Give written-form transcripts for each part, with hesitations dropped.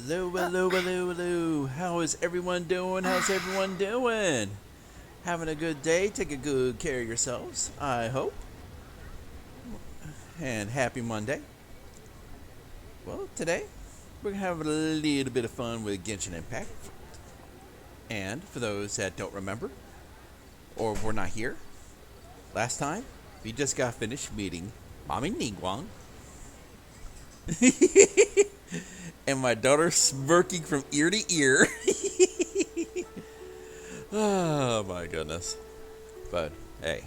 Hello, hello, hello, hello. How is everyone doing? How's everyone doing? Having a good day? Take a good care of yourselves, I hope. And happy Monday. Well, today we're going to have a little bit of fun with Genshin Impact. And for those that don't remember, or were not here, last time we just got finished meeting Mommy Ningguang. And my daughter smirking from ear to ear. Oh my goodness. But hey,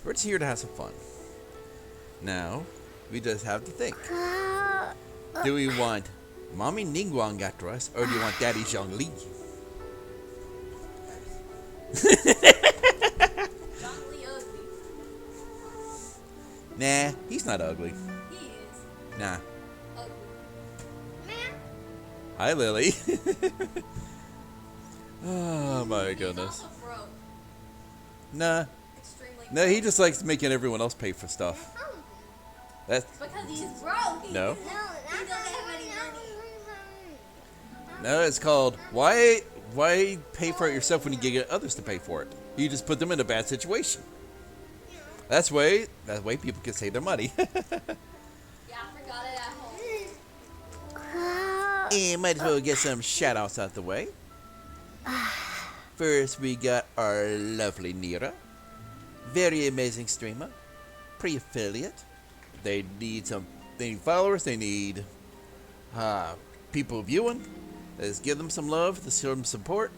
we're just here to have some fun. Now, we just have to think. Do we want Mommy Ningguang after us, or do you want Daddy Zhongli? Zhongli ugly. Nah, he's not ugly. He is Nah. ugly. Hi, Lily. Oh my He's goodness. also broke. Nah. Extremely No, he broke. just likes making everyone else pay for stuff. That's Because he's broke. No. He doesn't have any money. no. It's called why pay for it yourself when you can get others to pay for it? You just put them in a bad situation. That way people can save their money. Yeah, I forgot it at home. And might as well get some shout outs out the way. First, we got our lovely Nira. Very amazing streamer. Pre-affiliate. They need followers. They need people viewing. Let's give them some love. Let's show them support.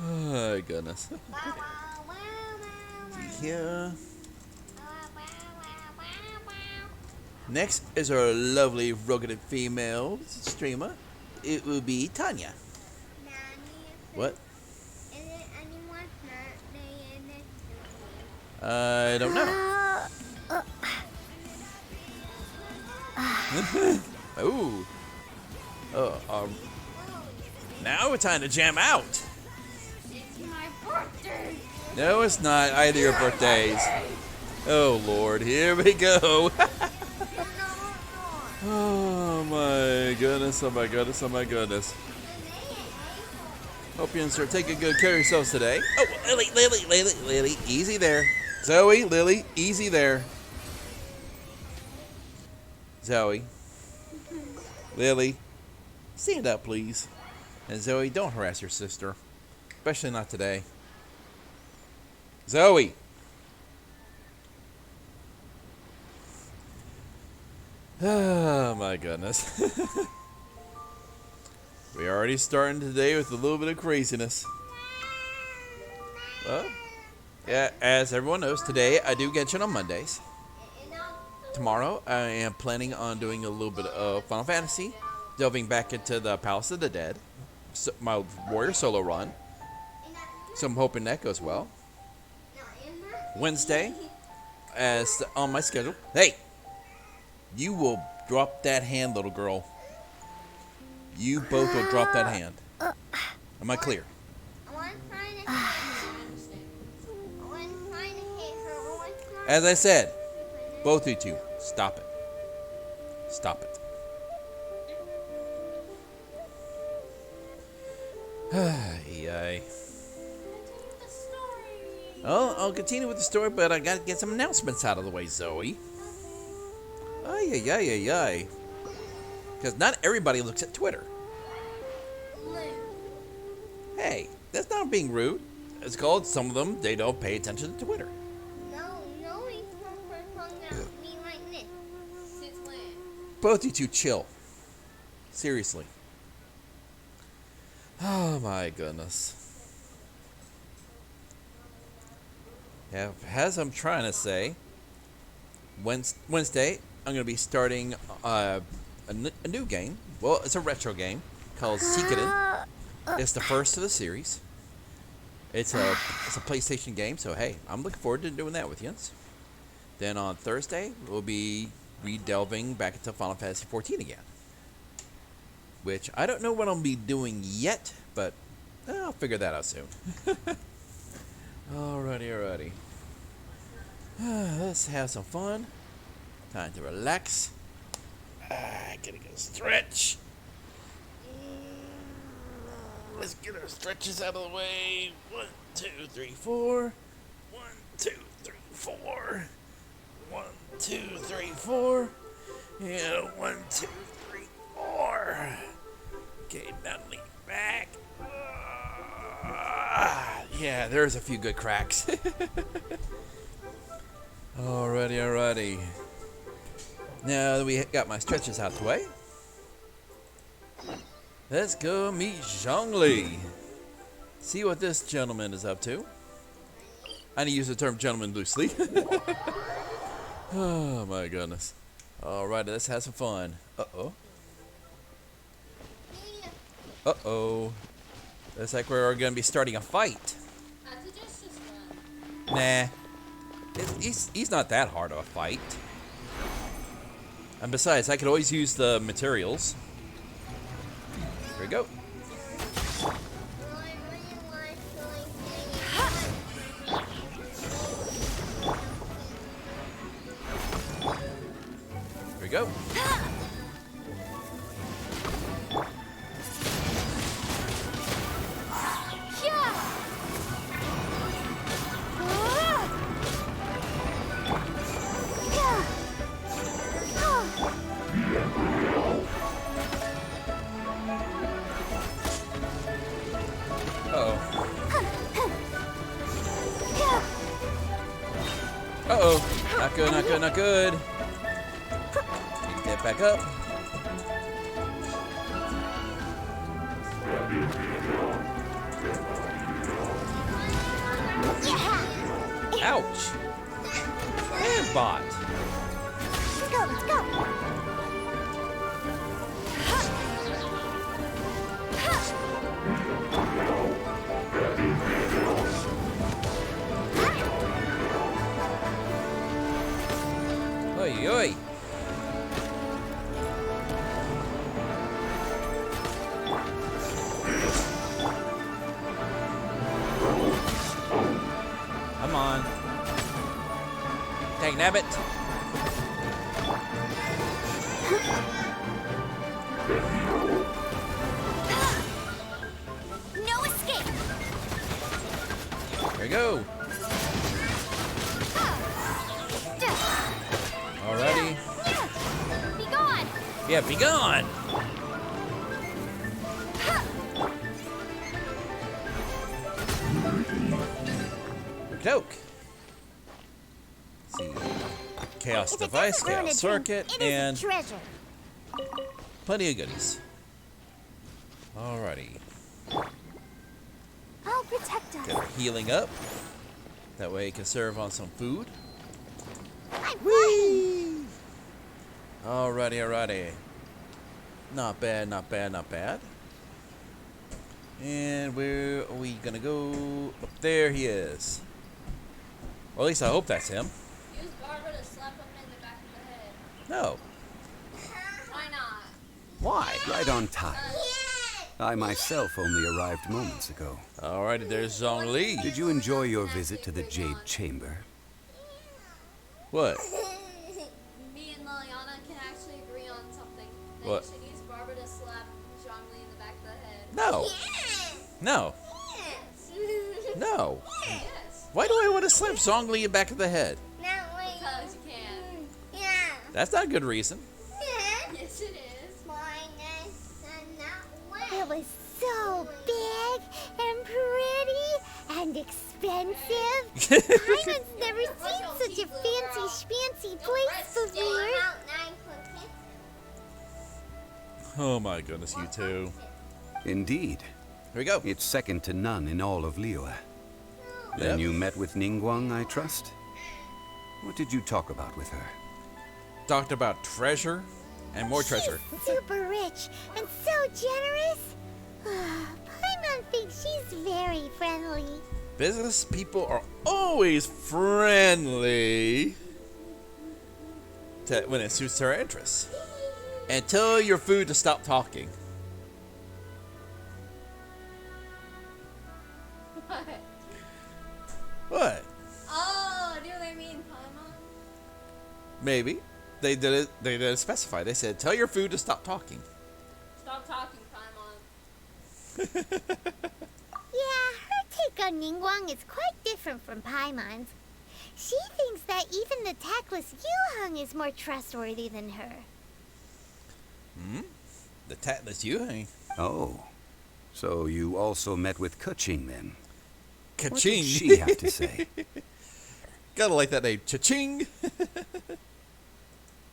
Oh, goodness. Yeah. Next is our lovely rugged female streamer. It will be Tanya. What? I don't know. Ooh. Now it's time to jam out. It's my birthday. No, it's not either your birthdays. Oh, Lord. Here we go. Oh, my goodness. Oh, my goodness. Oh, my goodness. Hope you are taking good care of yourselves today. Oh, Lily. Easy there. Zoe, Lily, easy there. Zoe. Lily, stand up, please. And Zoe, don't harass your sister. Especially not today. Zoe. Oh, my goodness. We're already starting today with a little bit of craziness. Well, yeah, as everyone knows, today I do Genshin on Mondays. Tomorrow I am planning on doing a little bit of Final Fantasy, delving back into the Palace of the Dead, my Warrior solo run. So I'm hoping that goes well. Wednesday, as on my schedule. Hey, you will drop that hand, little girl. You both will drop that hand. Am I clear? As I said, both of you two, stop it. Stop it. Yay. The story. Well, I'll continue with the story, but I gotta get some announcements out of the way, Zoe. Ay. Because not everybody looks at Twitter. Hey, that's not being rude. It's called some of them, they don't pay attention to Twitter. No, he's calling out me like this. Since when? Both you two chill. Seriously. Oh my goodness. Yeah, as I'm trying to say, Wednesday, I'm going to be starting a new game. Well, it's a retro game called Suikoden. It's the first of the series. It's a PlayStation game, so hey, I'm looking forward to doing that with you. Then on Thursday, we'll be re-delving back into Final Fantasy XIV again. Which I don't know what I'll be doing yet, but I'll figure that out soon. Alrighty. Let's have some fun. Time to relax. Gotta go stretch. Let's get our stretches out of the way. 1, 2, 3, 4. 1, 2, 3, 4. 1, 2, 3, 4. Yeah, 1, 2, 3, 4. Okay, now lean back. Yeah, there's a few good cracks. Alrighty. Now that we got my stretches out the way, let's go meet Zhongli. See what this gentleman is up to. I need to use the term gentleman loosely. Oh my goodness. Alright, let's have some fun. Uh-oh. Looks like we're going to be starting a fight. I suggest just run. Nah. He's not that hard of a fight. And besides, I could always use the materials. Here we go. Here we go. Uh-oh. Not good. Need to get back up. Ouch. And bot. Let's go. Oi. Come on. Dang nabbit. No escape. Here we go. Alrighty. Be gone. Yeah, be gone. Doke. See. Chaos device, chaos circuit, and treasure. plenty of goodies. Alrighty. I'll protect us. Get our healing up. That way it can serve on some food. Whee! Alrighty. Not bad. And where are we gonna go? Up there he is. Or at least I hope that's him. Use Barbara to slap him in the back of the head. No. Why not? Why? Right on time. I myself only arrived moments ago. Alrighty, there's Zhongli. Did you enjoy your visit to the Jade Chamber? What? Me and Liliana can actually agree on something. That What? you should use Barbara to slap Zhongli in the back of the head. No. No. Yes. No. Yes. Why do I want to slap Zhongli in the back of the head? Because you can. Yeah. That's not a good reason. Yes, it is. It was so big and pretty and expensive. I've never seen such a fancy schmancy place before. Oh my goodness, you two. Indeed. Here we go. It's second to none in all of Liyue. Then Yep. you met with Ningguang, I trust? What did you talk about with her? Talked about treasure and more treasure. She's super rich and so generous. Paimon thinks she's very friendly. Business people are always friendly when it suits their interests. And tell your food to stop talking. What? What? Oh, do they mean Paimon? Maybe. They did it. They did it specify. They said, "Tell your food to stop talking." Stop talking, Paimon. Yeah, her take on Ningguang is quite different from Paimon's. She thinks that even the tactless Yuheng is more trustworthy than her. The tactless Yuheng. Oh, so you also met with Kuching then? What did Ka-ching. she have to say? Gotta like that name. Cha-ching.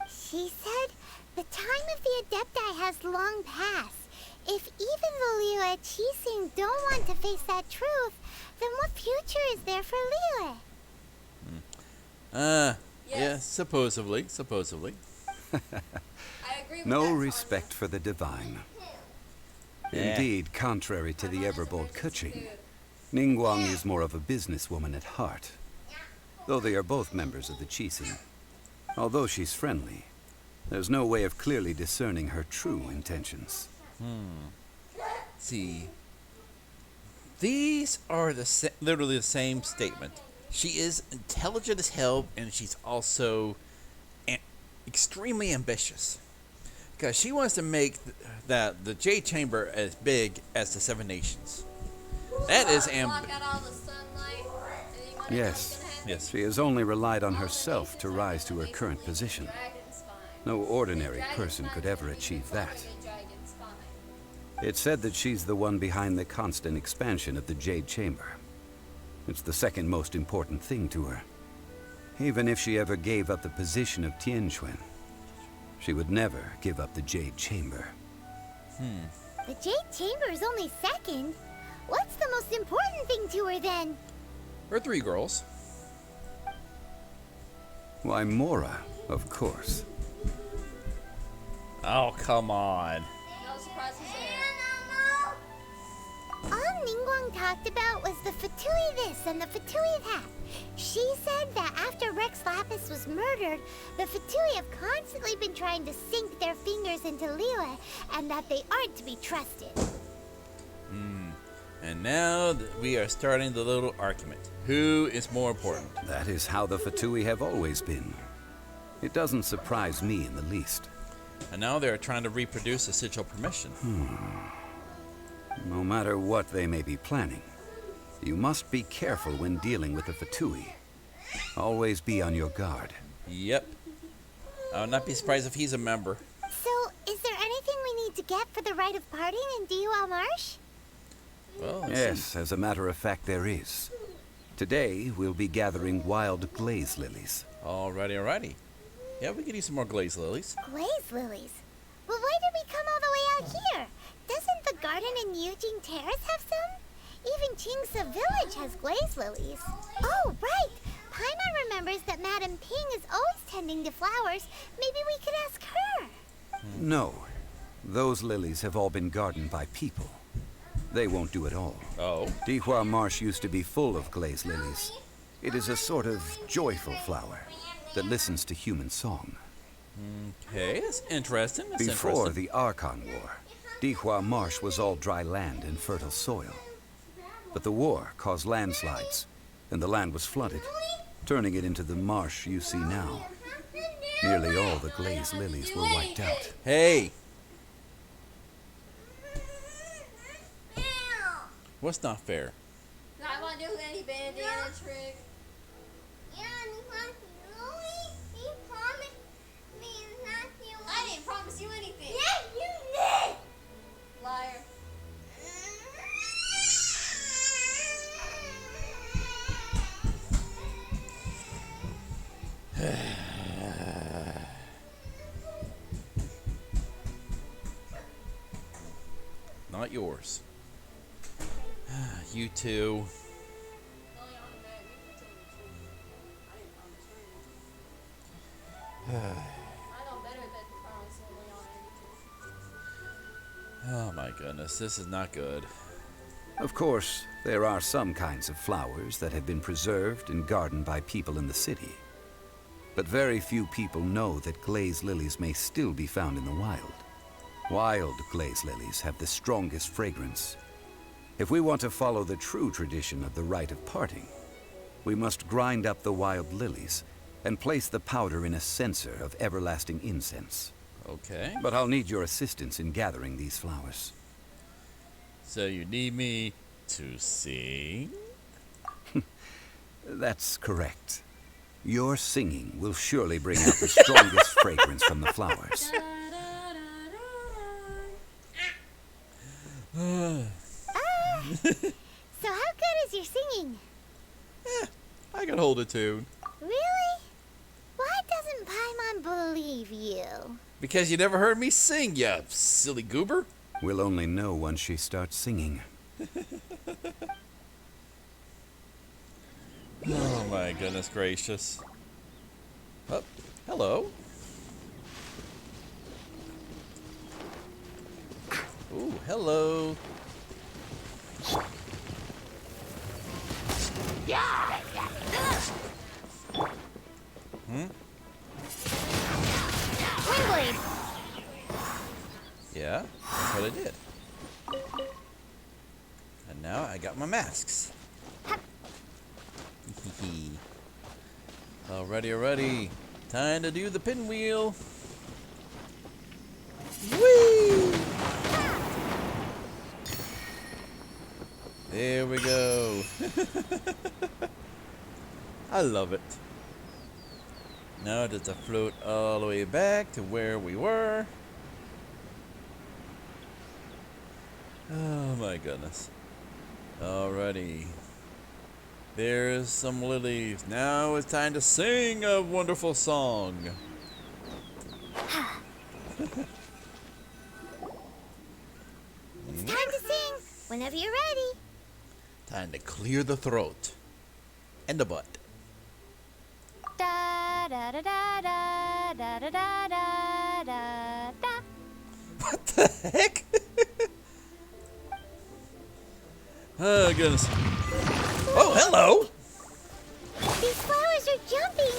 She said the time of the Adepti has long passed. If even the Liyue Qixing don't want to face that truth, then what future is there for Liyue? Yeah, Yes. supposedly. I agree with No that respect for the divine. Indeed, contrary to the ever-bold Kuching, Ningguang is more of a businesswoman at heart. Though they are both members of the Qixing. Although she's friendly, there's no way of clearly discerning her true intentions. See, these are literally the same statement. She is intelligent as hell, and she's also extremely ambitious. Because she wants to make the Jade Chamber as big as the Seven Nations. That is Block out all the sunlight. And you wanna know Yes. what's gonna happen? Yes. She has only relied on herself to rise to her current position. Dragon's spine. No ordinary person could ever achieve that. Dragon's spine. It's said that she's the one behind the constant expansion of the Jade Chamber. It's the second most important thing to her. Even if she ever gave up the position of Tianquan, she would never give up the Jade Chamber. The Jade Chamber is only second. What's the most important thing to her then? We're three girls. Why, Mora, of course. Oh, come on. No surprises there. All Ningguang talked about was the Fatui this and the Fatui that. She said that after Rex Lapis was murdered, the Fatui have constantly been trying to sink their fingers into Liyue, and that they aren't to be trusted. And now we are starting the little argument. Who is more important? That is how the Fatui have always been. It doesn't surprise me in the least. And now they're trying to reproduce the sigil permission. No matter what they may be planning, you must be careful when dealing with the Fatui. Always be on your guard. Yep. I would not be surprised if he's a member. So, is there anything we need to get for the rite of parting in Diwa Marsh? Well, let's Yes, as a matter of fact, there is. Today, we'll be gathering wild glaze lilies. see. Alrighty. Yeah, we could use some more glaze lilies. Glaze lilies? Well, why did we come all the way out here? Doesn't the garden in Yujing Terrace have some? Even Qingsa Village has glaze lilies. Oh, right! Paimon remembers that Madame Ping is always tending to flowers. Maybe we could ask her. No, those lilies have all been gardened by people. They won't do it all. Oh. Dihua Marsh used to be full of glaze lilies. It is a sort of joyful flower that listens to human song. Okay, that's interesting. Before the Archon War, Dihua Marsh was all dry land and fertile soil. But the war caused landslides, and the land was flooded, turning it into the marsh you see now. Nearly all the glaze lilies were wiped out. Hey! What's not fair? I want to do any bandana trick. I didn't promise you anything. Yeah, you did! Liar. Not yours. You two. I know better than promise Leon anything. Oh my goodness, this is not good. Of course, there are some kinds of flowers that have been preserved and gardened by people in the city. But very few people know that glaze lilies may still be found in the wild. Wild glaze lilies have the strongest fragrance. If we want to follow the true tradition of the rite of parting, we must grind up the wild lilies and place the powder in a censer of everlasting incense. Okay. But I'll need your assistance in gathering these flowers. So you need me to sing? That's correct. Your singing will surely bring out the strongest fragrance from the flowers. So how good is your singing? I can hold a tune. Really? Why doesn't Paimon believe you? Because you never heard me sing, you silly goober. We'll only know once she starts singing. Oh my goodness gracious. Oh, hello. Ooh, hello. Windblade! Yeah, that's what I did. And now I got my masks. Alrighty. Time to do the pinwheel. Whee! There we go. I love it. Now just to float all the way back to where we were. Oh my goodness. Alrighty. There's some lilies. Now it's time to sing a wonderful song. It's time to sing whenever you're ready. Time to clear the throat. And the butt. Da da da da da da da da da da da. What the heck? Oh goodness. Oh, hello! These flowers are jumping.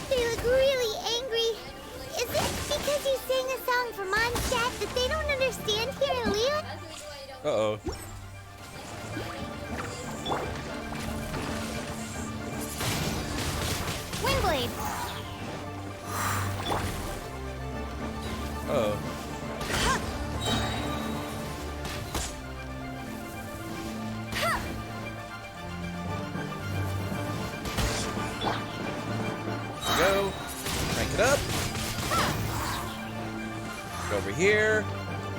They look really angry. Is it because you sang a song for Mondstadt that they don't understand here in Leon? Uh-oh. Windblade. Uh-oh. Go. Crank it up. Go over here.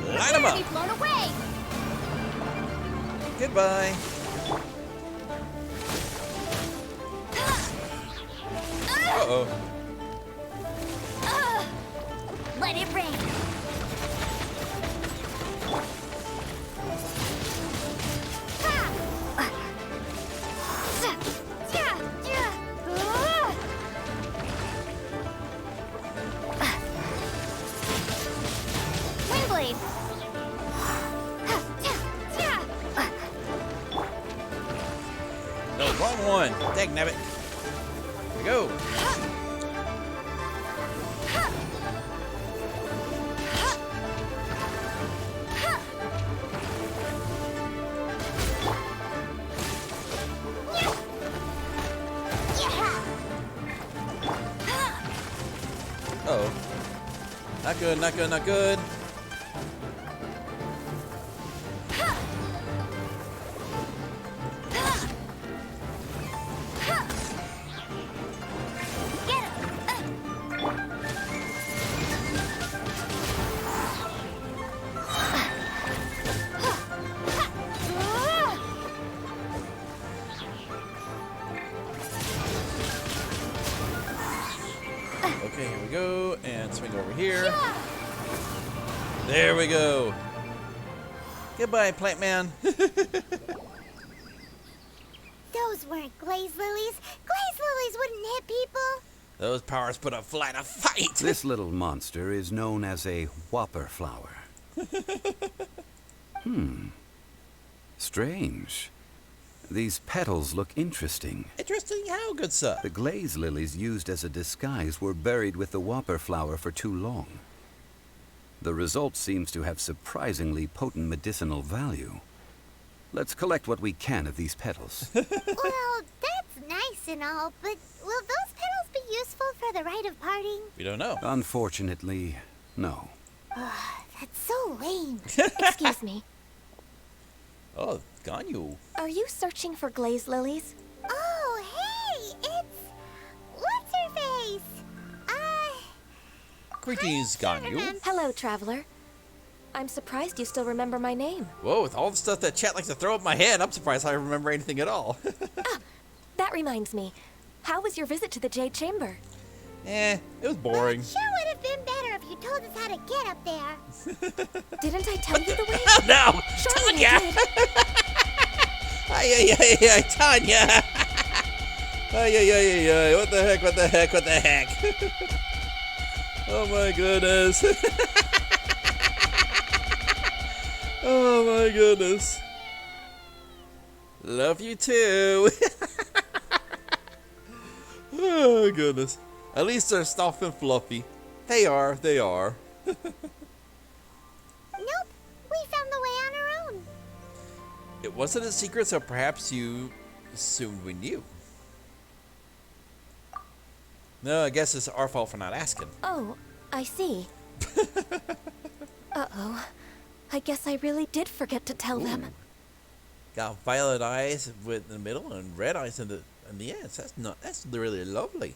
Line them up. Be blown away. Goodbye. Uh-oh. Let it rain. Windblade. No, wrong one. Dagnabbit. Here we go. Uh-oh. Not good, not good, not good. Okay, here we go. And swing over here. There we go. Goodbye, plant man. Those weren't glaze lilies. Glaze lilies wouldn't hit people. Those powers put a flight of fight. This little monster is known as a whopper flower. Strange. These petals look interesting. Interesting how, good sir? The glaze lilies used as a disguise were buried with the whopper flower for too long. The result seems to have surprisingly potent medicinal value. Let's collect what we can of these petals. Well, that's nice and all, but will those petals be useful for the rite of parting? We don't know. Unfortunately, no. That's so lame. Excuse me. Oh, Ganyu. Are you searching for glaze lilies? Oh, hey, it's... What's her face? Greetings, Ganyu. Hello, traveler. I'm surprised you still remember my name. Whoa, with all the stuff that chat likes to throw at my head, I'm surprised I remember anything at all. That reminds me. How was your visit to the Jade Chamber? It was boring. Sure would have been better if you told us how to get up there. Didn't I tell you the way? Oh, no! Surely Tanya! I did. Ay, Tanya! Ay, what the heck, what the heck, what the heck? Oh my goodness. Oh my goodness. Love you too. Oh goodness. At least they're soft and fluffy. They are, they are. Nope, we found the way on our own. It wasn't a secret, so perhaps you assumed we knew. No, I guess it's our fault for not asking. Oh, I see. Uh-oh. I guess I really did forget to tell them. Got violet eyes with in the middle and red eyes in the ends. That's really lovely.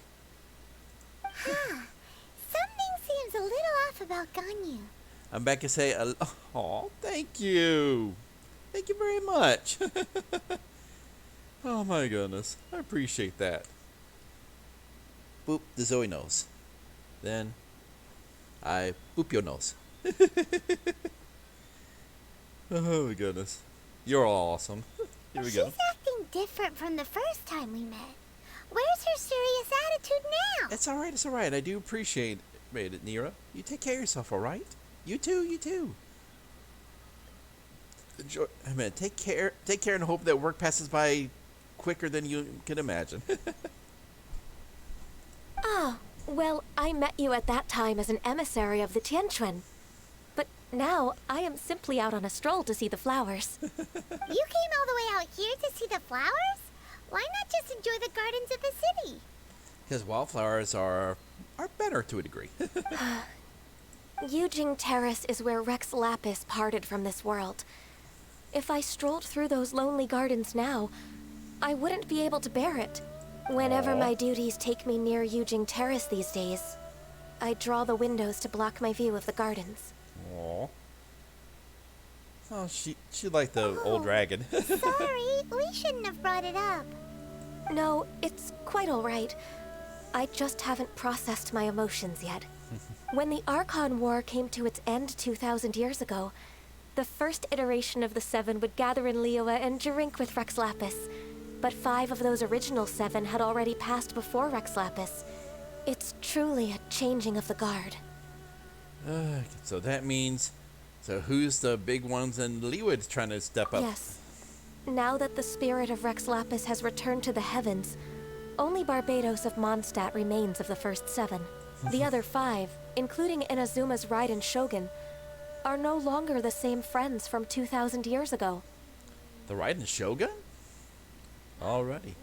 Something seems a little off about Ganyu. I'm back to say, oh, thank you. Thank you very much. Oh my goodness. I appreciate that. Boop the Zoe nose. Then I boop your nose. Oh my goodness. You're all awesome. Here we go. She's acting different from the first time we met. Where's her serious attitude now? It's alright, it's alright. I do appreciate it, Nira. You take care of yourself, alright? You too, you too. Enjoy, take care and hope that work passes by quicker than you can imagine. Ah, well, I met you at that time as an emissary of the Tianquan. But now, I am simply out on a stroll to see the flowers. You came all the way out here to see the flowers? Why not just enjoy the gardens of the city? Because wildflowers are better to a degree. Yujing Terrace is where Rex Lapis parted from this world. If I strolled through those lonely gardens now, I wouldn't be able to bear it. Whenever my duties take me near Yujing Terrace these days, I draw the windows to block my view of the gardens. Aww. Oh, she liked the old dragon. Sorry, we shouldn't have brought it up. No, it's quite all right. I just haven't processed my emotions yet. When the Archon War came to its end 2,000 years ago, the first iteration of the Seven would gather in Liyue and drink with Rex Lapis. But 5 of those original 7 had already passed before Rex Lapis. It's truly a changing of the guard. So that means... So who's the big ones in Leeward trying to step up? Yes. Now that the spirit of Rex Lapis has returned to the heavens, only Barbados of Mondstadt remains of the first 7. The other 5, including Inazuma's Raiden Shogun, are no longer the same friends from 2,000 years ago. The Raiden Shogun? Alrighty.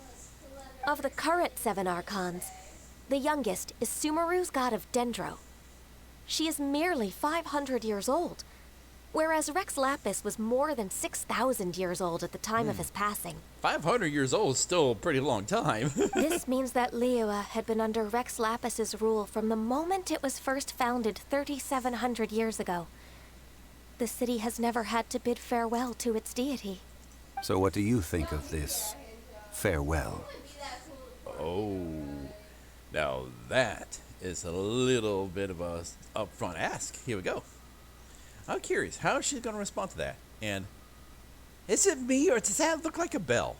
Of the current 7 Archons, the youngest is Sumeru's god of Dendro. She is merely 500 years old, whereas Rex Lapis was more than 6,000 years old at the time of his passing. 500 years old is still a pretty long time. This means that Liyue had been under Rex Lapis's rule from the moment it was first founded 3,700 years ago. The city has never had to bid farewell to its deity. So what do you think of this farewell? Oh, now that is a little bit of a upfront ask. Here we go. I'm curious, how is she going to respond to that? And is it me, or does that look like a bell?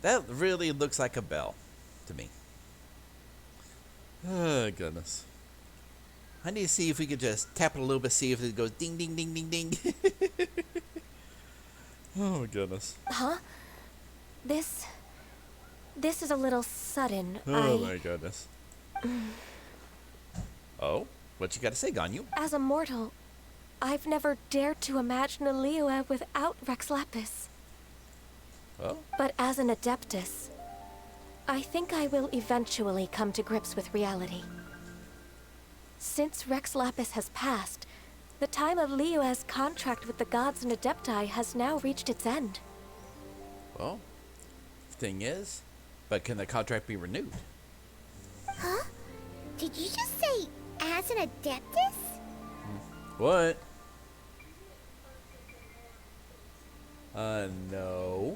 That really looks like a bell to me. Oh, goodness. I need to see if we could just tap it a little bit, see if it goes ding, ding, ding, ding, ding. Oh, my goodness. Huh? This is a little sudden. Oh, my goodness. Oh? What you got to say, Ganyu? As a mortal, I've never dared to imagine a Liyue without Rex Lapis. Oh? But as an Adeptus, I think I will eventually come to grips with reality. Since Rex Lapis has passed, the time of Liyue's contract with the gods and Adepti has now reached its end. Well, the thing is, but can the contract be renewed? Huh? Did you just say as an Adeptus? What? No.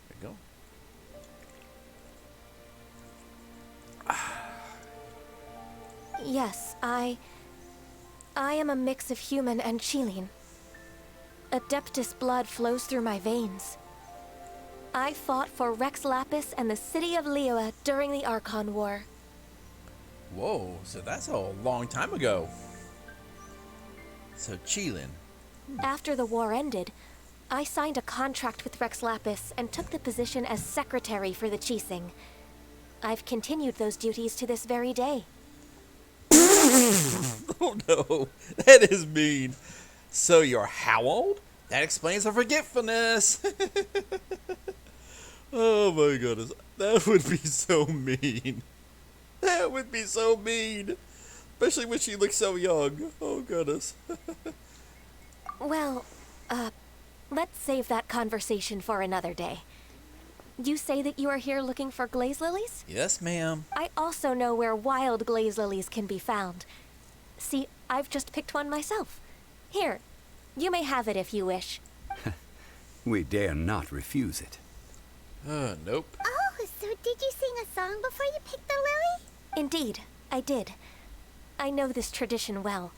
There we go. Yes, I am a mix of human and Chilean. Adeptus blood flows through my veins. I fought for Rex Lapis and the city of Liyue during the Archon War. Whoa, so that's a long time ago. So Chilean. After the war ended, I signed a contract with Rex Lapis and took the position as secretary for the Chising. I've continued those duties to this very day. Oh no, that is mean. So you're how old? That explains the forgetfulness. Oh my goodness, that would be so mean. That would be so mean. Especially when she looks so young. Oh goodness. Well, let's save that conversation for another day. You say that you are here looking for glaze lilies? Yes, ma'am. I also know where wild glaze lilies can be found. See, I've just picked one myself. Here, you may have it if you wish. We dare not refuse it. Nope. Oh, so did you sing a song before you picked the lily? Indeed, I did. I know this tradition well.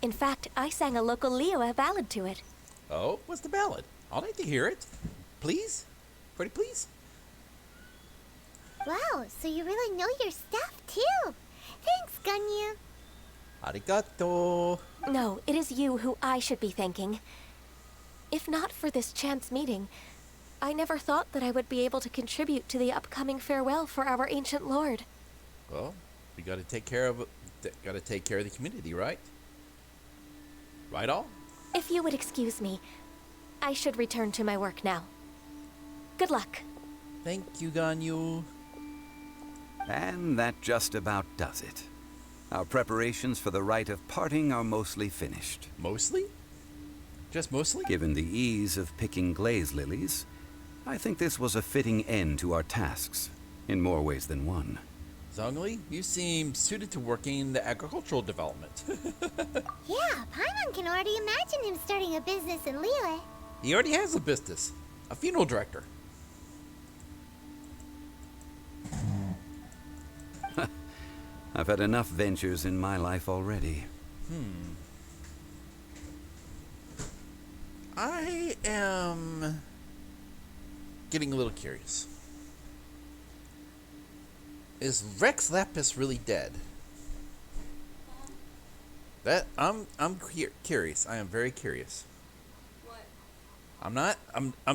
In fact, I sang a local Liyue ballad to it. Oh, what's the ballad? I'd like to hear it. Please? Pretty please? Wow, so you really know your stuff too. Thanks, Ganyu. Arigato. No, it is you who I should be thanking. If not for this chance meeting, I never thought that I would be able to contribute to the upcoming farewell for our ancient lord. Well, we gotta take care of the community, right? Right all? If you would excuse me, I should return to my work now. Good luck. Thank you, Ganyu. And that just about does it. Our preparations for the rite of parting are mostly finished. Mostly? Just mostly? Given the ease of picking glaze lilies, I think this was a fitting end to our tasks, in more ways than one. Zhongli, you seem suited to working in the agricultural development. Yeah, Paimon can already imagine him starting a business in Liyue. He already has a business. A funeral director. I've had enough ventures in my life already. I am getting a little curious. Is Rex Lapis really dead? That I'm curious. I am very curious. What? I'm not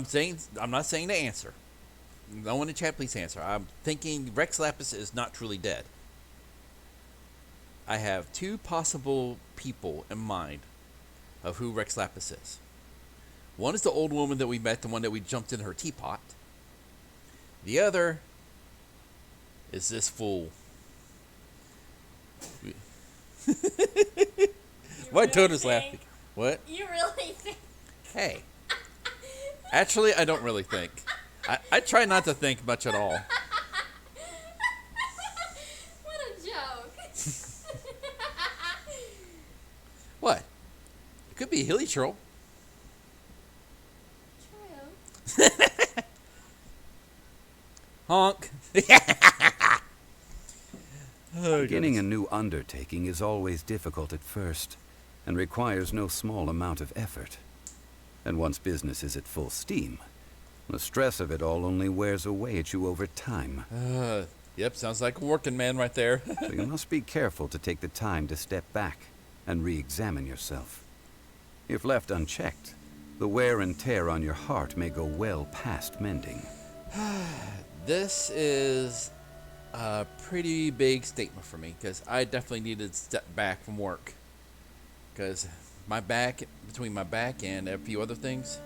saying the answer. No one in chat, please answer. I'm thinking Rex Lapis is not truly dead. I have two possible people in mind of who Rex Lapis is. One is the old woman that we met, the one that we jumped in her teapot. The other is this fool. Why Toto's laughing? What? You really think? Hey. Actually, I don't really think. I try not to think much at all. What a joke. What? It could be a hilly troll. True. Honk. Oh, Beginning a goodness. new undertaking is always difficult at first, and requires no small amount of effort. And once business is at full steam, the stress of it all only wears away at you over time. Yep, sounds like a working man right there. So you must be careful to take the time to step back and re-examine yourself. If left unchecked, the wear and tear on your heart may go well past mending. This is a pretty big statement for me because I definitely needed to step back from work. Because my back, between my back and a few other things,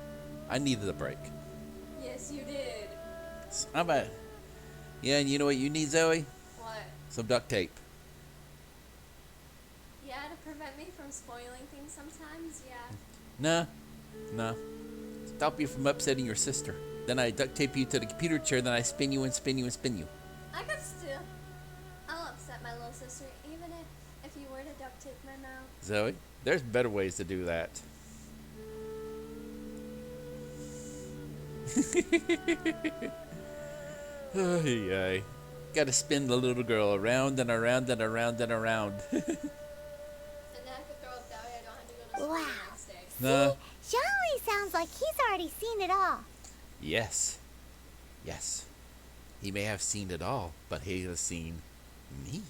I needed a break. Yes, you did. I'm at. Yeah, and you know what you need, Zoe? What? Some duct tape. Yeah, to prevent me from spoiling things sometimes, yeah. Nah. Stop you from upsetting your sister. Then I duct tape you to the computer chair, then I spin you and spin you and spin you. I could still. I'll upset my little sister, even if you were to duct tape my mouth. Zoe, there's better ways to do that. Oh, yeah. Gotta spin the little girl around and around and around and around. And then I could throw up that way I don't have to go to school Wow. the next day. Nah. Jean-Louis sounds like he's already seen it all. Yes. He may have seen it all, but he has seen me.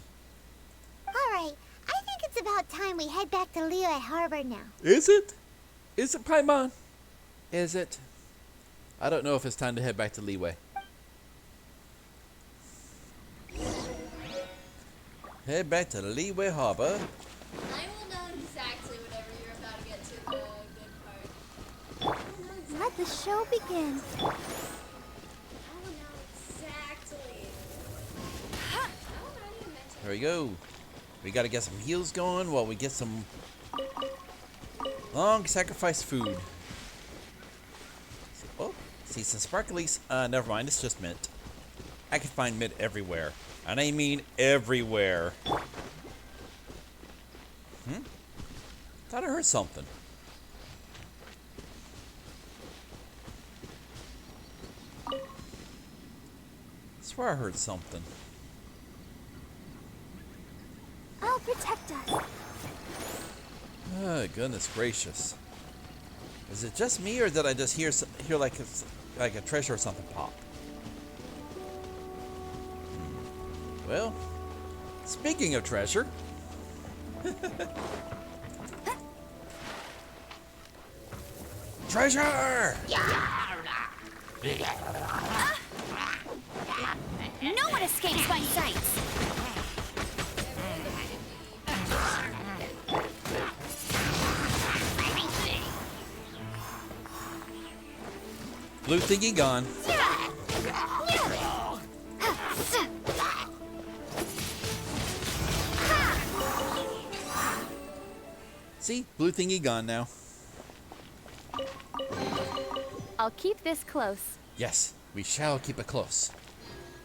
Alright, I think it's about time we head back to Liyue Harbor now. Is it? Is it, Paimon? Is it? I don't know if it's time to head back to Liyue. Head back to Liyue Harbor. I will know exactly whatever you're about to get to the good part. I will know exactly. Let the show begin. I will know exactly. I will not even mention. There we go. We gotta get some heals going while we get some long sacrifice food. Oh, see some sparklies. Never mind, it's just mint. I can find mint everywhere. And I mean everywhere. Thought I heard something. Swear I heard something. I'll protect us. Oh, goodness gracious. Is it just me, or did I just hear like a treasure or something pop? Well, speaking of treasure. Treasure! No one escapes my sights. Blue thingy gone. See? Blue thingy gone now. I'll keep this close. Yes, we shall keep it close.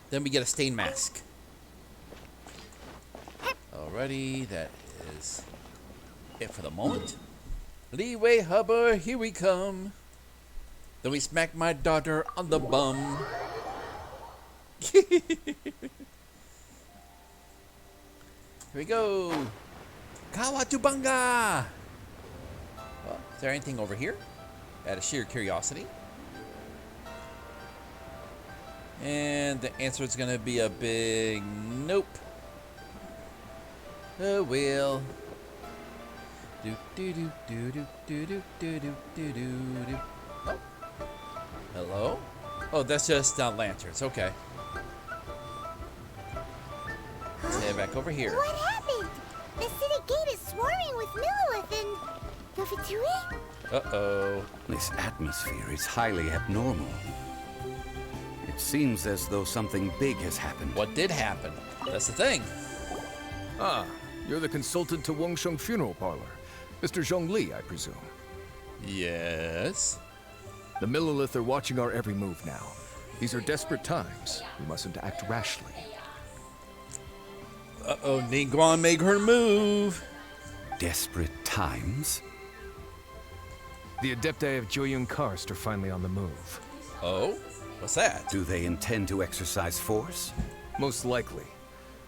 Then we get a stain mask. Alrighty, that is it for the moment. Liyue Harbor, here we come. Then we smack my daughter on the bum. Here we go. Kawatubanga! Well, is there anything over here? Out of sheer curiosity. And the answer is gonna be a big nope. Oh well. Do do do do do do do do do do do. Oh. Hello? Oh, that's just lanterns. Okay. Let's head back over here. What happened? The city gate is swarming with Millilith and Dovitui? Uh-oh. This atmosphere is highly abnormal. It seems as though something big has happened. What did happen? That's the thing. Ah, you're the consultant to Wangsheng Funeral Parlor. Mr. Zhongli, I presume. Yes. The Millilith are watching our every move now. These are desperate times. We mustn't act rashly. Uh-oh, Ningguang make her move. Desperate times? The Adepti of Joyun Karst are finally on the move. Oh? What's that? Do they intend to exercise force? Most likely.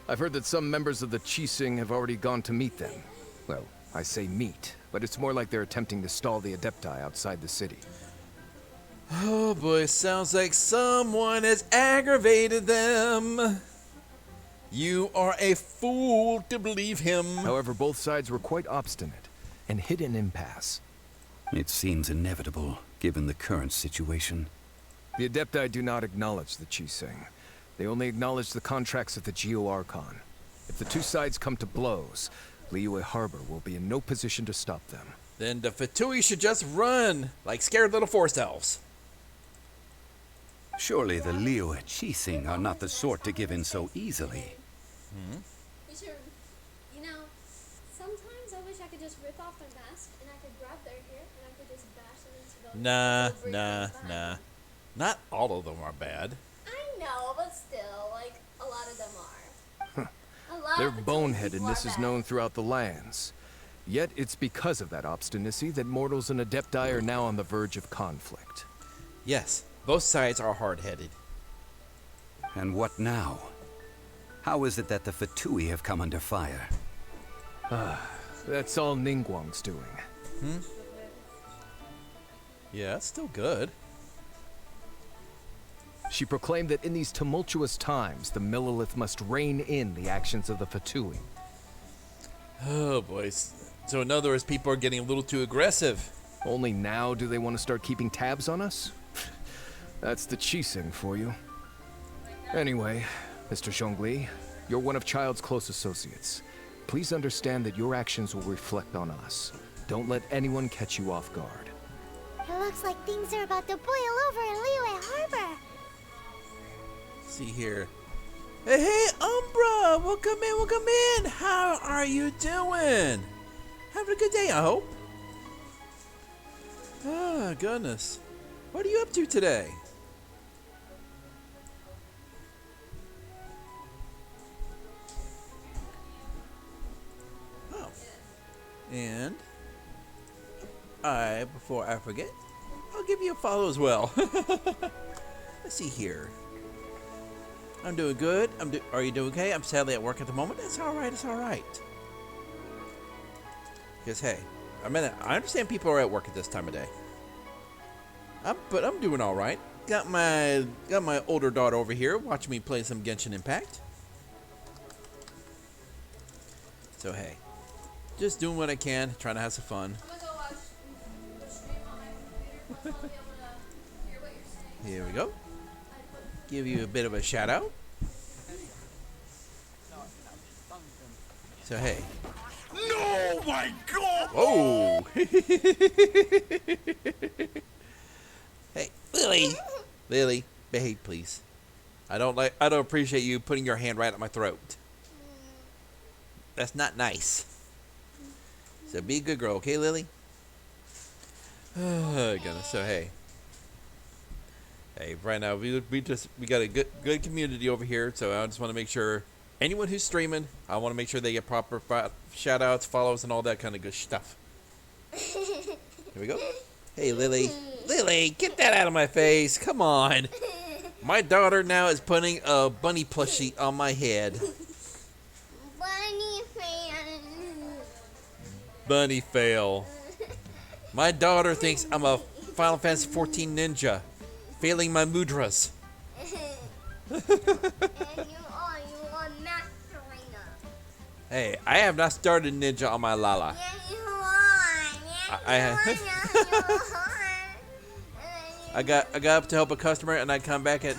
I've heard that some members of the Qixing have already gone to meet them. Well, I say meet, but it's more like they're attempting to stall the Adepti outside the city. Oh boy, sounds like someone has aggravated them. You are a fool to believe him. However, both sides were quite obstinate and hit an impasse. It seems inevitable, given the current situation. The Adepti do not acknowledge the Qixing. They only acknowledge the contracts of the Geo-Archon. If the two sides come to blows, Liyue Harbor will be in no position to stop them. then the Fatui should just run like scared little forest elves. Surely the Liyue Qixing are not the sort to give in so easily. We should, you know, sometimes I wish I could just rip off their mask and I could grab their hair and I could just bash them into the Nah. Not all of them are bad. I know, but still, like, a lot of them are. A lot Their of the Chinese people boneheadedness are is bad. known throughout the lands. Yet it's because of that obstinacy that mortals and Adepti are now on the verge of conflict. Yes, both sides are hard-headed. And what now? How is it that the Fatui have come under fire? That's all Ningguang's doing. Yeah, that's still good. She proclaimed that in these tumultuous times, the Millelith must rein in the actions of the Fatui. Oh, boys. So in other words, people are getting a little too aggressive. Only now do they want to start keeping tabs on us? That's the Qixing for you. Anyway, Mr. Zhongli, you're one of Childe's close associates. Please understand that your actions will reflect on us. Don't let anyone catch you off guard. It looks like things are about to boil over in Liyue Harbor. See here. Hey, Umbra! Welcome in! How are you doing? Having a good day, I hope. Oh, goodness. What are you up to today? Oh. And before I forget, I'll give you a follow as well. Let's see here. I'm doing good. Are you doing okay? I'm sadly at work at the moment. It's all right. It's all right. Because hey, I understand people are at work at this time of day. But I'm doing all right. Got my older daughter over here watching me play some Genshin Impact. So hey, just doing what I can, trying to have some fun. I'm gonna go watch the stream on my computer. I'll be able to hear what you're saying. Here we go. Give you a bit of a shout out. So hey. No, my God! Oh! Hey, Lily, behave, please. I don't appreciate you putting your hand right at my throat. That's not nice. So be a good girl, okay, Lily? Oh, goodness. So hey, right now we got a good community over here. So I just want to make sure anyone who's streaming, I want to make sure they get proper shout outs, follows, and all that kind of good stuff. Here we go. Hey, Lily, get that out of my face. Come on. My daughter now is putting a bunny plushie on my head. Bunny fan. Bunny fail. My daughter thinks I'm a Final Fantasy XIV ninja, failing my mudras. And you are mastering us. Hey, I have not started ninja on my Lala. Yes, you are. Yes, you are. I got up to help a customer and I come back and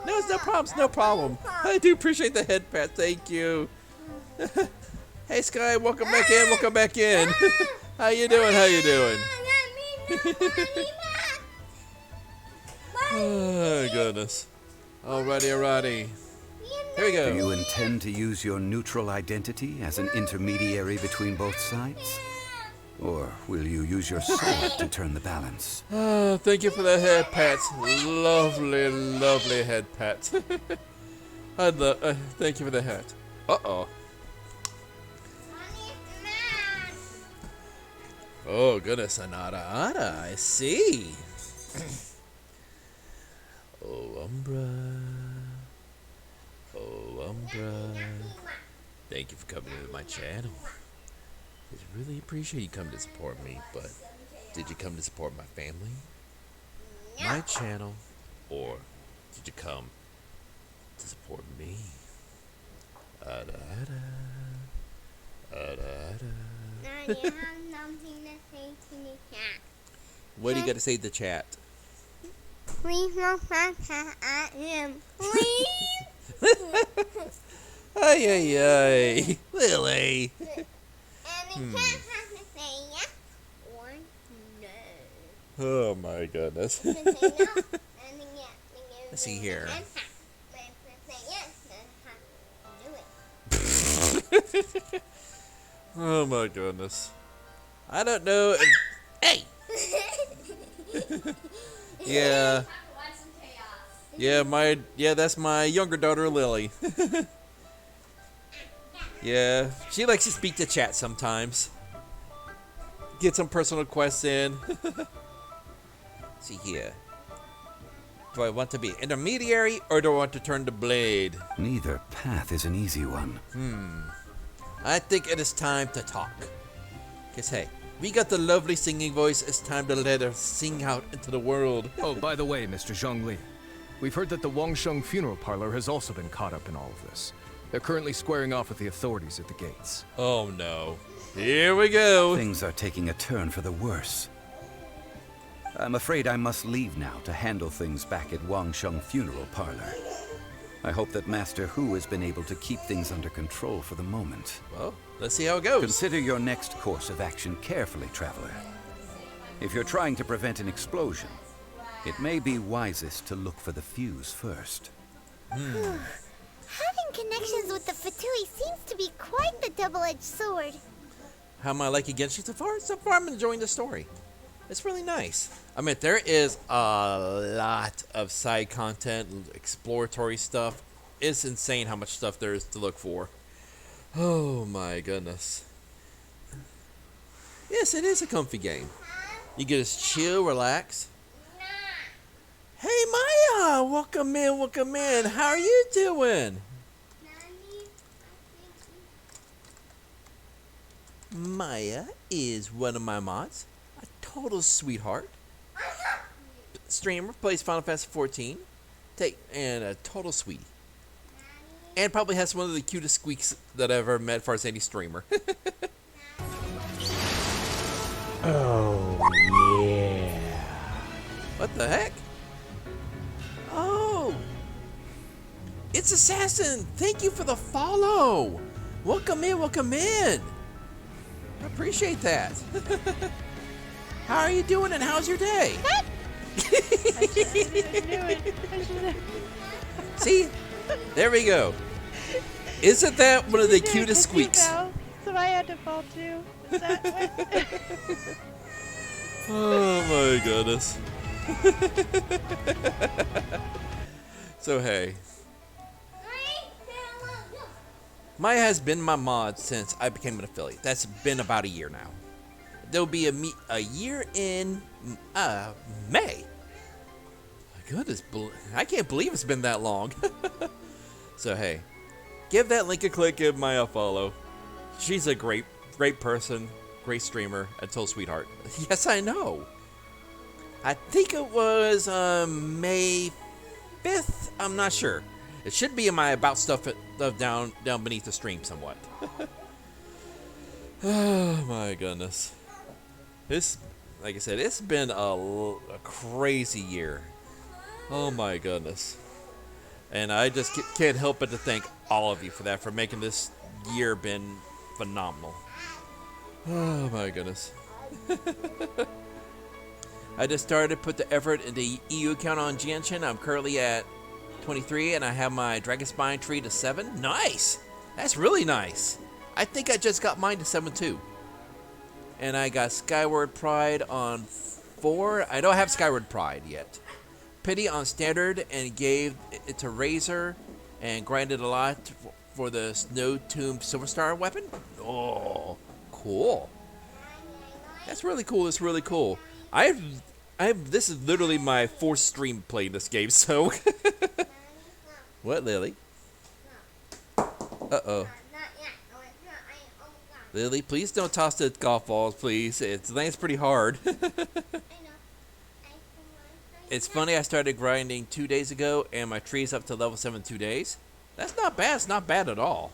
no, it's no problem. I do appreciate the head pat, thank you. Hey Sky, welcome back in. How you doing? Oh goodness. Alrighty. Here we Do go. you intend to use your neutral identity as an intermediary between both sides? Or will you use your sword to turn the balance? Oh, thank you for the head pats. Lovely head pats. Thank you for the hat. Uh-oh. Oh, goodness, Anada, I see. Oh, Umbra. Thank you for coming to my channel. I really appreciate you coming to support me, but did you come to support my family? My channel? Or did you come to support me? Daddy, I have something to say to the cat. What do you got to say to the chat? Please don't pass at him. Please. Ay, Lily. And the cat has to say yes Oh my goodness. Let's see here. Oh my goodness. I don't know. Hey! Yeah. Yeah, that's my younger daughter, Lily. Yeah, she likes to speak to chat sometimes. Get some personal requests in. See here. Do I want to be intermediary or do I want to turn the blade? Neither path is an easy one. I think it is time to talk. Cause hey, we got the lovely singing voice. It's time to let her sing out into the world. Oh, by the way, Mr. Zhongli, we've heard that the Wangsheng funeral parlor has also been caught up in all of this. They're currently squaring off with the authorities at the gates. Oh no. Here we go. Things are taking a turn for the worse. I'm afraid I must leave now to handle things back at Wangsheng Funeral Parlor. I hope that Master Hu has been able to keep things under control for the moment. Well, let's see how it goes. Consider your next course of action carefully, Traveler. If you're trying to prevent an explosion, it may be wisest to look for the fuse first. Having connections with the Fatui seems to be quite the double-edged sword. How am I liking Genshin so far? So far, I'm enjoying the story. It's really nice. I mean, there is a lot of side content, exploratory stuff. It's insane how much stuff there is to look for. Oh my goodness. Yes, it is a comfy game. You get to chill, relax. Hey Maya, welcome in, welcome in. How are you doing? Maya is one of my mods. A total sweetheart. Streamer, plays Final Fantasy 14. And a total sweetie. And probably has one of the cutest squeaks that I've ever met as far as any streamer. Oh, yeah. What the heck? Oh. It's Assassin. Thank you for the follow. Welcome in, welcome in. I appreciate that. How are you doing and how's your day? See? There we go. Isn't that one of the cutest squeaks? So I had to fall too. Is that what? Oh my goodness. So hey. Maya has been my mod since I became an affiliate. That's been about a year now. There'll be a year in May. My goodness, I can't believe it's been that long. So hey, give that link a click, give Maya a follow. She's a great person, great streamer, a total sweetheart. Yes, I know. I think it was May 5th. I'm not sure. It should be in my about stuff down beneath the stream somewhat. Oh my goodness. This, like I said, it's been a crazy year. Oh my goodness. And I just can't help but to thank all of you for that, for making this year been phenomenal. Oh my goodness. I just started to put the effort into EU account on Genshin. I'm currently at 23 and I have my Dragon Spine tree to 7. Nice. That's really nice. I think I just got mine to 7 too. And I got Skyward Pride on 4. I don't have Skyward Pride yet. Pity on Standard and gave it to Razor and grinded a lot for the Snow Tomb Silver Star weapon. Oh, cool. That's really cool. That's really cool. This is literally my 4th stream playing this game, so. What, Lily? Uh-oh. Lily, please don't toss the golf balls, please. It lands pretty hard. It's funny, I started grinding 2 days ago, and my tree's up to level 7 2 days. That's not bad. It's not bad at all.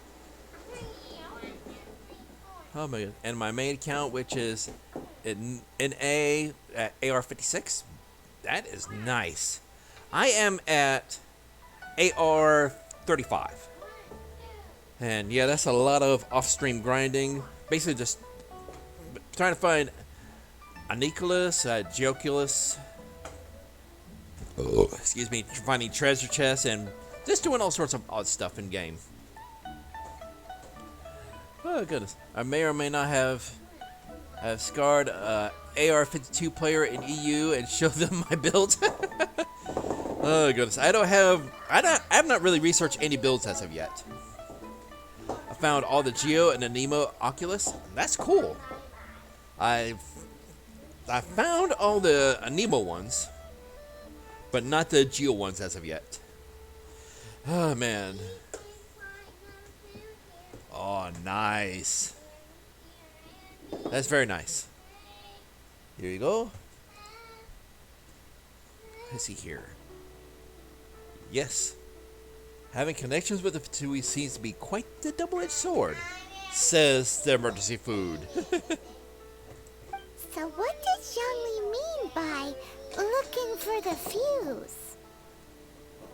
Oh my god. And my main account, which is in A at AR-56, that is nice. I am at AR-35. And yeah, that's a lot of off-stream grinding. Basically just trying to find Aniculus, Geoculus. Excuse me, finding treasure chests and just doing all sorts of odd stuff in game. Oh goodness, I may or may not have scarred AR-52 player in EU and show them my build. Oh goodness, I have not really researched any builds as of yet. I found all the Geo and the Nemo Oculus. That's cool. I found all the Nemo ones, but not the Geo ones as of yet. Oh man. Oh, nice. That's very nice. Here you go. Let's see here. Yes. Having connections with the Fatui seems to be quite the double-edged sword, says the emergency food. So what does Zhongli mean by looking for the fuse?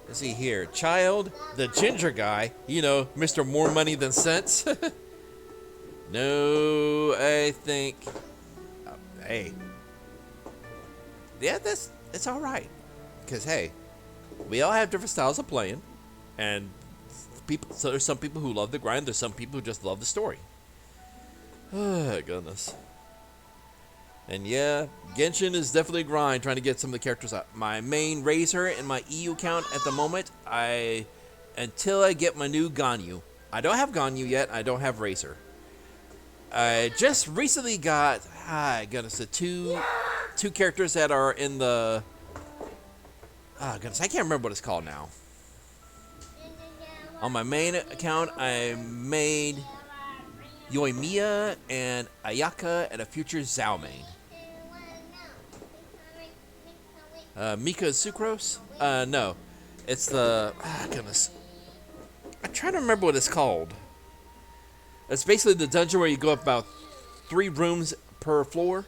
Let's see here. Childe, the ginger guy, you know, Mr. More Money Than Sense. No, I think... hey. Yeah, it's alright. Because, hey, we all have different styles of playing. And so there's some people who love the grind. There's some people who just love the story. Oh, goodness. And yeah, Genshin is definitely a grind trying to get some of the characters up. My main Razor in my EU account at the moment, until I get my new Ganyu. I don't have Ganyu yet. I don't have Razor. I just recently got, goodness, the two characters that are in the, goodness, I can't remember what it's called now. On my main account, I made Yoimiya and Ayaka and a future Xiaoming. Mika Sucrose? No. It's the... goodness. I'm trying to remember what it's called. It's basically the dungeon where you go up about 3 rooms per floor.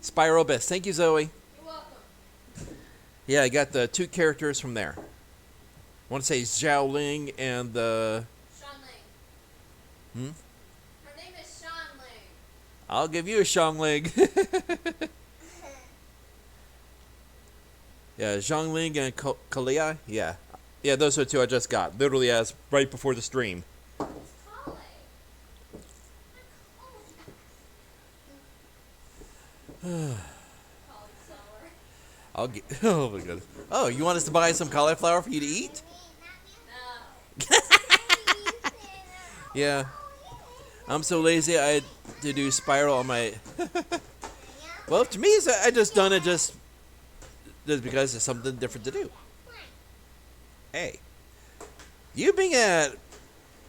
Spiral Abyss. Thank you, Zoe. You're welcome. Yeah, I got the 2 characters from there. I want to say Zhao Ling and the... Sean Hmm? Ling. Her name is Sean Ling. I'll give you a Xiangling. Yeah, Zhongling and Kalia. Yeah. Yeah, those are 2 I just got. Literally as right before the stream. It's Kale. Cauliflower. I'll get. Oh my goodness. Oh, you want us to buy some cauliflower for you to eat? No. Yeah. I'm so lazy. I had to do spiral on my. Well, to me, I just done it just because it's something different to do. Hey, you being at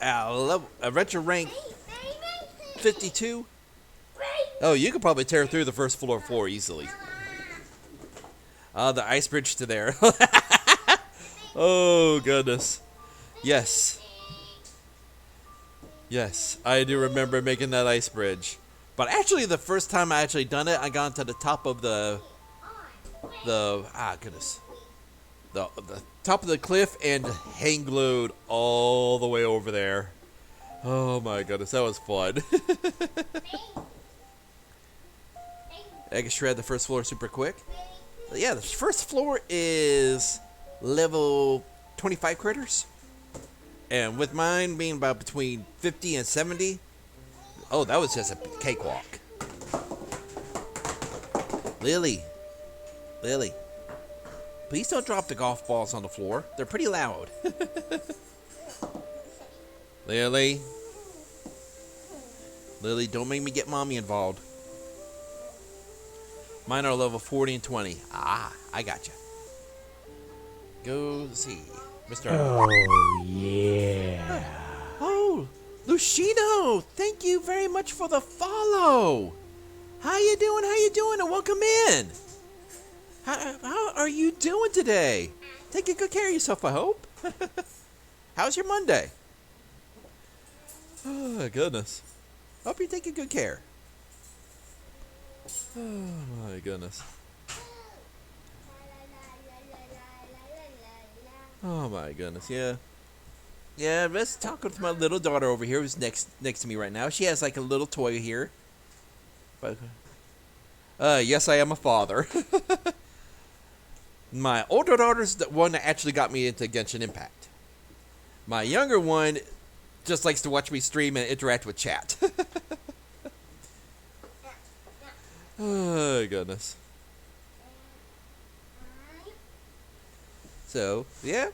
a retro rank 52. Oh, you could probably tear through the first floor easily. The ice bridge to there. Oh goodness. Yes. Yes, I do remember making that ice bridge. But actually, the first time I actually done it, I got to the top of the top of the cliff and hang glued all the way over there. Oh my goodness, that was fun. I can shred the first floor super quick. But yeah, the first floor is level 25 critters. And with mine being about between 50 and 70, oh, that was just a cakewalk. Lily, please don't drop the golf balls on the floor. They're pretty loud. Lily, don't make me get mommy involved. Mine are level 40 and 20. Ah, I got you. Go see, Mr. Oh, yeah. Oh, Lucino, thank you very much for the follow. How you doing? And welcome in. How are you doing today? Taking good care of yourself, I hope. How's your Monday? Oh, goodness. Hope you're taking good care. Oh, my goodness. Oh, my goodness, yeah. Yeah, let's talk with my little daughter over here who's next to me right now. She has like a little toy here. But, yes, I am a father. My older daughter's the one that actually got me into Genshin Impact. My younger one just likes to watch me stream and interact with chat. Oh, goodness. So, yeah.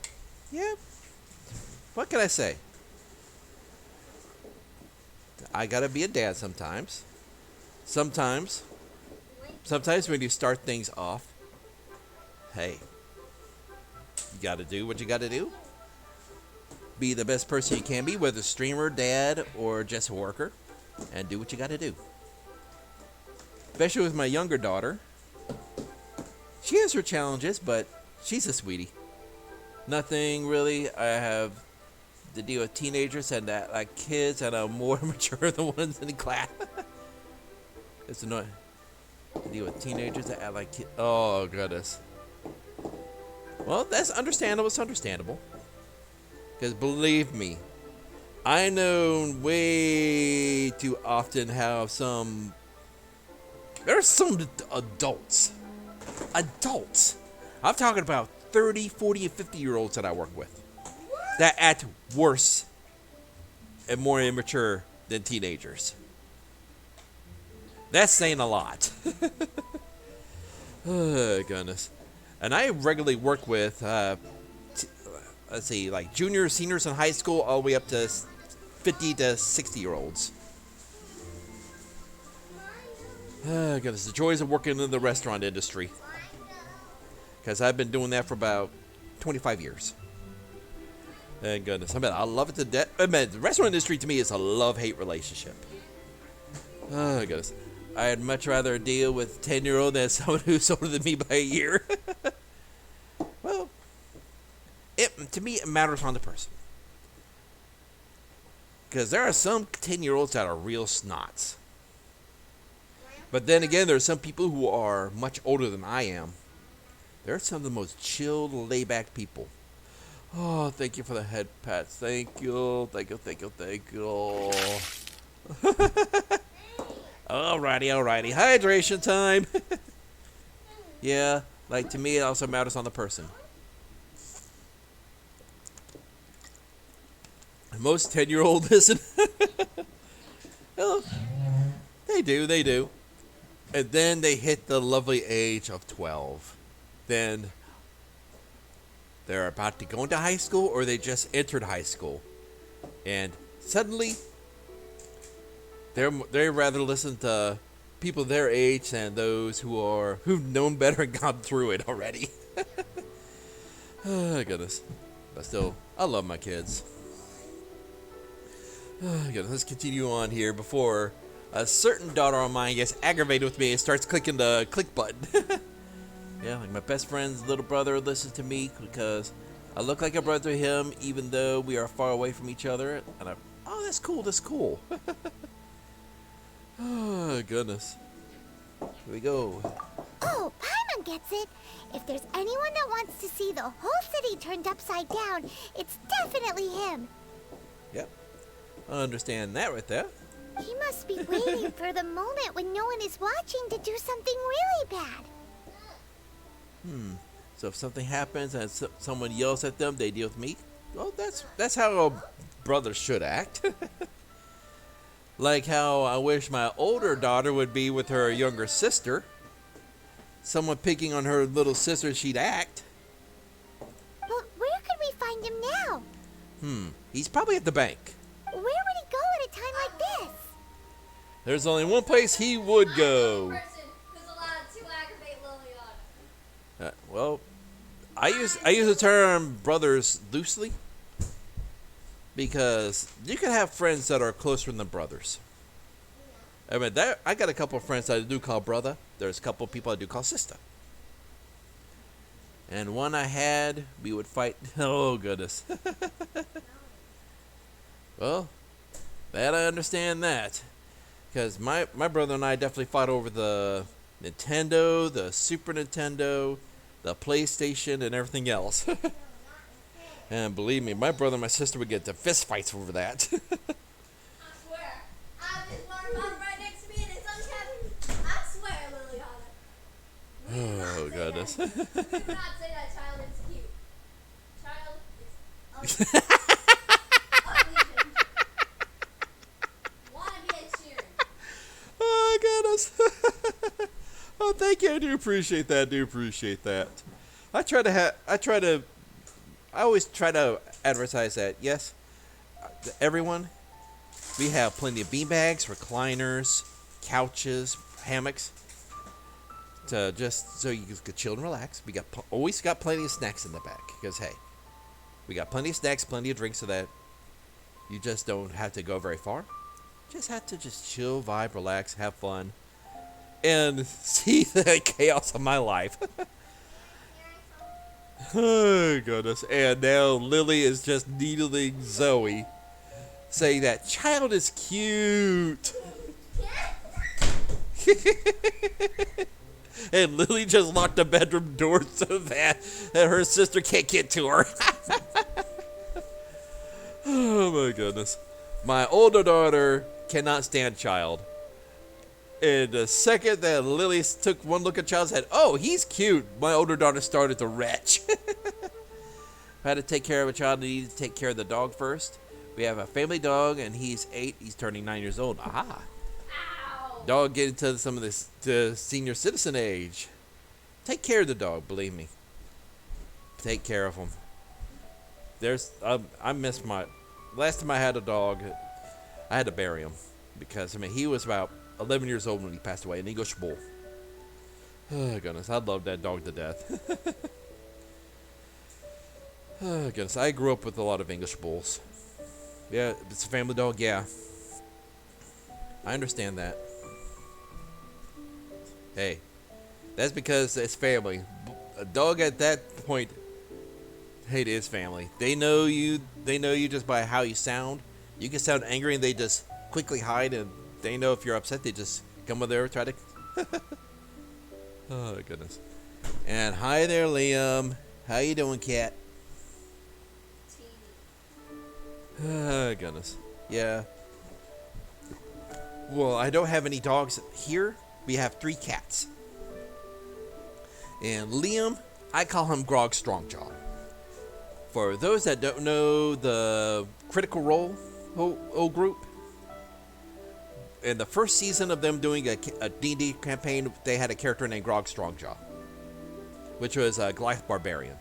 What can I say? I gotta be a dad sometimes. Sometimes when you start things off, hey, you gotta do what you gotta do. Be the best person you can be, whether streamer, dad, or just a worker, and do what you gotta do. Especially with my younger daughter. She has her challenges, but she's a sweetie. Nothing really. I have to deal with teenagers and that like kids that are more mature than the ones in the class. It's annoying to deal with teenagers that act like kids. Oh goodness. Well, that's understandable. It's understandable. Because believe me, I know way too often how there's some adults. I'm talking about 30, 40, and 50-year-olds that I work with that act worse and more immature than teenagers. That's saying a lot. Oh, goodness. And I regularly work with, let's see, like juniors, seniors in high school, all the way up to 50 to 60-year-olds. Oh, goodness. The joys of working in the restaurant industry. Because I've been doing that for about 25 years. And goodness, I love it to death. The restaurant industry to me is a love-hate relationship. Oh, goodness. I'd much rather deal with a 10-year-old than someone who's older than me by a year. Well, to me, it matters on the person. Because there are some 10-year-olds that are real snots. But then again, there are some people who are much older than I am. They're some of the most chilled, laid-back people. Oh, thank you for the head pats. Thank you. Alrighty. Hydration time. Yeah, like to me, it also matters on the person. Most 10-year-olds listen. Well, they do. And then they hit the lovely age of 12. Then they're about to go into high school or they just entered high school. And suddenly, they rather listen to people their age than those who've known better and gone through it already. Oh, goodness. But still, I love my kids. Oh, goodness. Let's continue on here before a certain daughter of mine gets aggravated with me and starts clicking the click button. Yeah, like my best friend's little brother listens to me because I look like a brother to him even though we are far away from each other. And that's cool. Oh, goodness. Here we go. Oh, Paimon gets it. If there's anyone that wants to see the whole city turned upside down, it's definitely him. Yep. I understand that right there. He must be waiting for the moment when no one is watching to do something really bad. So if something happens and someone yells at them, they deal with me. Well, that's how a brother should act. Like how I wish my older daughter would be with her younger sister. Someone picking on her little sister, she'd act. But where could we find him now? He's probably at the bank. Where would he go at a time like this? There's only one place he would go. Person who's allowed to aggravate Liliana. Well, I use the term brothers loosely because you can have friends that are closer than brothers. I mean, I got a couple of friends that I do call brother. There's a couple of people I do call sister. And one I had, we would fight. Oh, goodness. Well, that I understand that. Because my brother and I definitely fought over the Nintendo, the Super Nintendo, the PlayStation, and everything else. And believe me, my brother and my sister would get to fist fights over that. I swear. I have this water bottle right next to me and it's uncapped. goodness. Do not say that child is cute. Child is ugly. Ugly ginger. Wanna be a cheer. Oh goodness. Oh, thank you. I do appreciate that. I always try to advertise that. Yes, everyone, we have plenty of beanbags, recliners, couches, hammocks, to just so you can chill and relax. We always got plenty of snacks in the back because hey, we got plenty of snacks, plenty of drinks, so that you just don't have to go very far. Just have to just chill, vibe, relax, have fun, and see the chaos of my life. Oh goodness! And now Lily is just needling Zoe, saying that child is cute. And Lily just locked the bedroom door so that her sister can't get to her. Oh my goodness. My older daughter cannot stand Child. And the second that Lily took one look at Child and said, oh, he's cute, my older daughter started to retch. I had to take care of a child. I needed to take care of the dog first. We have a family dog, and he's 8. He's turning 9 years old. Aha. Ow. Dog getting to some of this to senior citizen age. Take care of the dog, believe me. Take care of him. I miss my last time I had a dog. I had to bury him because he was about 11 years old when he passed away, an English bull. Oh goodness, I love that dog to death. Oh goodness, I grew up with a lot of English bulls. Yeah, it's a family dog. Yeah, I understand that. Hey, that's because it's family. A dog at that point, hey, it is family. They know you. They know you just by how you sound. You can sound angry, and they just quickly hide. And they know if you're upset, they just come over there and try to. Oh goodness. And hi there, Liam. How you doing, cat? Oh goodness. Yeah. Well, I don't have any dogs here. We have 3 cats. And Liam, I call him Grog Strongjaw. For those that don't know the Critical Role group, in the first season of them doing a D&D campaign, they had a character named Grog Strongjaw, which was a Goliath Barbarian.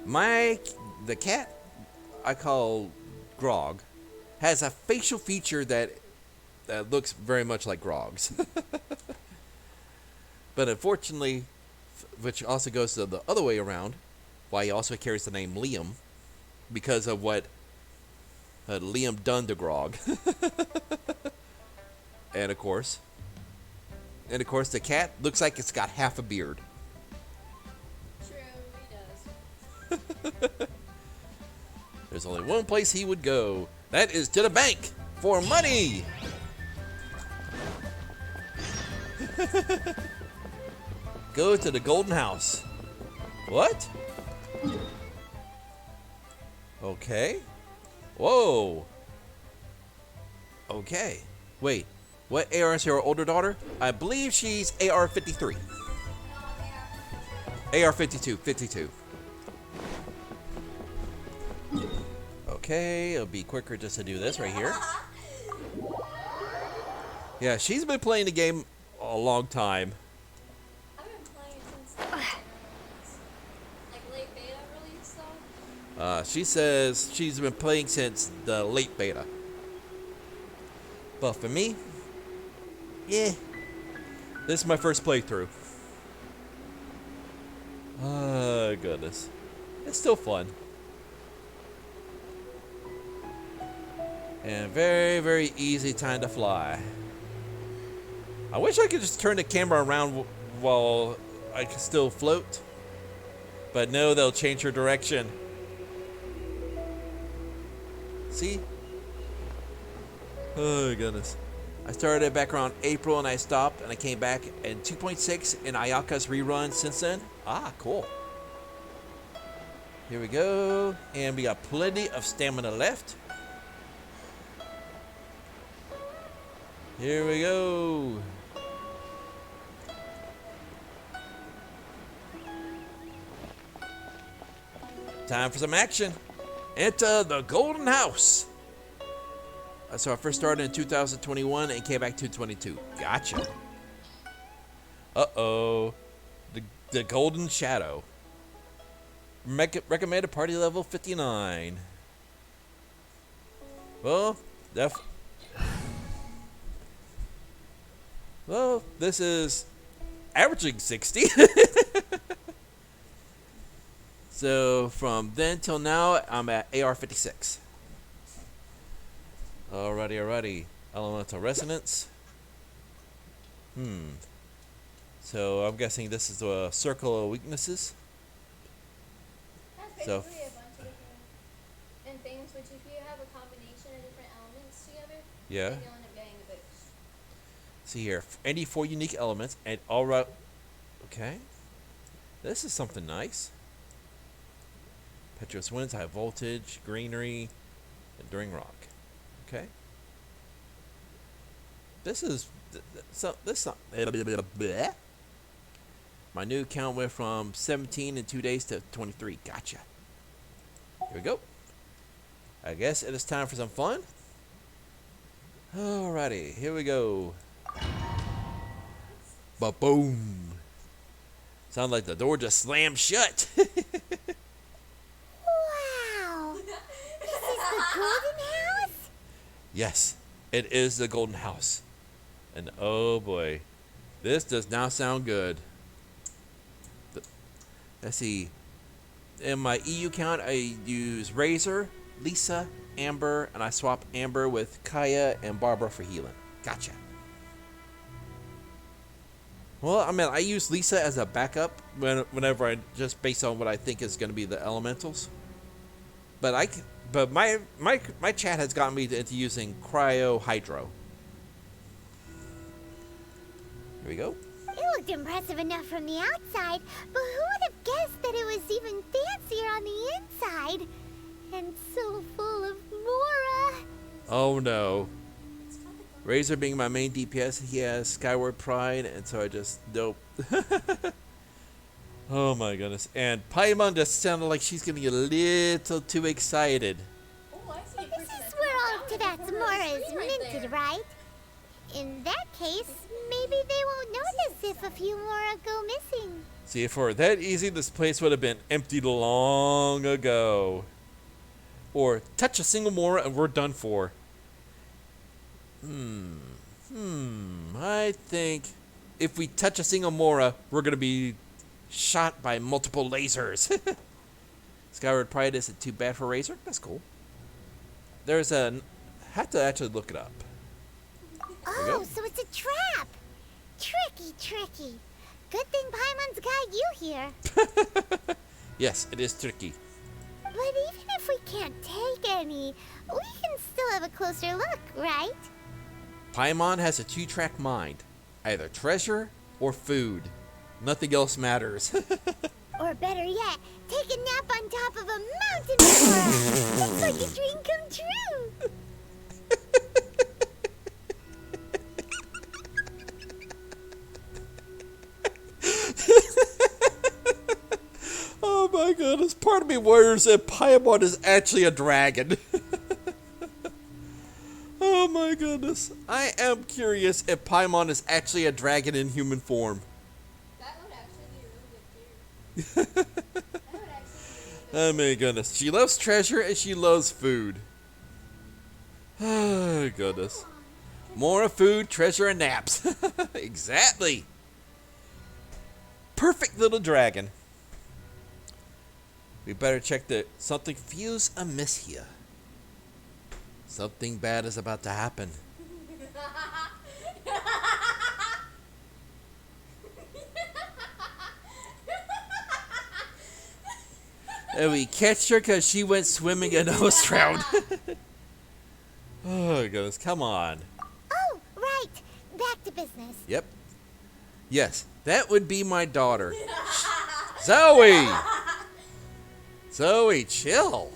The cat I call Grog has a facial feature that looks very much like Grog's. But unfortunately, which also goes to the other way around, why he also carries the name Liam, because of what Liam done to Grog. And of course, the cat looks like it's got half a beard. True, he does. There's only one place he would go. That is to the bank for money. Go to the Golden House. What? Okay. Whoa. Okay. Wait. What AR is your older daughter? I believe she's AR-53. AR-52. 52. Okay, it'll be quicker just to do this right here. Yeah, she's been playing the game a long time. I've been playing since like late beta release though. She says she's been playing since the late beta. But for me, yeah, this is my first playthrough. Oh, goodness. It's still fun. And very, very easy time to fly. I wish I could just turn the camera around while I can still float. But no, they'll change your direction. See? Oh, goodness. I started back around April and I stopped and I came back in 2.6 in Ayaka's rerun since then. Ah, cool. Here we go. And we got plenty of stamina left. Here we go. Time for some action. Enter the Golden House. So I first started in 2021 and came back to 22. Gotcha. Uh-oh. The Golden Shadow. Recommended party level 59. Well, this is averaging 60. So from then till now, I'm at AR 56. Alrighty. Elemental Resonance. So I'm guessing this is a circle of weaknesses. That's So- basically a bunch of different things, which if you have a combination of different elements together, Yeah. then you'll end up getting a boost. See here, any 4 unique elements and alright. Okay. This is something nice. Petrous winds, high voltage, greenery, enduring rock. Okay. This is bleh. My new count went from 17 in 2 days to 23. Gotcha. Here we go. I guess it is time for some fun. Alrighty, here we go. Ba-boom. Sound like the door just slammed shut. Wow! This is the Golden House? Yes, it is the Golden House. And oh boy, this does not sound good. Let's see. In my EU count, I use Razor, Lisa, Amber, and I swap Amber with Kaya and Barbara for healing. Gotcha. Well, I mean, I use Lisa as a backup whenever I just based on what I think is going to be the elementals. But my chat has gotten me into using Cryo Hydro. Here we go. It looked impressive enough from the outside, but who would have guessed that it was even fancier on the inside? And so full of Mora. Oh no. Razor being my main DPS, he has Skyward Pride, and so I just nope. Oh my goodness. And Paimon just sounded like she's getting a little too excited. Oh, I see a This person is that's where all out of with Tibet's the Mora is screen right minted, there. right? In that case, maybe they won't notice if a few Mora go missing. See, if it were that easy, this place would have been emptied long ago. Or touch a single Mora and we're done for. I think if we touch a single Mora, we're gonna be shot by multiple lasers. Skyward Pride isn't too bad for Razor. That's cool. There's a... have to actually look it up. Oh, so it's a trap. Tricky. Good thing Paimon's got you here. Yes, it is tricky. But even if we can't take any, we can still have a closer look, right? Paimon has a 2-track mind. Either treasure or food. Nothing else matters. Or better yet, take a nap on top of a mountain Mora. It's like a dream come true. Oh my goodness, part of me worries that Paimon is actually a dragon. Oh my goodness. I am curious if Paimon is actually a dragon in human form. That would actually be a really good theory. That would actually be a really good Oh my goodness. She loves treasure and she loves food. Oh goodness. More food, treasure, and naps. Exactly. Perfect little dragon. We better check that something feels amiss here. Something bad is about to happen. And we catch her because she went swimming in nose round. Oh goodness, come on. Oh, right. Back to business. Yep. Yes, that would be my daughter. Zoe! Zoe, chill.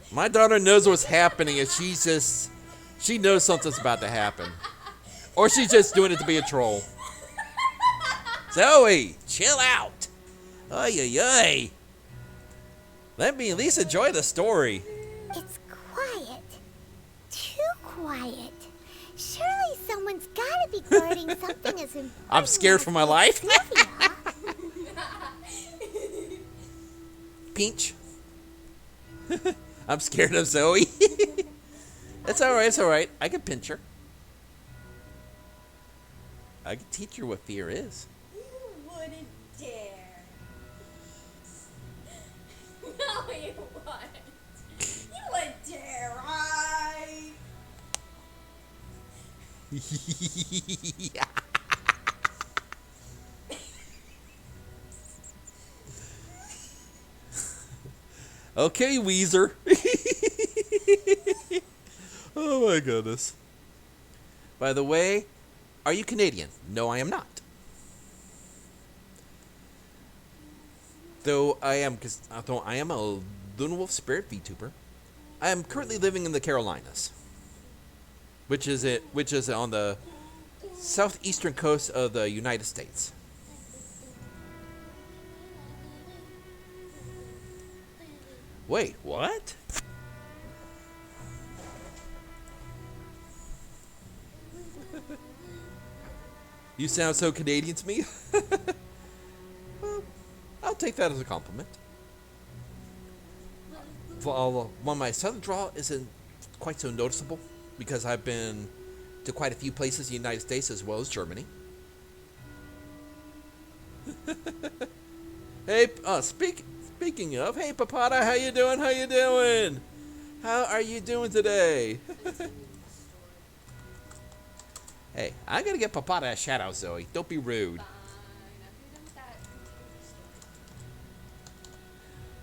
My daughter knows what's happening and she knows something's about to happen. Or she's just doing it to be a troll. Zoe, chill out. Ay, ay, ay. Let me at least enjoy the story. It's quiet. Too quiet. Surely someone's gotta be guarding something as important. I'm scared for my life. Peach. I'm scared of Zoe. It's alright, it's alright. I can pinch her. I can teach her what fear is. You wouldn't dare. No, you wouldn't. You wouldn't dare, right? Okay, Weezer. Oh my goodness. By the way, are you Canadian? No, I am not. Though I am a Lone Wolf Spirit VTuber, I am currently living in the Carolinas, which is on the southeastern coast of the United States. Wait, what? You sound so Canadian to me. Well, I'll take that as a compliment. While my southern drawl isn't quite so noticeable, because I've been to quite a few places in the United States as well as Germany. Hey, speaking of, hey Papada, how you doing? How you doing? How are you doing today? Hey, I gotta get Papada a shout out, Zoe. Don't be rude.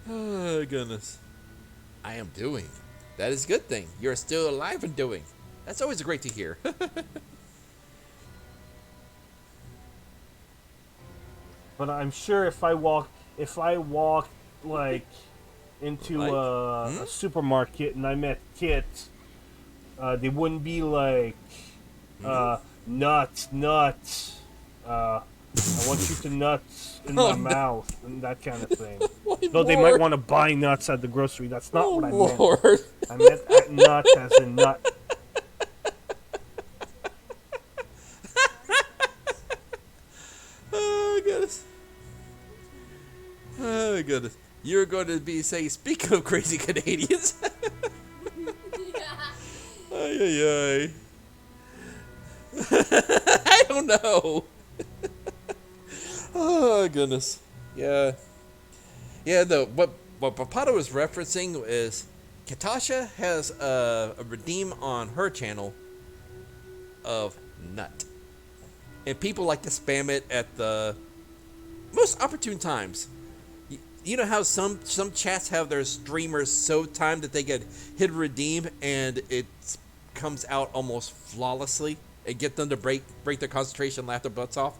Oh goodness. I am doing. That is a good thing. You're still alive and doing. That's always great to hear. But I'm sure if I walk like into a supermarket and I met Kit, they wouldn't be like nuts. I want you to nuts in my mouth and that kind of thing. Though they might want to buy nuts at the grocery. That's not what I meant. I meant nuts as in nut. Oh goodness. Oh goodness. You're going to be saying, speak of crazy Canadians. Ay. I don't know. Oh goodness. Yeah. What Papato was referencing is Katasha has a redeem on her channel of nut. And people like to spam it at the most opportune times. You know how some chats have their streamers so timed that they get hit redeem and it comes out almost flawlessly and get them to break their concentration, laugh their butts off.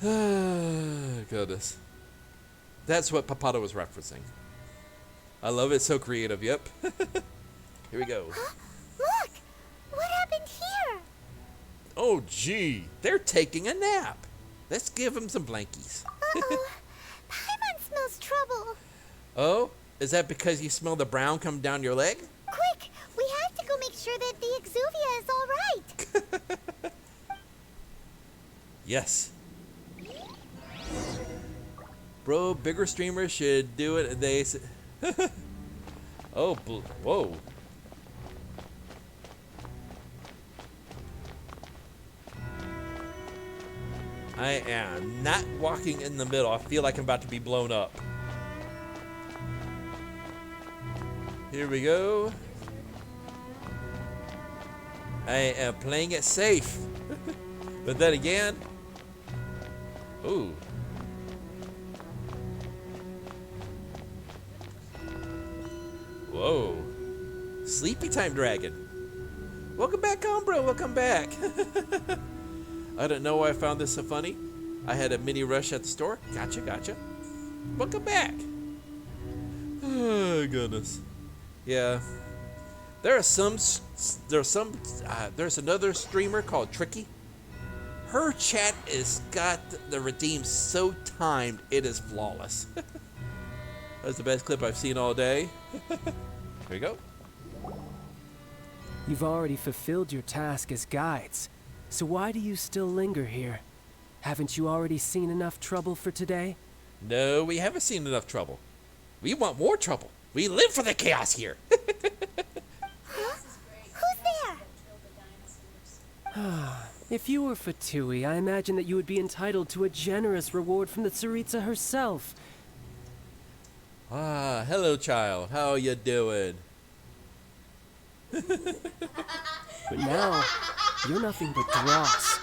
Goodness. That's what Papato was referencing. I love it. So creative. Yep. Here we go. Huh? Look! What happened here? Oh, gee. They're taking a nap. Let's give them some blankies. Uh-oh. Paimon smells trouble. Oh? Is that because you smell the brown come down your leg? Quick! We have to go make sure that the exuvia is all right. Yes. Bro, bigger streamers should do it. They oh, whoa. I am not walking in the middle. I feel like I'm about to be blown up. Here we go. I am playing it safe. But then again, ooh. Whoa. Sleepy time dragon. Welcome back, Umbra. Welcome back. I don't know why I found this so funny. I had a mini rush at the store. Gotcha. Welcome back. Oh, goodness. Yeah. There's another streamer called Tricky. Her chat is got the redeem so timed it is flawless. That's the best clip I've seen all day. Here we go. You've already fulfilled your task as guides, so why do you still linger here? Haven't you already seen enough trouble for today? No, we haven't seen enough trouble. We want more trouble. We live for the chaos here. Who's there? If you were Fatui, I imagine that you would be entitled to a generous reward from the Tsaritsa herself. Ah, hello, child. How you doing? But now, you're nothing but dross,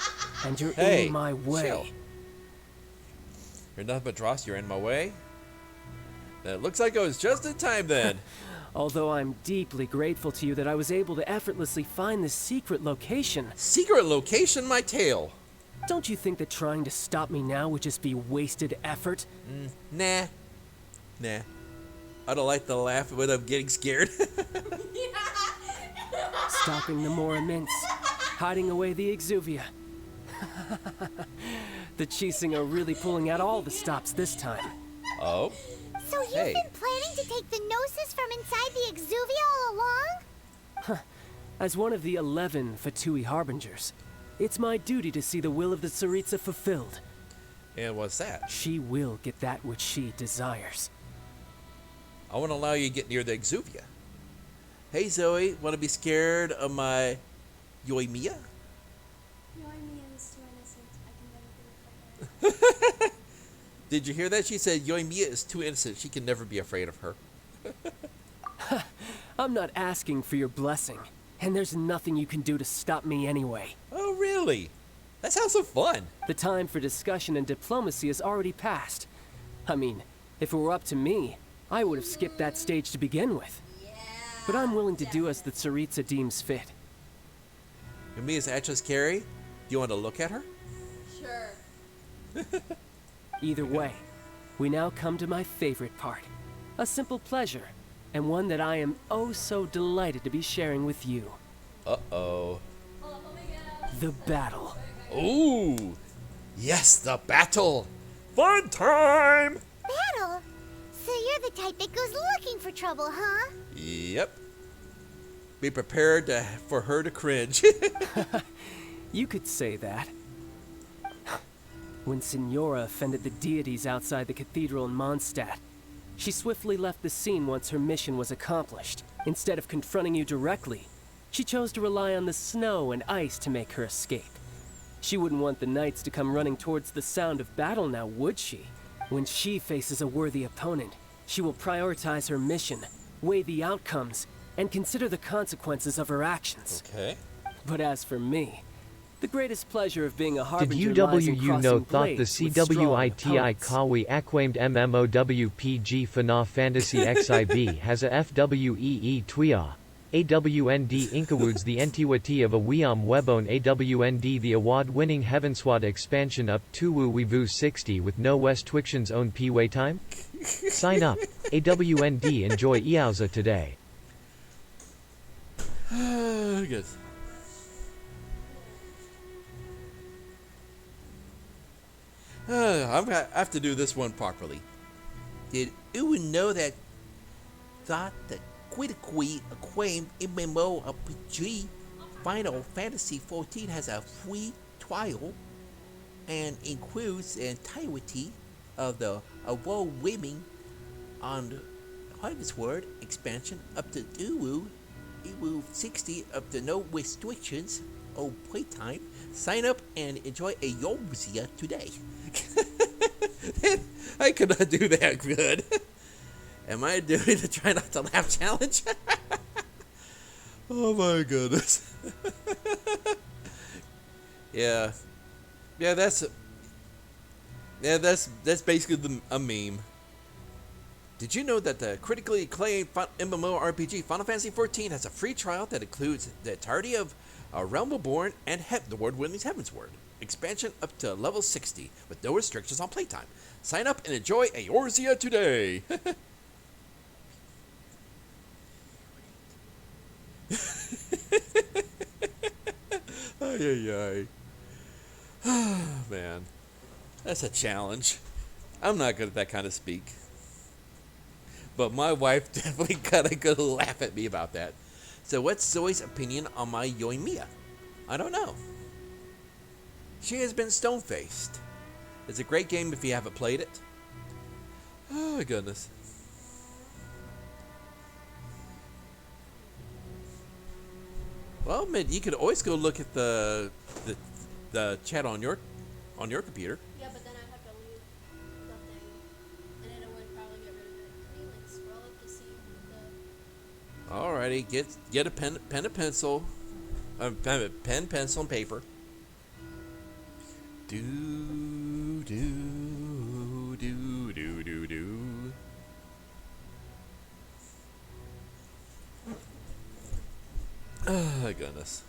and you're Hey, in my way. chill. You're nothing but dross. You're in my way. It looks like I was just in time then. Although I'm deeply grateful to you that I was able to effortlessly find this secret location. Secret location, my tail. Don't you think that trying to stop me now would just be wasted effort? Nah. I don't like the laugh when I'm getting scared. Stopping the Moramints, hiding away the Exuvia. The Chising are really pulling out all the stops this time. Oh? So you've Hey. been planning to take the Gnosis from inside the Exuvia all along? As one of the 11 Fatui Harbingers, it's my duty to see the will of the Tsaritsa fulfilled. And what's that? She will get that which she desires. I want to allow you to get near the Exuvia. Hey, Zoe. Want to be scared of my Yoimiya? Yoimiya is too innocent. I can never be afraid of her. Did you hear that? She said Yoimiya is too innocent. She can never be afraid of her. I'm not asking for your blessing, and there's nothing you can do to stop me anyway. Oh, really? That sounds so fun. The time for discussion and diplomacy has already passed. I mean, if it were up to me, I would have skipped that stage to begin with. But I'm willing to do as the Tsaritsa deems fit. Yoimiya's actually scary. Do you want to look at her? Sure. Either way, we now come to my favorite part. A simple pleasure, and one that I am oh so delighted to be sharing with you. Uh-oh. The battle. Ooh! Yes, the battle! Fun time! Battle? So you're the type that goes looking for trouble, huh? Yep. Be prepared for her to cringe. You could say that. When Signora offended the deities outside the cathedral in Mondstadt, she swiftly left the scene once her mission was accomplished. Instead of confronting you directly, she chose to rely on the snow and ice to make her escape. She wouldn't want the knights to come running towards the sound of battle now, would she? When she faces a worthy opponent, she will prioritize her mission, weigh the outcomes, and consider the consequences of her actions. Okay. But as for me, the greatest pleasure of being a Did harbinger lies in UWU know crossing thought the blades with strong CWITI opponents. Kawi acclaimed MMOWPG Final Fantasy XIV has a FWEE Tuya. AWND Inkawoods the Entiwati of a Wiam Webone AWND the award-winning Heavenswad expansion up Tuwu Wivu 60 with no West Twiction's own P-Way time? Sign up. AWND enjoy Eauza today. Good. I have to do this one properly. Did Ewan know that thought that critically acclaimed MMORPG Final Fantasy XIV has a free trial and includes the entirety of the award-winning on Harvest Word expansion up to Ewu 60 up to no restrictions on playtime. Sign up and enjoy a Yorzia today. I could not do that good. Am I doing the try not to laugh challenge? Oh my goodness. Yeah, that's basically a meme. Did you know that the critically acclaimed MMORPG Final Fantasy XIV has a free trial that includes the entirety of Realm Reborn and the award-winning Heavensward expansion up to level 60 with no restrictions on playtime? Sign up and enjoy Eorzea today. Ay. Man, that's a challenge. I'm not good at that kind of speak. But my wife definitely got a good laugh at me about that. So what's Zoe's opinion on my Yoimiya? I don't know. She has been stone-faced. It's a great game if you haven't played it. Oh my goodness. Well, man, you could always go look at the chat on your computer. Yeah, but then I'd have to leave the thing, and then it would probably get rid of it. I mean, like scroll up to see the. Alrighty, get a pen and pencil, pen, pencil, and paper. Do do do do do do. Oh goodness,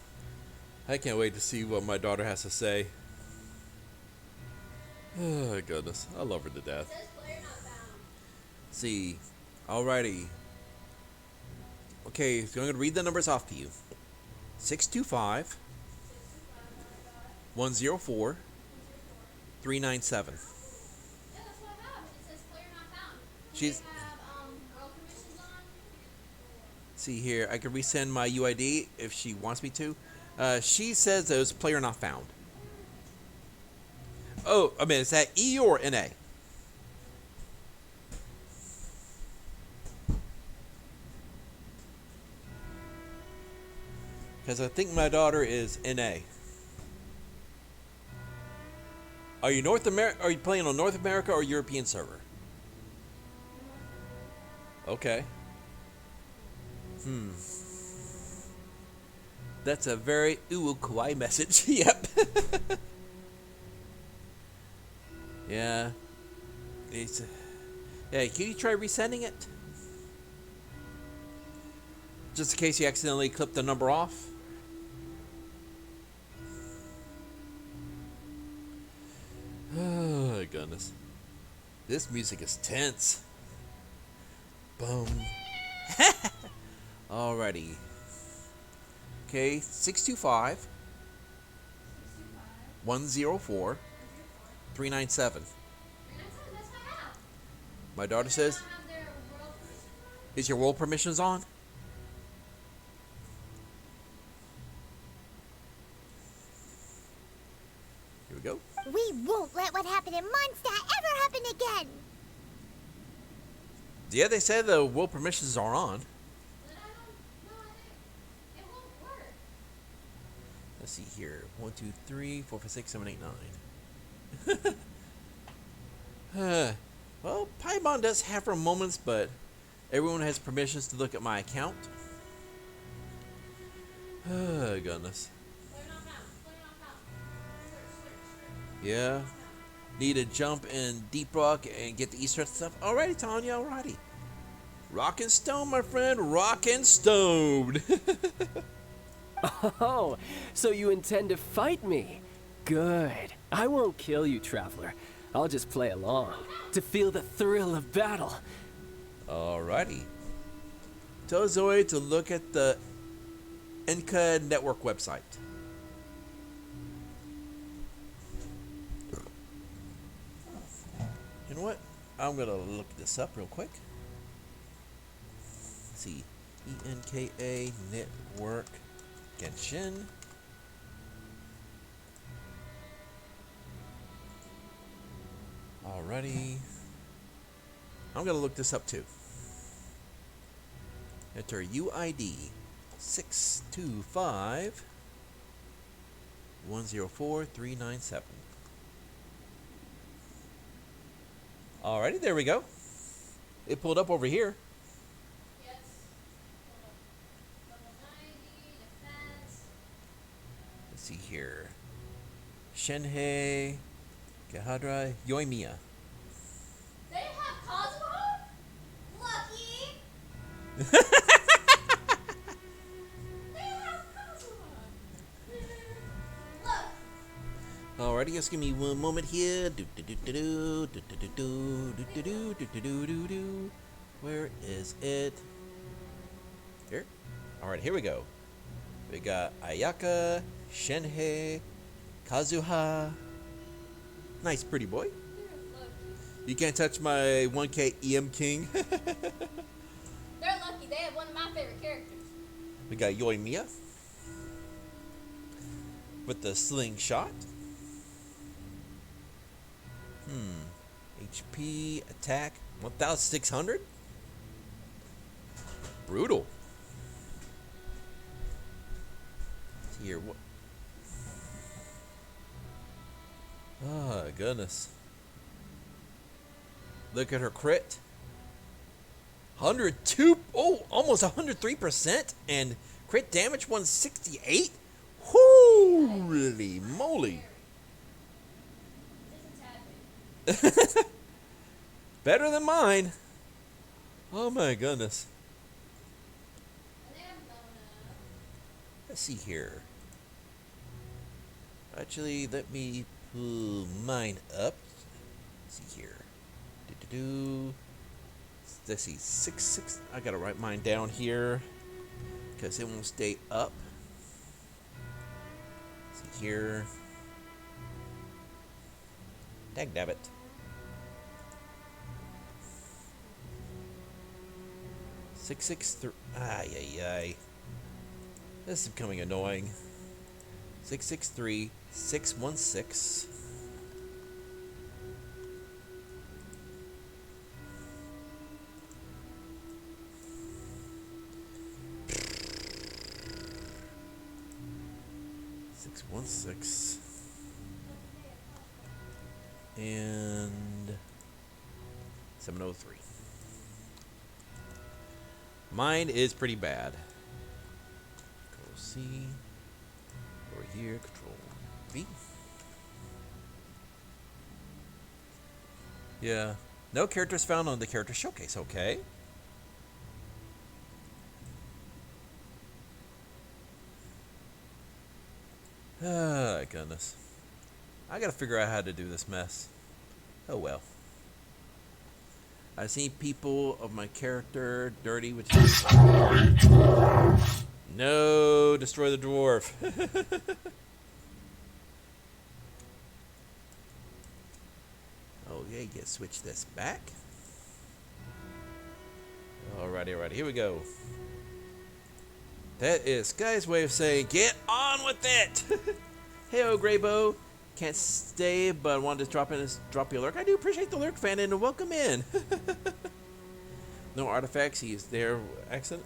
I can't wait to see what my daughter has to say. Oh goodness, I love her to death. It says player not found. See, alrighty. Okay, so I'm gonna read the numbers off to you. 625 104 397. Yeah, that's what I have. It says player not found. She's. Have world permissions on. See here, I can resend my UID if she wants me to. She says it was player not found. Oh, I mean, is that E or NA? Because I think my daughter is NA. Are you North America? Are you playing on North America or European server? Okay. That's a very kawaii message. Yep. Yeah. It's. Yeah. Can you try resending it? Just in case you accidentally clip the number off. Oh goodness. This music is tense. Boom. Alrighty. Okay, 625 104 397. That's what I have. My daughter says, Have their world permissions on? is your world permissions on? Here we go. We won't let what happened in Mondstadt ever happen again. Yeah, they said the world permissions are on. But I don't know. It won't work. Let's see here. 1, 2, 3, 4, 5, 6, 7, 8, 9. Well, Paimon does have her moments, but everyone has permissions to look at my account. Oh, goodness. Player not found. Player not found. Search. Yeah. Need to jump in Deep Rock and get the Easter egg stuff. Alrighty, Tanya, alrighty. Rock and stone, my friend. Rock and stone. Oh, so you intend to fight me? Good. I won't kill you, Traveler. I'll just play along, to feel the thrill of battle. Alrighty. Tell Zoe to look at the Enka Network website. You know what? I'm gonna look this up real quick. Let's see. ENKA Network Genshin. Alrighty. I'm gonna look this up too. Enter UID 625 104 397. Alrighty, there we go. It pulled up over here. Yes. Level 90, defense. Let's see here. Shenhei, Gehadra, Yoimiya. They have Kazuha? Lucky! They have Kazuha! Look! Alrighty, just give me one moment here. Where is it? Here? Alright, here we go. We got Ayaka, Shenhei, Kazuha. Nice, pretty boy. You can't touch my 1K EM King. They're lucky. They have one of my favorite characters. We got Yoimiya with the slingshot. HP, attack, 1,600? Brutal. Here, what? Oh, goodness. Look at her crit. 102, almost 103%, and crit damage 168? Holy moly. Better than mine. Oh my goodness. Let's see here. Actually, let me pull mine up. Let's see here. Let's see, 6. I gotta write mine down here because it won't stay up. Let's see here. Dagnabbit. 663. Ay. This is becoming annoying. 663 616. And 703. Mine is pretty bad. Control C. Over here, Control V. Yeah. No characters found on the character showcase, okay. Ah, goodness. I gotta figure out how to do this mess. Oh well. I've seen people of my character dirty with... No, destroy the dwarf. Okay, get switch this back. Alrighty, here we go. That is Sky's way of saying, get on with it! Hey-o, Graybo. Can't stay, but wanted to drop you a lurk. I do appreciate the lurk, fan, and welcome in. No artifacts, he is there. Excellent.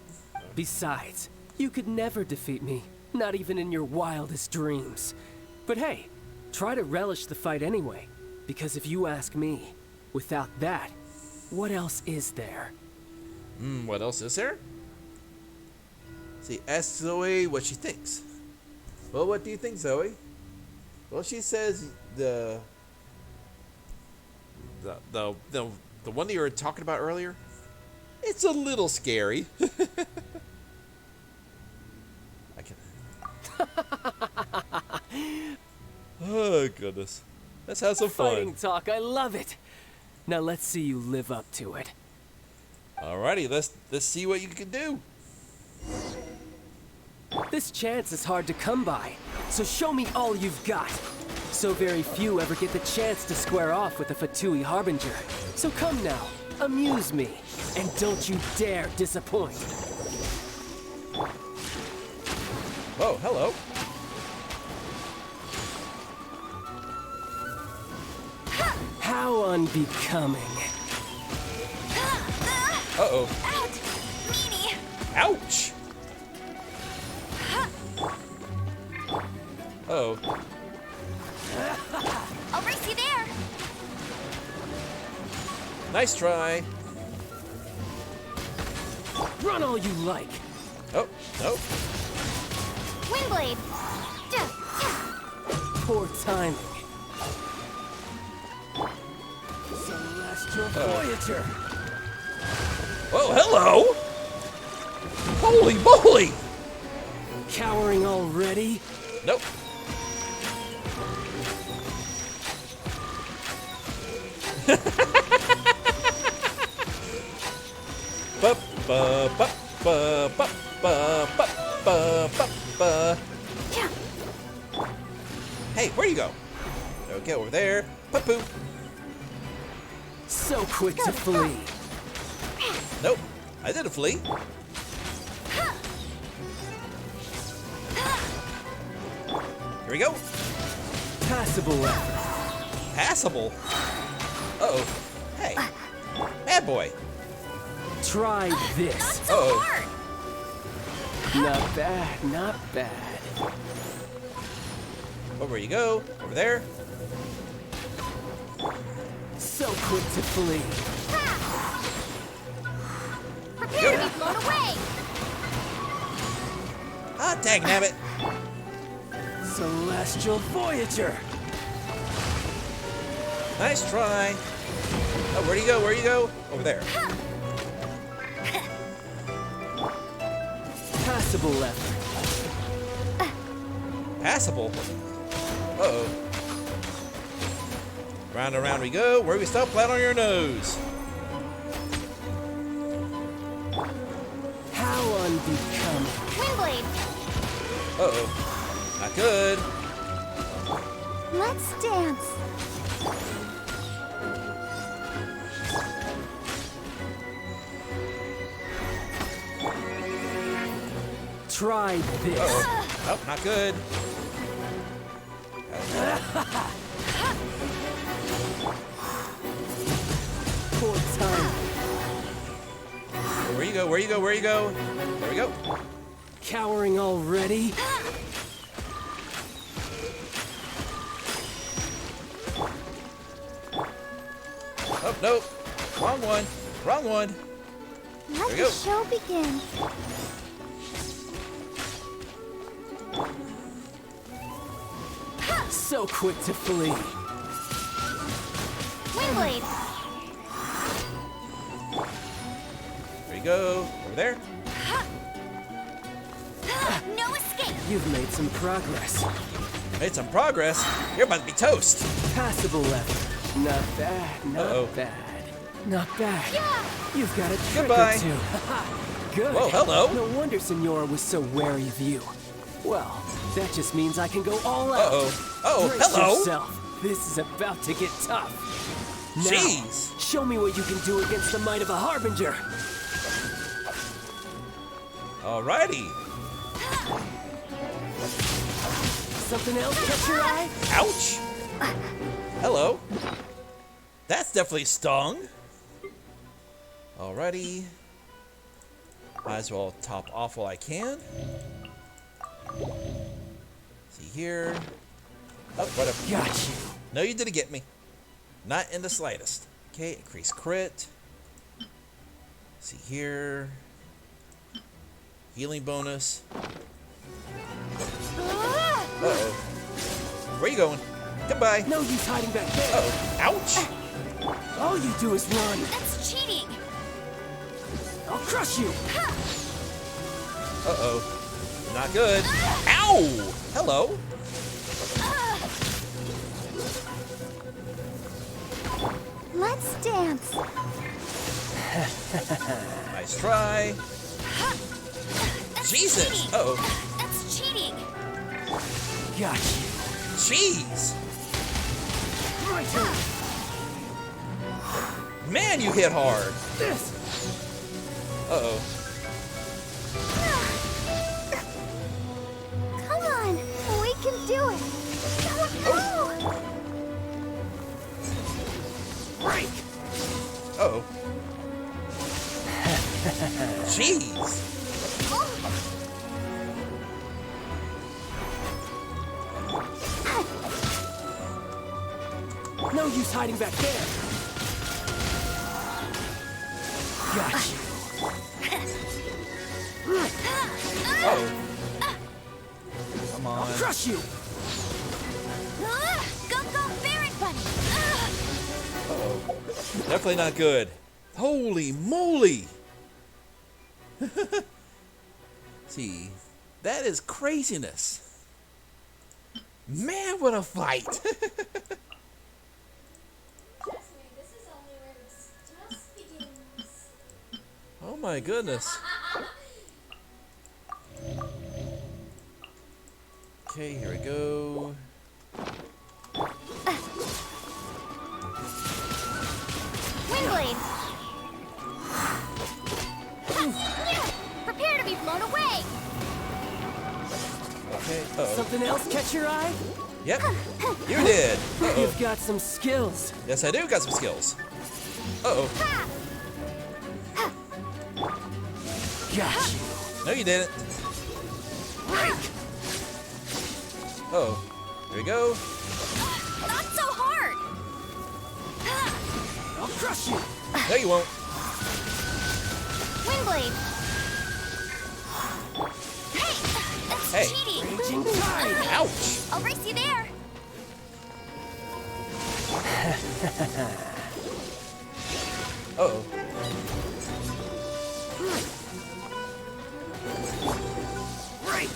Besides, you could never defeat me, not even in your wildest dreams. But hey, try to relish the fight anyway, because if you ask me, without that, what else is there? What else is there? See, ask Zoe what she thinks. Well, what do you think, Zoe? Well, she says the one that you were talking about earlier, it's a little scary. I can. Oh goodness, let's have some Fighting fun. talk, I love it. Now let's see you live up to it. Alrighty, let's see what you can do. This chance is hard to come by, so show me all you've got. So very few ever get the chance to square off with a Fatui Harbinger. So come now, amuse me, and don't you dare disappoint. Oh, hello. How unbecoming. Uh-oh. Out! Meanie! Ouch! Uh-oh. I'll race you there! Nice try. Run all you like. Oh, no. Windblade! Poor timing. Celestial Voyager. Oh, hello! Holy moly! Cowering already? Nope. Ba ba ba ba ba ba ba ba ba ba. Hey, where you go? Okay, over there. Poo. So quick to flee. Nope. I didn't flee. Here we go. Passable effort. Passable. Uh-oh. Hey. Bad boy. Try this. Uh-oh. Not bad, not bad. Over you go. Over there. So quick to flee. Prepare to be blown away! Ah, dang nabbit. Celestial Voyager. Nice try. Oh, where'd you go? Where'd you go? Over there. Passable effort. Passable. Uh-oh. Round and round we go. Where we stop? Flat on your nose. How unbecoming. Windblade, Uh-oh. Not good. let's dance. Try this. Uh-oh. Nope, not good. Poor time. Where you go? Where you go? Where you go? There we go. Cowering already? Oh, nope. Wrong one. Wrong one. Let we the go. show begin. So quick to flee. Windblade, There you go. Over there. no escape. You've made some progress. Made some progress. You're about to be toast. Passable effort. Not bad, not Uh-oh. bad. Not bad. You've got a trick Goodbye. or two. Good. Whoa, hello. No wonder Senora was so wary of you. Well, that just means I can go all out. Uh-oh. Oh, Brace hello. yourself. This is about to get tough. Now, Jeez. show me what you can do against the might of a Harbinger. Alrighty. Something else catch your eye? Ouch. Hello. That's definitely stung. Alrighty. Might as well top off while I can. See here. Oh, whatever. Got you. No, you didn't get me. Not in the slightest. Okay, increase crit. See here. Healing bonus. Uh-oh. Where you going? Goodbye. No use hiding back there. Uh-oh. Ouch. All you do is run. That's cheating. I'll crush you. Uh-oh. Not good. Ow! Hello. Let's dance. Nice try. Jesus. Uh-oh. That's cheating. Got you. Jeez. My turn. Man, you hit hard. This. Uh-oh. Come on, we can do it. Oh. Break. Uh-oh. Jeez. No use hiding back there. Got you. Uh-oh. Come on. I'll crush you. Go, Barret Bunny. Uh-oh. Definitely not good. Holy moly. See, that is craziness. Man, what a fight. Trust me, this is only where it just begins. Oh my goodness. Okay, here we go. Okay. Uh-oh. Something else catch your eye? Yep. You did. Uh-oh. You've got some skills. Yes, I do got some skills. Uh-oh. Got you. No, you didn't. Uh-oh. Here we go. Not so hard! I'll crush you. No, you won't. Windblade! Hey. Cheating! Raging tide. Ouch. I'll race you there! Uh-oh. Break.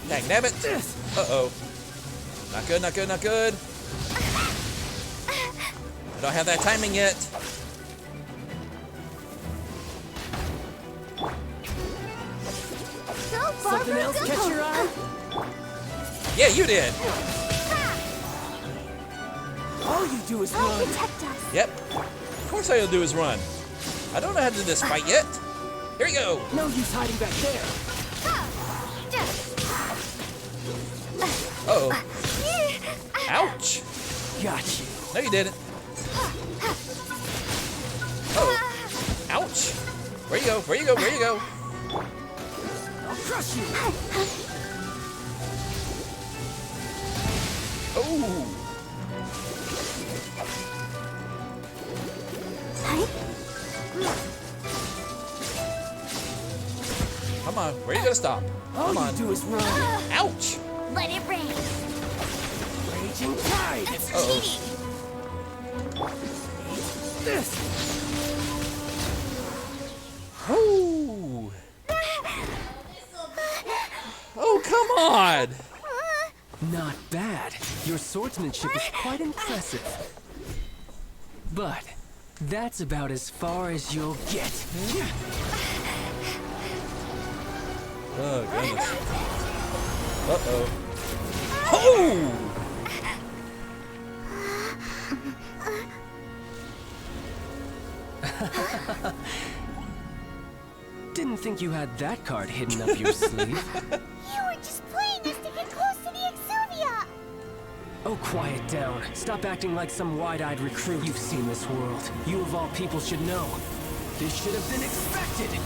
Dang, damn it. Uh-oh. Not good, not good, not good. I don't have that timing yet. Go, Barbara, Something else go! catch your eye? Yeah, you did. All you do is I'll run. protect us! Yep. Of course all you'll do is run. I don't know how to do this fight yet. Here we go. No use hiding back there. Uh-oh. Ouch. Got you. No, you didn't. Oh. Ouch. Where you go? Where you go? Where you go? I'll crush you. Oh. Come on. Where you gonna stop? All Come you on. do is run. Ouch. Let it rain! Raging tide. Uh-oh. This. Oh. Oh, come on. Not bad. Your swordsmanship is quite impressive. But that's about as far as you'll get. Oh, goodness. Uh-oh. Oh! Didn't think you had that card hidden up your sleeve. You were just playing us to get close to the Exuvia! Oh, quiet down. Stop acting like some wide-eyed recruit. You've seen this world. You of all people should know. This should have been expected.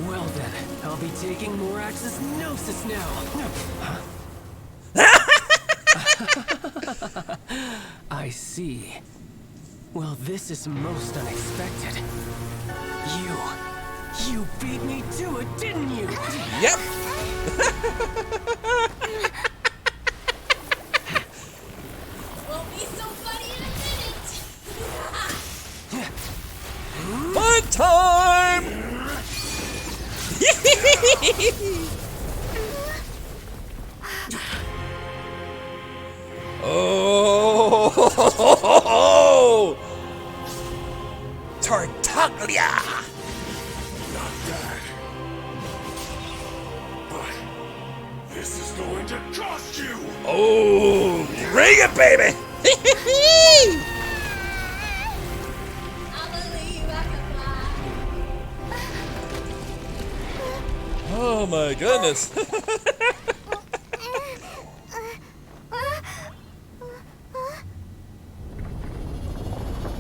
Well then, I'll be taking Morax's Gnosis now. I see. Well, this is most unexpected. You beat me to it, didn't you? Yep. Won't be so funny in a minute. Fun time! Oh! Tartaglia! Not that. But this is going to cost you! Oh, bring it, baby! I believe I can fly. Oh my goodness.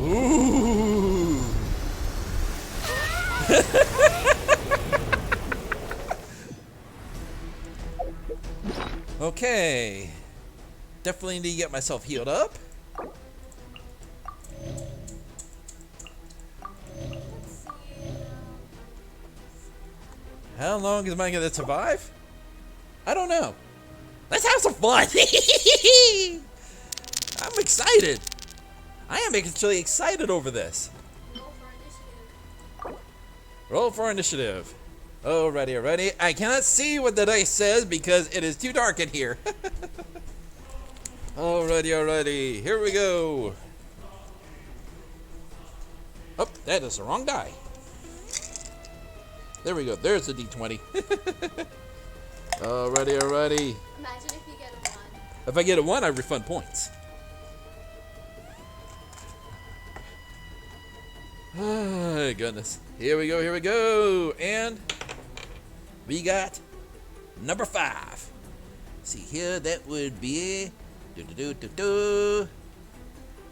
Ooh. Okay. Definitely need to get myself healed up. How long am I gonna survive? I don't know. Let's have some fun. I'm excited. I am actually excited over this. Roll for initiative. Alrighty, alrighty. I cannot see what the dice says because it is too dark in here. Alrighty, alrighty. Here we go. Oh, that is the wrong die. There we go. There's the D20. Alrighty, alrighty. Imagine if you get a 1. If I get a 1, I refund points. Oh, goodness. Here we go, here we go. And we got number 5. See here, that would be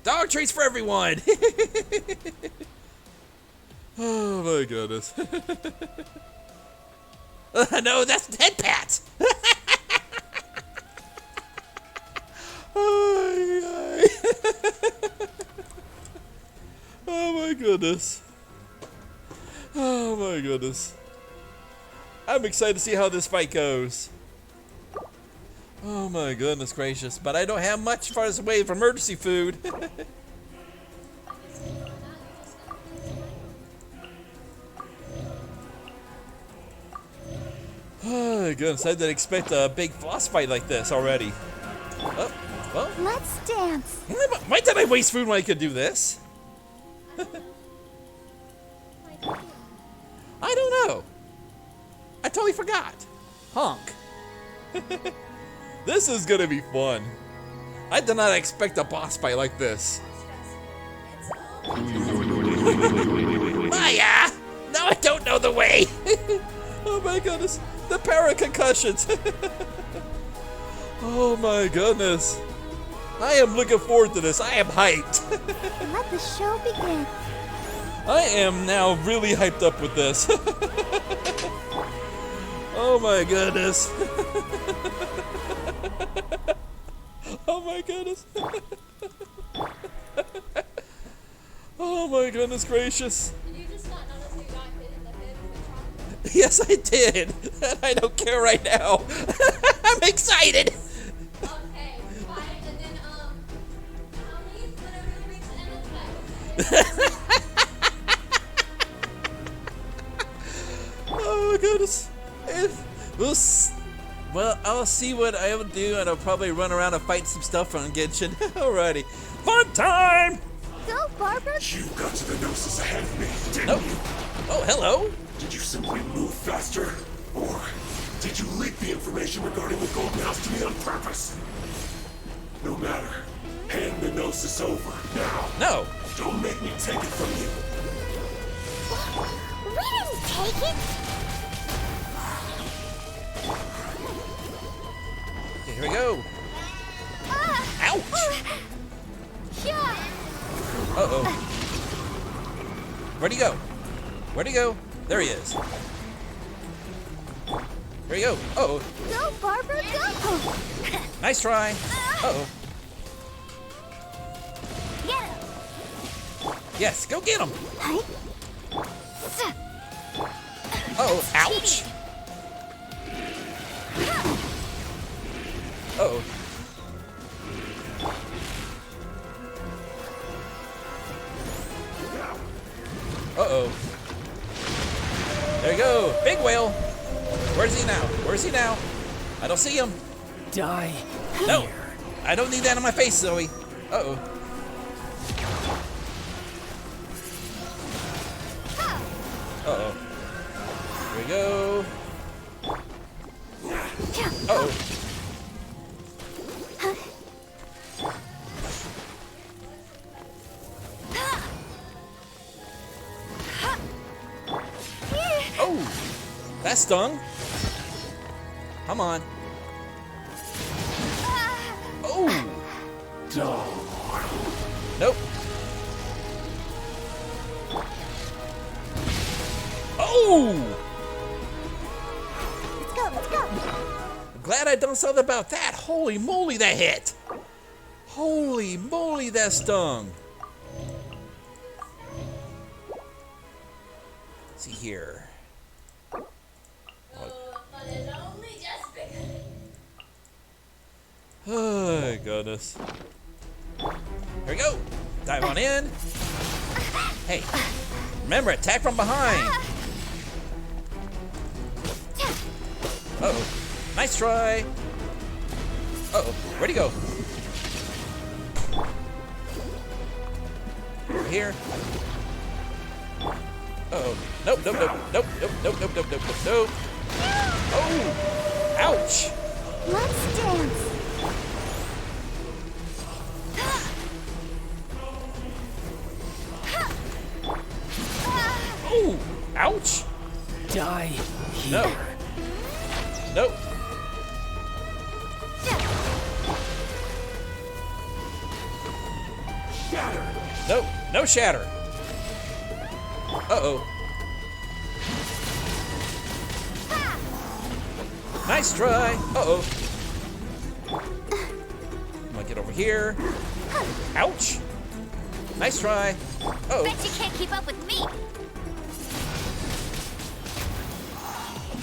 dog treats for everyone. Oh my goodness. No, that's head pats. Oh my goodness. Oh my goodness. I'm excited to see how this fight goes. Oh my goodness gracious. But I don't have much as far as the way of emergency food. Oh my goodness. I didn't expect a big boss fight like this already. Oh, well. Let's dance. Why did I waste food when I could do this? I don't know. I totally forgot. Honk. This is gonna be fun. I did not expect a boss fight like this. Maya! No, I don't know the way. Oh my goodness. The power of concussions. Oh my goodness. I am looking forward to this. I am hyped. Let the show begin. I am now really hyped up with this. Oh my goodness. Oh my goodness. Oh my goodness gracious. Did you just not notice you got hit in the head with the chocolate? Yes, I did. And I don't care right now. I'm excited. Okay, fine. And then, tell me whenever you reach the end of the fight. Oh my goodness. Well, I'll see what I will do, and I'll probably run around and fight some stuff on Genshin. Alrighty. Fun time! Go, Barbara. You got to the Gnosis ahead of me, didn't Nope. you? Oh, hello. Did you simply move faster? Or did you leak the information regarding the Golden House to me on purpose? No matter. Hand the Gnosis over, now. No. Don't make me take it from you. We didn't take it. Okay, here we go. Ouch. Yeah. Uh-oh. Where'd he go? Where'd he go? There he is. Here you go. Uh-oh. Go, Barbara, go. Nice try. Uh-oh. Get him. Yes, go get him. Hi. Uh-oh. Ouch. Uh-oh. Uh-oh. There you go. Big whale. Where's he now? Where's he now? I don't see him. Die. No. I don't need that on my face, Zoe. Uh-oh. Uh-oh. Here we go. Uh-oh. Oh! That stung. Come on. Oh! Nope. Oh! Let's go, let's go. I'm glad I done something about that. Holy moly, that hit. Holy moly, that stung. Let's see here. But it's only just beginning. Oh, my goodness. Here we go. Dive on in. Hey, remember, attack from behind. Uh-oh. Nice try. Uh-oh. Where'd he go? Over here. Uh-oh. Nope, nope, nope, nope, nope, nope, nope, nope, nope, nope, nope. Oh! Ouch! Let's dance. Oh, ouch. Die here. No. Nope. Shatter! Nope. No shatter. Uh-oh. Nice try. Uh-oh. I'm gonna get over here. Ouch. Nice try. Uh-oh. Bet you can't keep up with me.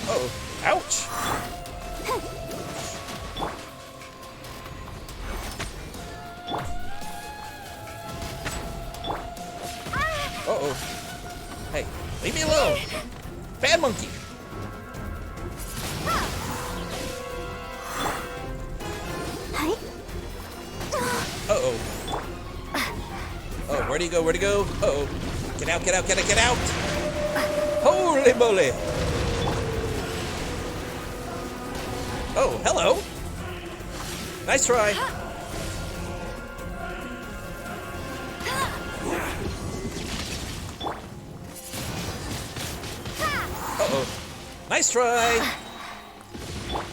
Uh-oh. Ouch. Uh-oh. Hey, leave me alone. Bad monkey. Uh-oh. Oh, where'd he go? Where'd he go? Uh-oh. Get out, get out, get out, get out! Holy moly! Oh, hello! Nice try! Uh-oh. Nice try!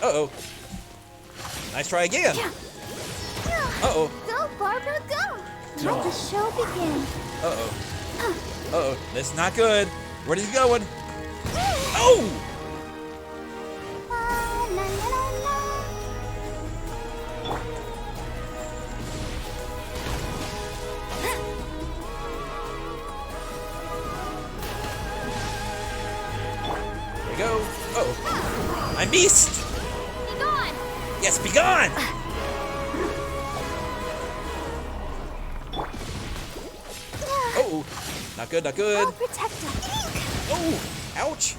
Uh-oh. Nice try again! Uh-oh. Go, Barbara, go! Let the show begin. Uh-oh. Uh-oh. This is not good. Where is he going? Oh! La, la, la, la. There we go. Uh-oh. I'm beast! Be gone! Yes, be gone! Oh, not good, not good. I'll protect him. Oh, ouch.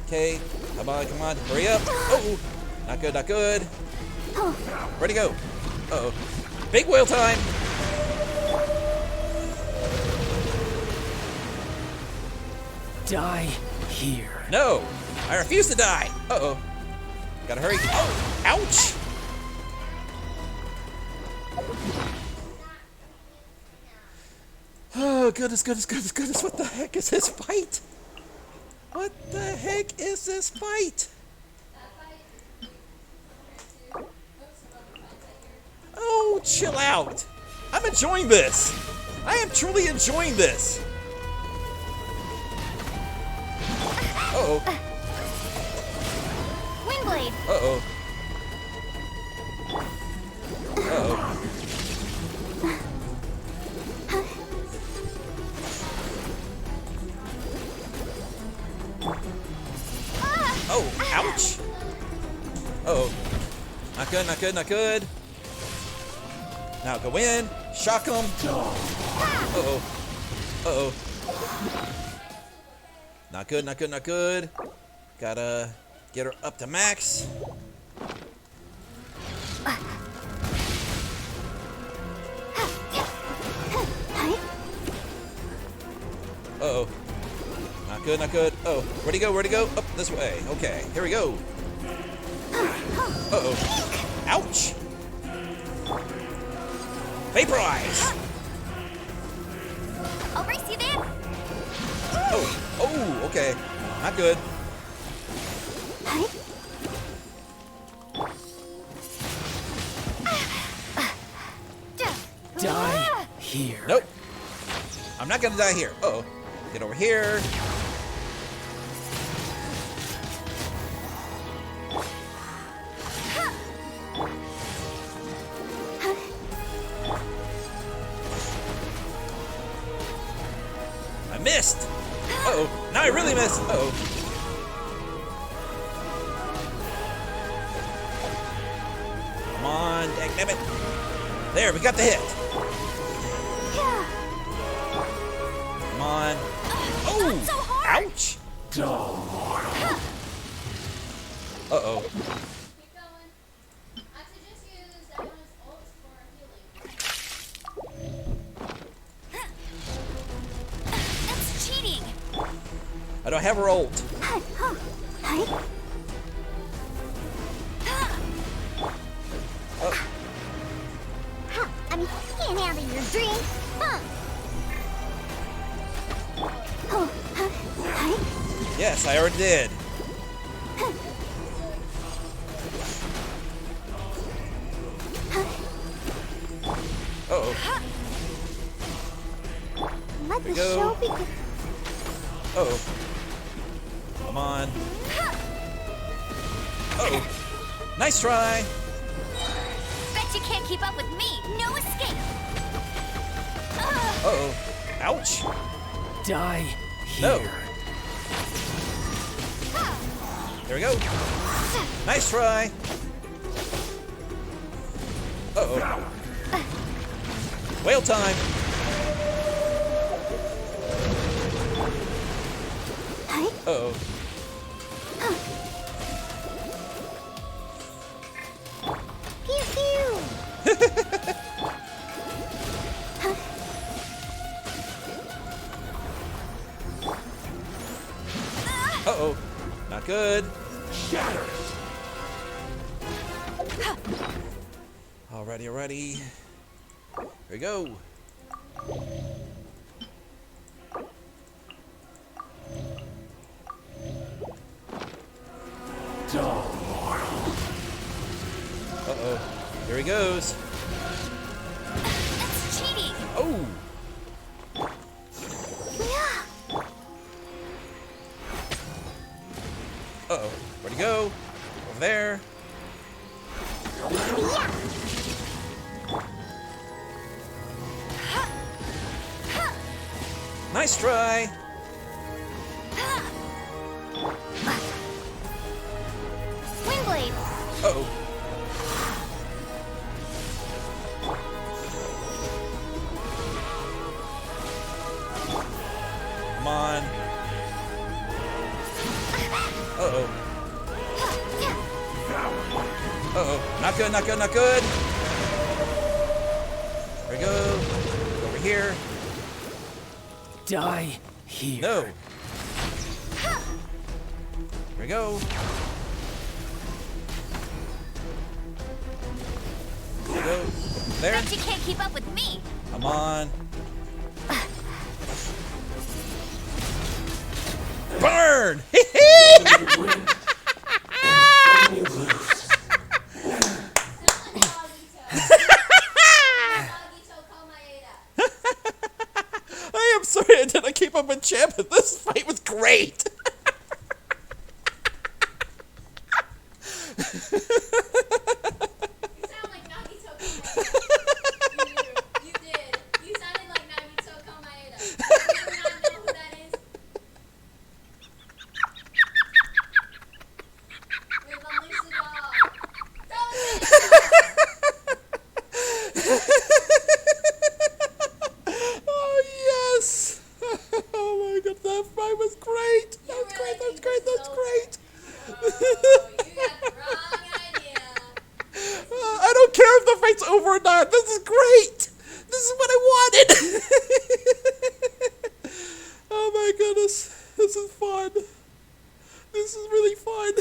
Okay, come on, hurry up. Oh, not good, not good. Where'd he go? Uh-oh. Big whale time. Die here. No, I refuse to die. Uh-oh. Gotta hurry. Oh, ouch. Oh, goodness. What the heck is this fight? What the heck is this fight? Oh, chill out. I'm enjoying this. I am truly enjoying this. Uh-oh. Windblade. Uh-oh. Uh-oh. Oh, ouch! Uh-oh. Not good. Now go in, shock him. Uh-oh. Uh-oh. Not good. Gotta get her up to max. Uh-oh. Not good. Oh, where'd he go? Up this way. Okay, here we go. Uh-oh. Ouch! Vaporize! I'll race you there. Oh, okay. Not good. Die here. Nope. I'm not gonna die here. Uh-oh. Get over here. I missed. Uh-oh. Now I really missed. Uh-oh. Come on, dangnabbit. There, we got the hit. Come on. Oh! Ouch! Uh-oh. Keep going. I suggest you use Zenos ult for healing. That's cheating. I don't have her ult. I'm on. Can't handle your drink. Huh. Oh, huh? Yes, I already did. Uh-oh. Let the There we go. show begin. Uh-oh. Come on. Uh-oh. Nice try. Bet you can't keep up with me. No escape. Uh-oh. Ouch. Die here. No. There we go. Nice try. Uh-oh. Whale time. Uh-oh. Pew pew. Uh-oh. Not good. Alrighty, alrighty. Here we go. Uh-oh. Here he goes. That's cheating. Oh! Uh-oh. Where'd he go? Over there. Nice try. Wind blade. Uh-oh. Come on. Uh-oh. Uh-oh. Not good, not good, not good. There we go. Over here. Die here. No. Here we go. There we go. There. Bet you can't keep up with me. Come on. Burn! I am sorry I didn't keep up with Chip, but this fight was great. Oh yes! Oh my god, that fight was great. That's great. That's great. That's great. I don't care if the fight's over or not. This is great. This is what I wanted. Oh my goodness, this is fun. This is really fun.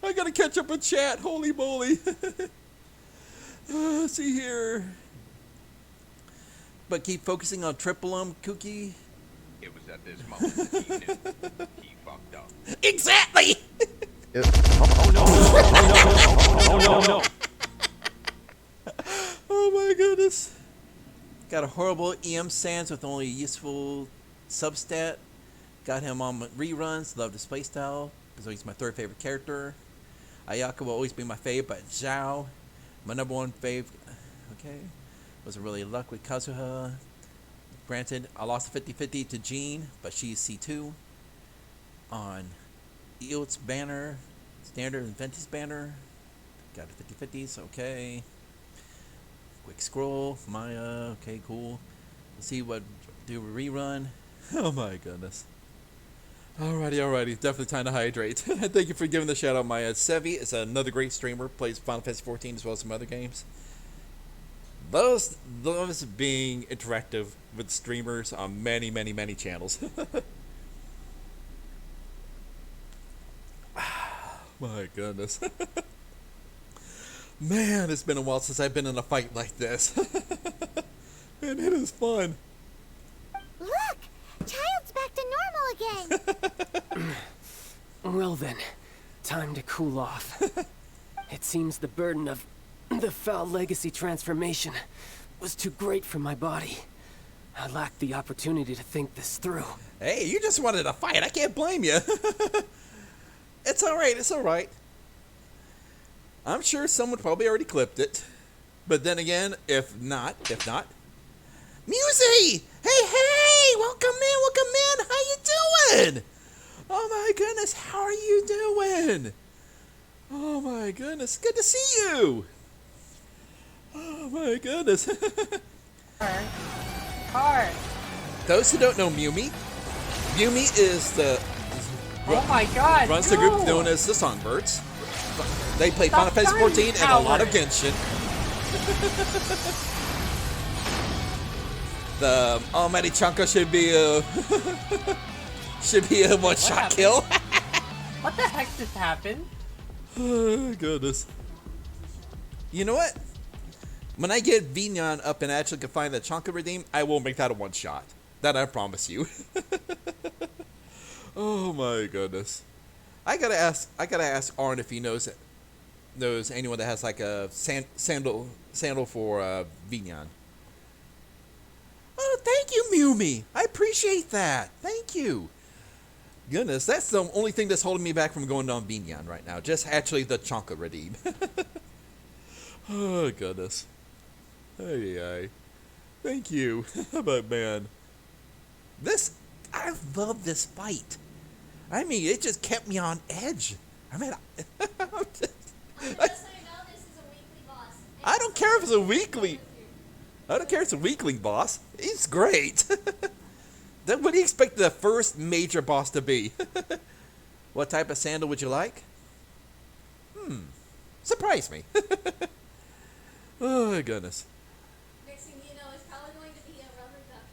I gotta catch up with chat. Holy moly. See here. But keep focusing on triple M, Cookie. It was at this moment that he knew he fucked up. Exactly. Oh no! Oh my goodness. Got a horrible EM Sans with only useful substat. Got him on reruns. Love his playstyle because he's my third favorite character. Ayaka will always be my fave, but Zhao, my number one fave. Okay. Wasn't really luck with Kazuha. Granted, I lost a 50-50 to Jean, but she's C2. On Eelt's banner, Standard and Ventus banner. Got a 50-50s, okay. Quick scroll, Maya, okay, cool. Let's see what do a rerun. Oh my goodness. Alrighty, definitely time to hydrate. Thank you for giving the shout out, Maya. Sevi is another great streamer, plays Final Fantasy 14 as well as some other games. Loves being interactive with streamers on many channels. My goodness. Man, it's been a while since I've been in a fight like this. Man, it is fun. Look! Child's back to normal again! Well then, time to cool off. It seems the burden of the foul legacy transformation was too great for my body. I lacked the opportunity to think this through. Hey, you just wanted a fight. I can't blame you. It's alright, it's alright. I'm sure someone probably already clipped it. But then again, if not... Musey! Hey! Welcome in! How you doing? Oh my goodness, how are you doing? Oh my goodness, good to see you! Oh my goodness. Car. Those who don't know Mumi is the... Oh my god, runs the group known as the Songbirds. They play Stop Final Fantasy XIV and a lot of Howard. Genshin. The almighty Chunka should be a one-shot kill. What the heck just happened? Oh goodness. You know what? When I get Vignon up and actually can find the Chunka redeem, I will make that a one-shot. That I promise you. Oh my goodness. I gotta ask Arn if he knows anyone that has like a sandal for Vignon. Oh, thank you, Mumi. I appreciate that. Thank you. Goodness, that's the only thing that's holding me back from going on Vignon right now. Just actually the Chonka redeem. Oh goodness. Hey. Thank you. But man, I love this fight. I mean, it just kept me on edge. I mean, Just so you know, this is a weekly boss. I don't care if it's a weekly. I don't care if it's a weakling boss. He's great. Then what do you expect the first major boss to be? What type of sandal would you like? Surprise me. Oh my goodness. Next thing you know, it's probably going to be a rubber duck.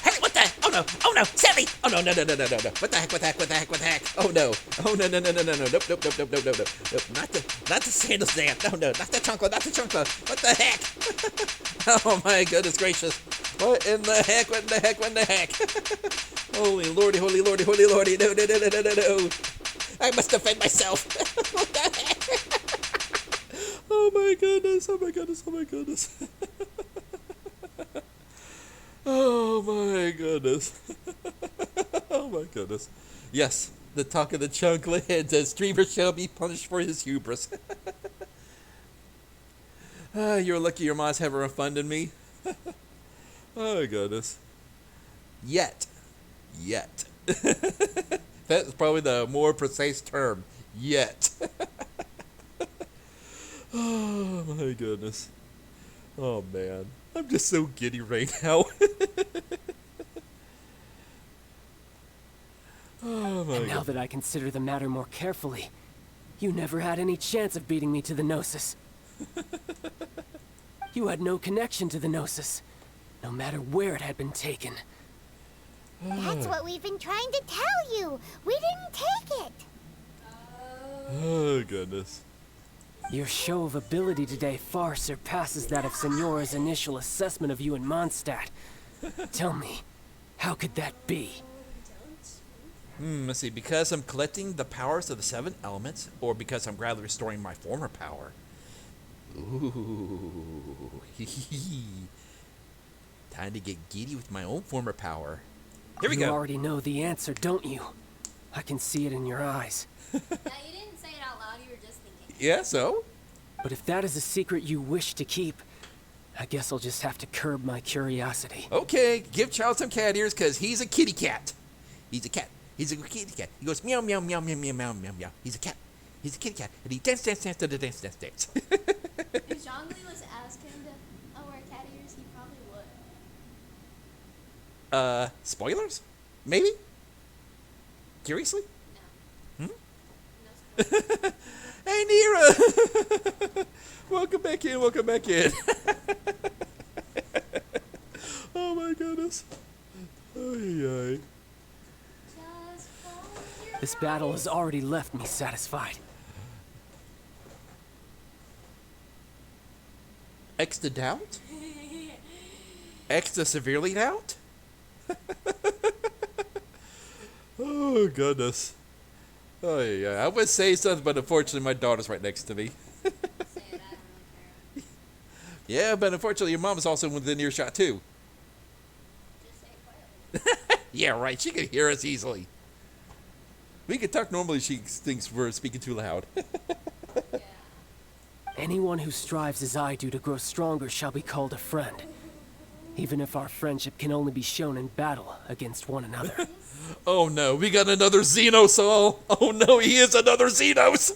Hey, what the? Oh no, Sammy! Oh no. What the heck? Oh no. Nope. Not the sandals damn. No, not the Chunkla. What the heck? Oh my goodness gracious. What in the heck? Holy lordy. No. I must defend myself. What the heck? Oh my goodness. Oh my goodness. Yes, the talk of the Chunkla and the streamer shall be punished for his hubris. You're lucky your mods haven't refunded me. Oh goodness. Yet. That's probably the more precise term. Yet. Oh my goodness. Oh man. I'm just so giddy right now. Oh my And now god. that I consider the matter more carefully, you never had any chance of beating me to the Gnosis. You had no connection to the Gnosis, no matter where it had been taken. That's what we've been trying to tell you! We didn't take it! Oh goodness. Your show of ability today far surpasses that of Senora's initial assessment of you in Mondstadt. Tell me, how could that be? Let's see, because I'm collecting the powers of the 7 elements, or because I'm gradually restoring my former power. Ooh. Time to get giddy with my own former power. Here we You go. already know the answer, don't you? I can see it in your eyes. Now, you didn't say it out loud, you were just thinking. Yeah, so? But if that is a secret you wish to keep, I guess I'll just have to curb my curiosity. Okay, give Child some cat ears, because he's a kitty cat. He's a cat. He's a kitty cat. He goes meow, meow, meow, meow, meow, meow, meow, meow. He's a cat. He's a kitty cat. And he dance to the dance. If Zhongli was asking to wear cat ears, he probably would. Spoilers? Maybe? Seriously? No. Hmm? No spoilers. Hey, Nira! Welcome back in. Oh my goodness. Ay. Just hold your This battle has already left me satisfied. extra doubt? Extra severely doubt? Oh, goodness. Oh, yeah. I would say something, but unfortunately, my daughter's right next to me. Yeah, but unfortunately, your mom is also within earshot, too. Yeah, right. She can hear us easily. We can talk normally. She thinks we're speaking too loud. Anyone who strives as I do to grow stronger shall be called a friend. Even if our friendship can only be shown in battle against one another. Oh no, we got another Zenos all. Oh no, he is another Zenos.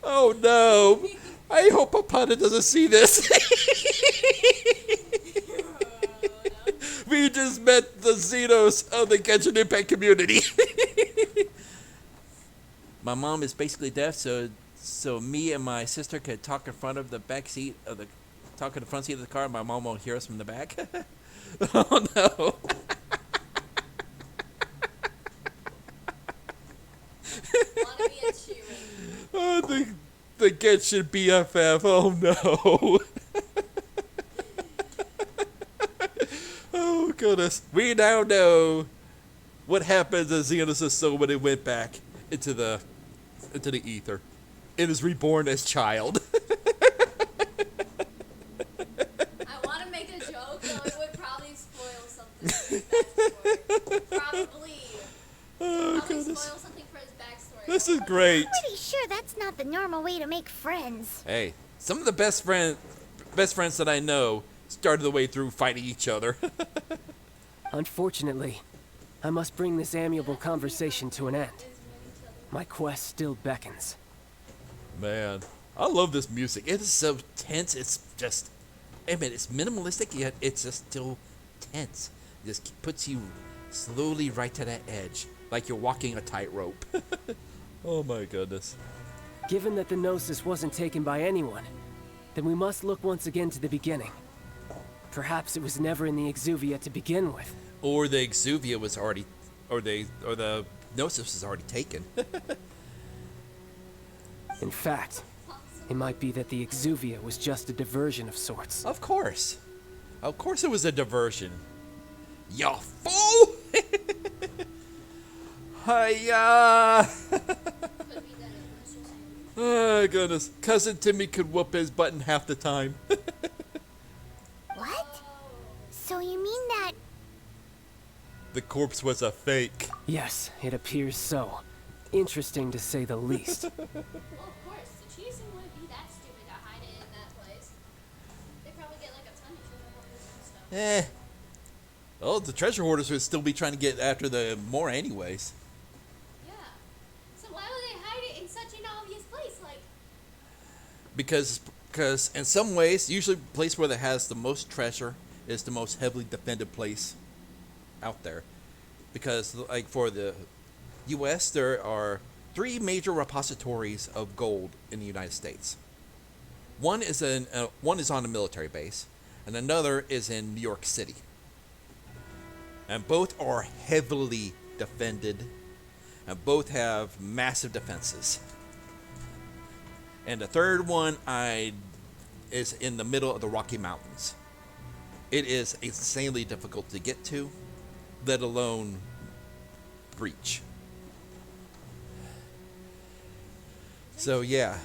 Oh no. I hope Papata doesn't see this. We just met the Zenos of the Genshin Impact community. My mom is basically deaf, so me and my sister could talk in front of the back seat of the talk in the front seat of the car. My mom won't hear us from the back. Oh no. Oh, the Genshin BFF. Oh no. Oh goodness. We now know what happened to Zenos' soul when it went back into the ether. It is reborn as Childe. I want to make a joke, though it would probably spoil something for his backstory. Probably. Oh, Probably goodness. spoil something for his backstory. This is great. I'm pretty sure that's not the normal way to make friends. Hey, some of the best friends that I know started the way through fighting each other. Unfortunately, I must bring this amiable conversation to an end. My quest still beckons. Man, I love this music. It is so tense. It's just, I mean, it's minimalistic, yet it's just still tense. It just puts you slowly right to that edge, like you're walking a tightrope. Oh my goodness. Given that the Gnosis wasn't taken by anyone, then we must look once again to the beginning. Perhaps it was never in the Exuvia to begin with. Or the Exuvia was already, or the Gnosis was already taken. In fact, it might be that the Exuvia was just a diversion of sorts. Of course. Of course it was a diversion. Ya fool! Hiya! Oh, goodness. Cousin Timmy could whoop his butt in half the time. What? So you mean that... The corpse was a fake. Yes, it appears so. Interesting to say the least. Well, of course. The Cheesen wouldn't be that stupid to hide it in that place. They probably get like a ton of treasure hoarders and stuff. Oh, the treasure hoarders would still be trying to get after the more anyways. Yeah. So why would they hide it in such an obvious place? Like... Because in some ways, usually the place where it has the most treasure is the most heavily defended place out there. Because, like, for the U.S., there are 3 major repositories of gold in the United States. One is on a military base, and another is in New York City. And both are heavily defended, and both have massive defenses. And the third one is in the middle of the Rocky Mountains. It is insanely difficult to get to, let alone breach. So yeah.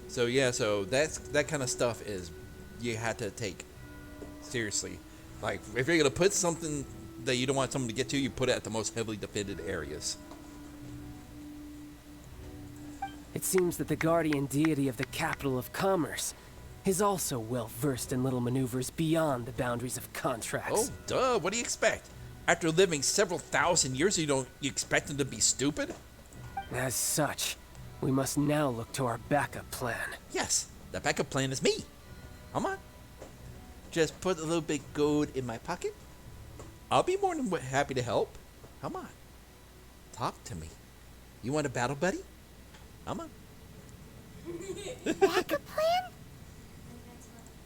So that kind of stuff is you had to take seriously. Like, if you're gonna put something that you don't want someone to get to, you put it at the most heavily defended areas. It seems that the guardian deity of the capital of commerce is also well versed in little maneuvers beyond the boundaries of contracts. Oh, duh! What do you expect? After living several thousand years, you expect them to be stupid? As such, we must now look to our backup plan. Yes, the backup plan is me. Come on. Just put a little bit of gold in my pocket. I'll be more than happy to help. Come on. Talk to me. You want a battle buddy? Come on. Backup plan?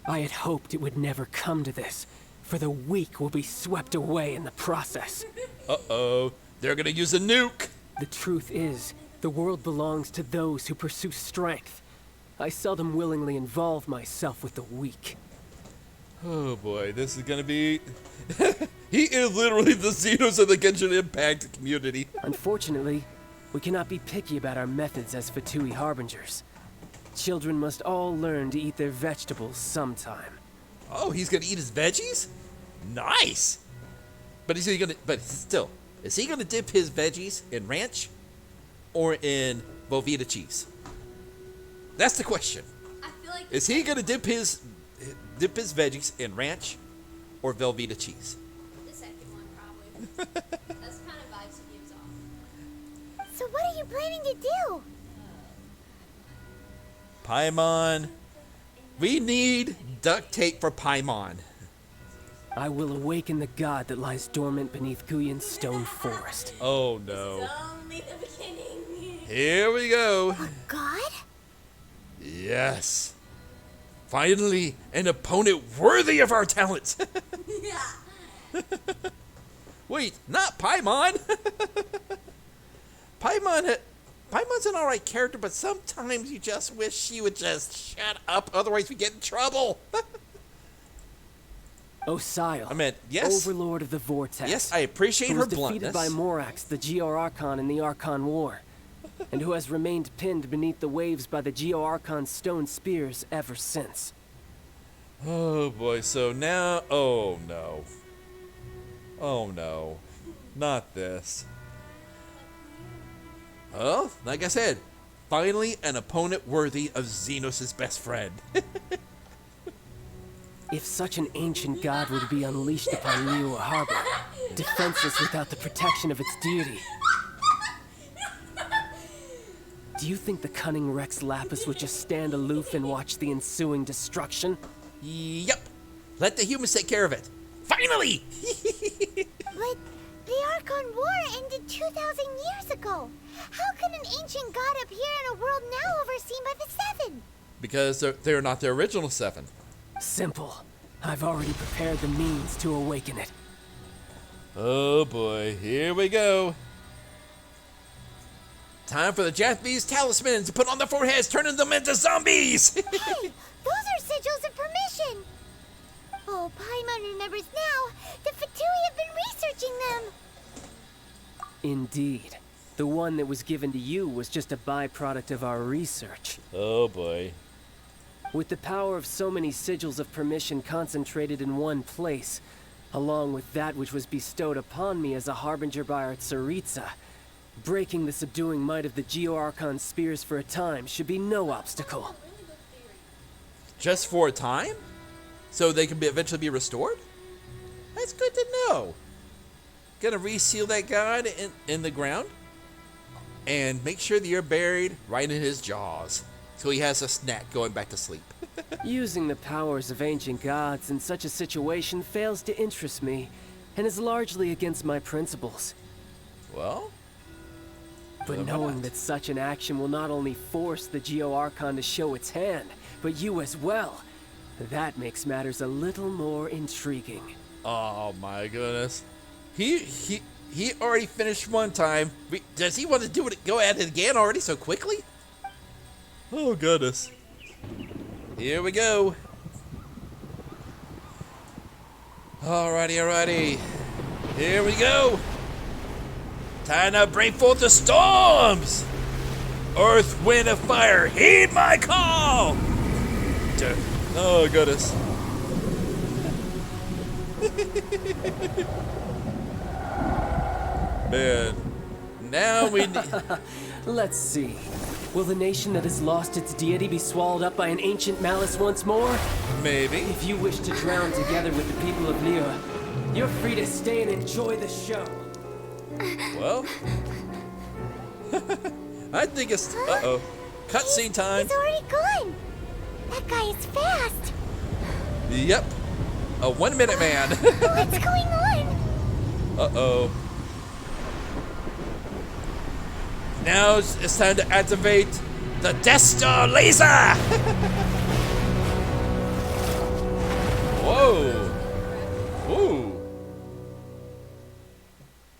I had hoped it would never come to this, for the weak will be swept away in the process. Uh-oh. They're gonna use a nuke. The truth is, the world belongs to those who pursue strength. I seldom willingly involve myself with the weak. Oh boy, this is gonna be... He is literally the Zenos of the Genshin Impact community. Unfortunately, we cannot be picky about our methods as Fatui Harbingers. Children must all learn to eat their vegetables sometime. Oh, he's gonna eat his veggies? Nice! But still, is he gonna dip his veggies in ranch or in Velveeta cheese? That's the question. I feel like Is he gonna dip his veggies in ranch or Velveeta cheese? the second one, probably. That's the kind of vibes he gives off. So what are you planning to do? Paimon. We need duct tape for Paimon. I will awaken the god that lies dormant beneath Guyon's stone forest. Oh no. Only the beginning. Here we go. God? Yes. Finally, an opponent worthy of our talents. Yeah. Wait, not Paimon. Paimon's an alright character, but sometimes you just wish she would just shut up, otherwise we get in trouble. Osile, I meant, yes. Overlord of the Vortex. Yes, I appreciate who her was defeated bluntness. by Morax, the Geo-Archon in the Archon War, and who has remained pinned beneath the waves by the Geo-Archon's stone spears ever since. Oh boy, so now, oh no. Oh no. Not this. Well, like I said, finally an opponent worthy of Zenos' best friend. If such an ancient god were to be unleashed upon Liyue Harbor, defenseless without the protection of its deity, do you think the cunning Rex Lapis would just stand aloof and watch the ensuing destruction? Yep. Let the humans take care of it. Finally! But the Archon War ended 2,000 years ago. How can an ancient god appear in a world now overseen by the Seven? Because they're not the original seven. Simple. I've already prepared the means to awaken it. Oh boy, here we go. Time for the Japanese talismans to put on their foreheads, turning them into zombies! Hey, those are sigils of permission. Oh, Paimon remembers now. The Fatui have been researching them. Indeed. The one that was given to you was just a byproduct of our research. Oh boy. With the power of so many sigils of permission concentrated in one place, along with that which was bestowed upon me as a harbinger by our Tsaritsa, breaking the subduing might of the Geo-Archon spears for a time should be no obstacle. Just for a time? So they can eventually be restored? That's good to know. Gonna reseal that god in the ground and make sure that you're buried right in his jaws so he has a snack going back to sleep. Using the powers of ancient gods in such a situation fails to interest me and is largely against my principles. Well? But knowing that such an action will not only force the Geo-Archon to show its hand, but you as well, that makes matters a little more intriguing. Oh my goodness. He already finished one time. Does he want to do it? Go at it again already so quickly? Oh goodness. Here we go. Alrighty. Here we go. Time to bring forth the storms. Earth, wind, and fire, heed my call. Oh goodness. Man, now we need... Let's see. Will the nation that has lost its deity be swallowed up by an ancient malice once more? Maybe. If you wish to drown together with the people of Liyue, you're free to stay and enjoy the show. Well, I think it's... Uh-oh. Cutscene time. He's already gone. That guy is fast. Yep. A 1 minute man. What's going on? Uh-oh. Now it's time to activate the Death Star laser! Whoa. Ooh.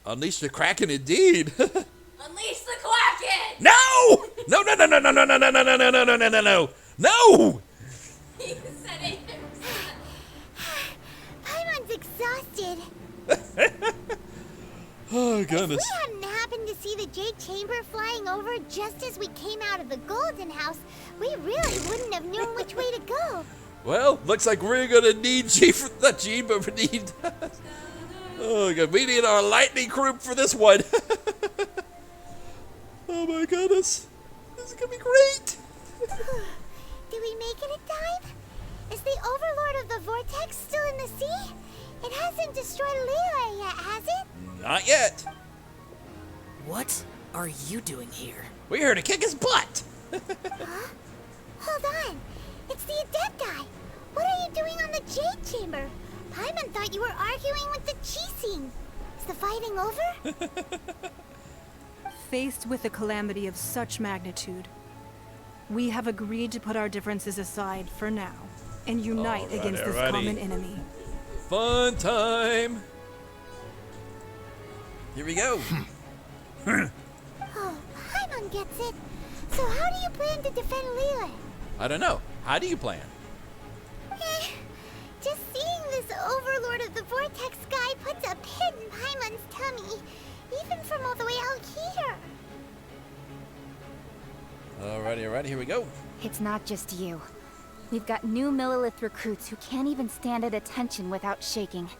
Unleash the Kraken indeed. Unleash the Kraken! No! No! No! He said it himself. Paimon's exhausted. Oh, goodness. If we hadn't happened to see the Jade Chamber flying over just as we came out of the Golden House, we really wouldn't have known which way to go. Well, looks like we're gonna need not Gene, but we need. Oh, God. We need our lightning group for this one. Oh, my goodness. This is gonna be great. Did we make it in time? Is the Overlord of the Vortex still in the sea? It hasn't destroyed Liyue yet, has it? Not yet. What are you doing here? We're here to kick his butt. Huh? Hold on. It's the Adepti. What are you doing on the Jade Chamber? Paimon thought you were arguing with the Chising. Is the fighting over? Faced with a calamity of such magnitude, we have agreed to put our differences aside for now and unite against this common enemy. Fun time. Here we go. Oh, Paimon gets it. So how do you plan to defend Liyue? I don't know. How do you plan? Just seeing this Overlord of the Vortex guy puts a pit in Paimon's tummy, even from all the way out here. Alrighty, here we go. It's not just you. We've got new Millilith recruits who can't even stand at attention without shaking.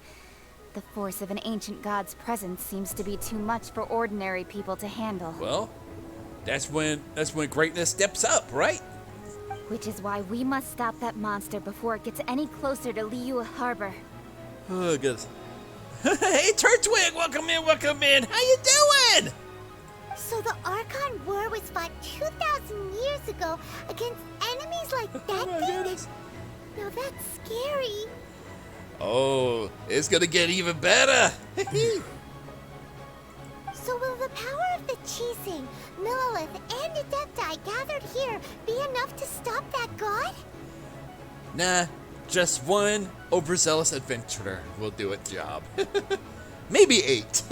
The force of an ancient god's presence seems to be too much for ordinary people to handle. Well, that's when greatness steps up, right? Which is why we must stop that monster before it gets any closer to Liyue Harbor. Oh, goodness. Hey, Turtwig, welcome in. How you doing? So the Archon War was fought 2,000 years ago against enemies like that Oh my goodness. Now that's scary. Oh, it's gonna get even better. So will the power of the Chising, Millilith, and Adepti gathered here be enough to stop that god? Nah, just one overzealous adventurer will do its job. Maybe 8.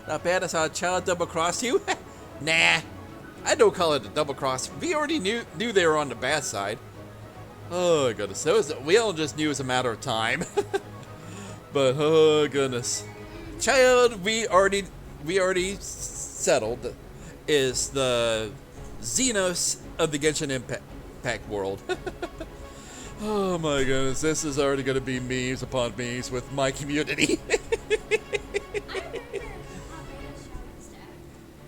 Not bad. I saw a child double cross you. Nah, I don't call it a double cross. We already knew they were on the bad side. Oh goodness, we all just knew it was a matter of time. But oh goodness, child, we already settled is the Zenos of the Genshin Impact world. Oh my goodness, this is already going to be memes upon memes with my community.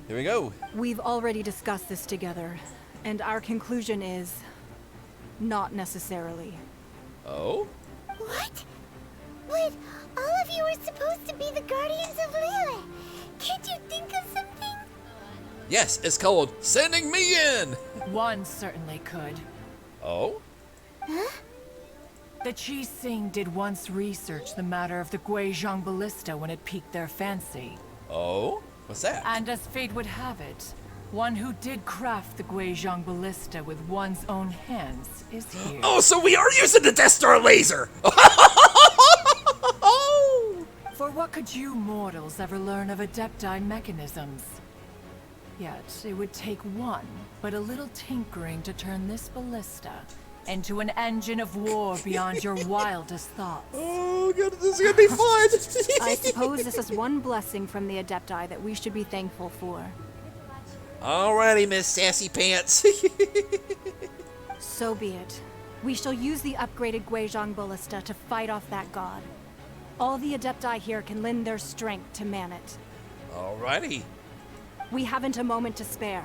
Here we go. We've already discussed this together, and our conclusion is not necessarily. Oh? What? But all of you were supposed to be the guardians of Liyue. Can't you think of something? Yes, it's called Sending Me In. One certainly could. Oh? Huh? The Chising did once research the matter of the Guizhong ballista when it piqued their fancy. Oh? What's that? And as fate would have it, one who did craft the Guizhong ballista with one's own hands is here. Oh, so we are using the Death Star laser! For what could you mortals ever learn of Adepti mechanisms? Yet, it would take one, but a little tinkering to turn this ballista into an engine of war beyond your wildest thoughts. Oh, God, this is gonna be fun! I suppose this is one blessing from the Adepti that we should be thankful for. Alrighty, Miss Sassy Pants. So be it. We shall use the upgraded Guizhong ballista to fight off that god. All the Adepti here can lend their strength to man it. Alrighty. We haven't a moment to spare.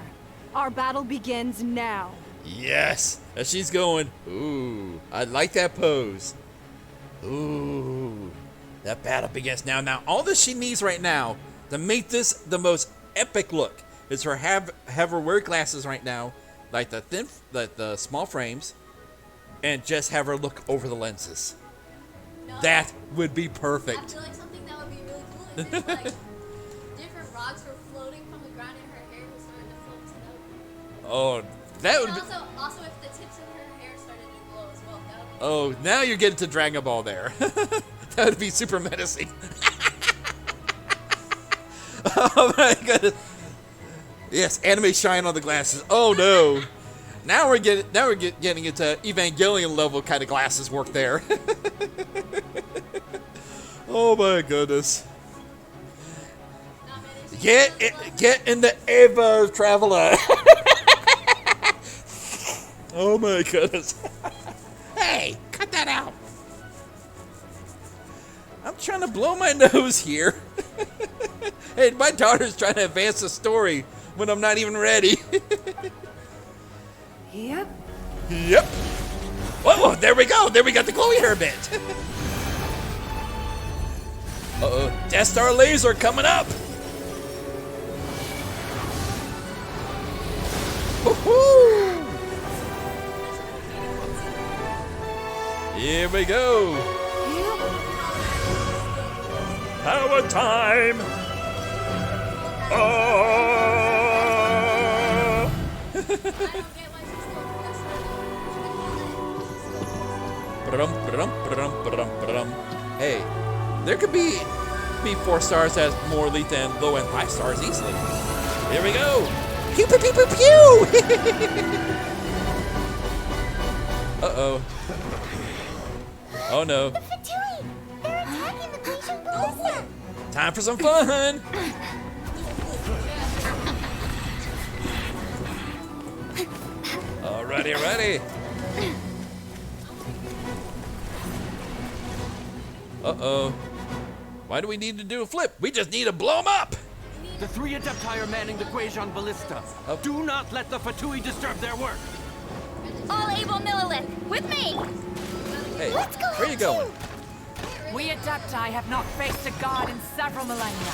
Our battle begins now. Yes! And she's going, ooh, I like that pose. Ooh, that battle begins now. Now, all that she needs right now to make this the most epic look is her have her wear glasses right now, like the small frames, and just have her look over the lenses. No, That would be perfect. I feel like something that would be really cool is if like different rocks were floating from the ground and her hair was starting to float to them. Oh, that would And be. also if the tips of her hair started to glow as well, that would be Oh, now you're getting to Dragon Ball there. That would be super menacing. Oh my goodness. Yes, anime shine on the glasses. Oh no. Now we're getting into Evangelion level kind of glasses work there. Oh my goodness. Get in the Evo Traveler. Oh my goodness. Hey, cut that out. I'm trying to blow my nose here. Hey, my daughter's trying to advance the story when I'm not even ready. Yep. Yep. Oh, there we go. There we got the glowy hair bit. Uh-oh. Death Star laser coming up. Woohoo! Here we go. Power time. Oh. Hey, there could be 4 stars that has more elite than low end 5 stars easily. Here we go. Pew pew pew pew pew. Uh-oh. Oh no. The Fatui! They're attacking the Grecian ballista! Time for some fun. Alrighty. Uh-oh. Why do we need to do a flip? We just need to blow them up. The 3 Adepti are manning the Guizhong ballista. Do not let the Fatui disturb their work. All able Millilith, with me! Hey, where you going? We Adepti have not faced a god in several millennia.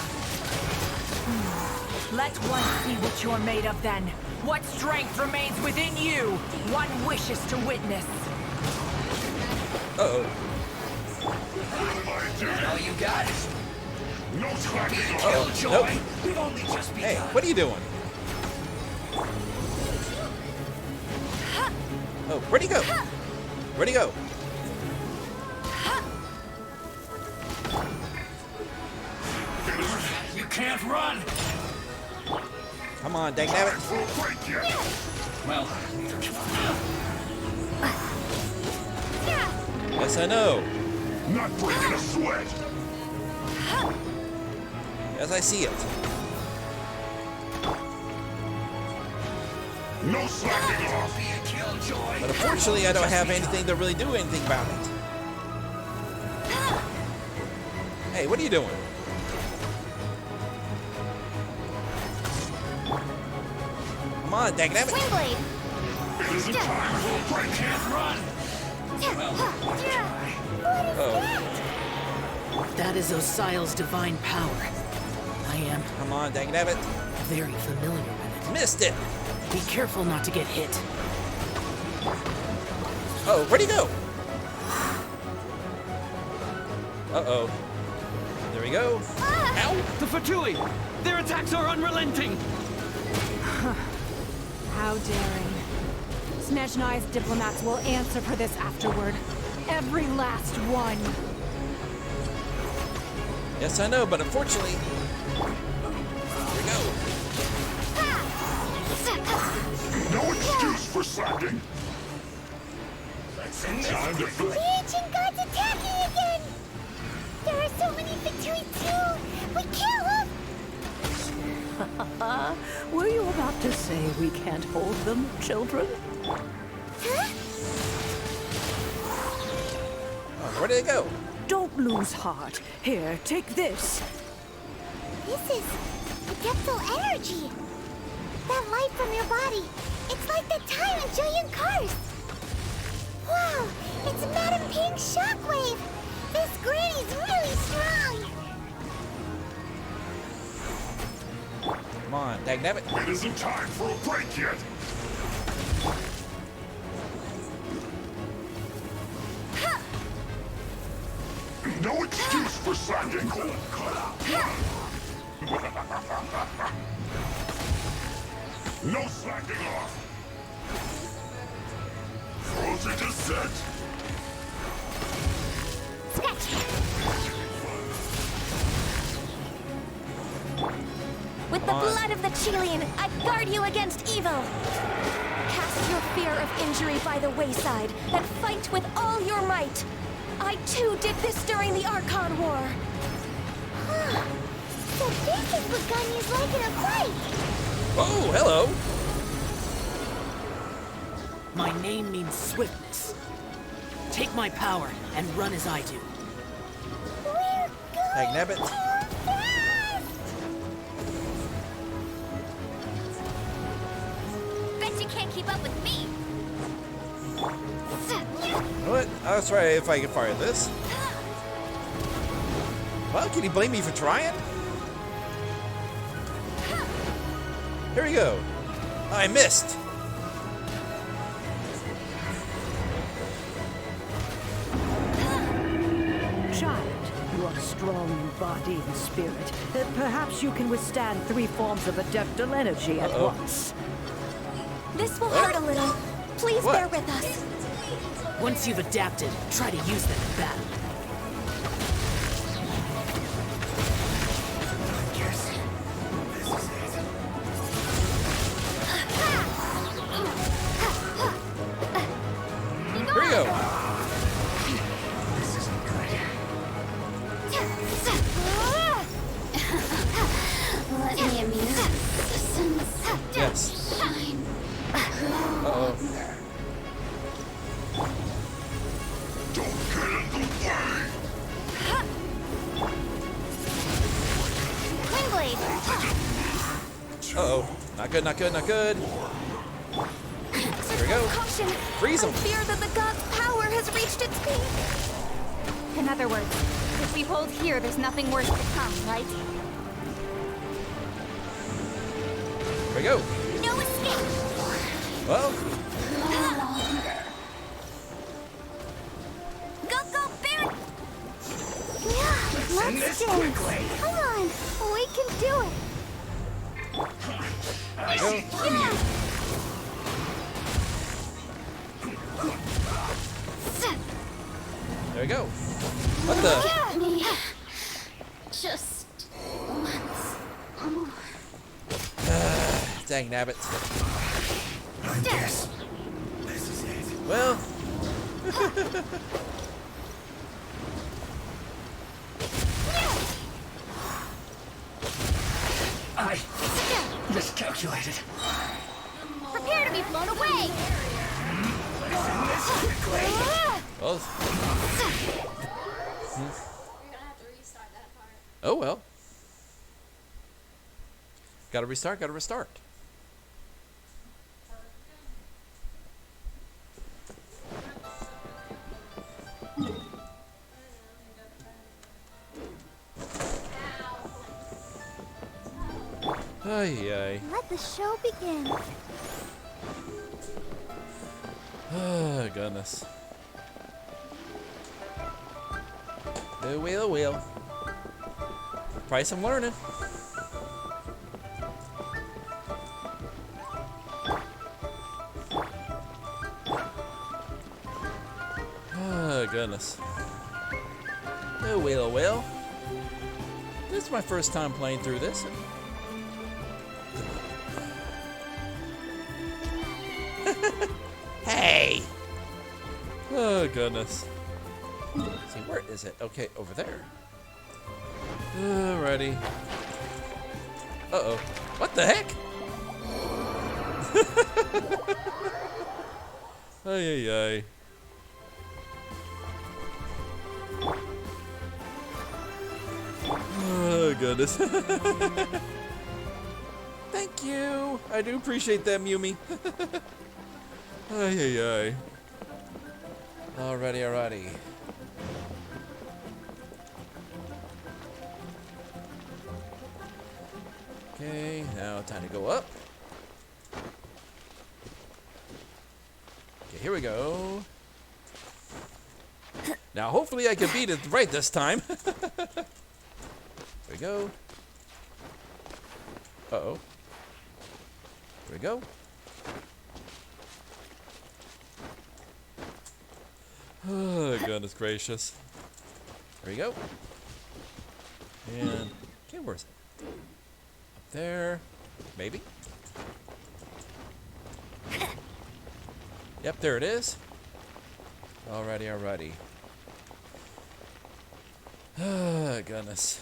Let one see what you're made of then. What strength remains within you, one wishes to witness. Uh-oh. Oh, you got it. No slacking off. Nope. We've only just begun. Hey, what are you doing? Oh, where'd he go? Where'd he go? You can't run. Come on, dangnabbit. Well, Yes, I know. not breaking a sweat. As I see it. No slacking off. But unfortunately, I don't have anything to really do anything about it. Hey, what are you doing? Come on, dangnabbit. Swingblade! It isn't time for a break. Can't run. Oh. That is Osial's divine power. I am Come on, dangnabbit. very familiar with it. Missed it. Be careful not to get hit. Oh, where'd he go? Uh-oh. There we go. Ow! The Fatui! Their attacks are unrelenting! How daring. Snezhnai's diplomats will answer for this afterward. Every last one. Yes, I know, but unfortunately... Here we go. No excuse for slacking. Time to The ancient god's attacking again! There are so many Fatui too! We kill them! Were you about to say we can't hold them, children? Huh? Oh, where did it go? Don't lose heart. Here, take this. This is adeptal energy! That light from your body, it's like that time in Julian Cars! Wow, it's Madam Pink's shockwave! This granny's really strong! Come on, dangnabbit. It isn't time for a break yet. No excuse for slacking. No slacking off. Frozen descent. With the blood of the Chilean, I guard you against evil. Cast Toss your fear of injury by the wayside and fight with all your might. I too did this during the Archon War. Huh. So this is what Ganya's like in a fight. Oh, hello. My name means swiftness. Take my power and run as I do. We're going Nabbit. too fast. Bet you can't keep up with me. You know what? I'll try if I can fire this. Well, can you blame me for trying? Here we go. I missed. Child, you are strong in body and spirit. Perhaps you can withstand 3 forms of adeptal energy at once. This will hurt a little. Please bear with us. Once you've adapted, try to use them in battle. Here we go. Let me amuse the sun's Yes. shine. Uh-oh. Don't get in the way! Windblade. Uh-oh. Not good, not good, not good. Here we go. Caution. Freeze 'em. I fear that the god's power has reached its peak. In other words, if we hold here, there's nothing worse to come, right? Here we go. No escape! Well, Go, Bear! Let's dance. Come on, we can do it. go. There we go. What the? Give me just once more. Dang nabbit. I guess this is it. Well. I miscalculated. Prepare to be blown away! Listen this quickly. Well. Oh well. Gotta restart, gotta restart. Ay, ay. Let the show begin. Oh, goodness. The wheel. Probably some learning. Oh, goodness. Oh, well. This is my first time playing through this. Hey! Oh, goodness. Let's see, where is it? Okay, over there. Alrighty. Uh-oh. What the heck? Ay. Oh, goodness. Thank you. I do appreciate that, Mumi. Ay. Alrighty. Okay, now time to go up. Okay, here we go. Now, hopefully I can beat it right this time. There we go. Uh-oh. Here we go. Oh, goodness gracious. There we go. And, okay, where's it? Up there. Maybe? Yep, there it is. Alrighty, alrighty. Oh, goodness.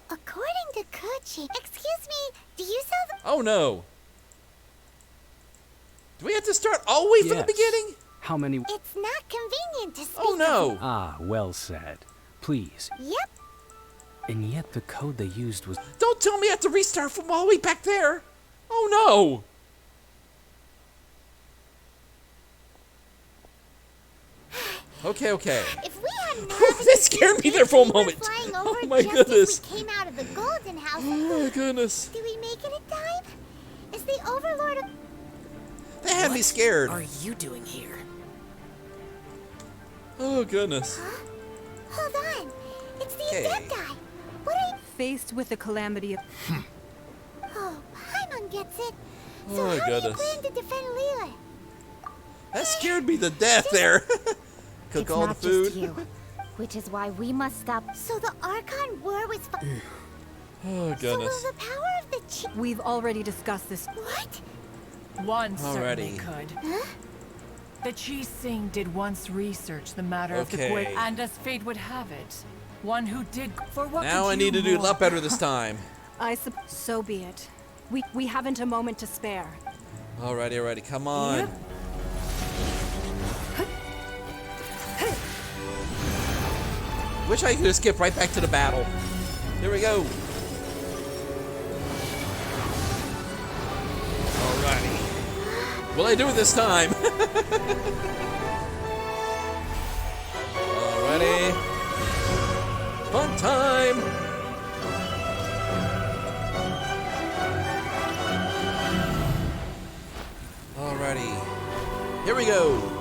According to Kuchi, excuse me, do you sell the... Oh, no. Do we have to start all the way from the beginning? How many? It's not convenient to speak. Oh, no. Ah, well said. Please. Yep. And yet the code they used was... Don't tell me I have to restart from all the way back there. Oh, no. Okay, okay. If we hadn't That scared me there for a moment. Oh my goodness. We came out of the Golden House. Oh my goodness. Do we make it in time? Is the Overlord of... That had me scared. What are you doing here? Oh goodness. Huh? Hold on. It's the Okay. Adepti. What are you... Faced with the calamity of... Oh, Paimon gets it. Oh So my how do you goodness. plan to defend Lila? That scared me to death there. Cook It's all the not food. just you, which is why we must stop. So the Archon War was... Oh So will goodness. the power of the chi... We've already discussed this. What? One certainly Alrighty. could. Huh? The Chi Sing did once research the matter of the Okay. Kuei, and as fate would have it, one who did for what Now could I you need to do a more? lot better this time. So be it. We haven't a moment to spare. Alrighty, alrighty. Come on. Yep. Wish I could have skipped right back to the battle. Here we go. Alrighty. Will I do it this time? Alrighty. Fun time. Alrighty. Here we go.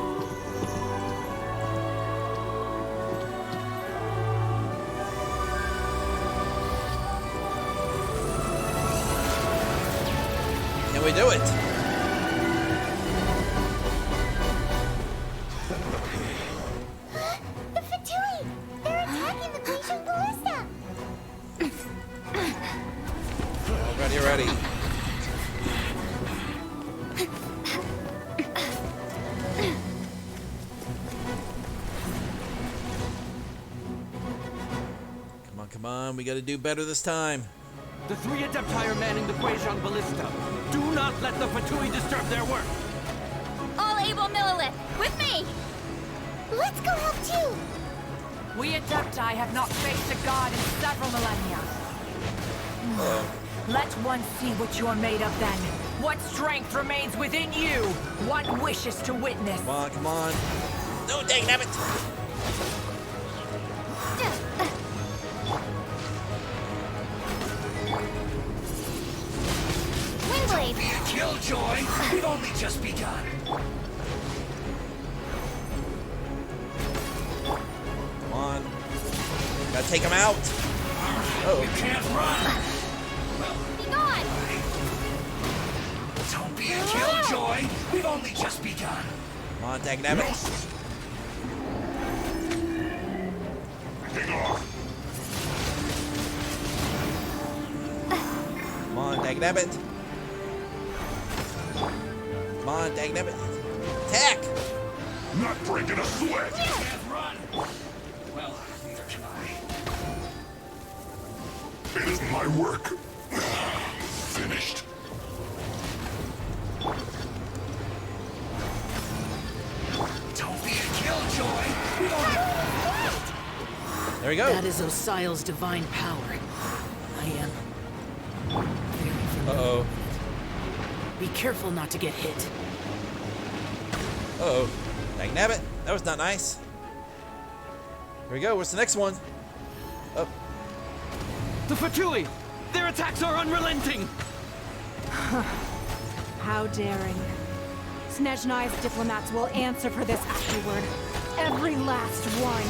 Can we do it? The Fatui! They're attacking the Grecian Ballista! Alrighty, alrighty. Come on, come on. We gotta do better this time. The three Adepti are manning the Guizhong Ballista. Do not let the Fatui disturb their work. All able Millilith, with me! Let's go help too! We Adepti have not faced a god in several millennia. Let one see what you're made of then. What strength remains within you? One wishes to witness. Come on, come on. No, dang nabbit. Windblade! Killjoy! We've only just begun. Come on. Gotta take him out. Oh. You can't run! Be gone! Don't be a killjoy! We've only just begun. Come on, dang nabbit. Hang off! Come on, dang nabbit. Come on, dang nabbit. Attack! Not breaking a sweat! You can't run! Well, neither can I. It isn't my work. Finished. Don't be a killjoy! We don't... There we go. That is Osial's divine power. I am... Uh-oh. Be careful not to get hit. Uh-oh. Dang nabbit. That was not nice. Here we go. What's the next one? Oh. The Fatui! Their attacks are unrelenting! How daring. Snezhnai's diplomats will answer for this afterward. Every last one.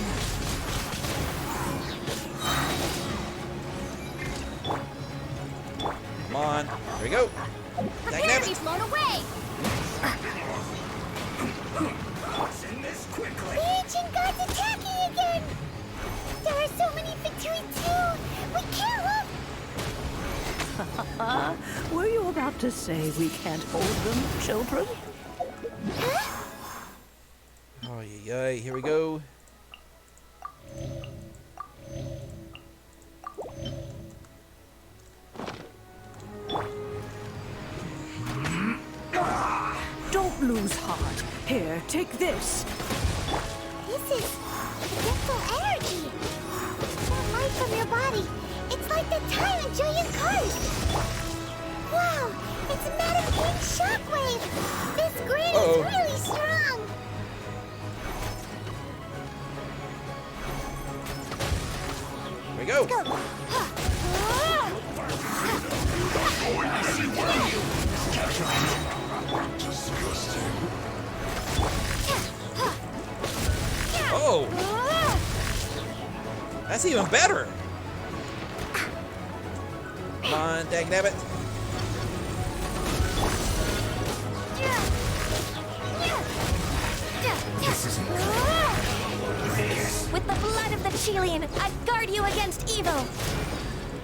Come on. Here we go. Dang Prepare to be nabbit. blown away! Send this quickly! The ancient gods attacking again! There are so many Fatui too! We can't look! Were you about to say we can't hold them, children? Oh, yeah, here we go. Don't lose heart. Here, take this. This is gentle energy. That light from your body. It's like the time of Julian Cars. Wow, it's Madam King's shockwave. This green is really strong. Here we go. Let's go. Oh! That's even better! Come on, dagnabbit. This isn't With the blood of the Chilean, I guard you against evil.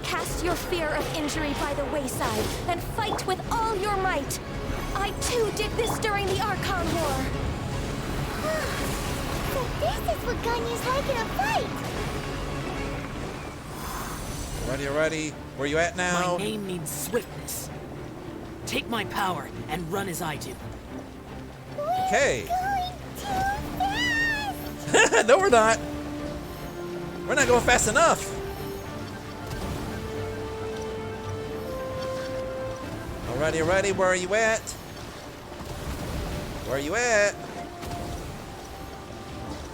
Cast your fear of injury by the wayside and fight with all your might. I too did this during the Archon War. So this is what Ganyu's like in a fight. Alrighty. Where you at now? My name means swiftness. Take my power and run as I do. Okay. No, we're not. We're not going fast enough. Alrighty. Where are you at? Where are you at?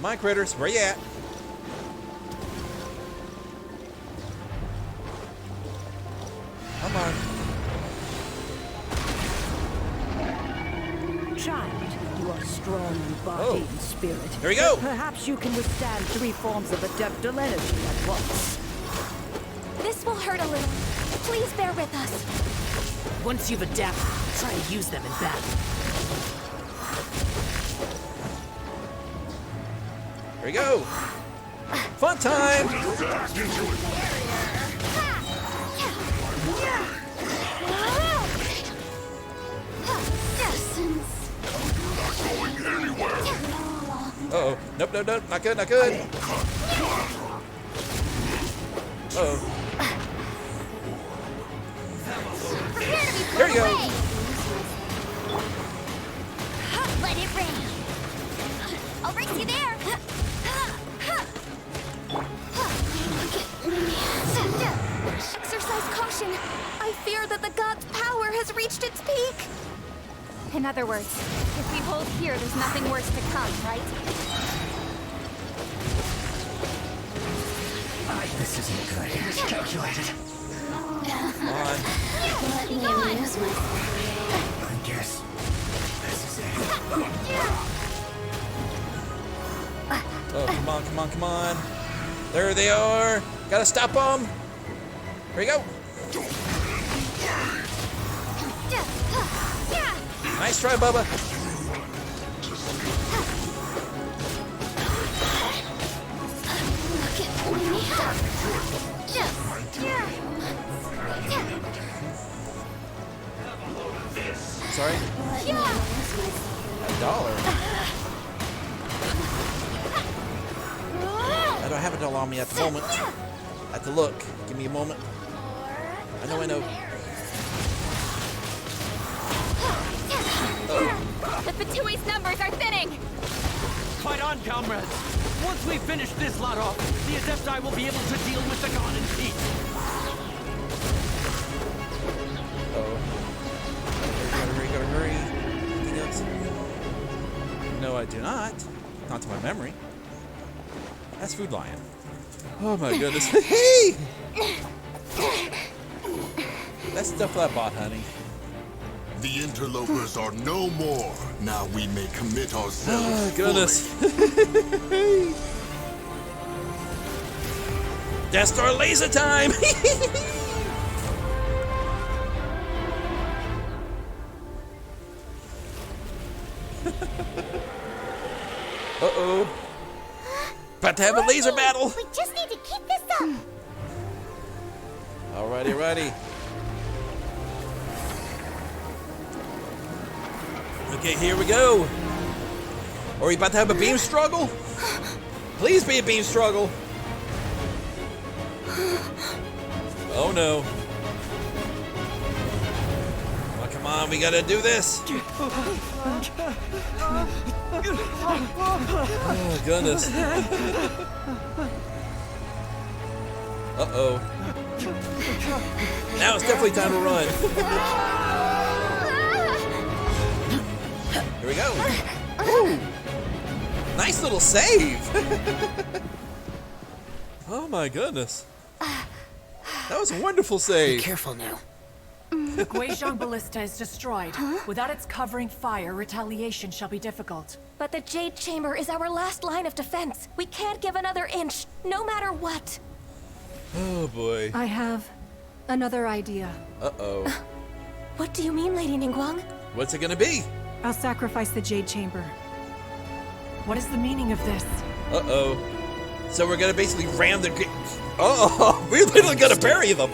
My critters, where you at? Come on. Child, you are strong in body and spirit. Here we go. Perhaps you can withstand 3 forms of adeptal energy at once. This will hurt a little. Please bear with us. Once you've adapted, try to use them in battle. Here we go. Fun time. Uh-oh. Nope. Not good. Uh-oh. There you go. Let it rain. I'll race you there. Exercise caution. I fear that the god's power has reached its peak. In other words, if we hold here, there's nothing worse to come, right? This isn't good. It's calculated. Come on. Let me amuse I guess this is it. Oh, come on. There they are. Gotta stop them. Here we go. Nice try, Bubba. Sorry? $1. I don't have $1 on me at the moment. I have to look. Give me a moment. I know. The Fatui's numbers are thinning! Fight on, comrades! Once we finish this lot off, the Adepti will be able to deal with the god in peace. Gotta hurry. Anything else? No, I do not. Not to my memory. That's Food Lion. Oh my goodness. Hey! That's stuff that I bought, honey. The interlopers are no more. Now we may commit ourselves. Oh, goodness. Death Star laser time! Uh-oh. About to have a laser battle! We just need to keep this up. Alrighty. Okay, here we go. Are we about to have a beam struggle? Please be a beam struggle. Oh no. Oh, come on, we gotta do this. Oh, goodness. Uh-oh. Now it's definitely time to run. Here we go. Woo. Nice little save. Oh my goodness. That was a wonderful save. Be careful now. The Guizhong ballista is destroyed. Without its covering fire, retaliation shall be difficult. But the Jade Chamber is our last line of defense. We can't give another inch, no matter what. Oh boy. I have another idea. Uh-oh. What do you mean, Lady Ningguang? What's it gonna be? I'll sacrifice the Jade Chamber. What is the meaning of this? Uh-oh. So we're gonna basically ram the... Oh, we're literally gonna bury them.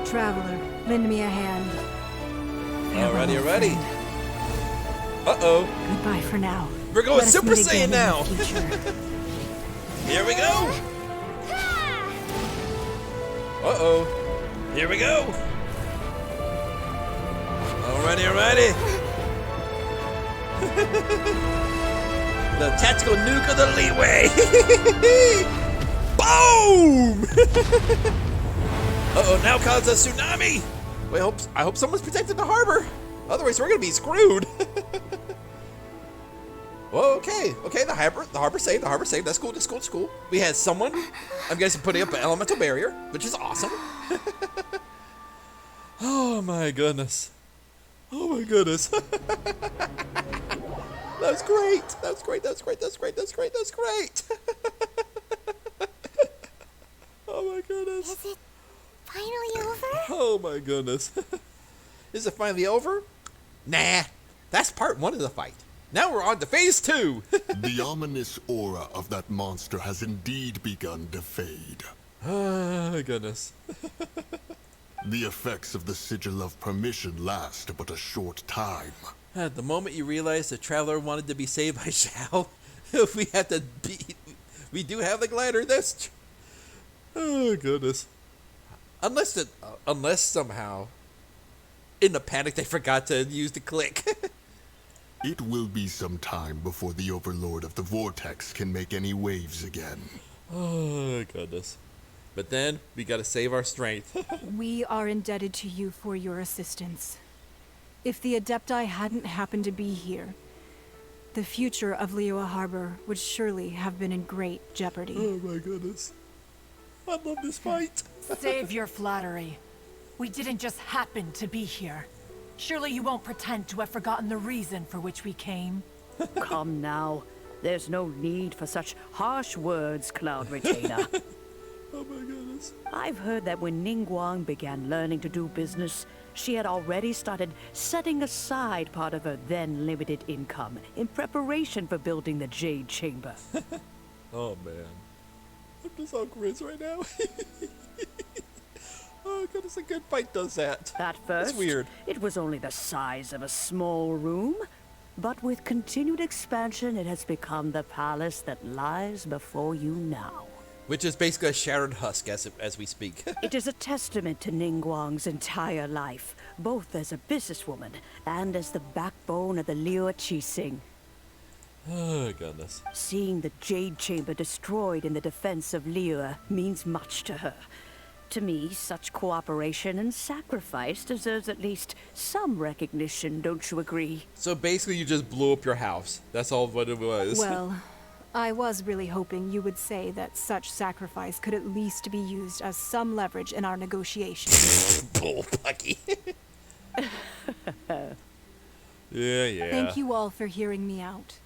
Traveler, lend me a hand. Alrighty, alrighty. Uh-oh. Goodbye for now. We're going Let us Super meet Saiyan again in now. the future. Here we go. Uh-oh. Here we go. Alrighty, alrighty. The tactical nuke of the leeway. Boom! Uh-oh, now cause a tsunami. Wait, I hope someone's protecting the harbor. Otherwise, we're gonna be screwed. Well, okay, the harbor saved, That's cool, that's cool, that's cool. We had someone, I'm guessing, putting up an elemental barrier, which is awesome. Oh my goodness. Oh my goodness. That's great. That's great. Oh my goodness. Is it finally over? Oh my goodness. Is it finally over? Nah. That's part 1 of the fight. Now we're on to phase 2. The ominous aura of that monster has indeed begun to fade. Oh my goodness. The effects of the sigil of permission last but a short time. At the moment you realize the traveler wanted to be saved by Xiao, we do have the glider. That's oh goodness. Unless somehow, in the panic, they forgot to use the click. It will be some time before the Overlord of the Vortex can make any waves again. Oh goodness. But then we gotta save our strength. We are indebted to you for your assistance. If the Adepti hadn't happened to be here, the future of Liyue Harbor would surely have been in great jeopardy. Oh my goodness. I love this fight. Save your flattery. We didn't just happen to be here. Surely you won't pretend to have forgotten the reason for which we came. Come now. There's no need for such harsh words, Cloud Retainer. Oh my goodness. I've heard that when Ningguang began learning to do business, she had already started setting aside part of her then limited income in preparation for building the Jade Chamber. Oh man. I'm just on Grizz right now. Oh goodness, a good fight does that. At first, It's weird. it was only the size of a small room, but with continued expansion, it has become the palace that lies before you now. Which is basically a shattered husk as we speak. It is a testament to Ningguang's entire life, both as a businesswoman and as the backbone of the Liyue Qixing. Oh goodness. Seeing the Jade Chamber destroyed in the defense of Liyue means much to her. To me, such cooperation and sacrifice deserves at least some recognition, don't you agree? So basically you just blew up your house. That's all what it was. Well, I was really hoping you would say that such sacrifice could at least be used as some leverage in our negotiations. Bull Bucky. Yeah. Thank you all for hearing me out.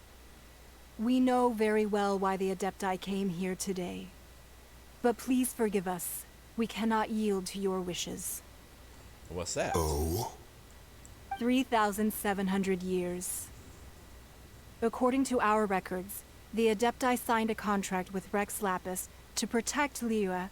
We know very well why the Adepti came here today. But please forgive us. We cannot yield to your wishes. What's that? Oh? 3,700 years. According to our records, the Adepti signed a contract with Rex Lapis to protect Liyue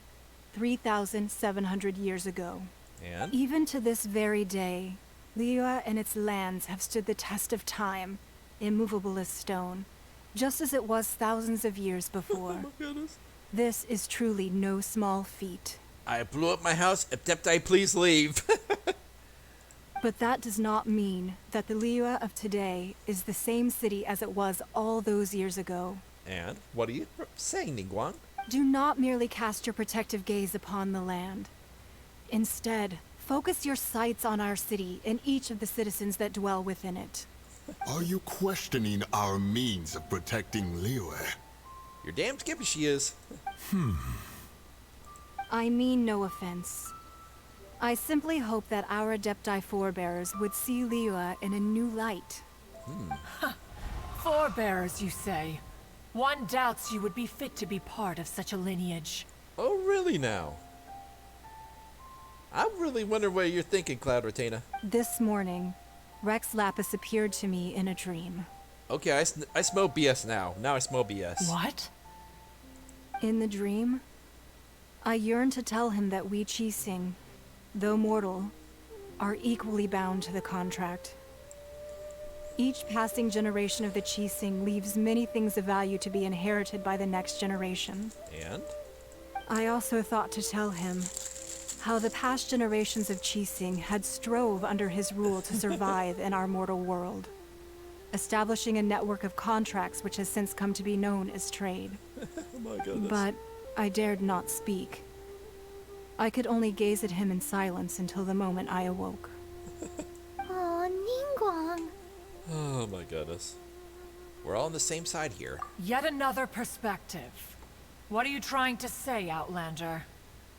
3,700 years ago. And? Even to this very day, Liyue and its lands have stood the test of time, immovable as stone, just as it was thousands of years before. Oh my goodness. This is truly no small feat. I blew up my house. Adepti, please leave. But that does not mean that the Liyue of today is the same city as it was all those years ago. And what are you saying, Ningguang? Do not merely cast your protective gaze upon the land. Instead, focus your sights on our city and each of the citizens that dwell within it. Are you questioning our means of protecting Liyue? You're damn skippy she is. I mean no offense. I simply hope that our Adepti forebears would see Liyue in a new light. Forebears, you say? One doubts you would be fit to be part of such a lineage. Oh, really now? I really wonder what you're thinking, Cloud Retainer. This morning, Rex Lapis appeared to me in a dream. Okay, I smell BS now. Now I smell BS. What? In the dream, I yearned to tell him that we Qixing, though mortal, are equally bound to the contract. Each passing generation of the Qixing leaves many things of value to be inherited by the next generation. And? I also thought to tell him how the past generations of Qixing had strove under his rule to survive in our mortal world, establishing a network of contracts which has since come to be known as trade. Oh my goodness. But I dared not speak. I could only gaze at him in silence until the moment I awoke. Oh, Ningguang. Oh my goodness. We're all on the same side here. Yet another perspective. What are you trying to say, Outlander?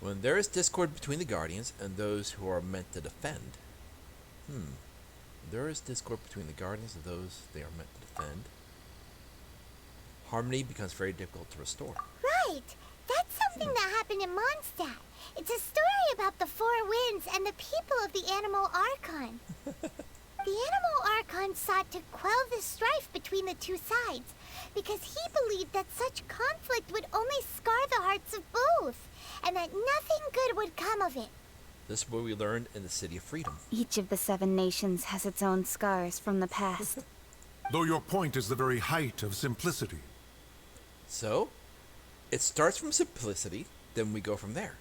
When there is discord between the Guardians and those who are meant to defend. There is discord between the Guardians and those they are meant to defend. Harmony becomes very difficult to restore. Right! That's something that happened in Mondstadt. It's a story about the Four Winds and the people of the Animal Archon. The Animal Archon sought to quell the strife between the two sides, because he believed that such conflict would only scar the hearts of both, and that nothing good would come of it. This is what we learned in the City of Freedom. Each of the 7 nations has its own scars from the past. Though your point is the very height of simplicity. So, it starts from simplicity, then we go from there.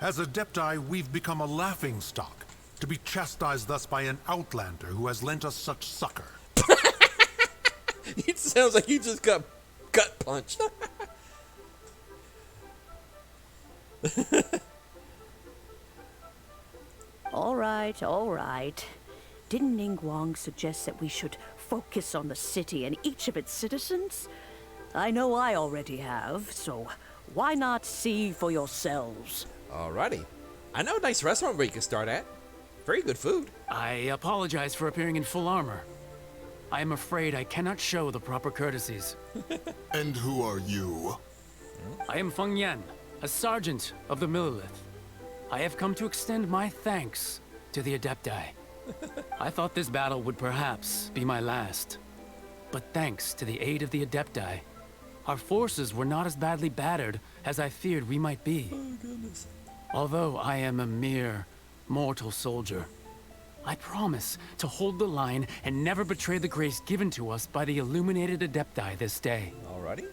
As Adepti, we've become a laughingstock, to be chastised thus by an outlander who has lent us such succor. It sounds like you just got gut punched. All right. Didn't Ningguang suggest that we should focus on the city and each of its citizens? I know I already have, so why not see for yourselves? Alrighty. I know a nice restaurant where you can start at. Very good food. I apologize for appearing in full armor. I am afraid I cannot show the proper courtesies. And who are you? I am Feng Yan, a sergeant of the Millilith. I have come to extend my thanks to the Adepti. I thought this battle would perhaps be my last. But thanks to the aid of the Adepti, our forces were not as badly battered as I feared we might be. Oh, goodness. Although I am a mere mortal soldier, I promise to hold the line and never betray the grace given to us by the illuminated Adepti this day. Alrighty.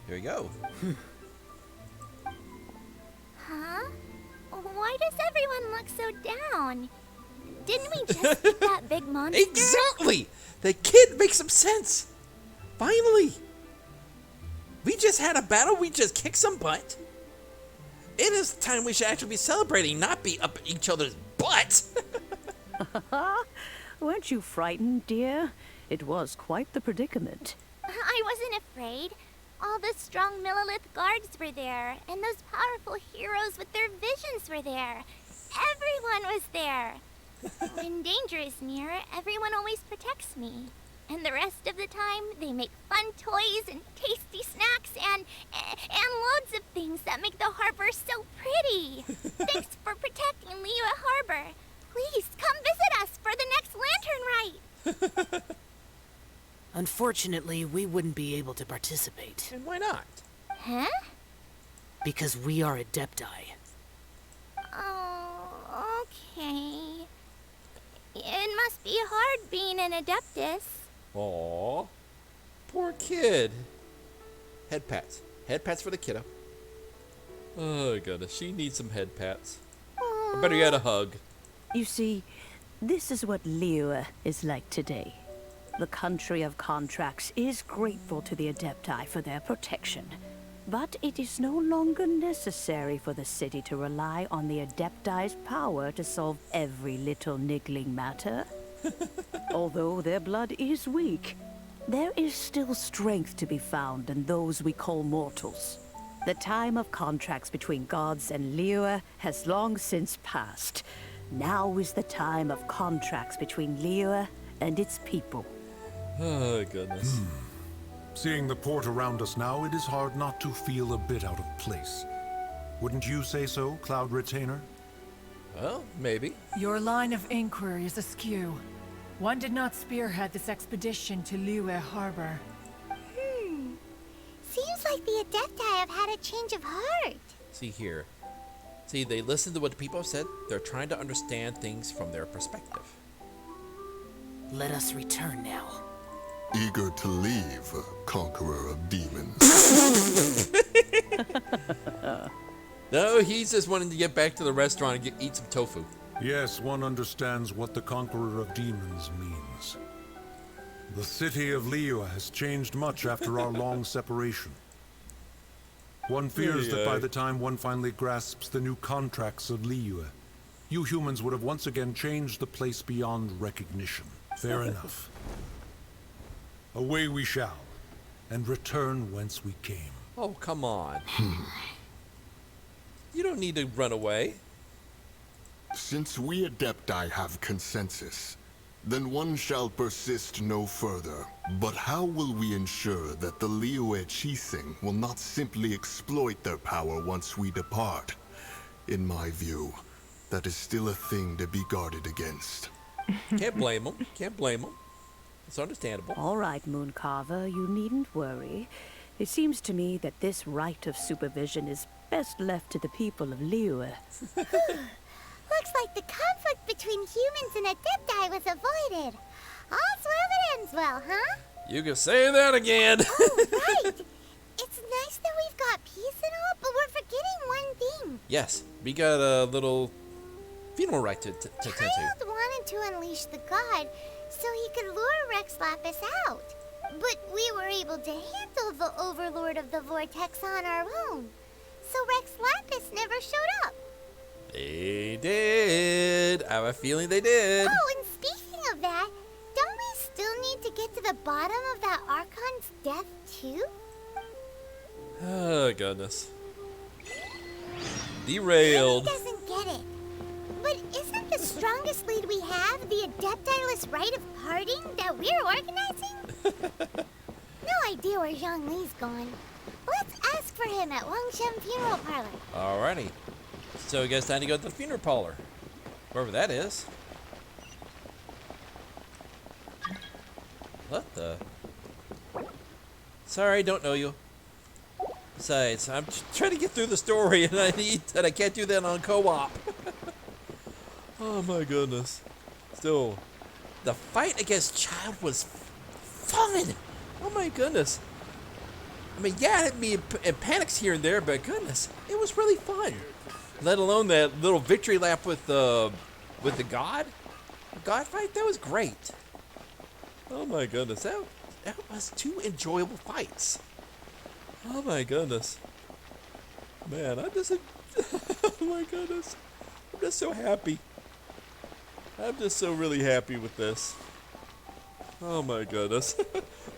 Here we go. Huh? Why does everyone look so down? Didn't we just beat that big monster? Exactly! The kid makes some sense. Finally. We just had a battle. We just kicked some butt. It is time we should actually be celebrating, not be up each other's butts. Weren't you frightened, dear? It was quite the predicament. I wasn't afraid. All the strong Millilith guards were there, and those powerful heroes with their visions were there. Everyone was there. When danger is near, everyone always protects me. And the rest of the time, they make fun toys and tasty snacks and loads of things that make the harbor so pretty. Thanks for protecting Liyue Harbor. Please come visit us for the next lantern rite. Unfortunately, we wouldn't be able to participate. And why not? Huh? Because we are Adepti. Oh, okay. Must be hard being an Adeptus. Aww. Poor kid. Head pats. Head pats for the kiddo. Oh, goodness. She needs some head pats. Or better yet, a hug. You see, this is what Liyue is like today. The country of contracts is grateful to the Adepti for their protection. But it is no longer necessary for the city to rely on the Adepti's power to solve every little niggling matter. Although their blood is weak, there is still strength to be found in those we call mortals. The time of contracts between gods and Liyue has long since passed. Now is the time of contracts between Liyue and its people. Oh, goodness. Seeing the port around us now, it is hard not to feel a bit out of place. Wouldn't you say so, Cloud Retainer? Well, maybe. Your line of inquiry is askew. One did not spearhead this expedition to Liyue Harbor. Seems like the Adepti have had a change of heart. See here. See, they listen to what the people have said. They're trying to understand things from their perspective. Let us return now. Eager to leave, conqueror of demons. No, he's just wanting to get back to the restaurant and eat some tofu. Yes, one understands what the conqueror of demons means. The city of Liyue has changed much after our long separation. One fears that by the time one finally grasps the new contracts of Liyue, you humans would have once again changed the place beyond recognition. Fair enough. Away we shall, and return whence we came. Oh, come on. You don't need to run away. Since we Adepti have consensus, then one shall persist no further. But how will we ensure that the Liyue Chising will not simply exploit their power once we depart? In my view, that is still a thing to be guarded against. Can't blame them. Can't blame them. It's understandable. All right, Mooncarver, you needn't worry. It seems to me that this right of supervision is best left to the people of Liyue. Looks like the conflict between humans and Adepti was avoided. All's well that ends well, huh? You can say that again. Oh, right. It's nice that we've got peace and all, but we're forgetting one thing. Yes, we got a little funeral rite to tend to. Childe wanted to unleash the god so he could lure Rex Lapis out. But we were able to handle the Overlord of the Vortex on our own. So Rex Lapis never showed up. They did. I have a feeling they did. Oh, and speaking of that, don't we still need to get to the bottom of that Archon's death, too? Oh, goodness. Derailed. He doesn't get it. But isn't the strongest lead we have the Adeptiless rite of parting that we're organizing? No idea where Zhongli's gone. Let's ask for him at Wangshen Funeral Parlor. Alrighty. So I guess time to go to the funeral parlor. Wherever that is. What the? Sorry, don't know you. Besides, I'm trying to get through the story and I can't do that on co-op. Oh my goodness. Still, the fight against Childe was fun. Oh my goodness. I mean, yeah, it had me in panics here and there, but goodness, it was really fun. Let alone that little victory lap with the god fight. That was great. Oh my goodness, that was two enjoyable fights. Oh my goodness, man, I'm just oh my goodness, I'm just so happy. I'm just so really happy with this. Oh my goodness,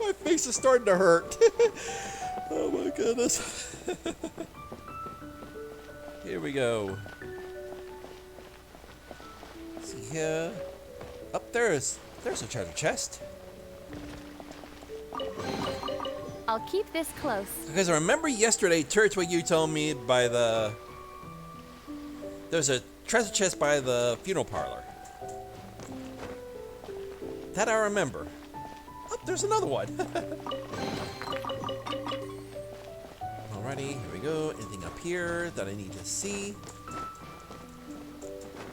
my face is starting to hurt. Oh my goodness. Here we go. See here. Up there's a treasure chest. I'll keep this close. Because I remember yesterday, Church, what you told me by there's a treasure chest by the funeral parlor. That I remember. Oh, there's another one. Alrighty, here we go. Anything up here that I need to see?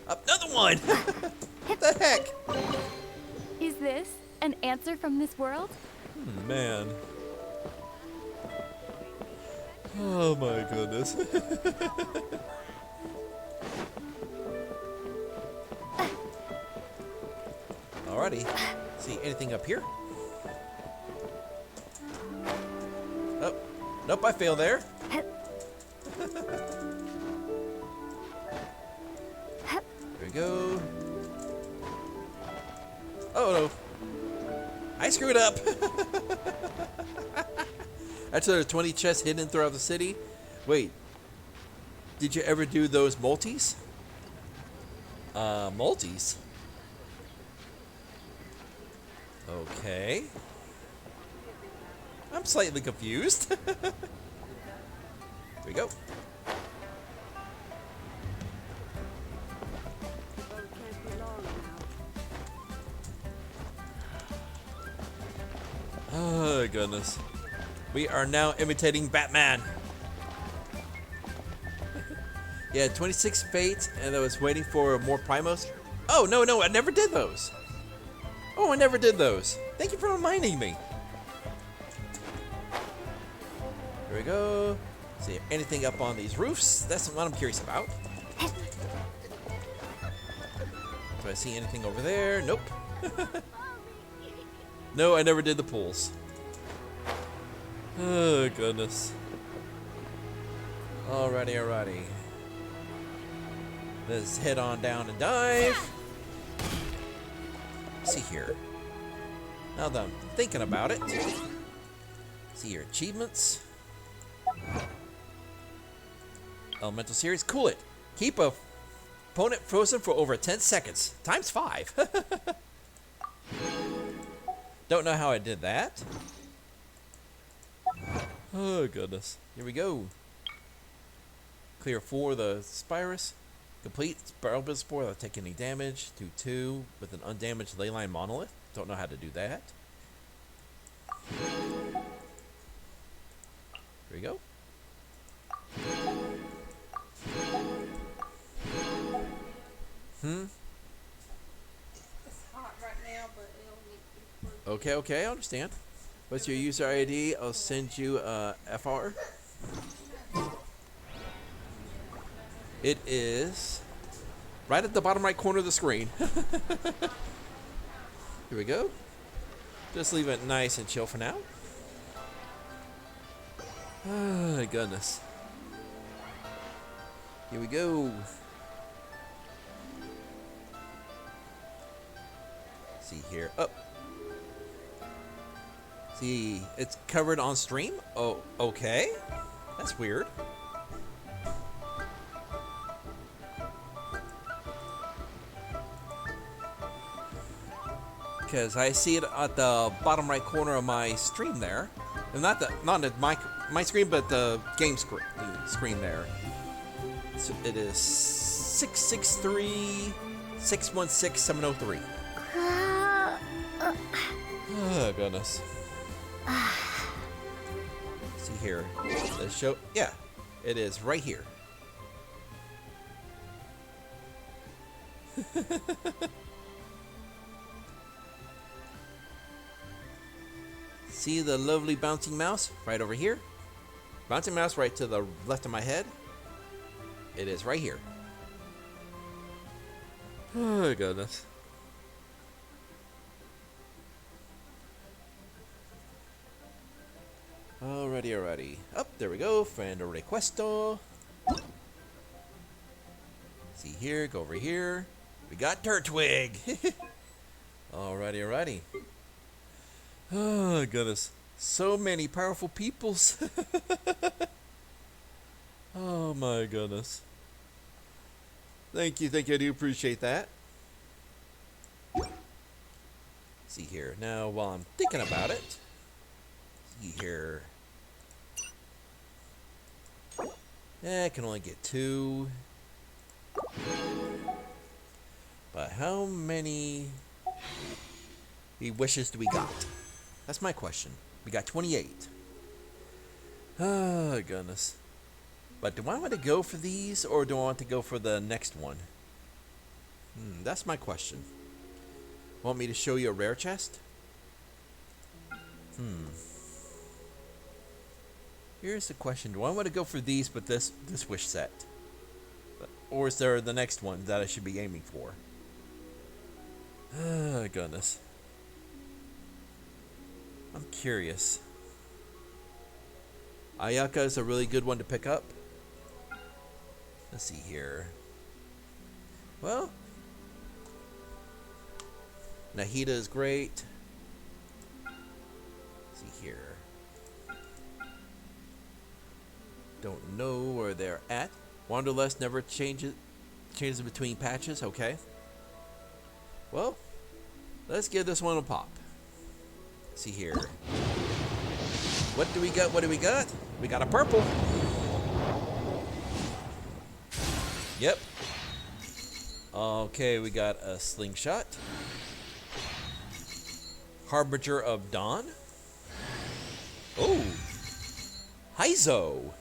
Another one! What the heck? Is this an answer from this world? Man. Oh my goodness. Alrighty. See anything up here? Oh, nope, I failed there. There we go. Oh no. I screwed up. That's another 20 chests hidden throughout the city. Wait. Did you ever do those multis? Multis? Okay. I'm slightly confused. Here we go. Oh goodness. We are now imitating Batman. Yeah, 26 fates, and I was waiting for more primos. Oh, no, I never did those. Oh, I never did those. Thank you for reminding me. Here we go. See if anything up on these roofs. That's what I'm curious about. Do I see anything over there? Nope. No, I never did the pools. Oh, goodness. Alrighty. Let's head on down and dive. Let's see here. Now that I'm thinking about it. See your achievements. Elemental series. Cool it. Keep a opponent frozen for over 10 seconds. Times 5. Don't know how I did that. Oh, goodness. Here we go. Clear 4 of the Spirus. Complete Spiral Blitz Spore without taking any damage. Do 2 with an undamaged Leyline Monolith. Don't know how to do that. Here we go. It's hot right now, but it'll be Okay, I understand. What's your user ID? I'll send you a FR. It is right at the bottom right corner of the screen. Here we go. Just leave it nice and chill for now. Oh, goodness. Here we go. See here. Oh. See, it's covered on stream? Oh, okay. That's weird. Because I see it at the bottom right corner of my stream there. And not at my screen, but the game screen there. So it is 663-616-703. Oh, goodness. See here. Let's show. Yeah, it is right here. See the lovely bouncing mouse right over here? Bouncing mouse right to the left of my head. It is right here. Oh, goodness. Alrighty. Up, there we go. Friend requesto. See here, go over here. We got Turtwig. Alrighty. Oh, goodness. So many powerful peoples. Oh, my goodness. Thank you. I do appreciate that. See here. Now, while I'm thinking about it. See here. Yeah, I can only get 2. But how many wishes do we got? That's my question. We got 28. Oh, goodness. But do I want to go for these, or do I want to go for the next one? That's my question. Want me to show you a rare chest? Here's the question. Do I want to go for these but this wish set? Or is there the next one that I should be aiming for? Oh, goodness. I'm curious. Ayaka is a really good one to pick up. Let's see here. Well, Nahida is great. Let's see here. Don't know where they're at. Wanderlust never changes between patches. Okay. Well, let's give this one a pop. Let's see here. What do we got? What do we got? We got a purple. Yep. Okay, we got a slingshot. Harbinger of Dawn. Oh. Heizo.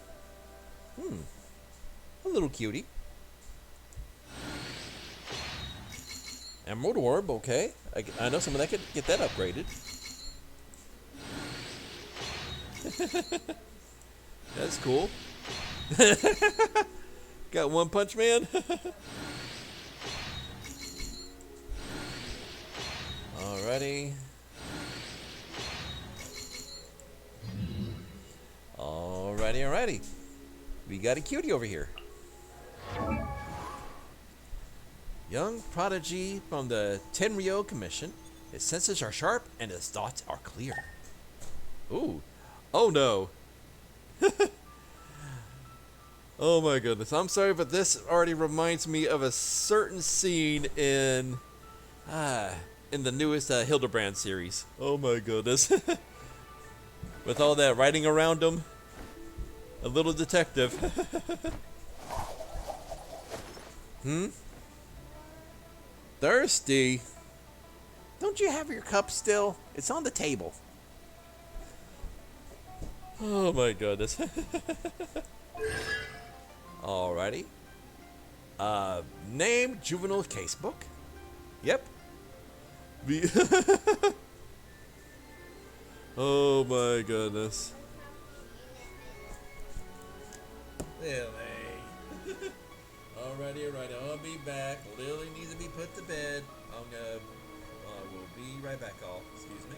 A little cutie. Emerald Orb, okay. I know someone that could get that upgraded. That's cool. Got One Punch Man. Alrighty. Alrighty. We got a cutie over here. Young prodigy from the Tenryo Commission. His senses are sharp and his thoughts are clear. Ooh. Oh no. Oh my goodness. I'm sorry, but this already reminds me of a certain scene in the newest Hildebrand series. Oh my goodness. With all that writing around him. A little detective. Thirsty? Don't you have your cup still? It's on the table. Oh my goodness. Alrighty. Name Juvenile Casebook. Yep. Oh my goodness. Alrighty. I'll be back. Lily needs to be put to bed. I will be right back, all. Excuse me.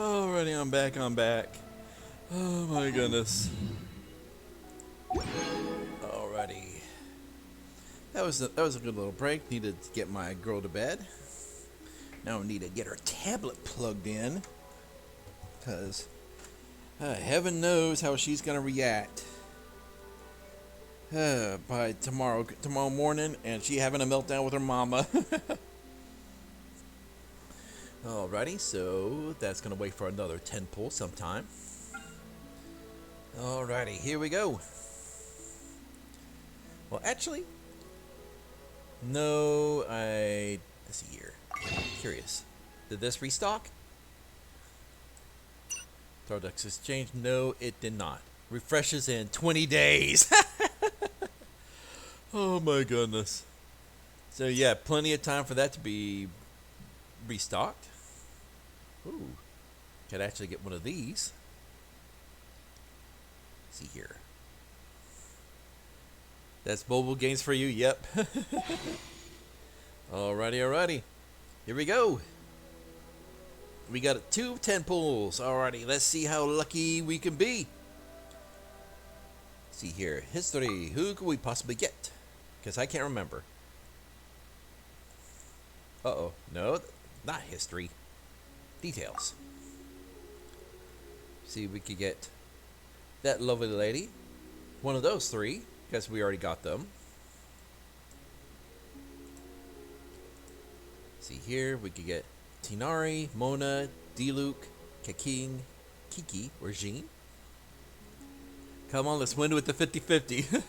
Alrighty, I'm back. Oh my goodness. Alrighty. That was a good little break. Needed to get my girl to bed. Now I need to get her tablet plugged in, because heaven knows how she's gonna react by tomorrow morning, and she having a meltdown with her mama. Alrighty, so that's gonna wait for another 10 pull sometime. Alrighty, here we go. Well, actually, no, let's see here. Curious. Did this restock? Stardex Exchange? No, it did not. Refreshes in 20 days. Oh my goodness. So yeah, plenty of time for that to be restocked. Ooh. Could actually get one of these. Let's see here. That's mobile games for you, yep. Alrighty. Here we go. We got 2 10 pulls. Alrighty, let's see how lucky we can be. Let's see here. History. Who could we possibly get? Because I can't remember. Uh-oh. No, not history. Details. See if we could get that lovely lady. One of those 3. Because we already got them. See here, we could get Tinari, Mona, Diluc, Kaking, Kiki, or Jean. Come on, let's win with the 50-50.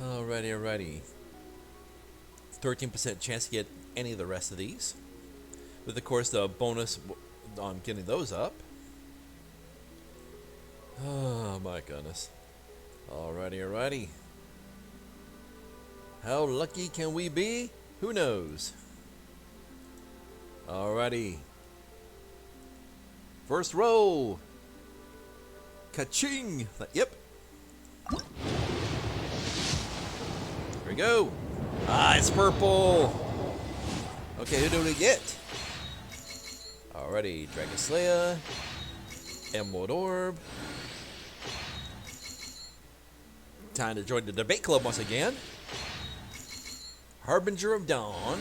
Alrighty. 13% chance to get any of the rest of these. With, of course, the bonus on getting those up. Oh, my goodness. Alrighty. How lucky can we be? Who knows? Alrighty. First roll. Ka-ching! Yep. Here we go. Ah, it's purple. Okay, who do we get? Alrighty, Dragon Slayer. Emerald Orb. Time to join the debate club once again. Harbinger of Dawn.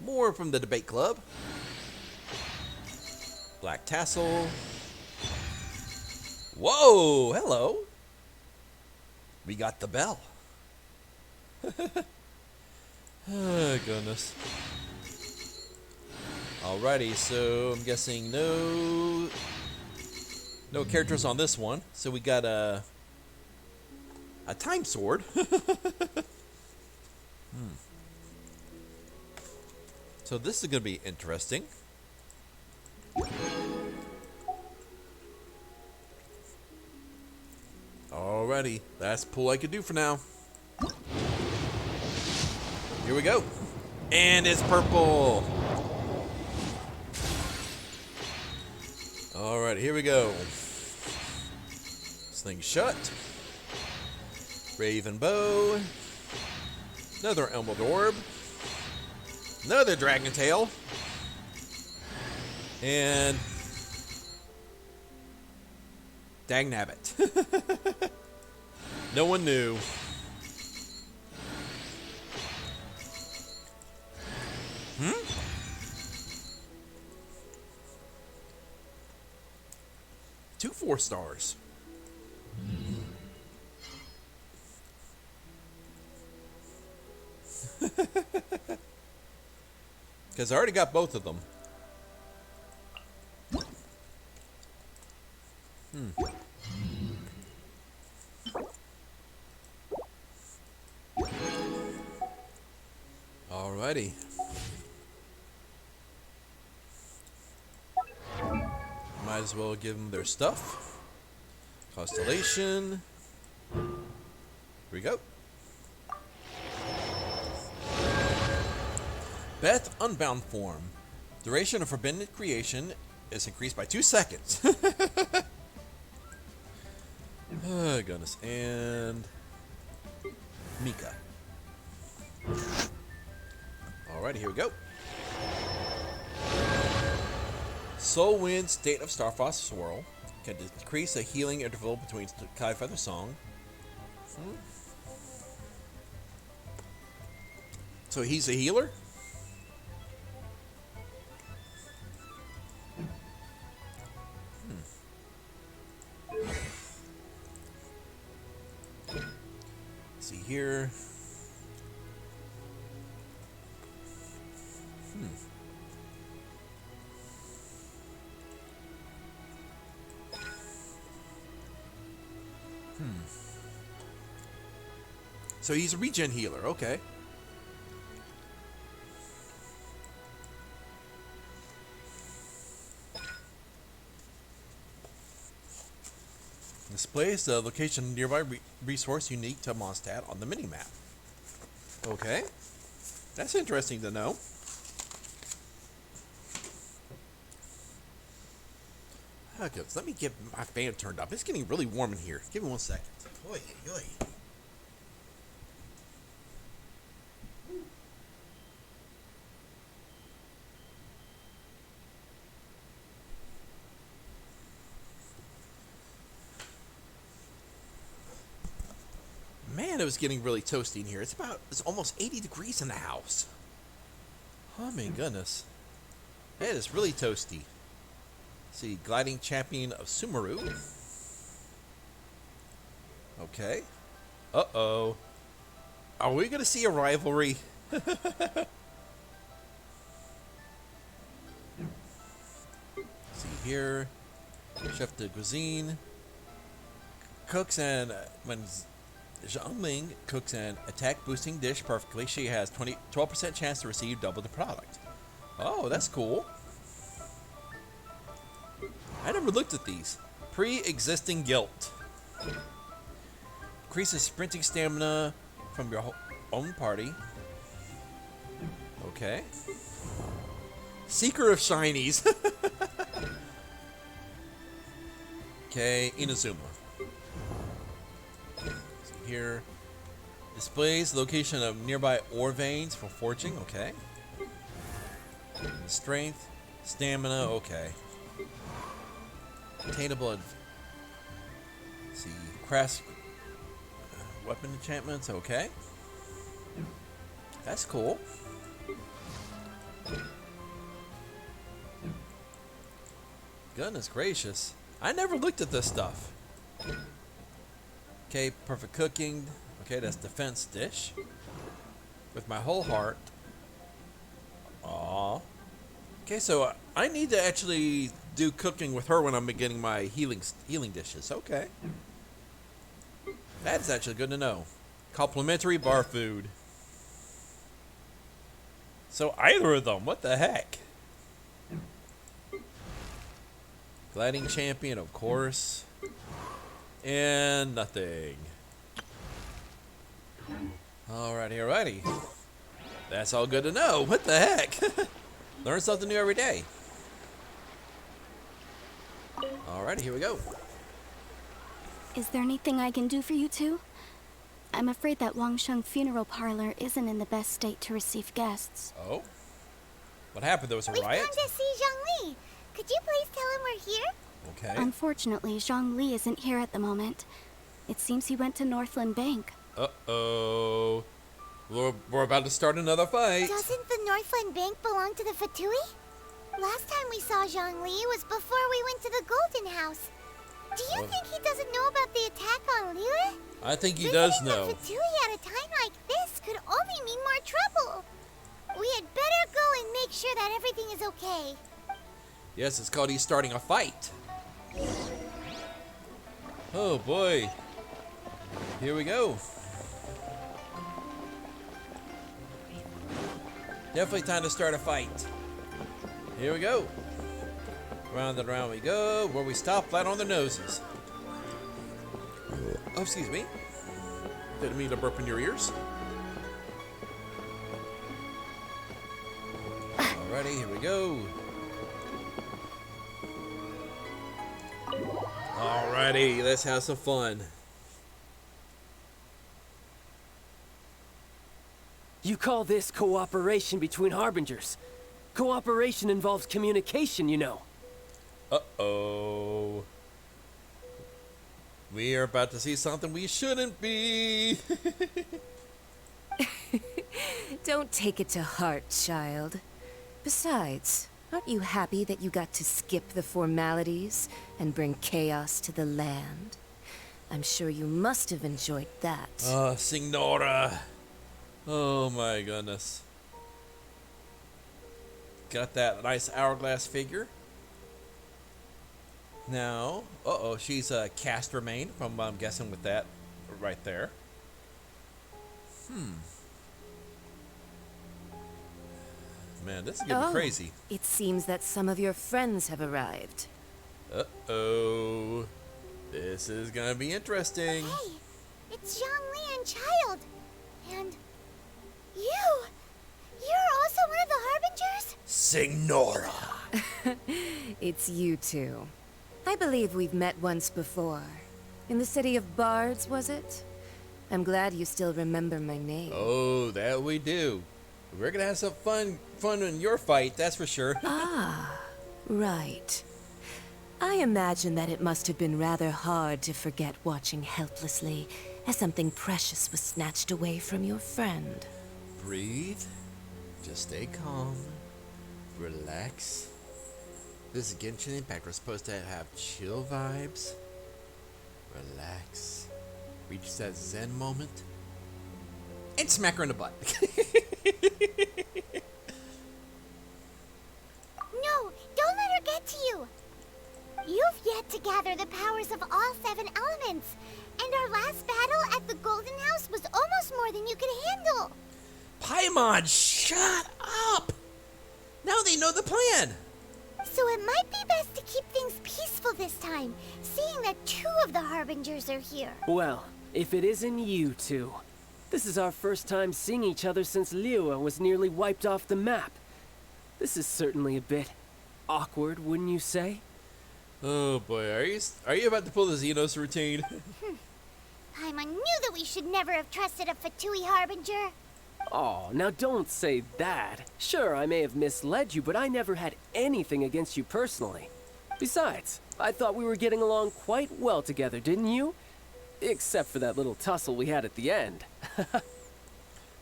More from the debate club. Black Tassel. Whoa, hello. We got the bell. Oh, goodness. Alrighty, so I'm guessing no characters on this one. So we got a time sword. So this is going to be interesting. Alrighty, that's pull I could do for now. Here we go. And it's purple. Alright, here we go. Slingshot. Raven Bow. Another Emerald Orb. Another Dragon Tail. And Dagnabbit. No one knew. Two 4 stars. Because I already got both of them. Alrighty. Might as well give them their stuff. Constellation. Here we go. Beth Unbound form. Duration of forbidden creation is increased by 2 seconds. Oh, goodness. And Mika. Alrighty, here we go. Soul Wind, State of Starfrost Swirl. Can decrease the healing interval between Sky Feather Song. So he's a healer? Let's see here. So he's a regen healer, okay. Displays the location of nearby resource unique to Mondstadt on the minimap. Okay. That's interesting to know. Okay, so let me get my fan turned up. It's getting really warm in here. Give me 1 second. Oy, oy. Man, it was getting really toasty in here. It's almost 80 degrees in the house. Oh my goodness. It is really toasty. Let's see, gliding champion of Sumeru. Okay. Uh-oh. Are we gonna see a rivalry? See here. Chef de cuisine. Cooks and when Zhongling cooks an attack boosting dish perfectly, she has 12% chance to receive double the product. Oh, that's cool. I never looked at these. Pre-existing guilt. Increases sprinting stamina from your own party. Okay. Seeker of Shinies. Okay, Inazuma. Here. Displays location of nearby ore veins for forging. Okay. Strength, stamina. Okay. Attainable. Let's see. Crash. Weapon enchantments. Okay. That's cool. Goodness gracious. I never looked at this stuff. Okay, perfect cooking. Okay, that's defense dish. With my whole heart. Aww. Okay, so I need to actually do cooking with her when I'm getting my healing dishes. Okay. That's actually good to know. Complimentary bar food. So either of them, what the heck? Gliding champion, of course. And nothing. Alrighty, alrighty. That's all good to know. What the heck? Learn something new every day. Alrighty, here we go. Is there anything I can do for you two? I'm afraid that Wangsheng funeral parlor isn't in the best state to receive guests. Oh? What happened? There was a riot? We've come to see Zhongli. Could you please tell him we're here? Okay. Unfortunately, Zhongli isn't here at the moment. It seems he went to Northland Bank. Uh-oh. We're about to start another fight. Doesn't the Northland Bank belong to the Fatui? Last time we saw Zhongli was before we went to the Golden House. Do you think he doesn't know about the attack on Liyue? I think he does know. The Fatui at a time like this could only mean more trouble. We had better go and make sure that everything is okay. Yes, it's called he's starting a fight. Oh boy. Here we go. Definitely time to start a fight. Here we go. Round and round we go. Where we stop, flat on their noses. Oh, excuse me. Didn't mean to burp in your ears. Alrighty, here we go. Alrighty, let's have some fun. You call this cooperation between harbingers? Cooperation involves communication, you know. Uh-oh. We are about to see something we shouldn't be. Don't take it to heart, child. Besides, aren't you happy that you got to skip the formalities and bring chaos to the land? I'm sure you must have enjoyed that. Signora. Oh my goodness. Got that nice hourglass figure. Now, she's a cast remain, from I'm guessing with that right there. Man, this is getting crazy. It seems that some of your friends have arrived. Uh-oh. This is gonna be interesting. Hey, it's Zhongli and Childe. And you're also one of the Harbingers? Signora. It's you two. I believe we've met once before. In the city of Bards, was it? I'm glad you still remember my name. Oh, that we do. We're gonna have some fun in your fight, that's for sure. Right. I imagine that it must have been rather hard to forget watching helplessly as something precious was snatched away from your friend. Breathe. Just stay calm. Relax. This is Genshin Impact. We're supposed to have chill vibes. Relax. Reach that zen moment. And smack her in the butt. No, don't let her get to you. You've yet to gather the powers of all 7 elements. And our last battle at the Golden House was almost more than you could handle. Paimon, shut up! Now they know the plan. So it might be best to keep things peaceful this time, seeing that 2 of the Harbingers are here. Well, if it isn't you two. This is our first time seeing each other since Liyue was nearly wiped off the map. This is certainly a bit awkward, wouldn't you say? Oh boy, are you about to pull the Zenos routine? Paimon knew that we should never have trusted a Fatui Harbinger. Oh, now don't say that. Sure, I may have misled you, but I never had anything against you personally. Besides, I thought we were getting along quite well together, didn't you? Except for that little tussle we had at the end.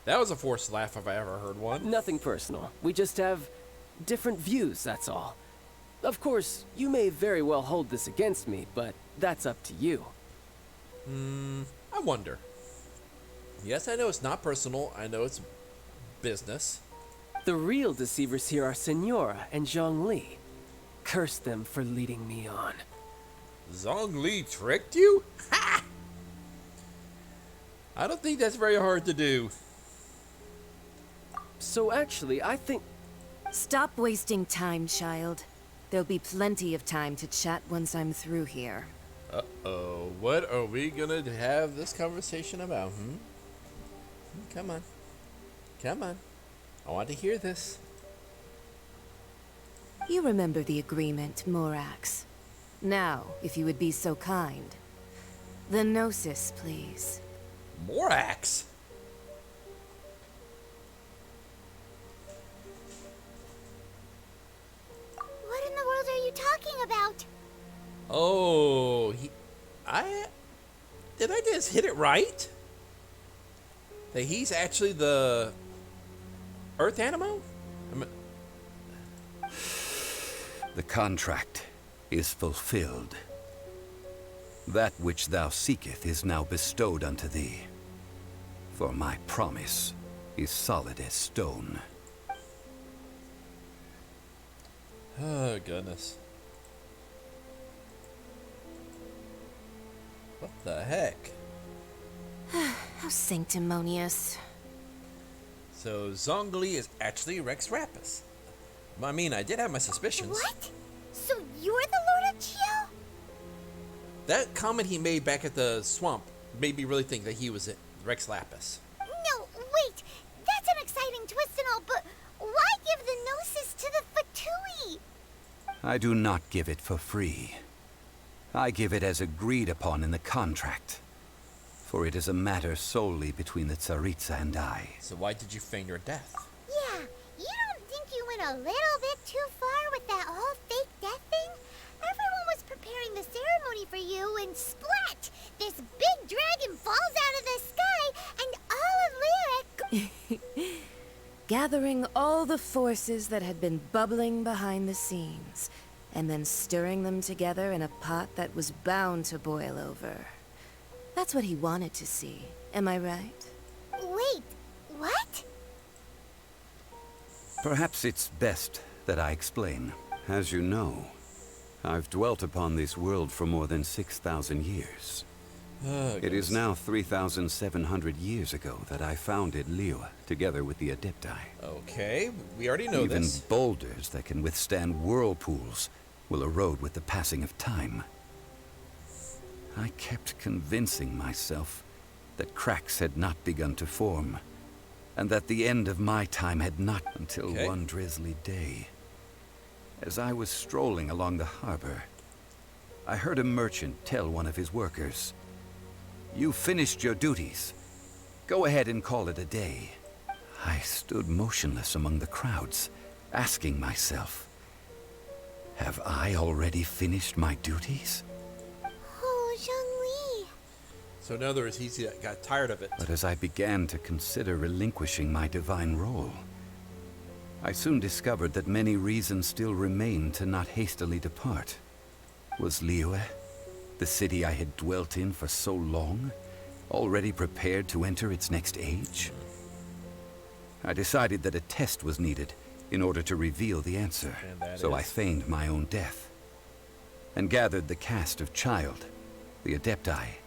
That was a forced laugh if I ever heard one. Nothing personal. We just have different views, that's all. Of course, you may very well hold this against me, but that's up to you. I wonder. Yes, I know it's not personal. I know it's business. The real deceivers here are Senora and Zhongli. Curse them for leading me on. Zhongli tricked you? Ha! I don't think that's very hard to do. So actually, I think... Stop wasting time, child. There'll be plenty of time to chat once I'm through here. Uh-oh. What are we gonna have this conversation about, Come on. Come on. I want to hear this. You remember the agreement, Morax. Now, if you would be so kind. The Gnosis, please. Morax? What in the world are you talking about? Oh, did I just hit it right? That he's actually the Earth Animo? The contract is fulfilled. That which thou seeketh is now bestowed unto thee. For my promise is solid as stone. Oh, goodness. What the heck? How sanctimonious. So Zhongli is actually Rex Rapus. I mean, I did have my suspicions. What? So you're the Lord of Chio? That comment he made back at the swamp made me really think that he was Rex Lapis. No, wait. That's an exciting twist and all, but why give the Gnosis to the Fatui? I do not give it for free. I give it as agreed upon in the contract. For it is a matter solely between the Tsaritsa and I. So why did you feign your death? Yeah, you don't think you went a little bit too far with that whole fake death thing? ceremony for you, and splat! This big dragon falls out of the sky, and all of Lyric... Gathering all the forces that had been bubbling behind the scenes, and then stirring them together in a pot that was bound to boil over. That's what he wanted to see. Am I right? Wait, what? Perhaps it's best that I explain. As you know, I've dwelt upon this world for more than 6,000 years. It is now 3,700 years ago that I founded Liyue, together with the Adepti. Okay, we already know Even this. boulders that can withstand whirlpools will erode with the passing of time. I kept convincing myself that cracks had not begun to form, and that the end of my time had not until one drizzly day. As I was strolling along the harbor, I heard a merchant tell one of his workers, "You finished your duties. Go ahead and call it a day." I stood motionless among the crowds, asking myself, have I already finished my duties? Oh, Zhongli. So in other words, he got tired of it. But as I began to consider relinquishing my divine role, I soon discovered that many reasons still remained to not hastily depart. Was Liyue, the city I had dwelt in for so long, already prepared to enter its next age? I decided that a test was needed in order to reveal the answer, so I feigned my own death, and gathered the cast of Childe, the Adepti,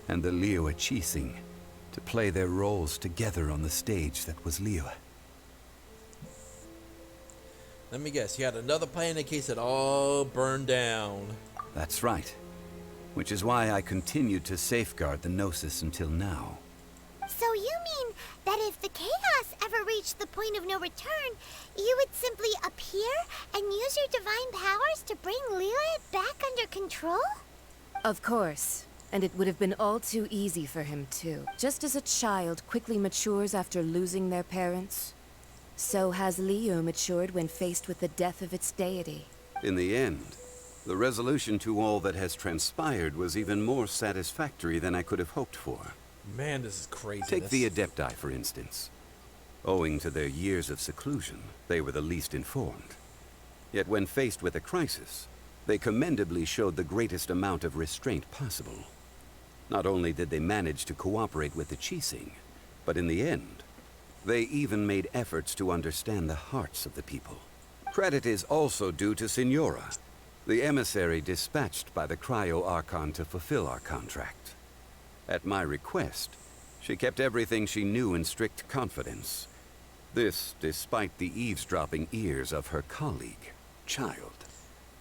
and the Liyue Qixing to play their roles together on the stage that was Liyue. Let me guess, you had another plan in case it all burned down. That's right. Which is why I continued to safeguard the Gnosis until now. So you mean that if the chaos ever reached the point of no return, you would simply appear and use your divine powers to bring Liyue back under control? Of course. And it would have been all too easy for him, too. Just as a child quickly matures after losing their parents, so has Liyue matured when faced with the death of its deity. In the end, the resolution to all that has transpired was even more satisfactory than I could have hoped for. Man, this is crazy. Take the Adepti, for instance. Owing to their years of seclusion, they were the least informed. Yet when faced with a crisis, they commendably showed the greatest amount of restraint possible. Not only did they manage to cooperate with the Qixing, but in the end, they even made efforts to understand the hearts of the people. Credit is also due to Signora, the emissary dispatched by the Cryo-Archon to fulfill our contract. At my request, she kept everything she knew in strict confidence. This despite the eavesdropping ears of her colleague, Childe.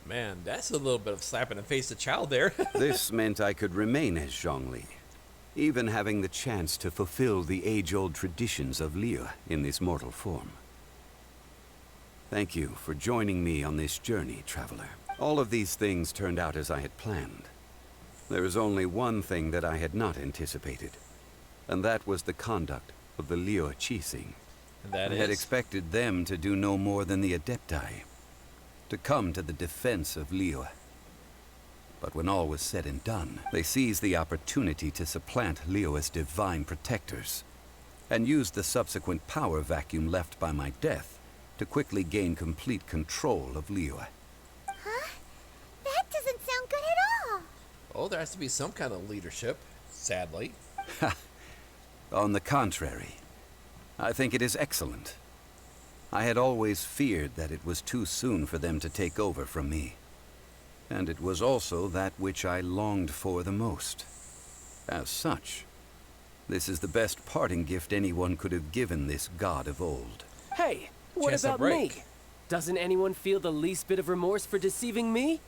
Man, that's a little bit of slap in the face to Childe there. This meant I could remain as Zhongli, even having the chance to fulfill the age-old traditions of Liyue in this mortal form. Thank you for joining me on this journey, traveler. All of these things turned out as I had planned. There is only one thing that I had not anticipated, and that was the conduct of the Liyue Qixing. I had expected them to do no more than the Adepti, to come to the defense of Liyue. But when all was said and done, they seized the opportunity to supplant Liyue as divine protectors, and used the subsequent power vacuum left by my death to quickly gain complete control of Liyue. Huh? That doesn't sound good at all. Oh, there has to be some kind of leadership, sadly. On the contrary, I think it is excellent. I had always feared that it was too soon for them to take over from me. And it was also that which I longed for the most. As such, this is the best parting gift anyone could have given this god of old. Hey, what about me? Doesn't anyone feel the least bit of remorse for deceiving me?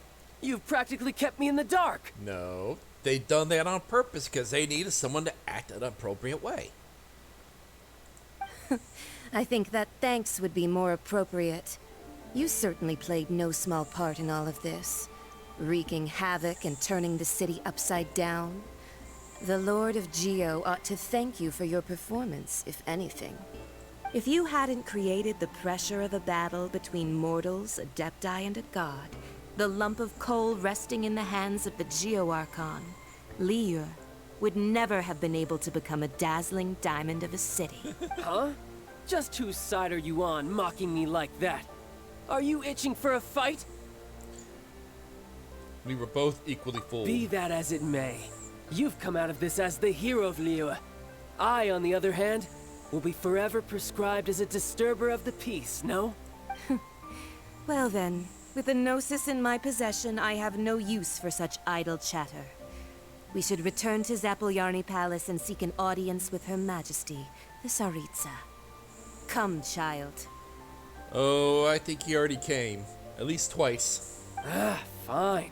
You've practically kept me in the dark. No, they done that on purpose because they needed someone to act an appropriate way. I think that thanks would be more appropriate. You certainly played no small part in all of this, wreaking havoc and turning the city upside down. The Lord of Geo ought to thank you for your performance, if anything. If you hadn't created the pressure of a battle between mortals, Adepti, and a god, the lump of coal resting in the hands of the Geo-Archon, Liyue would never have been able to become a dazzling diamond of a city. Huh? Just whose side are you on, mocking me like that? Are you itching for a fight? We were both equally full. Be that as it may, you've come out of this as the hero of Liyue. I, on the other hand, will be forever prescribed as a disturber of the peace, no? Well then, with a Gnosis in my possession, I have no use for such idle chatter. We should return to Zapoljarny Palace and seek an audience with Her Majesty, the Tsaritsa. Come, child. Oh, I think he already came. At least twice. Ah, fine.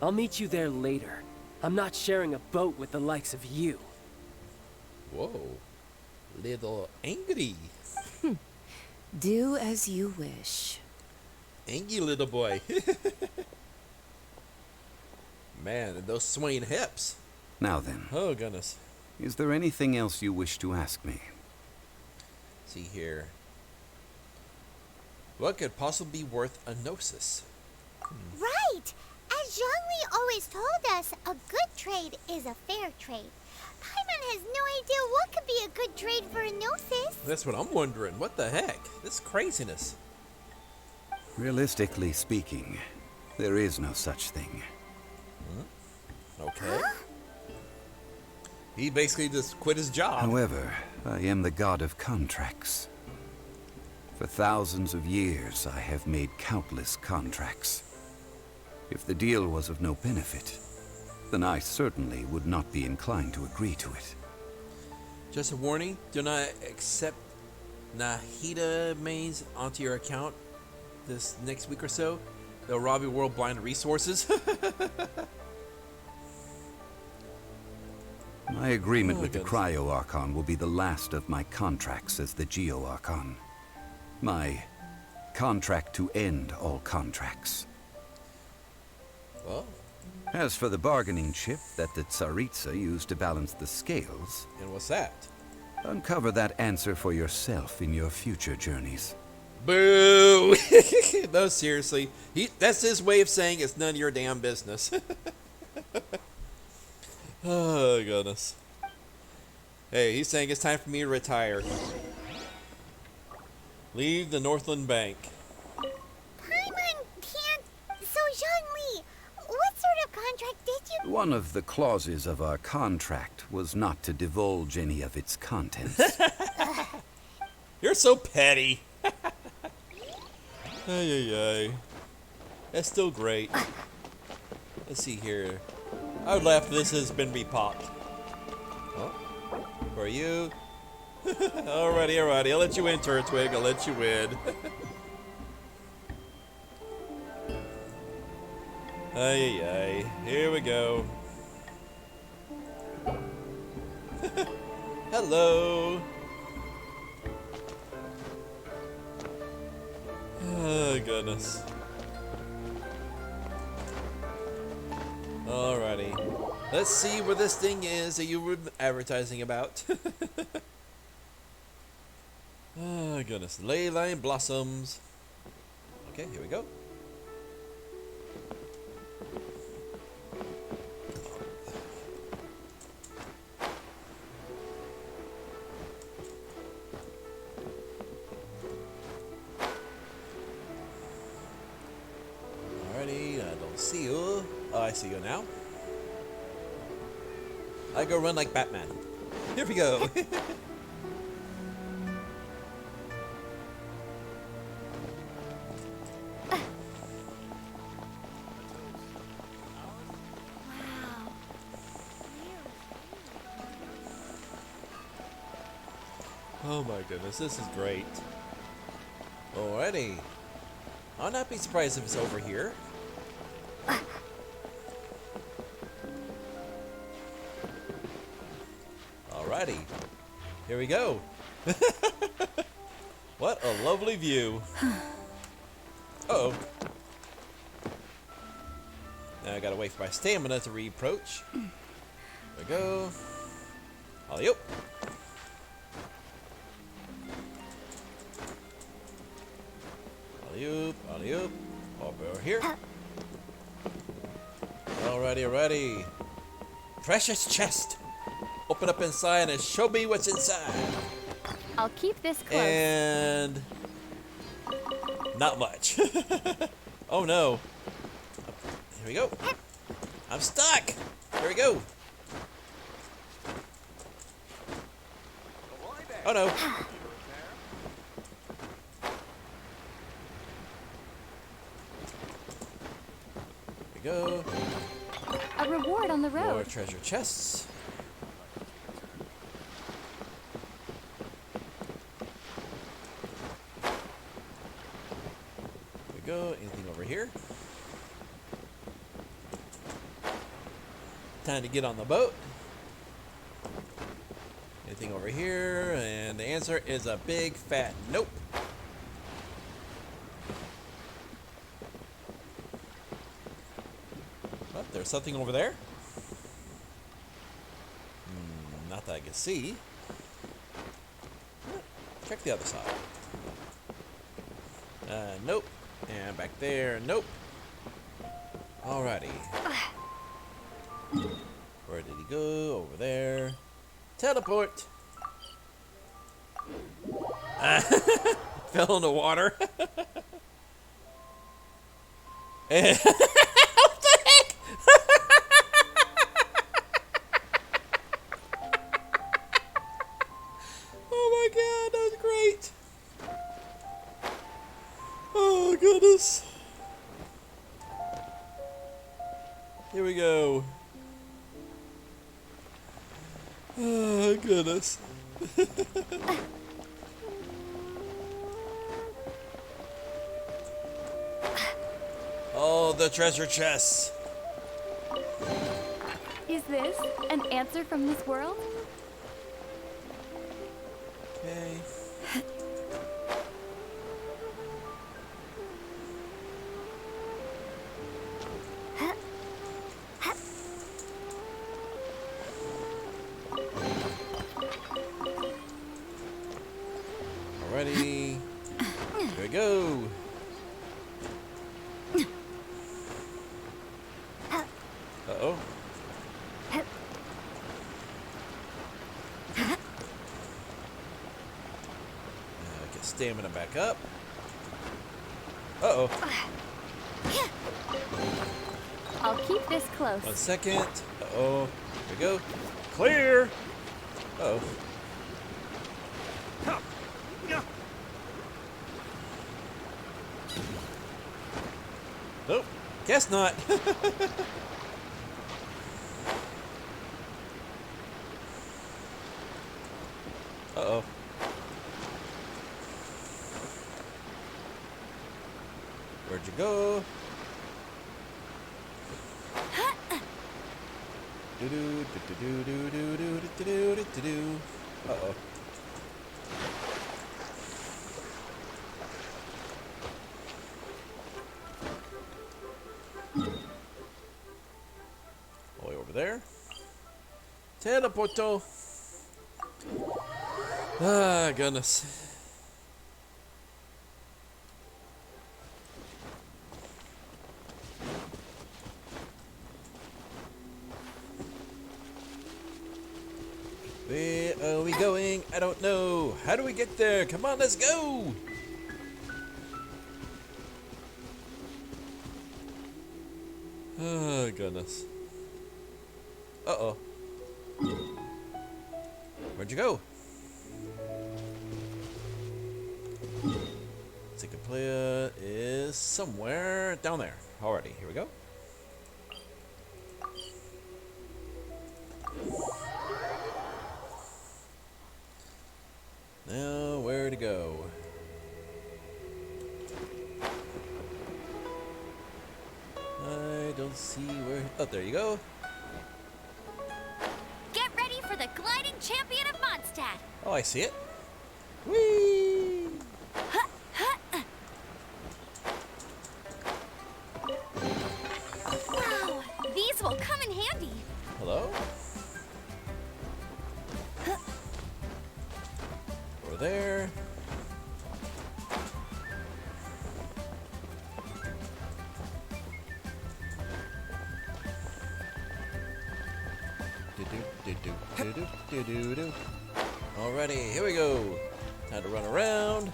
I'll meet you there later. I'm not sharing a boat with the likes of you. Whoa. Little angry. Do as you wish. Angry little boy. Man, and those swaying hips. Now then. Oh, goodness. Is there anything else you wish to ask me? See here. What could possibly be worth a Gnosis? Right! As Zhongli always told us, a good trade is a fair trade. Paimon has no idea what could be a good trade for a Gnosis. That's what I'm wondering. What the heck? This craziness. Realistically speaking, there is no such thing. Okay. Huh? He basically just quit his job. However, I am the god of contracts. For thousands of years, I have made countless contracts. If the deal was of no benefit, then I certainly would not be inclined to agree to it. Just a warning, do not accept Nahida mains onto your account this next week or so. They'll rob your world blind resources. My agreement with the Cryo-Archon will be the last of my contracts as the Geo-Archon. My contract to end all contracts. Well. As for the bargaining chip that the Tsaritsa used to balance the scales... And what's that? Uncover that answer for yourself in your future journeys. Boo! No, seriously. That's his way of saying it's none of your damn business. Oh, goodness. Hey, he's saying it's time for me to retire. Leave the Northland Bank. Paimon can't... So, Zhongli, what sort of contract did you... One of the clauses of our contract was not to divulge any of its contents. You're so petty. Ay, ay, ay. That's still great. Let's see here. I would laugh if this has been repopped. Oh, for you. Alrighty, alrighty. I'll let you in, Turtwig. I'll let you in. Ay, ay, ay. Here we go. Hello. Oh, goodness. Alrighty. Let's see where this thing is that you were advertising about. Oh, goodness. Leyline Blossoms. Okay, here we go. Alrighty, I don't see you. Oh, I see you now. I go run like Batman. Here we go. Oh my goodness, this is great. Alrighty. I'll not be surprised if it's over here. Alrighty. Here we go. What a lovely view. Uh-oh. Now I gotta wait for my stamina to reapproach. There we go. Alley-oop. Alley-oop, alley-oop. Pop over here. Alrighty. Precious chest. Open up inside and show me what's inside. I'll keep this close. And not much. Oh no. Here we go. I'm stuck. Here we go. Oh no. Here we go. A reward on the road. More treasure chests. Here we go. Anything over here? Time to get on the boat. Anything over here? And the answer is a big fat nope. Oh, there's something over there. Not that I can see. Check the other side. Nope. And back there, nope. Alrighty. Where did he go? Over there. Teleport. Fell in the water. And what the heck? Oh my god, that was great. Oh goodness. Here we go. Oh, goodness. Oh, the treasure chests. Is this an answer from this world? Okay. Alrighty. Here we go. Uh-oh. Get stamina back up. Uh-oh. I'll keep this close. 1 second. Uh-oh. Here we go. Clear. Uh-oh. Nope. Guess not. Uh-oh. Where'd you go? Uh-oh. Way over there. Teleporto. Ah, goodness. Where are we going? I don't know. How do we get there? Come on, let's go. Oh, goodness. Uh-oh. Where'd you go? Second player is somewhere down there. Alrighty, here we go. Now, where to go? I don't see where... Oh, there you go. Get ready for the gliding champion of Mondstadt. Oh, I see it. Whee! Wow, these will come in handy. Hello? Over there. Alrighty, here we go. Time to run around.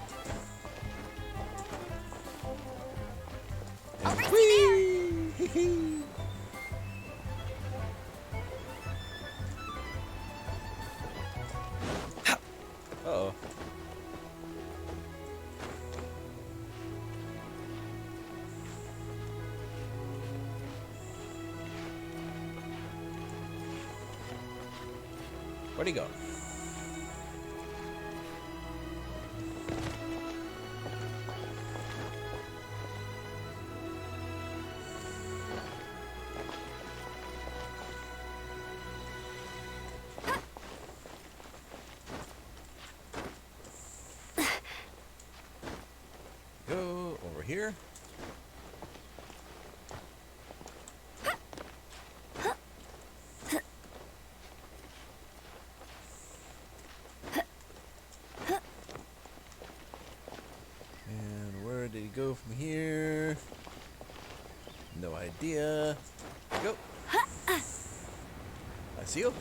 And whee! Uh-oh. Where'd he go? Go over here. And where did he go from here? No idea. Go. I see you.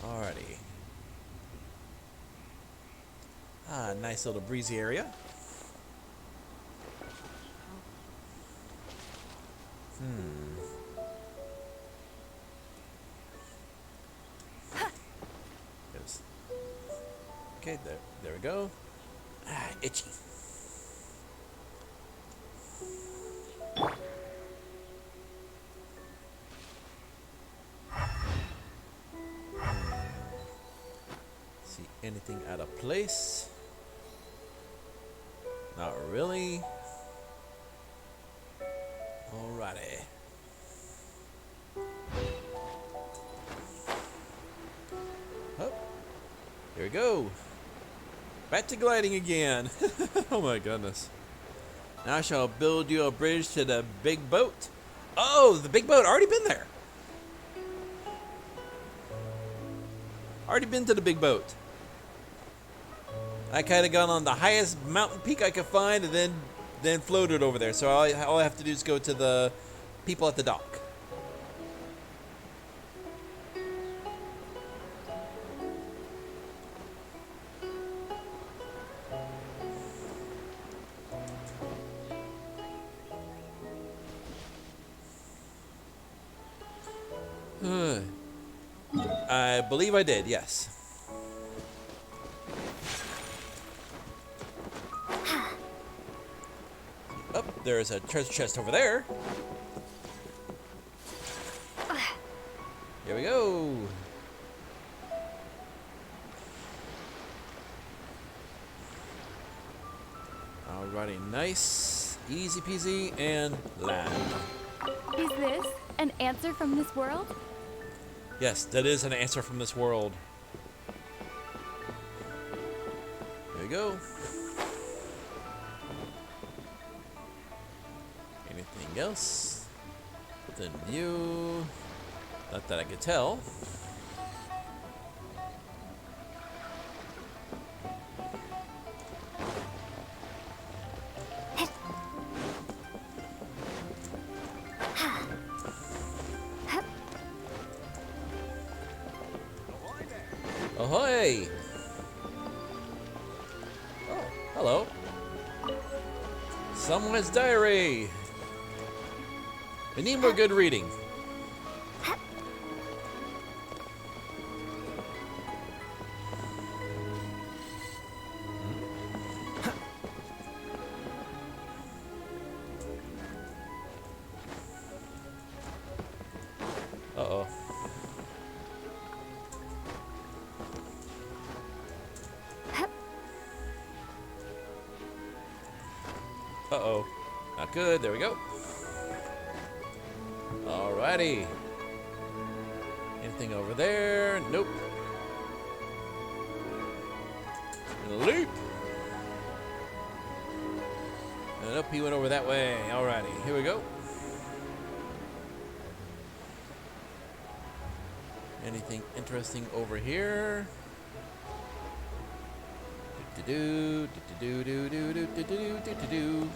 Alrighty. Ah, nice little breezy area. Yes. Okay, there we go. Ah, itchy. See anything out of place? Not really. Alrighty. Oh, here we go. Back to gliding again. Oh my goodness. Now I shall build you a bridge to the big boat. Oh, the big boat. Already been there. Already been to the big boat. I kind of gone on the highest mountain peak I could find and then floated over there. So all I have to do is go to the people at the dock. I believe I did, yes. Oh, there's a treasure chest over there. Here we go. Alrighty, nice, easy peasy, and land. Is this an answer from this world? Yes, that is an answer from this world. There you go. Anything else? Nothing new. Not that I could tell. Ahoy! Oh, hello. Someone's diary. I need more good reading. Uh-oh. Uh-oh. Not good. There we go. Alrighty. Anything over there? Nope. Leap. And up he went over that way. Alrighty. Here we go. Anything interesting over here? Do do do do do do do do do do.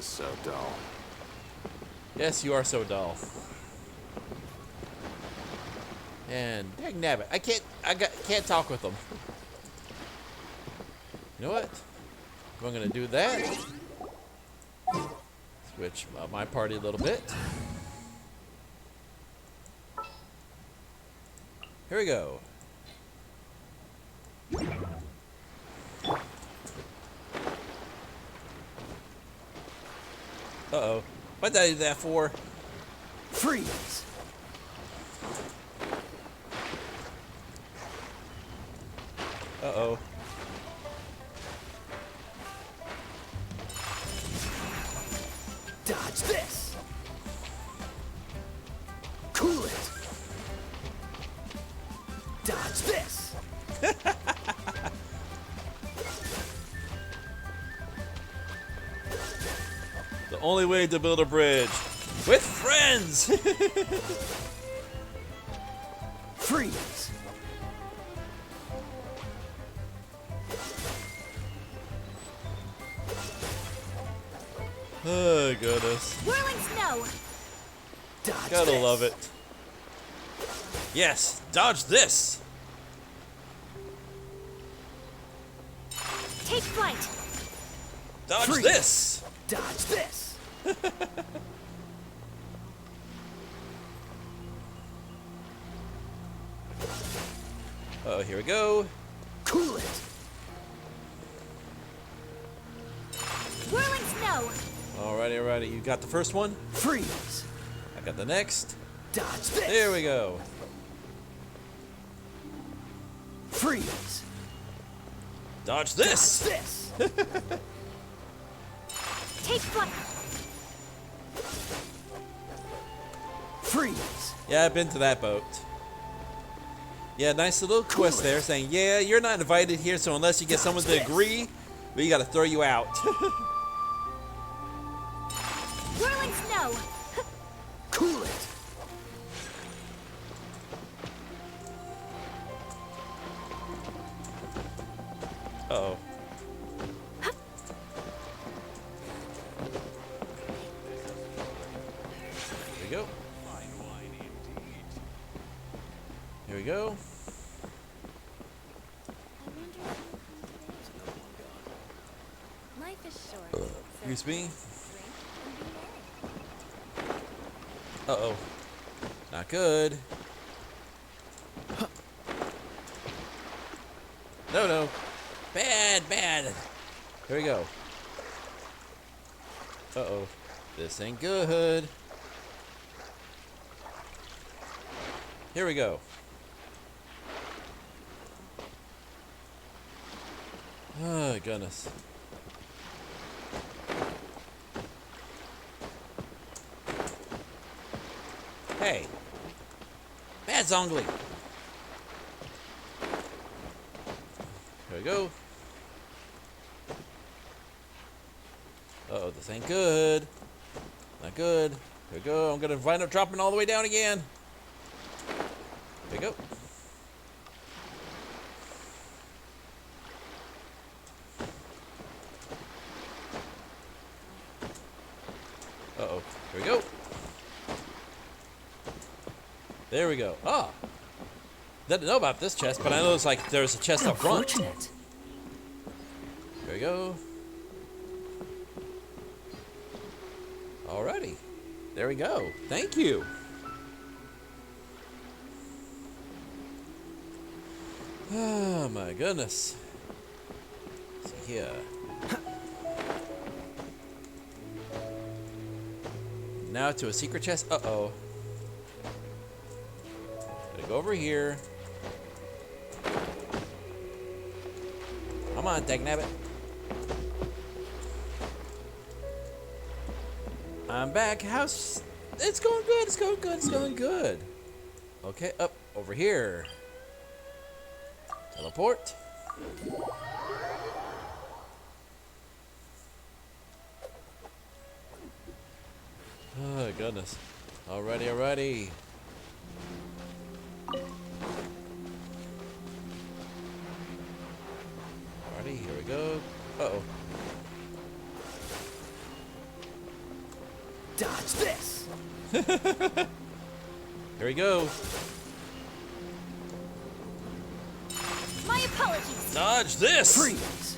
was so dull. Yes, you are so dull. And dang nabbit, can't talk with them. You know what? I'm gonna do that. Switch my party a little bit. Here we go. Uh-oh. What did I do that for? Freeze! Uh-oh. Dodge this! Cool it! Dodge this! The only way to build a bridge. With friends! Freeze! Oh, goodness. Whirling snow! Dodge Gotta this. love it. Yes, dodge this! Take flight! Dodge Freeze. this! Dodge this! Oh, here we go. Cool it! Whirling snow! Alrighty, alrighty. You got the first one? Freeze! I got the next. Dodge this! There we go. Freeze! Dodge this! Dodge this! Take flight! Freeze! Yeah, I've been to that boat. Yeah, nice little twist there saying, yeah, you're not invited here, so unless you get someone to agree, we gotta throw you out. Whirling snow! Cool it! Uh-oh. Here we go. Here we go. Life is short. Excuse me. Uh-oh. Not good. No, no. Bad, bad. Here we go. Uh-oh. This ain't good. Here we go. Oh, goodness. Hey. Bad Zongli. Here we go. Uh-oh, this ain't good. Not good. Here we go. I'm gonna wind up dropping all the way down again. Here we go. Uh-oh. Here we go. There we go. Ah. Didn't know about this chest, but I know it's like there's a chest up front. Fortunate. Here we go. Alrighty. There we go. Thank you. Oh my goodness. See here. Now to a secret chest. Uh-oh. Gotta go over here. Come on, dagnabbit. I'm back. How's... It's going good. It's going good. It's going good. Okay, up over here. Teleport. Oh, goodness. Alrighty, alrighty. Alrighty, here we go. Uh-oh. Here we go. My apologies. Dodge this. Freeze.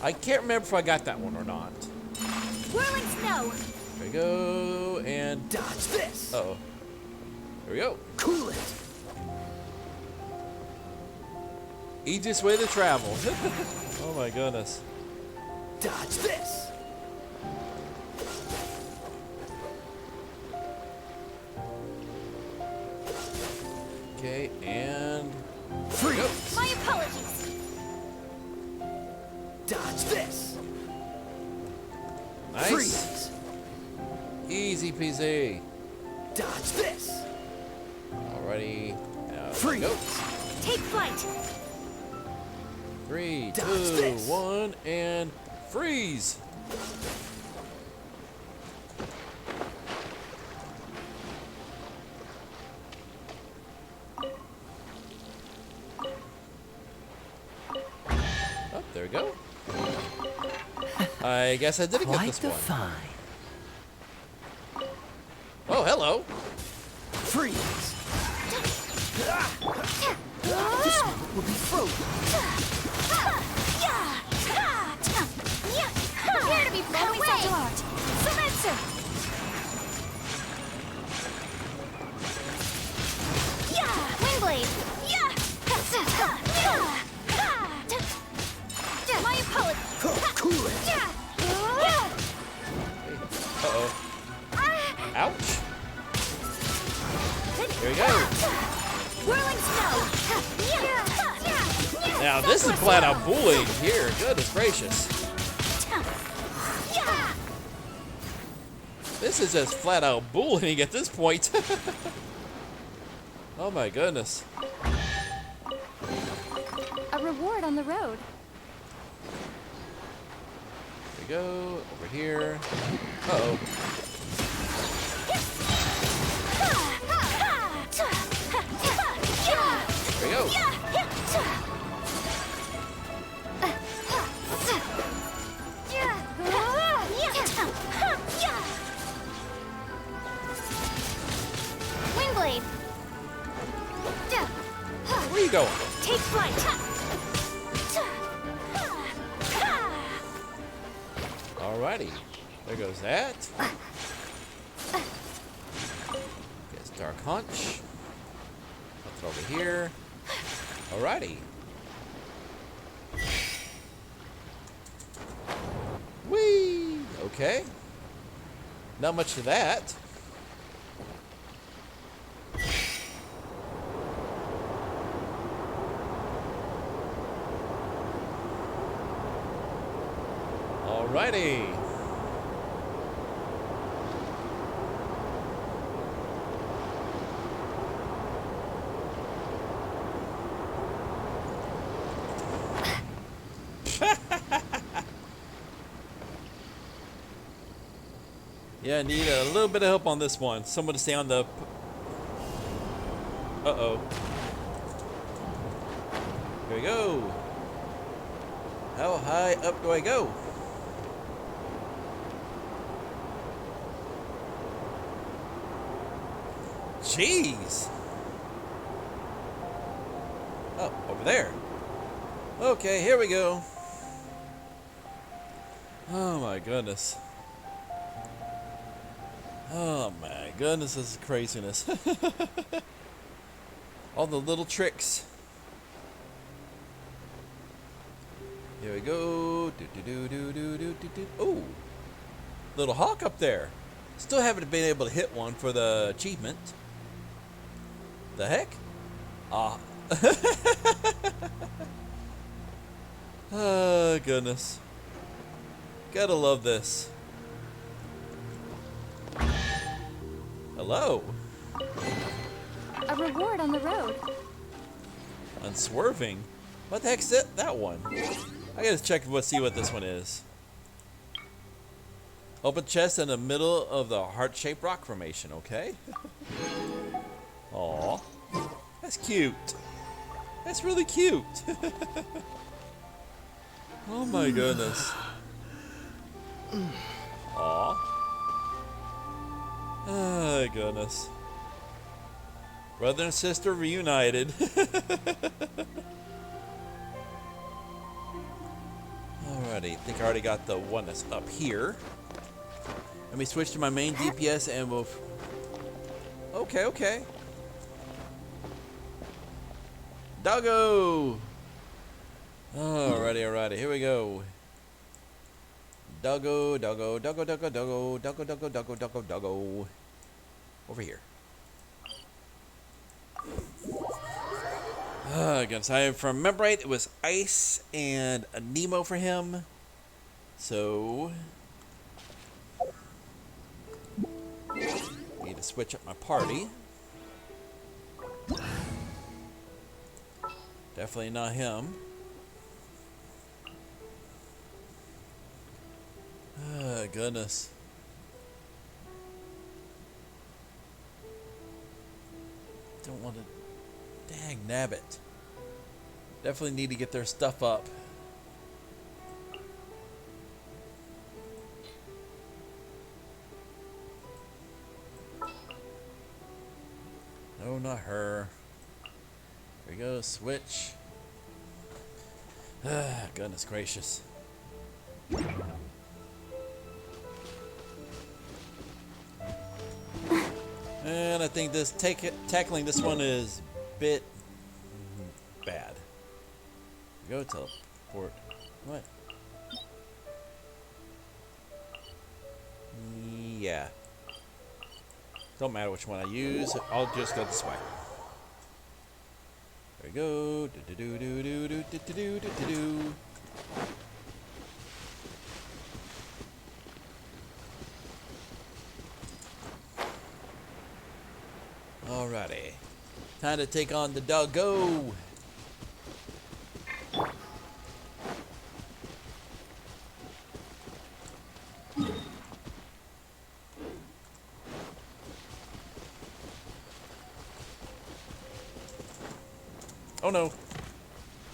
I can't remember if I got that one or not. Whirling snow. There we go, and dodge this. Uh-oh. Here we go. Cool it. Easiest way to travel. Oh my goodness. Dodge this. Okay, and freeze. My apologies. Dodge this. Nice. Freeze. Easy peasy. Dodge this. Alrighty. Now freeze. Go. Take flight. 3, Dodge 2, this. 1, and freeze. Oh, there we go. I guess I didn't get this one. Fine. Oh, hello. Freeze. This one will be frozen. Prepare to be blown away. Surrender. Windblade. My apologies. Cool it. Uh-oh. Ouch. Here we go. Whirling snow. Now, this is flat out bullying here. Goodness gracious. This is just flat out bullying at this point. Oh my goodness. A reward on the road. Here we go. Over here. Uh-oh. There we go. Windblade. Where are you going? Take flight. Alrighty. There goes that. Gets Dark Hunch. Put it over here. Alrighty. Whee! Okay. Not much to that. Alrighty. Yeah, I need a little bit of help on this one. Someone to stay on the... Uh-oh. Here we go. How high up do I go? Jeez. Oh, over there. Okay, here we go. Oh my goodness. Oh my goodness, this is craziness. All the little tricks. Here we go. Oh, little hawk up there. Still haven't been able to hit one for the achievement. The heck? Ah. Oh goodness. Gotta love this. Hello. A reward on the road. Unswerving. What the heck's that one? I gotta check see what this one is. Open chest in the middle of the heart-shaped rock formation. Okay. Aw, that's cute. That's really cute. Oh my goodness. Aw. Oh goodness. Brother and sister reunited. Alrighty, I think I already got the one that's up here. Let me switch to my main DPS and we'll... Okay, okay. Doggo! Alrighty, here we go. Doggo. Over here. Again, so if I remember right, it was Ice and a Nemo for him. So... need to switch up my party. Definitely not him. Oh, goodness. Don't want to... Dang nabbit. Definitely need to get their stuff up. No, not her. Here we go, switch. Ah, goodness gracious. And I think this tackling this one is a bit bad. Go teleport. What? Yeah. Don't matter which one I use. I'll just go this way. There we go. Alrighty. Time to take on the doggo. Oh no.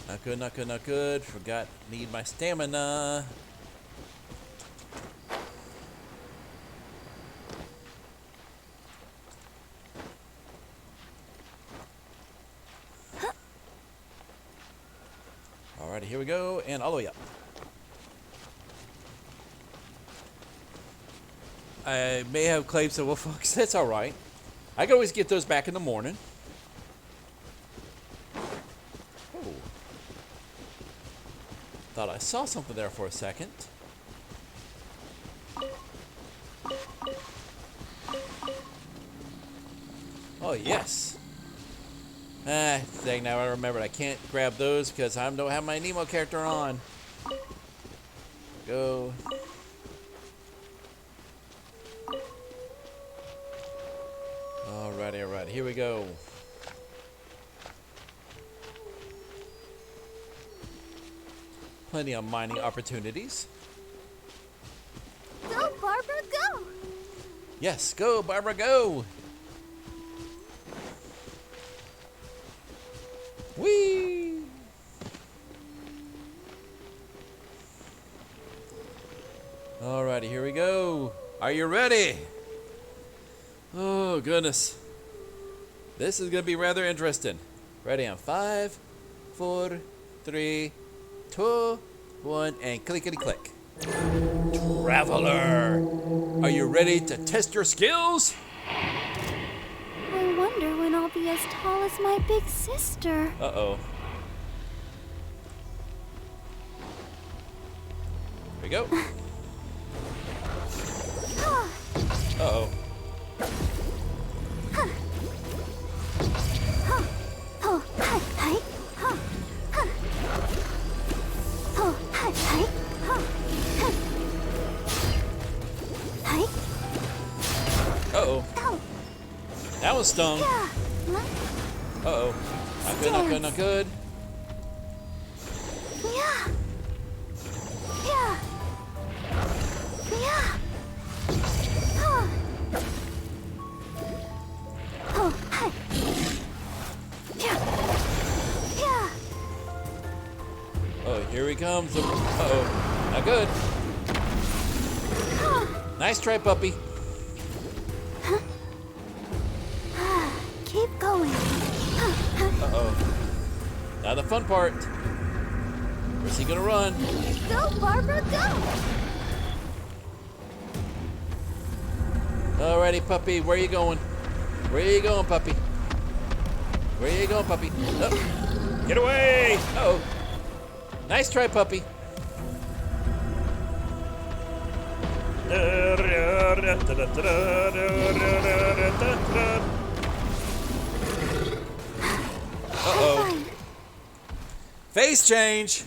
Not good, not good, not good. Forgot, need my stamina. Alrighty, here we go, and all the way up. I may have claims of Wolffox. That's alright. I can always get those back in the morning. Oh. Thought I saw something there for a second. Oh, yes. Ah, dang, now I remembered. I can't grab those because I don't have my Nemo character on. Go. Alrighty, alright. Here we go. Plenty of mining opportunities. Go, Barbara, go! Yes, go, Barbara, go! Whee! Alrighty, here we go. Are you ready? Oh, goodness. This is going to be rather interesting. Ready on 5, 4, 3, 2, 1, and clickety click. Traveler! Are you ready to test your skills? I wonder when I'll be as tall as my big sister. Uh-oh. Here we go. Uh-oh. Uh-oh. That was stung. Uh-oh. Not good, not good, not good. Yeah. Yeah. Yeah. Oh, hi. Yeah. Yeah. Oh, here we he comes. Uh-oh. Not good. Nice try, puppy. Keep going. Uh-oh. Now the fun part. Where's he gonna run? Go, Barbara, go! Alrighty, puppy. Where you going? Where you going, puppy? Where you going, puppy? Oh. Get away! Uh-oh. Nice try, puppy. Uh-oh. Face change.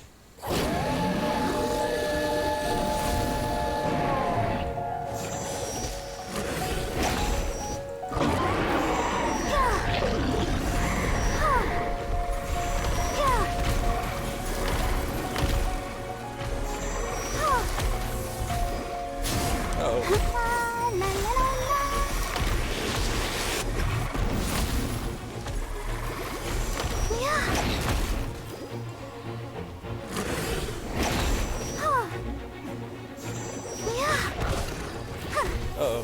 Uh-oh.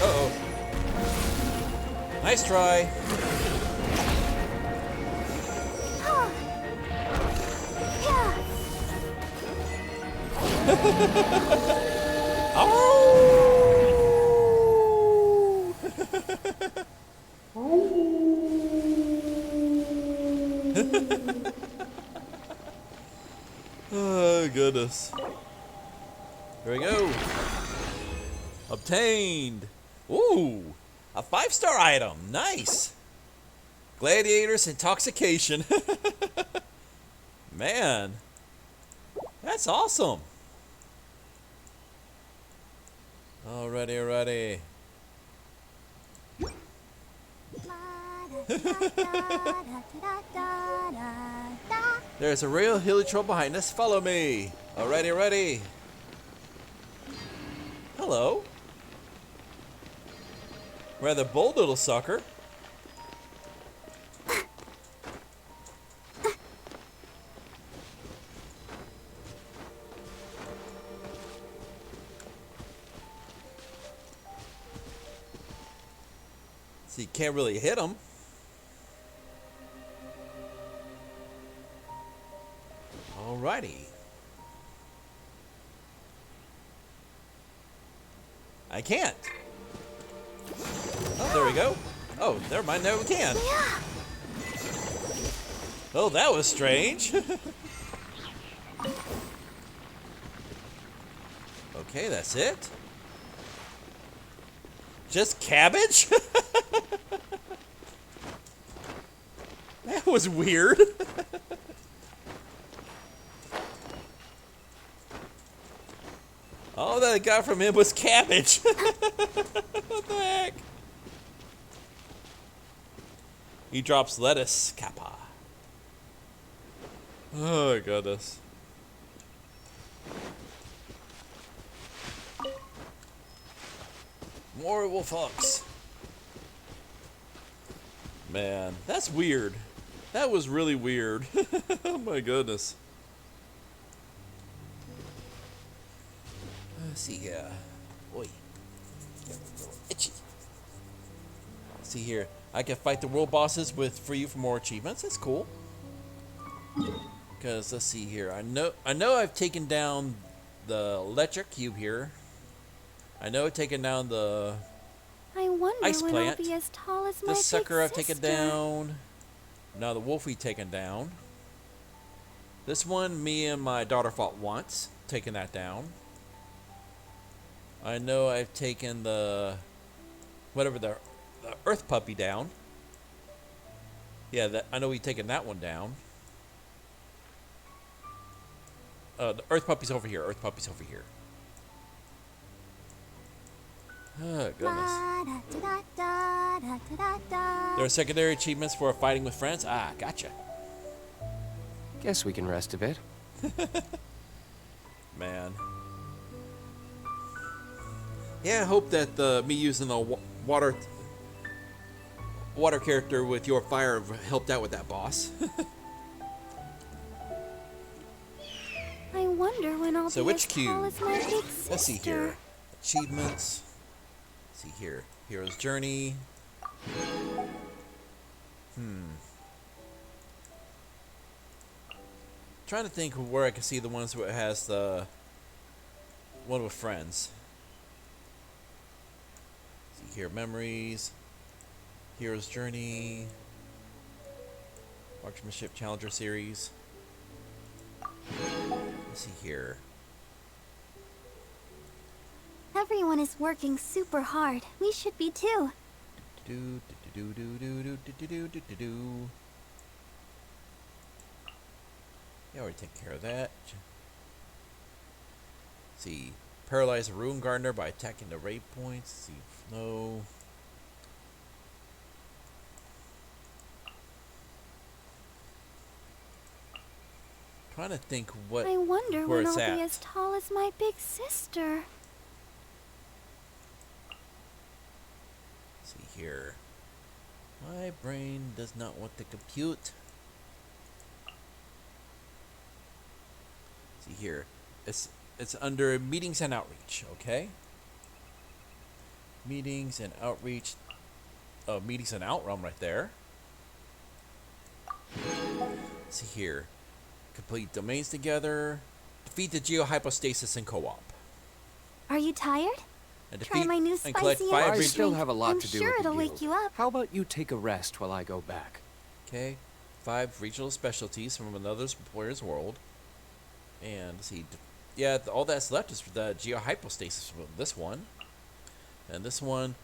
Uh-oh. Nice try. Oh, goodness. Here we go. Obtained. Ooh, a 5-star item. Nice. Gladiator's intoxication. Man, that's awesome. Alrighty. There's a real heliotrope behind us. Follow me. Alrighty. Hello. Rather bold little sucker. So you can't really hit him. Alrighty. I can't. Oh, there we go. Oh, never mind. Now we can. Oh, that was strange. Okay, that's it. Just cabbage? That was weird. All that I got from him was cabbage. What the heck? He drops lettuce, kappa. Oh, goodness. More wolf hawks. Man, that's weird. That was really weird. Oh my goodness. Let's see here. Oi. Itchy. Let's see here. I can fight the world bosses for you for more achievements. That's cool. Because let's see here. I know I've taken down the electric cube here. I know I've taken down the I wonder ice when plant. I'll be as tall as my This sucker I've big taken sister. down. Now the wolf we've taken down. This one, me and my daughter fought once, taking that down. I know I've taken the earth puppy down. Yeah, I know we've taken that one down. The earth puppy's over here. Earth puppy's over here. Oh, goodness. There are secondary achievements for fighting with friends. Ah, gotcha. Guess we can rest a bit. Man. Yeah, I hope that me using the water character with your fire helped out with that boss. wonder when I'll So be which as tall cube? as my big sister. Let's see here. Achievements. Let's see here. Hero's Journey. Trying to think where I can see the ones where it has the one with friends. Let's see here. Memories. Hero's Journey. Marksmanship Challenger Series. Let's see here. Everyone is working super hard. We should be too. Do do do do do do do do do do. Yeah, already take care of that. Let's see, paralyze a Ruin Gardener by attacking the raid points. Let's see, no. Trying to think what. I wonder where when it's I'll at. be as tall as my big sister. Let's see here. My brain does not want to compute. See here. It's under meetings and outreach, okay? Meetings and outreach. Oh, meetings and outrealm right there. Let's see here. Complete domains together. Defeat the geohypostasis in co-op. Are you tired? And Try my new and collect spicy 5 energy I still drink. have a lot I'm to do sure at the it'll wake guild. you up. How about you take a rest while I go back? Okay. 5 regional specialties from another player's world. And let's see. Yeah, all that's left is the geohypostasis from this one. And this one,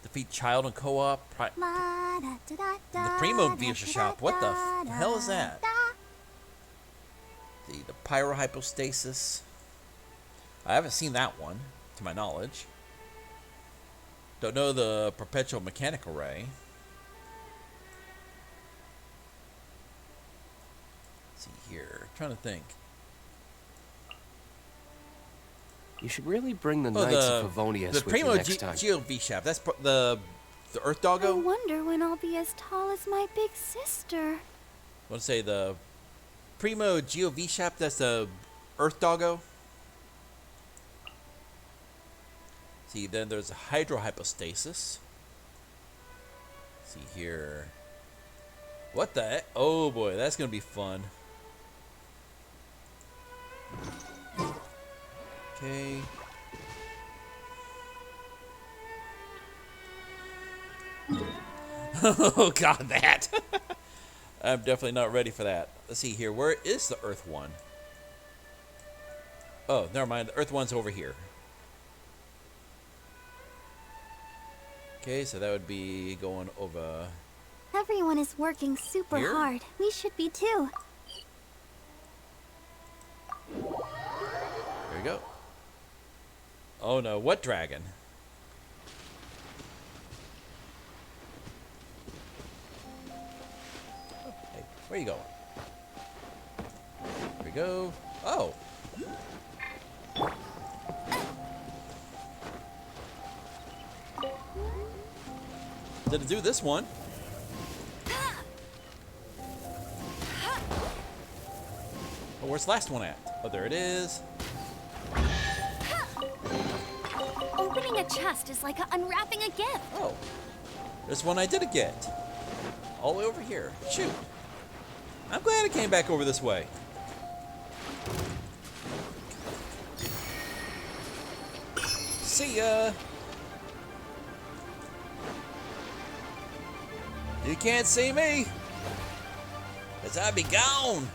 defeat Childe and co-op. The Primo Visa Shop. What the hell is that? The pyrohypostasis. I haven't seen that one, to my knowledge. Don't know the perpetual mechanical ray. Let's see here. Trying to think. You should really bring the Knights of Favonius the with Primo you next time. Geo V Shaft. That's the Earth Doggo. I wonder when I'll be as tall as my big sister. I want to say the Primo Geo V Shaft. That's the Earth Doggo. See, then there's a hydrohypostasis. See here. What the heck? Oh boy, that's gonna be fun. Okay. Oh god, that. I'm definitely not ready for that. Let's see here. Where is the Earth one? Oh, never mind. The Earth one's over here. Okay, so that would be going over. Everyone is working super Here? hard. We should be too. There we go. Oh no, what dragon? Hey, where you going? There we go. Oh. Didn't do this one. Oh, where's the last one at? Oh, there it is. Opening a chest is like unwrapping a gift. Oh. There's one I did get. All the way over here. Shoot. I'm glad I came back over this way. See ya. You can't see me. 'Cause I be gone.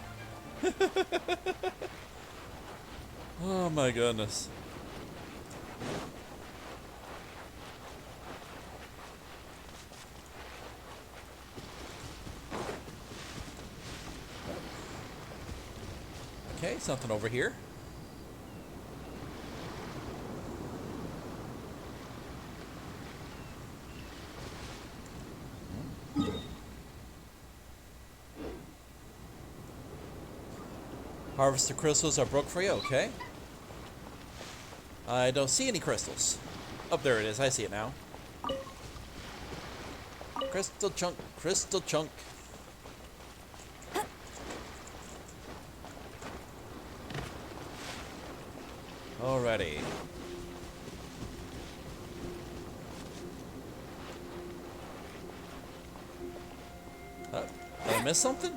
Oh my goodness. Okay, something over here. Harvest the crystals are broke for you, okay. I don't see any crystals. Oh, there it is. I see it now. Crystal chunk, crystal chunk. Alrighty. Did I miss something?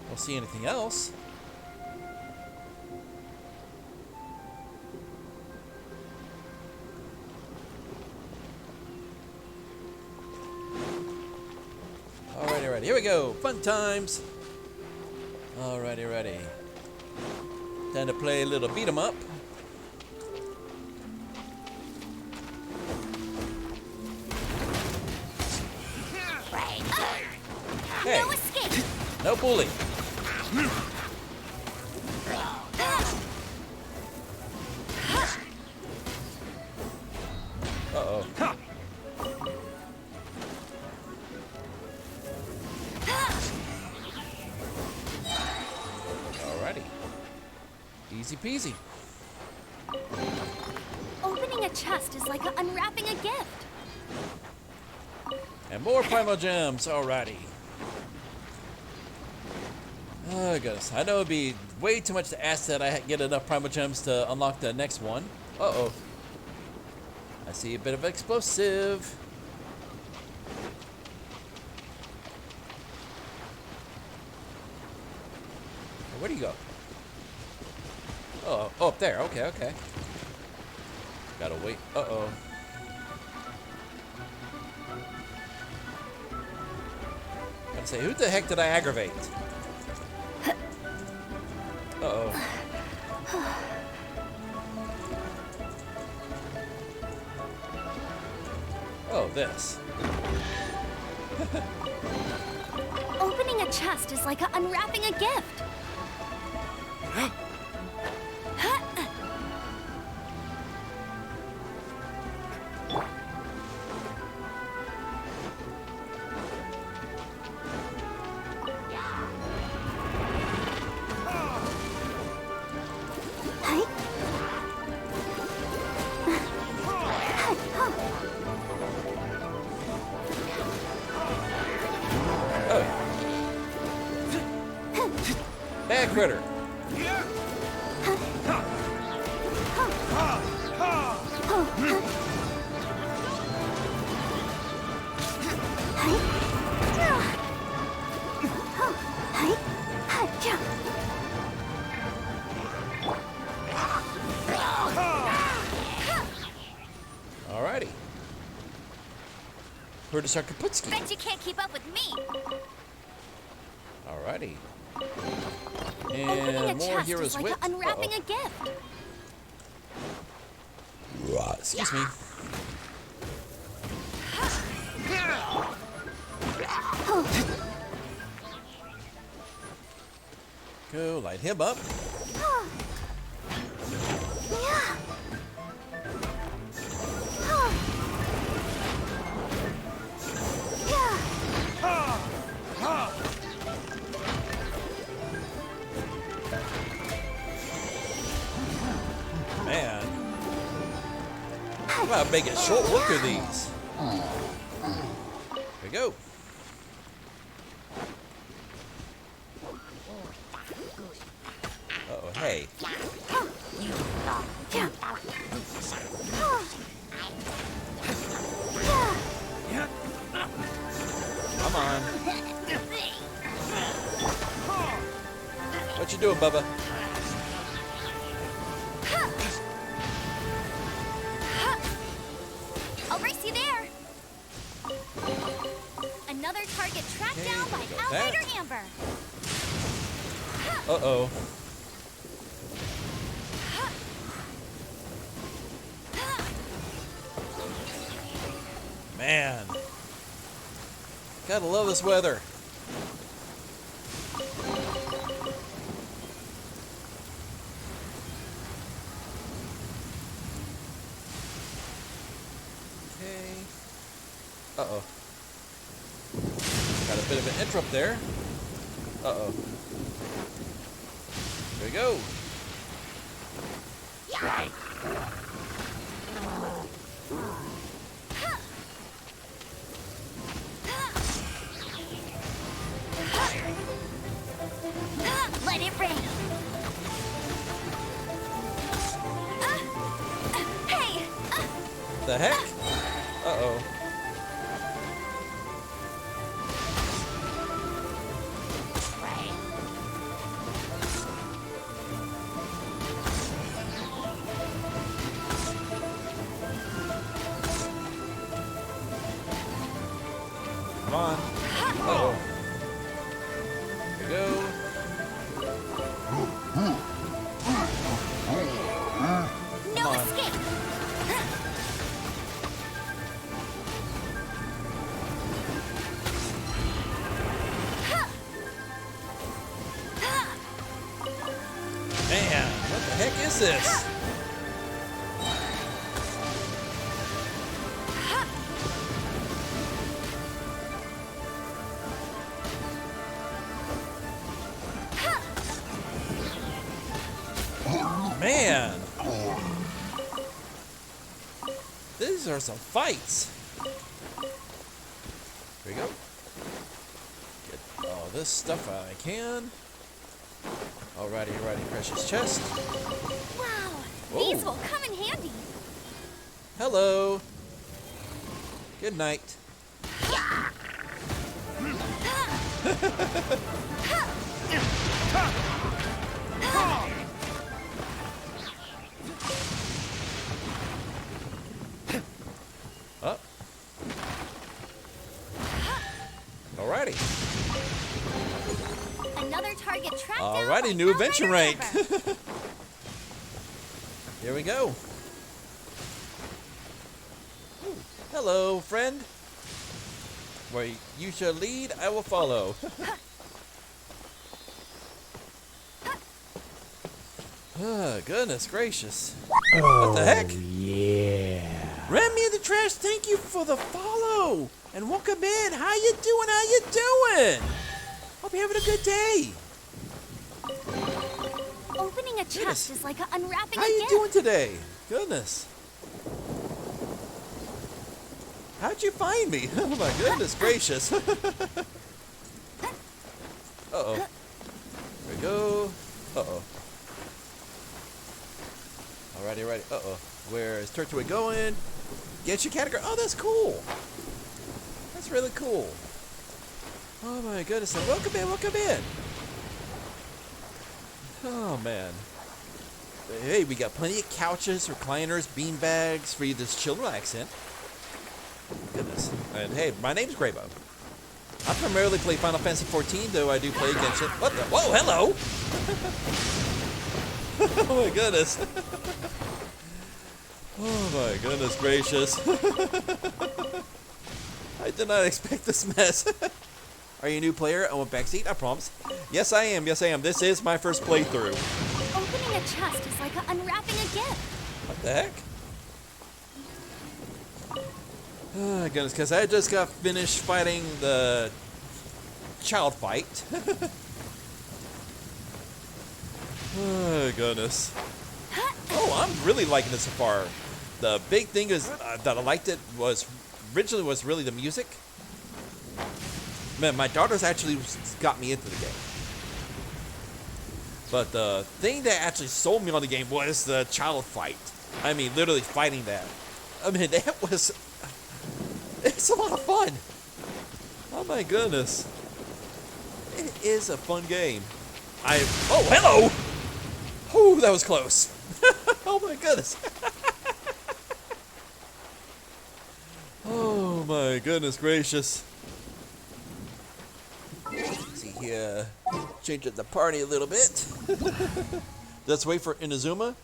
Don't see anything else. Alrighty, here we go. Fun times. Alrighty, ready. Time to play a little beat 'em up. Hey, No escape. no bully. Uh-oh. Alrighty. Easy peasy. Opening a chest is like unwrapping a gift. And more primal gems. Alrighty. Oh, goodness. I know it'd be way too much to ask that I get enough primal gems to unlock the next one. Uh-oh. I see a bit of explosive. Where do you go? Oh, up there. Okay, okay. Gotta wait. Uh-oh. Gotta say, who the heck did I aggravate? Uh-oh. Oh, this. Opening a chest is like unwrapping a gift. Bad critter. Alrighty. Curtis Arkaputski. Bet you can't keep up with me. Alrighty. Opening And a more chest heroes is like wit. unwrapping a gift. Excuse me. Go light him up. Man. Wow, make it short work of these. Here we go. Uh-oh, hey. Come on. What you doing, Bubba? I'll race you there. Another target tracked down by Outrider Amber. Uh-oh. Man. Gotta love this weather. Okay. Uh-oh. Got a bit of an interrupt there. Uh-oh. There we go. Let it rain. Hey! The heck? Uh-oh. Come on. Uh-oh. Here we go. No escape. Man, what the heck is this? Man, these are some fights. Here we go. Get all this stuff I can. Alrighty, precious chest. Wow, Whoa. these will come in handy. Hello. Good night. Up. Alrighty. Another target tracked Alrighty, down new by adventure no rank. maneuver. Here we go. Ooh, hello, friend. Where you shall lead, I will follow. Oh, goodness gracious. What the heck? Yeah. Ram me in the trash, thank you for the follow. And welcome in. How you doing? How you doing? Hope you're having a good day. Opening a chest is like unwrapping How a you gift. doing today? Goodness. How'd you find me? Oh my goodness gracious. Uh-oh. There we go. Uh-oh. Alrighty. Uh-oh. Where is Turtwig going? Genshin category. Oh, that's cool. That's really cool. Oh my goodness. And welcome in. Oh man. Hey, we got plenty of couches, recliners, bean bags for you to chill and relax in. Goodness. And hey, my name's Graybo. I primarily play Final Fantasy XIV, though I do play Genshin. What the? Whoa, hello! Oh my goodness. Oh my goodness gracious. I did not expect this mess. Are you a new player? I want backseat, I promise. Yes, I am. This is my first playthrough. Opening a chest is like unwrapping a gift. What the heck? Oh goodness, because I just got finished fighting the child fight. Oh goodness. Oh, I'm really liking it so far. The big thing is that I liked it was originally was really the music. Man, my daughter's actually got me into the game. But the thing that actually sold me on the game was the child fight. I mean, literally fighting that. I mean, that was... It's a lot of fun. Oh my goodness. It is a fun game. Oh, hello! Oh, that was close. Oh my goodness. Oh my goodness gracious. Let's see here. Change up the party a little bit. Let's wait for Inazuma.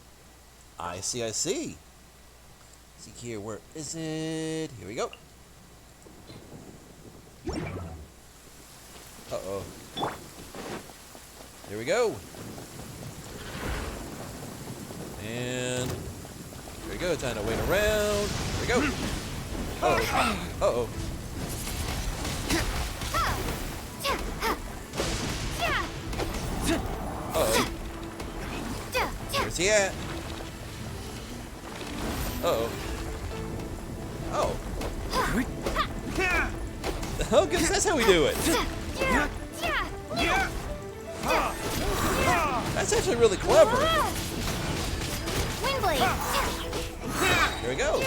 I see. Let's see here, where is it? Here we go. Uh-oh. Here we go. And here we go. Time to wait around. Here we go. Uh-oh. Uh-oh. Uh-oh. Where's he at? Uh-oh. Oh. Oh, goodness, that's how we do it. That's actually really clever. Wind blade. Here we go.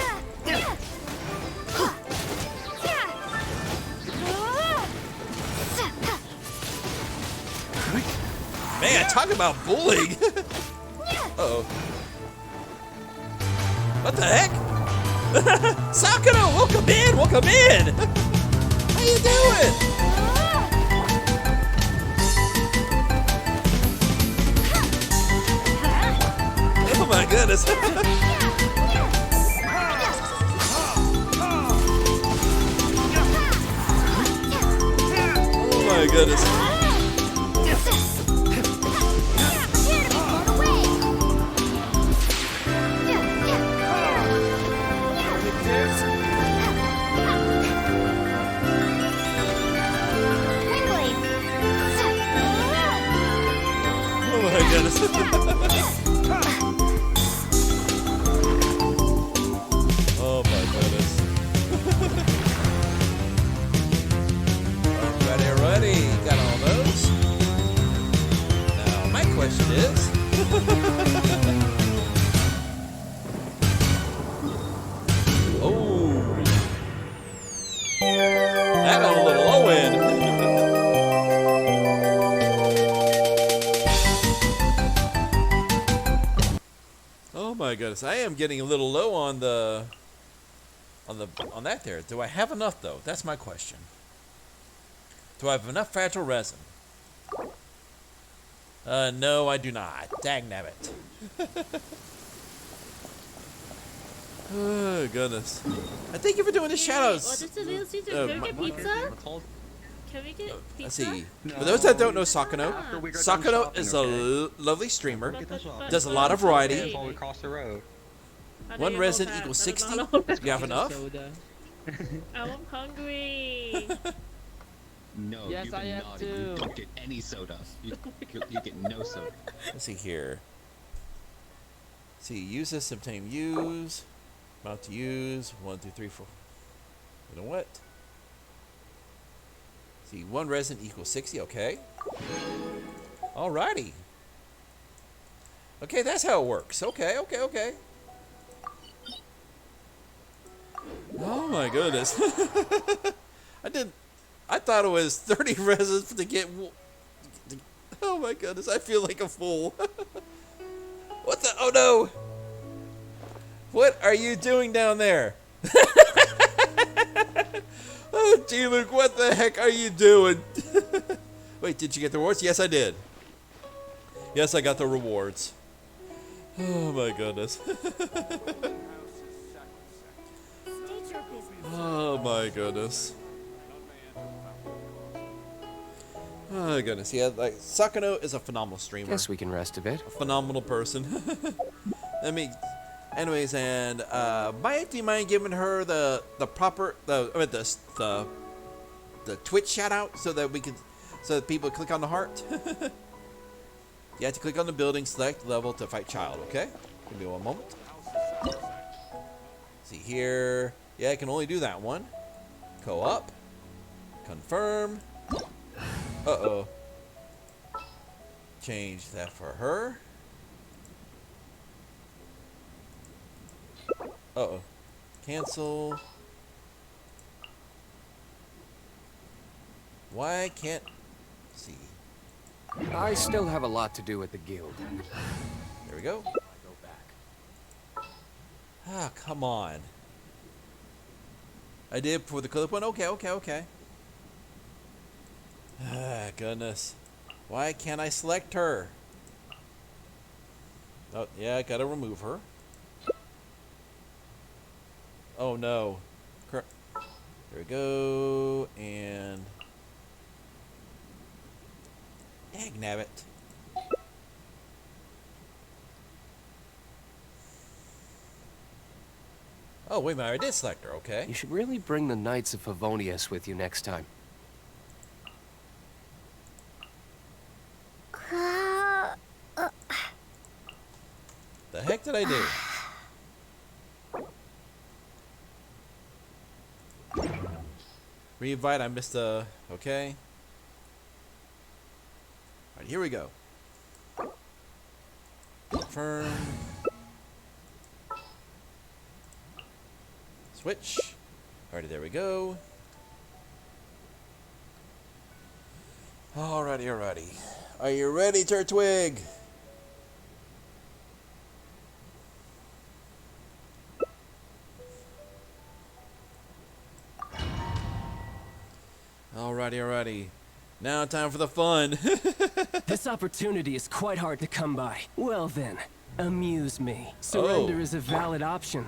Man, talk about bullying. Uh-oh. What the heck? Sakura, welcome in, welcome in. How you doing? Oh my goodness. Oh my goodness. Oh my goodness. Oh my goodness. Alrighty. Got all those. Now my question is oh, that got a little low end. Oh my goodness, I am getting a little low on that there. Do I have enough though? That's my question. Do I have enough fragile resin? No, I do not. Dagnabbit. Oh goodness. I thank you for doing the shadows. What is the Little Caesar? Can we get pizza? Can we get pizza? Let's see. For those that don't know Sakano, Sakano is a lovely streamer. Does a lot of variety. Across the road. One resin equals 60. Do you have enough? I'm hungry. No, Yes, you've I been am naughty. too. You don't get any soda. You get no soda. Let's see here. See, use this, obtain use. About to use. 1, 2, 3, 4. You know what? See, one resin equals 60. Okay. Alrighty. Okay, that's how it works. Okay. Oh my goodness. I thought it was 30 resins to get. Oh my goodness, I feel like a fool. What the? Oh no! What are you doing down there? Oh gee, Luke, what the heck are you doing? Wait, did you get the rewards? Yes, I did. Yes, I got the rewards. Oh my goodness. Oh my goodness. Oh my goodness. Yeah, like Sakano is a phenomenal streamer. Guess we can rest a bit. A phenomenal person. Anyways, and do you mind giving her the proper the Twitch shout out so that people click on the heart? You have to click on the building, select level to fight Childe. Okay, give me one moment. See here. Yeah, I can only do that one. Co-op. Confirm. Uh-oh. Change that for her. Uh-oh. Cancel. Why can't... see. I still have a lot to do at the guild. There we go. Ah, come on. I did for the clip one. Okay. Ah, goodness. Why can't I select her? Oh, yeah, I gotta remove her. Oh, no. There we go. And... dagnabbit. Oh, wait a minute. I did select her, okay. You should really bring the Knights of Favonius with you next time. The heck did I do? Reinvite, I missed the... okay. Alright, here we go. Confirm. Switch. Alrighty, there we go. Alrighty. Are you ready, Turtwig? Alrighty. Now time for the fun. This opportunity is quite hard to come by. Well then, amuse me. Surrender is a valid option.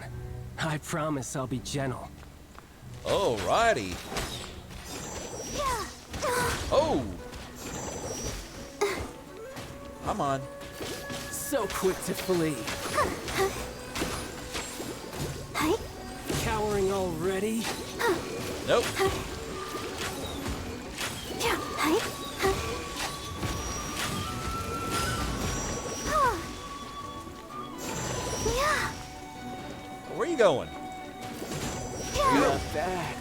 I promise I'll be gentle. Alrighty. Oh! Come on. So quick to flee. Cowering already? Nope. Where are you going?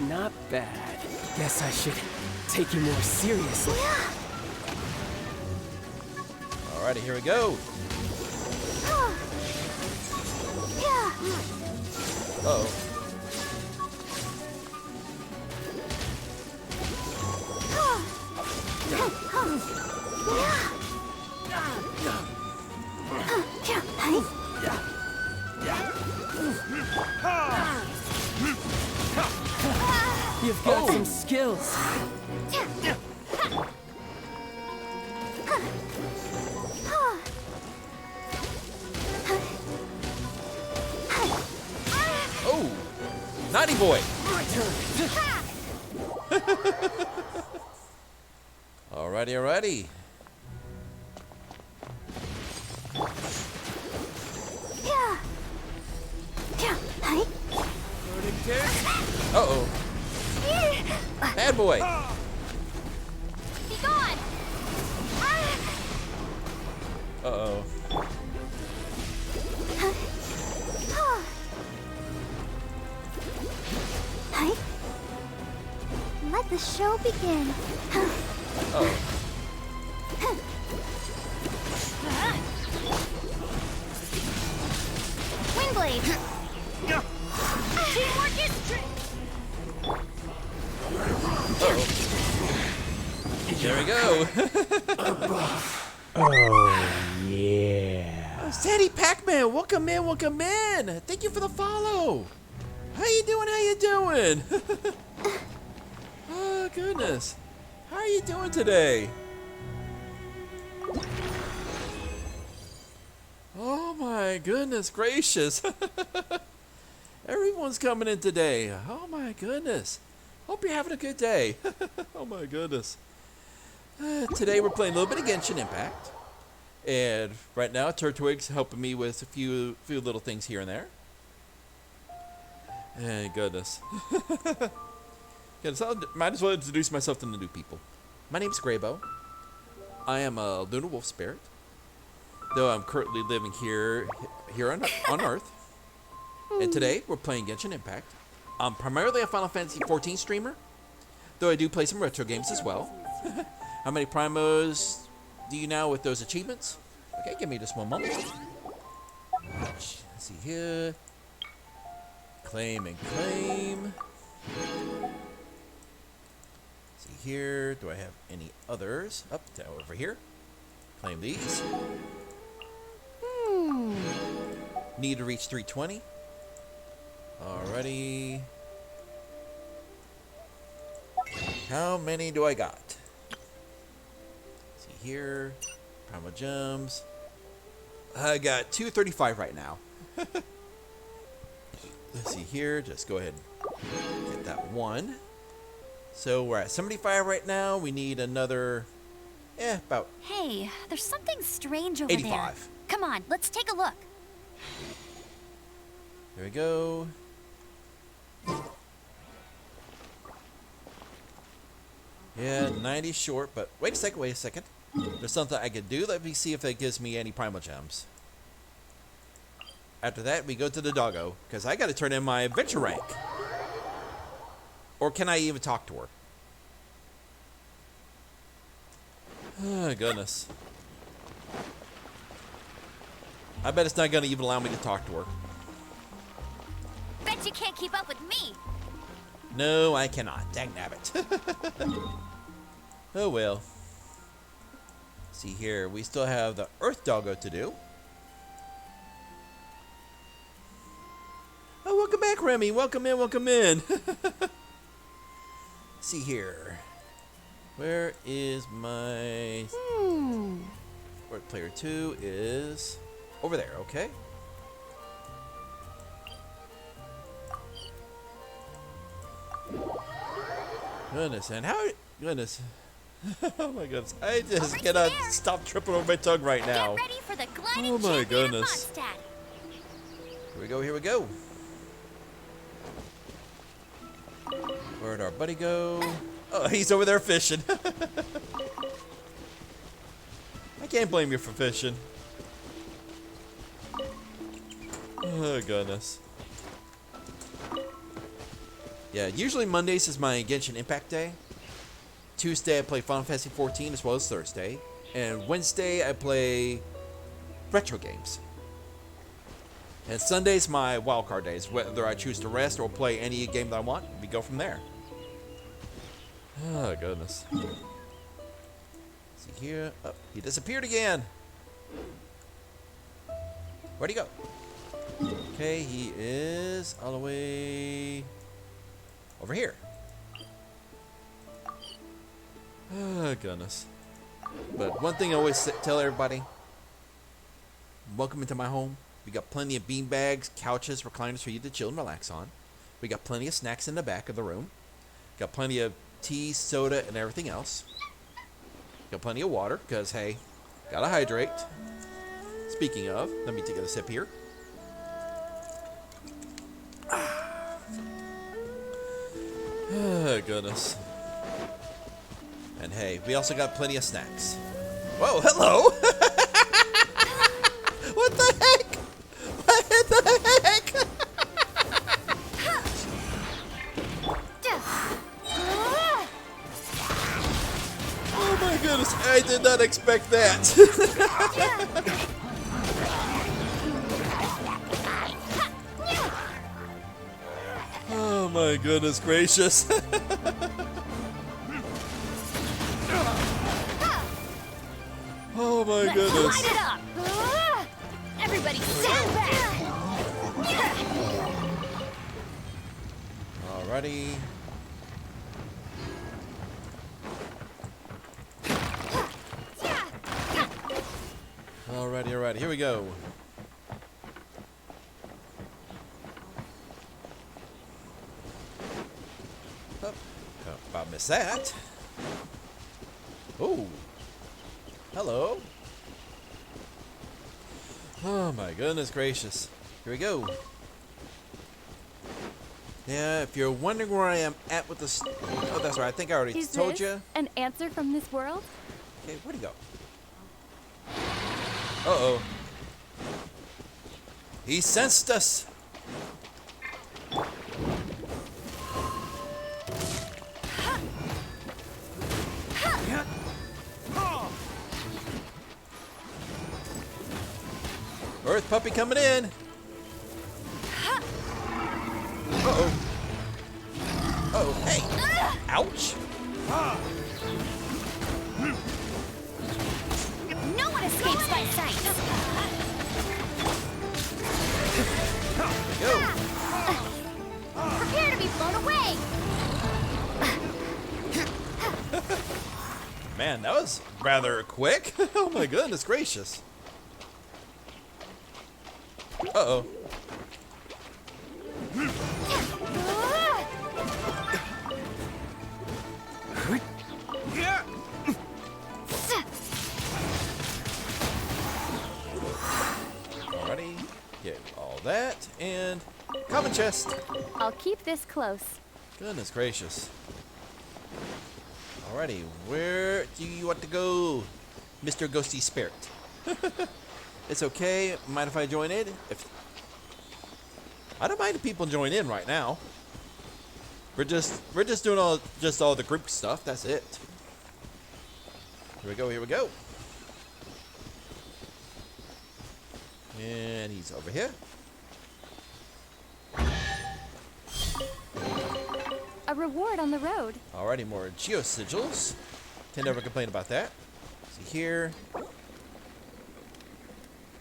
Not bad. Guess I should take you more seriously. Alrighty, here we go. Uh-oh. You've got some skills. Oh! Naughty boy! Alrighty. Uh-oh. Bad boy. Be gone. Uh-oh. Let the show begin. Oh. Windblade. Teamwork is There we go. Oh, yeah. Sadie Pac-Man, welcome in. Thank you for the follow. How you doing? Oh, goodness. How are you doing today? Oh, my goodness gracious. Everyone's coming in today. Oh, my goodness. Hope you're having a good day. Oh, my goodness. Today we're playing a little bit of Genshin Impact. And right now, Turtwig's helping me with a few little things here and there. And goodness. I might as well introduce myself to the new people. My name's Graybo. I am a Lunar Wolf Spirit. Though I'm currently living here on Earth. And today, we're playing Genshin Impact. I'm primarily a Final Fantasy XIV streamer. Though I do play some retro games as well. How many primos do you now with those achievements? Okay, give me just one moment. Let's see here. Claim and claim. See here. Do I have any others? Up over here. Claim these. Need to reach 320. Alrighty. How many do I got? See here. Primal gems. I got 235 right now. Let's see here. Just go ahead and get that one. So we're at 75 right now. We need another, about Hey, there's something strange over 85. there. Come on, let's take a look. There we go. Yeah, 90 short, but wait a second. There's something I could do. Let me see if that gives me any primal gems. After that, we go to the doggo, because I got to turn in my adventure rank. Or can I even talk to her? Oh, goodness. I bet it's not gonna even allow me to talk to her. Bet you can't keep up with me. No, I cannot. Dang nabbit. Oh well. See here, we still have the Earth Doggo to do. Oh, welcome back, Remy. Welcome in, welcome in. See here. Where is my... Where player 2 is... Over there, okay. Goodness, and how... Goodness. Oh my goodness. I just cannot stop tripping over my tongue right now. Get ready for the gliding Oh my champion of goodness. Mondstadt. Here we go, here we go. Where'd our buddy go? Oh, he's over there fishing. I can't blame you for fishing. Oh, goodness. Yeah, usually Mondays is my Genshin Impact day. Tuesday I play Final Fantasy XIV as well as Thursday. And Wednesday I play retro games. And Sunday's my wildcard days. Whether I choose to rest or play any game that I want, we go from there. Oh, goodness. See here. Oh, he disappeared again. Where'd he go? Okay, he is all the way over here. Oh, goodness. But one thing I always tell everybody, welcome into my home. We got plenty of bean bags, couches, recliners for you to chill and relax on. We got plenty of snacks in the back of the room. Got plenty of tea, soda, and everything else. Got plenty of water, because, hey, gotta hydrate. Speaking of, let me take a sip here. Oh, goodness. And hey, we also got plenty of snacks. Whoa, hello! What the heck? What the heck? Oh my goodness, I did not expect that. Oh my goodness gracious. Oh my goodness. Light it up. Everybody stand back. Alrighty. Alrighty, here we go. Oh, about missed that. Oh. Hello. Oh my goodness gracious. Here we go. Yeah, if you're wondering where I am at with this... Oh, that's right. I think I already told you. An answer from this world? Okay, where'd he go? Uh-oh. He sensed us. Earth puppy coming in. Uh-oh. Oh, hey. Ouch. No one escapes my sight. Go. Prepare to be blown away. Man, that was rather quick. Oh my goodness gracious. Uh-oh. Alrighty. Get all that and common chest. I'll keep this close. Goodness gracious. Alrighty, where do you want to go, Mr. Ghosty Spirit? It's okay. Mind if I join in? I don't mind if people join in right now. We're just doing all the group stuff. That's it. Here we go. Here we go. And he's over here. A reward on the road. Alrighty, more geosigils. Can never complain about that. See here.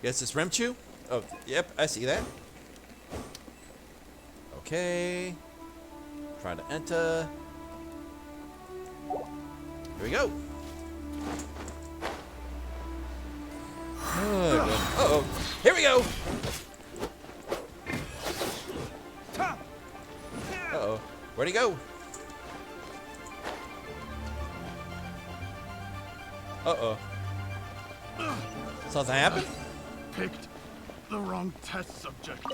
Yes, it's Remchu. Oh, yep, I see that. Okay. Trying to enter. Here we go. Oh, uh-oh. Here we go. Uh-oh. Where'd he go? Uh-oh. Something happened? Picked the wrong test subject.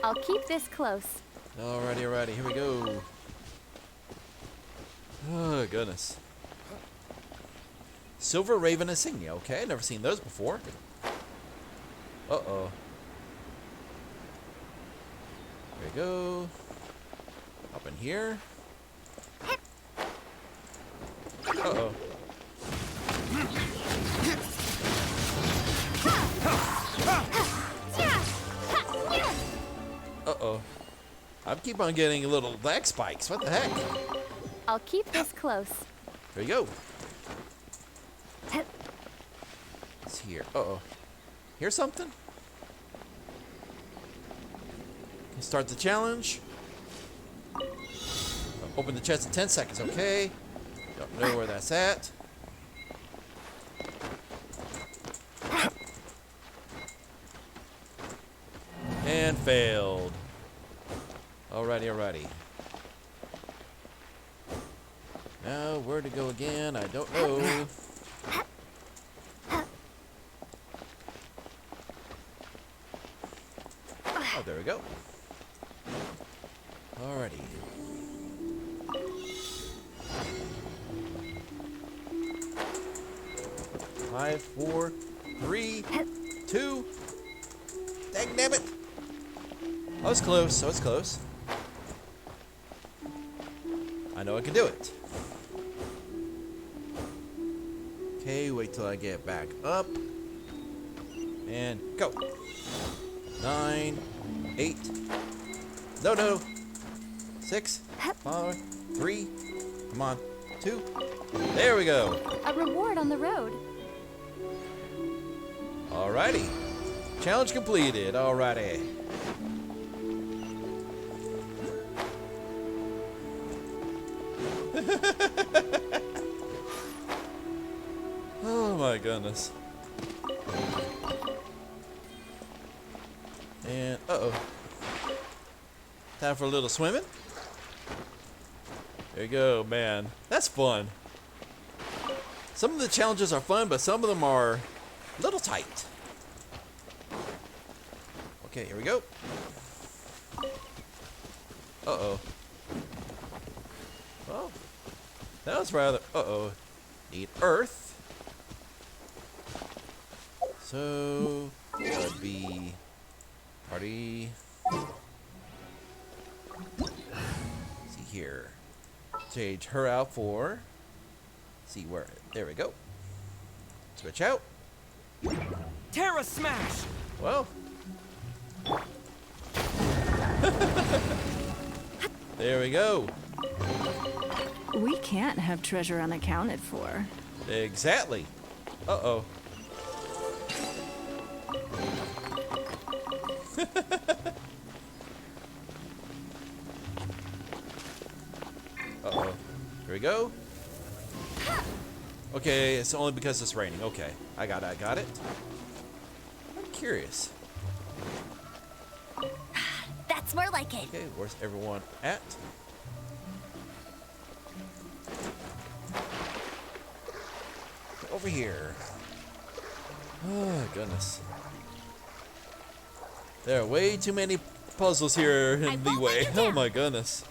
I'll keep this close. Alrighty. Here we go. Oh, goodness. Silver Raven insignia. Okay, never seen those before. Uh-oh. There we go. Up in here. Uh-oh. Uh-oh. I keep on getting little lag spikes. What the heck? I'll keep this close. There you go. It's here. Uh-oh. Here's something? Start the challenge. Open the chest in 10 seconds. Okay. Don't know where that's at. And failed. Alrighty. Now, where to go again? I don't know. Oh, there we go. Alrighty. 5, 4, 3, 2. Dang it! I was close. I know I can do it. Okay, wait till I get back up. And go. 9, 8. No. 6, 5, 3. Come on. 2. There we go. A reward on the road. Alrighty. Challenge completed. Alrighty. Oh my goodness. And uh-oh. Time for a little swimming. There you go, man. That's fun. Some of the challenges are fun, but some of them are a little tight. Okay, here we go. Uh-oh. Well, that was rather... Uh-oh. Need earth. So, that would be... Party... See here. Change her out for... See where... There we go. Switch out. Terra Smash! Well... There we go. We can't have treasure unaccounted for. Exactly. Uh-oh. Uh-oh. Here we go. Okay, it's only because it's raining. Okay, I got it. I'm curious. That's more like it. Okay, where's everyone at? Over here. Oh, goodness. There are way too many puzzles here in the way. Oh, my goodness.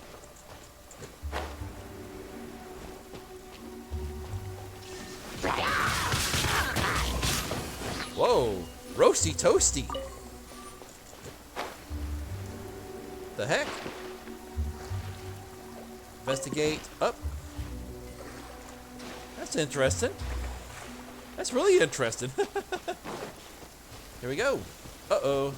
Whoa, roasty toasty. The heck? Investigate up. That's interesting. That's really interesting. Here we go. Uh-oh.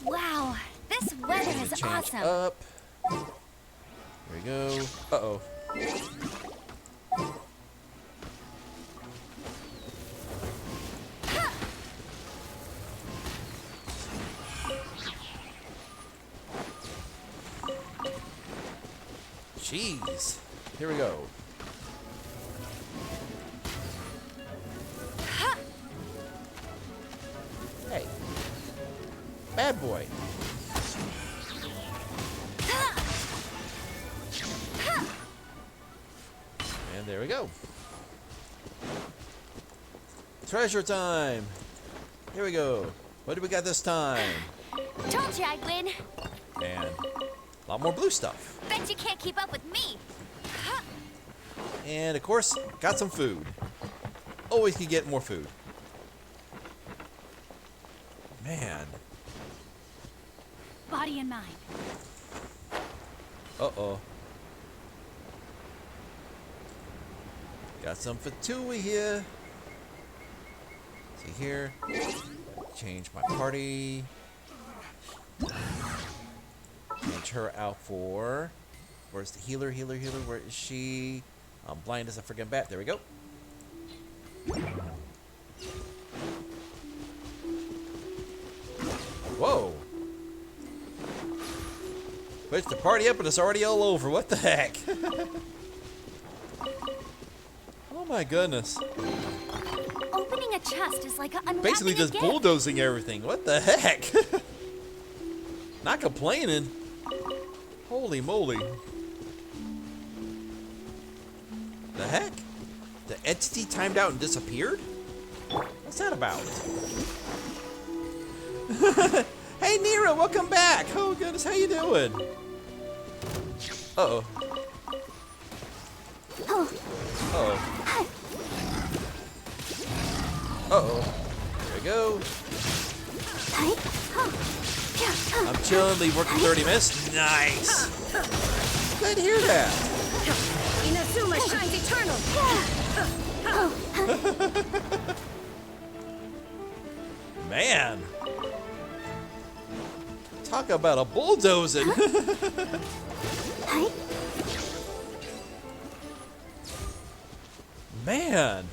Wow, this weather is Change awesome. up. Here we go. Uh-oh. Jeez. Here we go. Hey. Bad boy. And there we go. Treasure time. Here we go. What do we got this time? Told you I'd win. And a lot more blue stuff. Bet you can't keep up with me. And of course, got some food. Always can get more food. Man. Body and mind. Uh-oh. Got some Fatui here. See here. Change my party. Change her out for... Where's the healer? Where is she? I'm blind as a freaking bat. There we go. Whoa. Switch the party up and it's already all over. What the heck? Oh my goodness. Opening a chest is like unwrapping Basically just bulldozing everything. What the heck? Not complaining. Holy moly. The heck? The entity timed out and disappeared? What's that about? Hey Nero, welcome back. Oh goodness, how you doing? Uh-oh. Uh-oh. Uh-oh. There we go. I'm chilling, leave work in 30 minutes. Nice. Glad to hear that. Inazuma shines eternal. Man. Talk about a bulldozing. Man.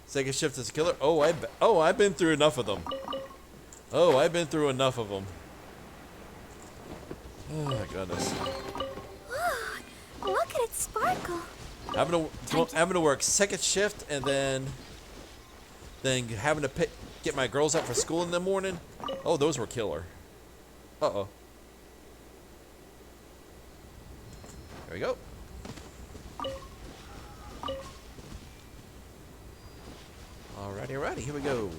Second shift as a killer. Oh, I've been through enough of them. Oh, I've been through enough of them. Oh my goodness. Look at it sparkle. Having to work second shift and then having to get my girls up for school in the morning. Oh, those were killer. Uh-oh. There we go. Alrighty, here we go.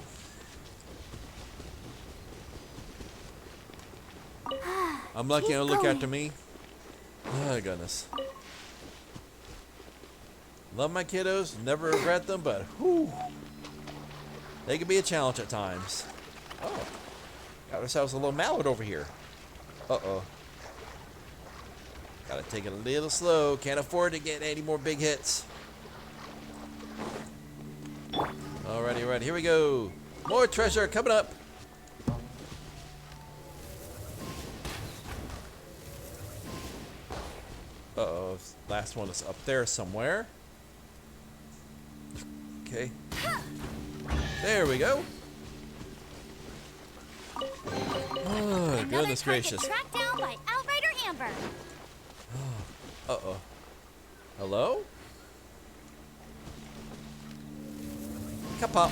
I'm lucky to look after me. Oh, goodness. Love my kiddos, never regret them, but whew, they can be a challenge at times. Oh, got ourselves a little mallard over here. Uh-oh. Gotta take it a little slow. Can't afford to get any more big hits. Alrighty, here we go. More treasure coming up. Uh-oh, last one is up there somewhere. Okay. There we go. Oh, goodness gracious. Tracked down by Outrider Amber. Uh-oh. Hello? Kapop.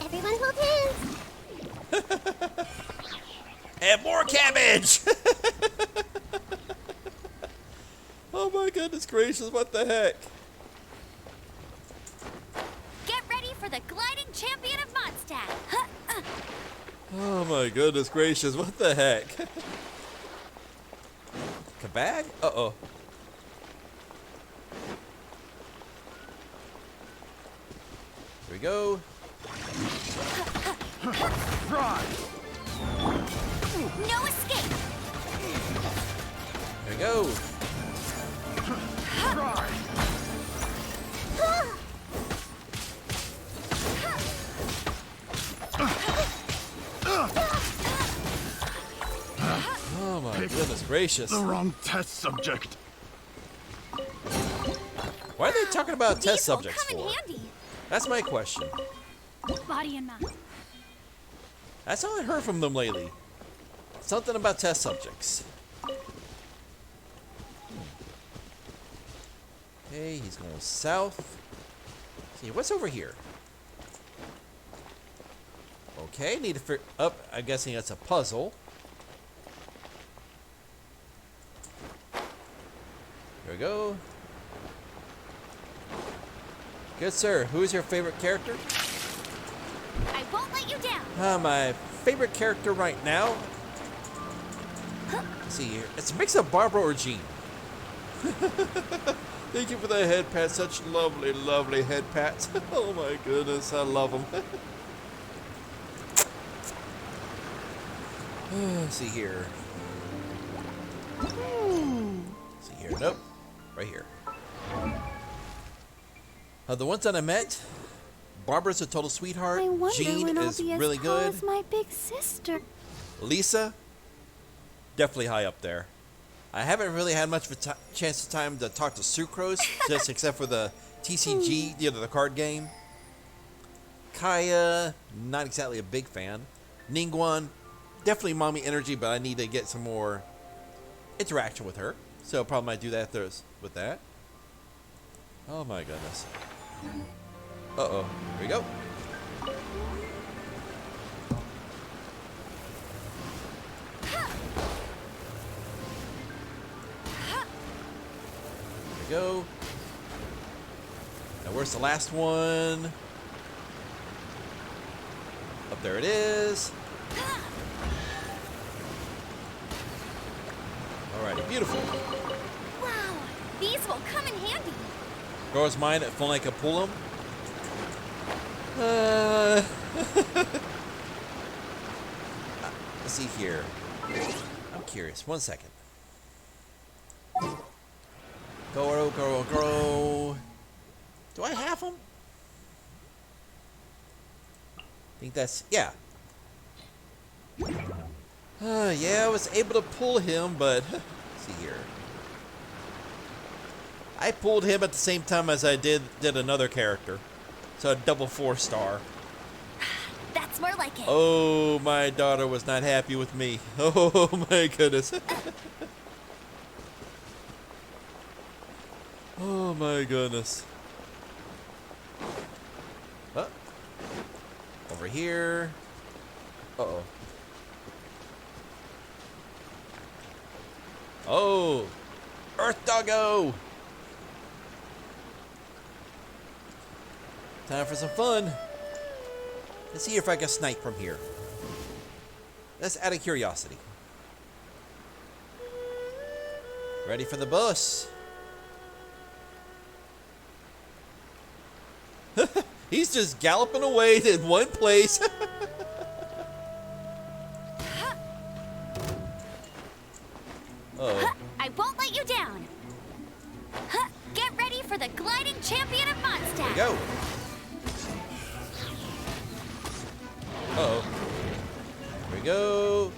Everyone hold hands. And more cabbage! Oh my goodness gracious, what the heck? Get ready for the gliding champion of Mondstadt. Oh my goodness gracious, what the heck? Kabag? Uh-oh. Here we go. No escape! There we go. Oh my goodness gracious. The wrong test subject. Why are they talking about test subjects Come in for? handy. That's my question. Body and mind. That's all I heard from them lately. Something about test subjects. Okay, he's going south. See, what's over here? Okay, need to figure up. I'm guessing that's a puzzle. There we go. Good sir, who is your favorite character? I won't let you down. My favorite character right now. Let's see here. It's a mix of Barbara or Jean. Thank you for the head pat. Such lovely, lovely head pats. Oh my goodness, I love them. Let's see here. Let's see here. Nope. Right here. The ones that I met, Barbara's a total sweetheart. I wonder Jean when I'll is be as really tall good. as my big sister. Lisa, definitely high up there. I haven't really had much of a chance of time to talk to Sucrose, just except for the TCG, the card game. Kaya, not exactly a big fan. Ningguang, definitely mommy energy, but I need to get some more interaction with her. So probably might do that with that. Oh my goodness. Uh-oh. Here we go. There we go. Now where's the last one? Up there it is. Alrighty, beautiful. Wow, these will come in handy. Girl's mine if only I could pull them. Let's see here. I'm curious. 1 second. Go. Do I have them? I think that's, yeah. Yeah, I was able to pull him, but let's see here. I pulled him at the same time as I did another character. So a double 4-star. That's more like it. Oh, my daughter was not happy with me. Oh my goodness. Oh my goodness. Over here. Uh-oh. Oh! Earth Doggo! Time for some fun. Let's see if I can snipe from here. That's out of curiosity. Ready for the bus. He's just galloping away in one place. Uh-oh. I won't let you down. Get ready for the gliding champion of Mondstadt. There we go. Uh-oh. Here we go.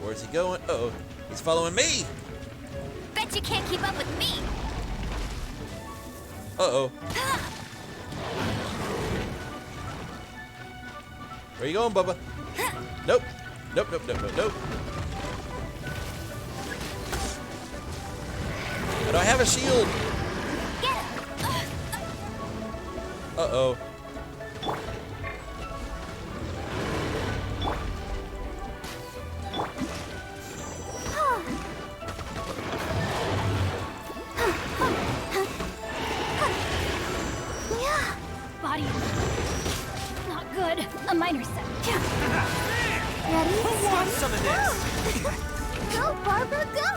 Where's he going? Uh-oh. He's following me. Bet you can't keep up with me. Uh-oh. Where you going, Bubba? Nope. Nope. I don't have a shield. Uh-oh. Body. Not good. A minor set. Ready? Who wants some of this? Go, Barbara, go!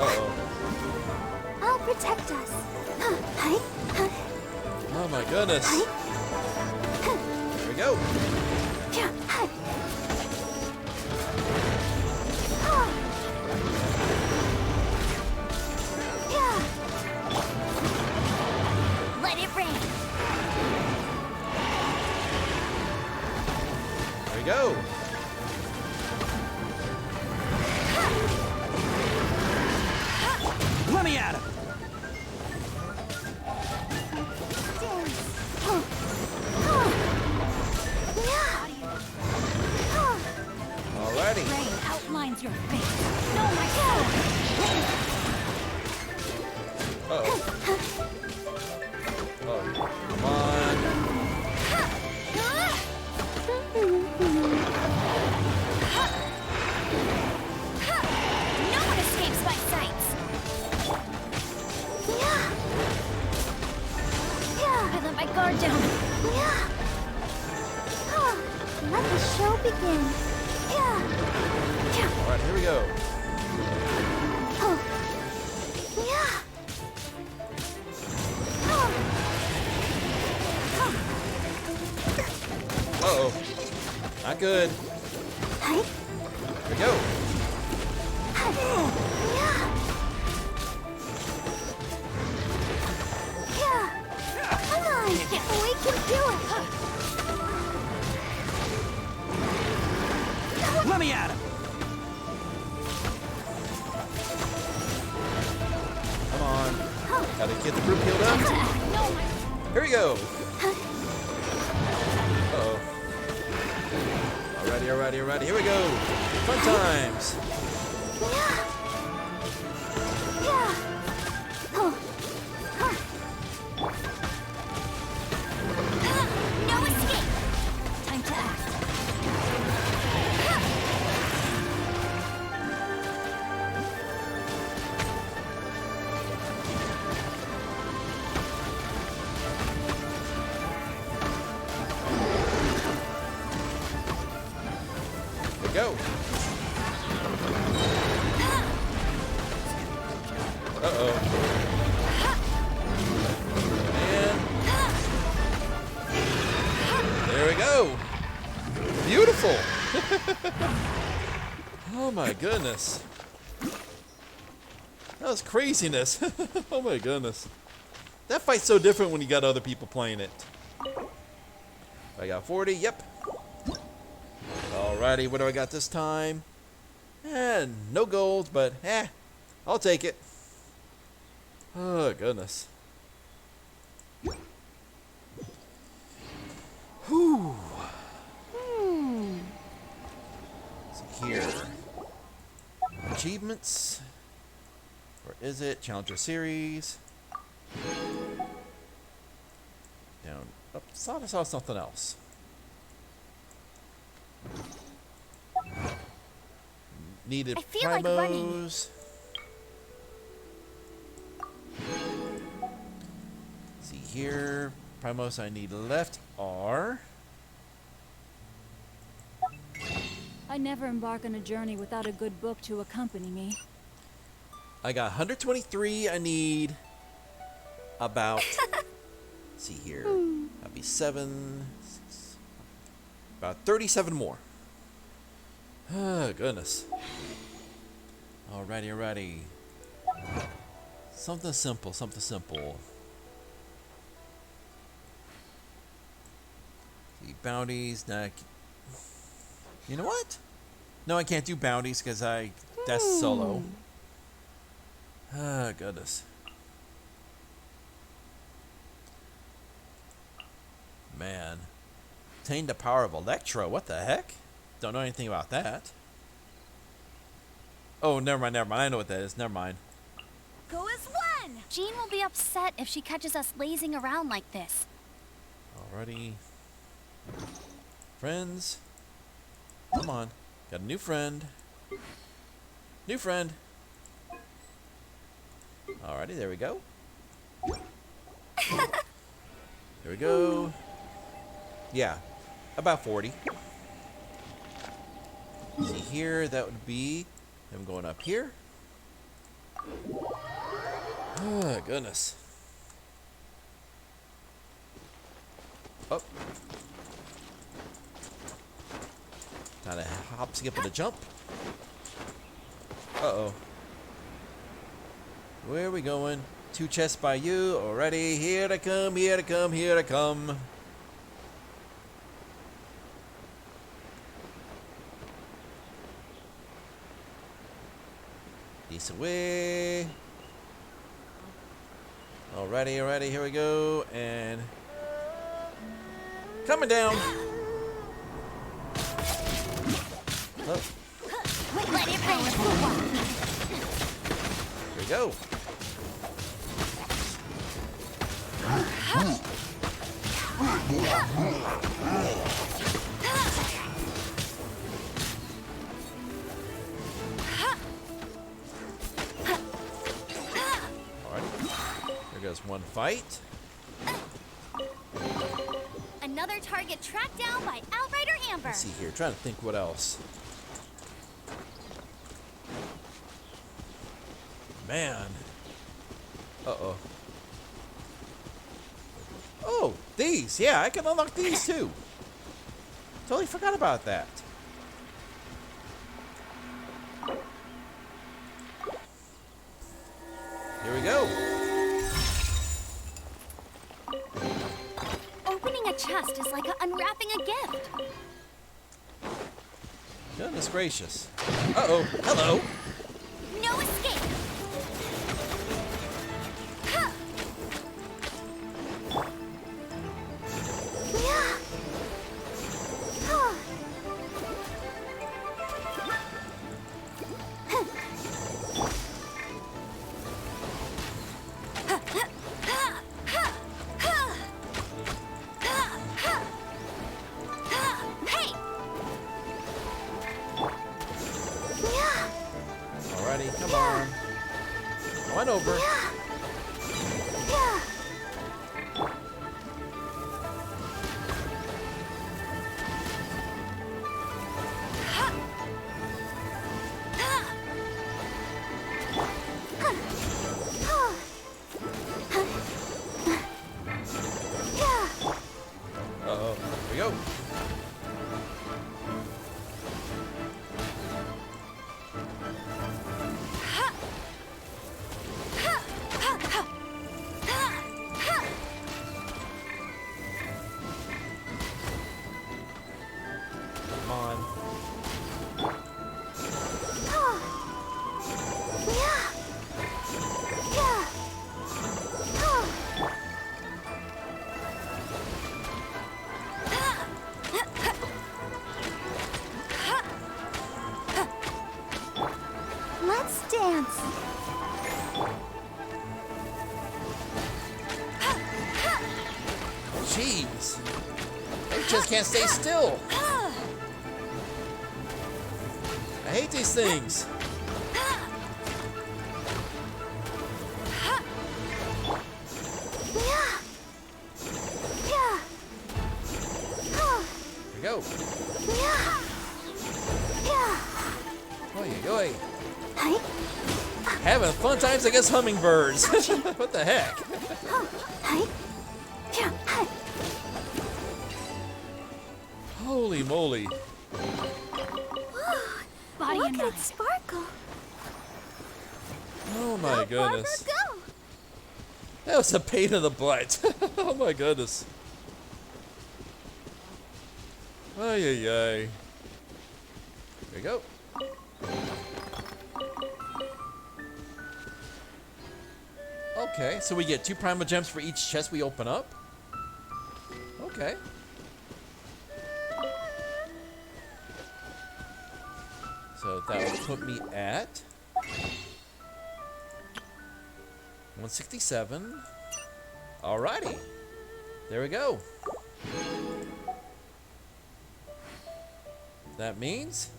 Uh-oh. I'll protect protect us. Oh my goodness. Here we go. Let it rain. There we go. Let me at him. Alrighty. Rain outlines your face. No, my God. Uh-oh. Oh, come on. No one escapes my sights. I let my guard down. Let the show begin. Alright, here we go. Uh-oh. Not good. Here we go. Come on, we can do it. Let me at him. Come on. Gotta get the group healed up. Here we go. Uh-oh. Alrighty. Here we go. Fun times. No escape. Time to act. Here we go. Uh-oh. And there we go. Beautiful. Oh my goodness. That was craziness. Oh my goodness. That fight's so different when you got other people playing it. I got 40, yep. Alrighty, what do I got this time? No gold, but I'll take it. Oh goodness. Whew. So here. Achievements. Where is it? Challenger series. Down. Oh, I saw something else. Needed I feel like running. primos. See here. Primos I need left are. I never embark on a journey without a good book to accompany me. I got 123. I need about. See here. That'd be 7. 6, about 37 more. Oh, goodness. Alrighty. Something simple. The bounties. Nah, you know what? No, I can't do bounties because that's solo. Oh, goodness. Man. Obtain the power of Electro. What the heck? Don't know anything about that. Oh, never mind. I know what that is. Never mind. Go as one! Jean will be upset if she catches us lazing around like this. Alrighty. Friends. Come on. Got a new friend. Alrighty, there we go. There we go. Yeah, about 40. See here, that would be him going up here. Oh, goodness. Oh. Gotta hop, skip, and a jump. Uh-oh. Where are we going? 2 chests by you. Already. Here they come, here they come, here they come. This way. Alrighty, here we go. And coming down. Oh. Here we go. There goes one fight. Another target tracked down by Outrider Amber. Let's see here. Trying to think what else. Man. Uh-oh. Oh, these. Yeah, I can unlock these too. Totally forgot about that. Here we go. Opening a chest is like unwrapping a gift. Goodness gracious. Uh-oh. Hello. No escape. Huh. Yeah. Huh. Hey. Alrighty, come on. Come on over. Uh-oh, here we go. Come on. Let's dance. Jeez. They just can't stay still. I hate these things. Here we go. Oy, oy. Having fun times against hummingbirds. What the heck? Holy moly. Body Look at it sparkle. Oh my goodness. Go. That was a pain in the butt. Oh my goodness. Ay, ay, ay. There we go. Okay, so we get 2 primal gems for each chest we open up. Okay. So that would put me at 167. Alrighty. There we go. That means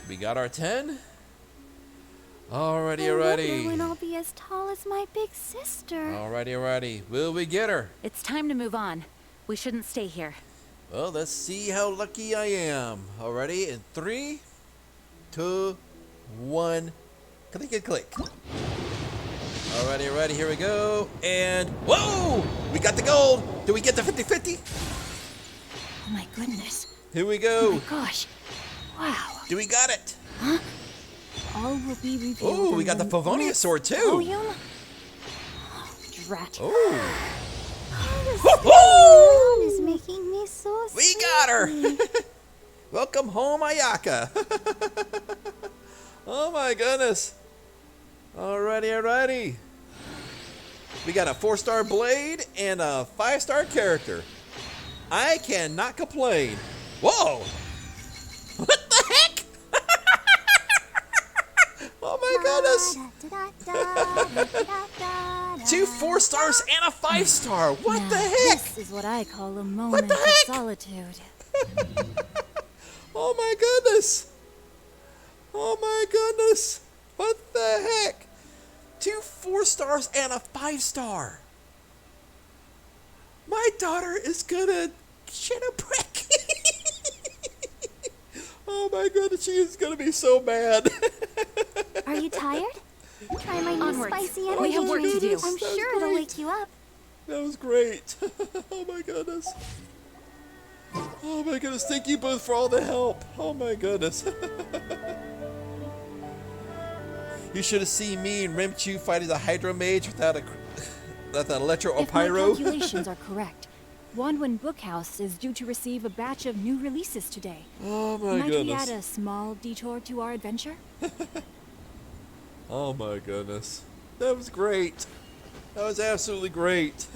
we got our 10. Alrighty, alrighty. When I'll be as tall as my big sister. Alrighty, alrighty. Will we get her? It's time to move on. We shouldn't stay here. Well, let's see how lucky I am. Alrighty, in 3, 2, 1, Click, click. Alrighty, here we go. And whoa! We got the gold. Did we get the 50-50? Oh my goodness. Here we go. Oh my gosh. Wow. Do we got it? Huh? All will be revealed. Oh, we got the Favonia sword too. Volume? Oh, drat. Oh. This is making me so We got her. Welcome home, Ayaka. Oh my goodness. Alrighty. We got a 4-star blade and a 5-star character. I cannot complain. Whoa! What the heck? Oh my goodness! 2 4-stars and a 5-star. What Now, the heck? This is what I call a moment the of heck? solitude. Oh my goodness! Oh my goodness! What the heck? 2 4-stars and a 5-star. My daughter is gonna shit a brick. Oh my goodness, she is gonna be so mad. Are you tired? Try my new Onwards. spicy We energy have work to drink. do. I'm That was sure it'll great. wake you up. That was great. Oh my goodness. Oh my goodness, thank you both for all the help. Oh my goodness. You should have seen me and Rimchu fighting the Hydro Mage without an Electro or If my Pyro. calculations are correct, Wanwen Bookhouse is due to receive a batch of new releases today. Oh my Might we goodness. add a small detour to our adventure? Oh my goodness. That was great. That was absolutely great.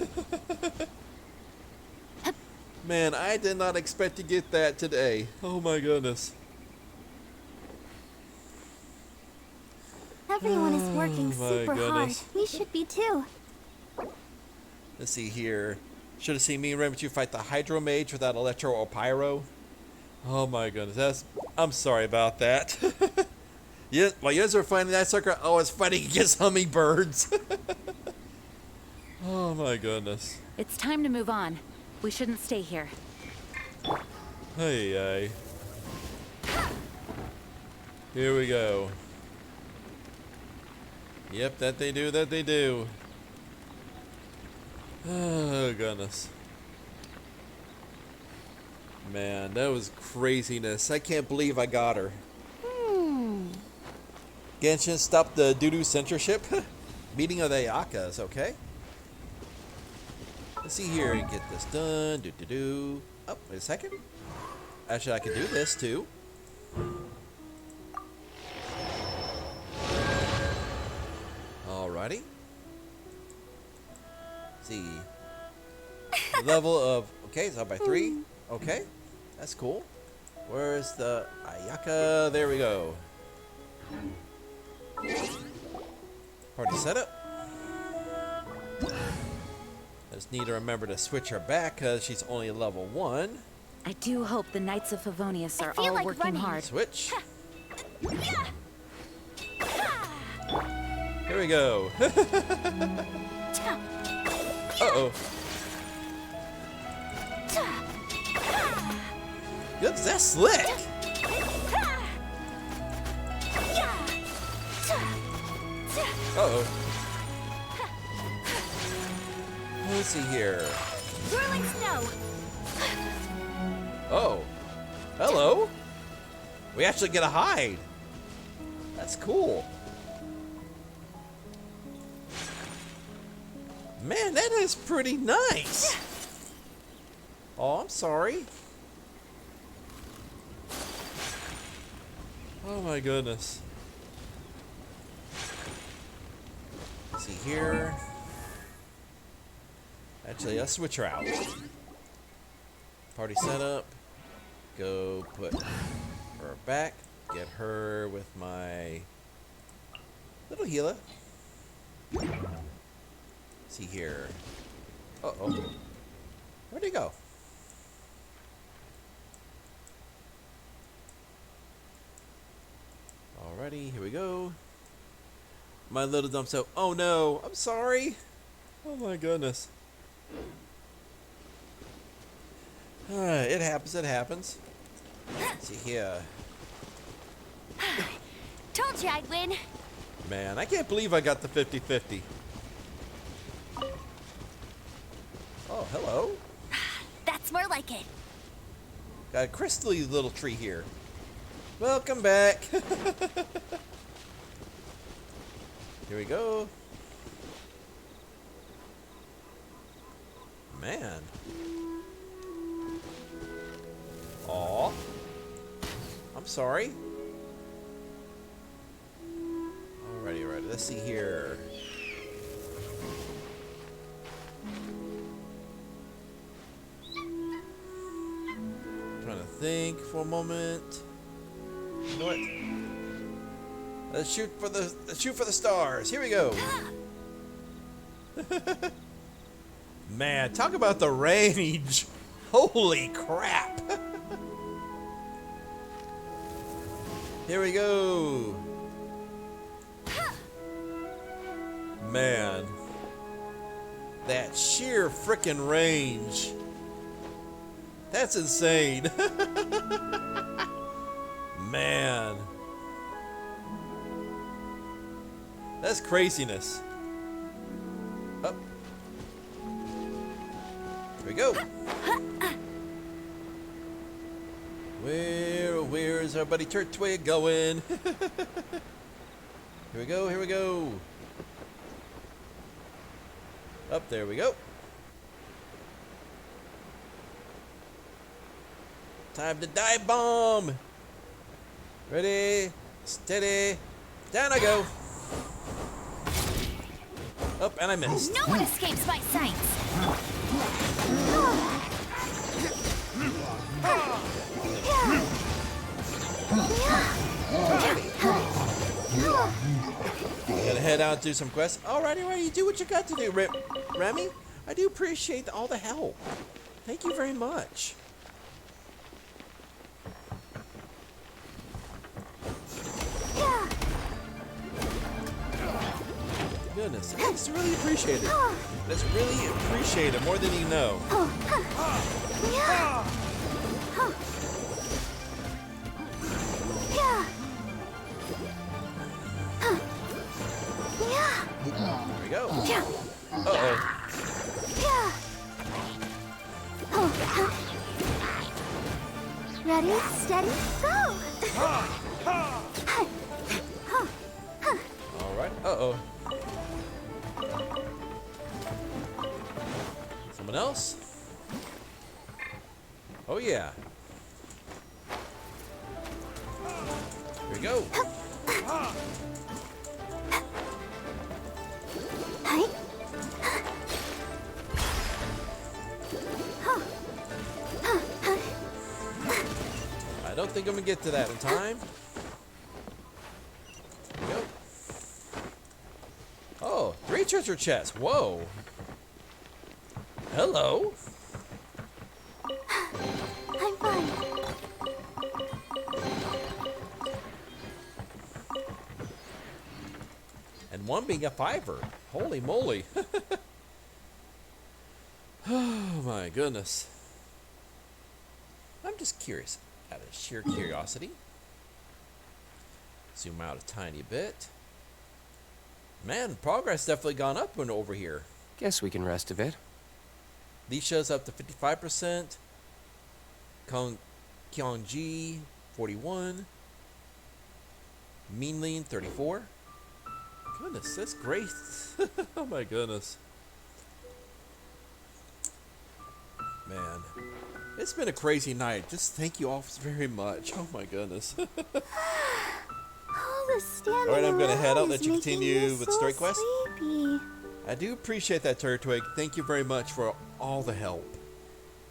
Man, I did not expect to get that today. Oh my goodness. Everyone is working Oh, my super hard. goodness. We should be too. Let's see here. Should have seen me and Rimchu fight the Hydro Mage without Electro or Pyro. Oh my goodness. I'm sorry about that. Yeah, while you guys were fighting that sucker, I was fighting against hummingbirds. Oh my goodness. It's time to move on. We shouldn't stay here. Hey. Here we go. Yep, that they do. Oh, goodness. Man, that was craziness. I can't believe I got her. Genshin, stop the doo-doo censorship. Meeting of the Ayakas, okay? Let's see here and get this done. Do. Oh, wait a second. Actually, I can do this too. Alrighty. See. Level of, okay, it's up by 3. Okay, that's cool. Where's the Ayaka? There we go. Party setup. I just need to remember to switch her back because she's only level 1. I do hope the Knights of Favonius are all like working running. hard. Switch. Here we go. Uh-oh. Yep, that's slick. Uh-oh. Let's see here. Swirling snow. Oh. Hello. We actually get a hide. That's cool. Man, that is pretty nice. Oh, I'm sorry. Oh my goodness. Let's see here. Actually, let's switch her out. Party setup. Go put her back. Get her with my little healer. See here. Uh-oh. Where'd he go? Alrighty, here we go. My little dumb so. Oh no, I'm sorry. Oh my goodness. It happens. Let's see here. Told you I'd win. Man, I can't believe I got the 50-50. Oh, hello. That's more like it. Got a crystally little tree here. Welcome back. Here we go. Man. Aw. I'm sorry. Alrighty. Let's see here. Trying to think for a moment. You know what? Let's shoot for the stars. Here we go. Man, talk about the range. Holy crap. Here we go. Man. That sheer frickin' range. That's insane. Man. That's craziness. Up. Here we go. Where is our buddy Turtwig going? Here we go. Up, there we go. Time to dive bomb. Ready, steady, down I go. Up, and I missed. No one escapes my sights. Gotta head out and do some quests. Alrighty, you do what you got to do, Remy. I do appreciate all the help. Thank you very much. Goodness, it's really appreciated. That's really appreciated, more than you know. Here we go. Uh-oh. Ready, steady, go! Alright, uh-oh. Someone else? Oh yeah. Here we go. I don't think I'm gonna get to that in time. Here we go. Oh, 3 treasure chests. Whoa. Hello. I'm fine. And one being a 5er. Holy moly. Oh my goodness. I'm just curious, out of sheer curiosity. Zoom out a tiny bit. Man, progress definitely gone up over here. Guess we can rest a bit. These shows up to 55%. Kyongji 41. Meanlean 34. Goodness, that's great. Oh my goodness. Man, it's been a crazy night. Just thank you all very much. Oh my goodness. Alright, I'm gonna head out and let you continue with story quest. I do appreciate that, Turtwig. Thank you very much for all the help.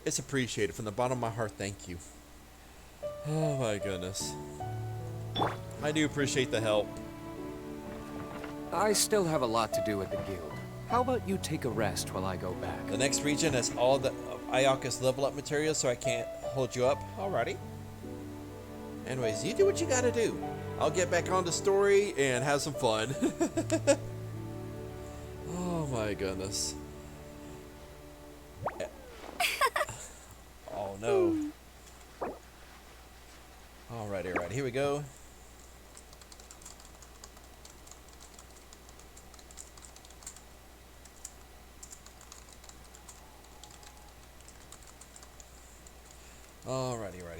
It's appreciated from the bottom of my heart. Thank you. Oh my goodness. I do appreciate the help. I still have a lot to do at the guild. How about you take a rest while I go back? The next region has all the Ioka's level up materials, so I can't hold you up. Alrighty. Anyways, you do what you gotta do. I'll get back on the story and have some fun. Oh my goodness. Oh no. Alright, here we go.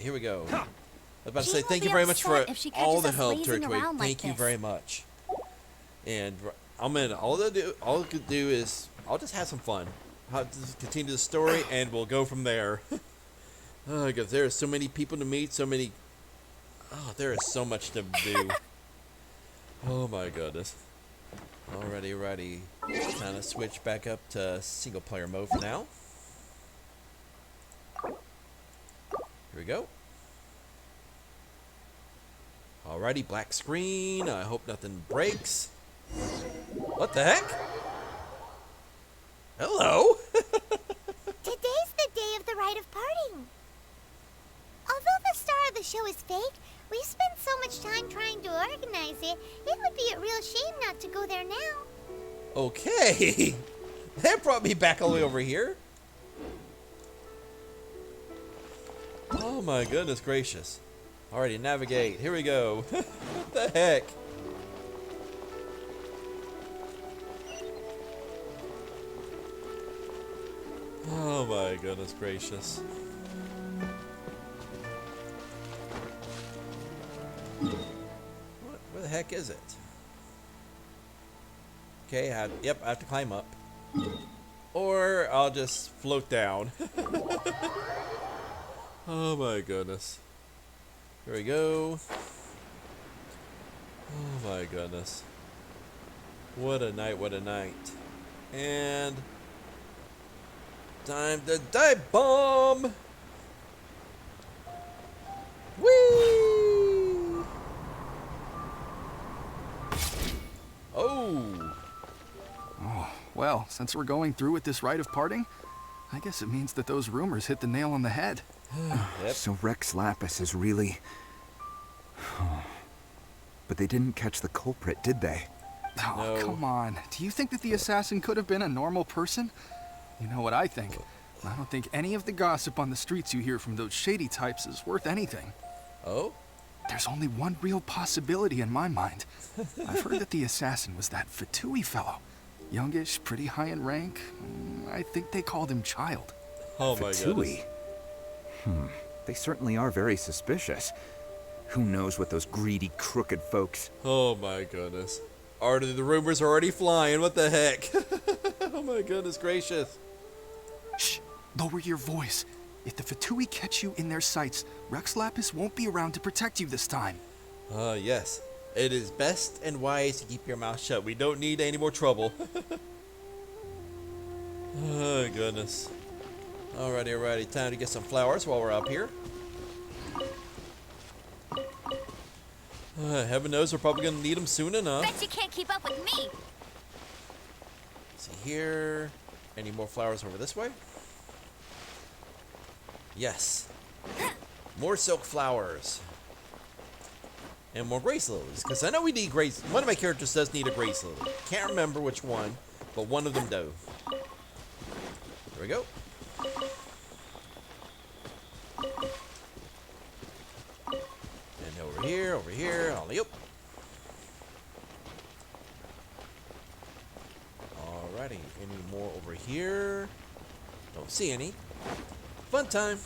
here we go. I was about to She say will thank be you very much for upset if she all catches the us help, lazing Turtwig. around like Thank you this. very much. And all I could do is I'll just have some fun. I'll just continue the story, and we'll go from there. Because there are so many people to meet, so many. Oh, there is so much to do. Oh my goodness. Alrighty. Time to switch back up to single player mode for now. Here we go. Alrighty, black screen. I hope nothing breaks. What the heck? Hello? Today's the day of the rite of parting. Although the star of the show is fake, we've spent so much time trying to organize it, it would be a real shame not to go there now. Okay. That brought me back all the way over here. Oh my goodness gracious. Alrighty, navigate. Here we go. What the heck? Oh my goodness gracious. Where the heck is it? Okay, I have to climb up. Or I'll just float down. Oh my goodness. Here we go. Oh my goodness. What a night, what a night. And time to dive bomb! Whee! Oh! Oh, well, since we're going through with this rite of parting, I guess it means that those rumors hit the nail on the head. Yep. So Rex Lapis is really... But they didn't catch the culprit, did they? Oh, No. come on. Do you think that the assassin could have been a normal person? You know what I think. I don't think any of the gossip on the streets you hear from those shady types is worth anything. Oh? There's only one real possibility in my mind. I've heard that the assassin was that Fatui fellow. Youngish, pretty high in rank. I think they called him Childe. Oh my goodness. They certainly are very suspicious. Who knows what those greedy, crooked folks... Oh my goodness. The rumors are already flying. What the heck? Oh my goodness gracious. Shh! Lower your voice. If the Fatui catch you in their sights, Rex Lapis won't be around to protect you this time. Yes. It is best and wise to keep your mouth shut. We don't need any more trouble. Oh goodness. Alrighty. Time to get some flowers while we're up here. Heaven knows we're probably going to need them soon enough. Bet you can't keep up with me. See here. Any more flowers over this way? Yes. More silk flowers. And more grace lilies. Because I know we need grace. One of my characters does need a grace lily. Can't remember which one, but one of them do. There we go. And over here. Ollie up. Alrighty. Any more over here? Don't see any. Fun time.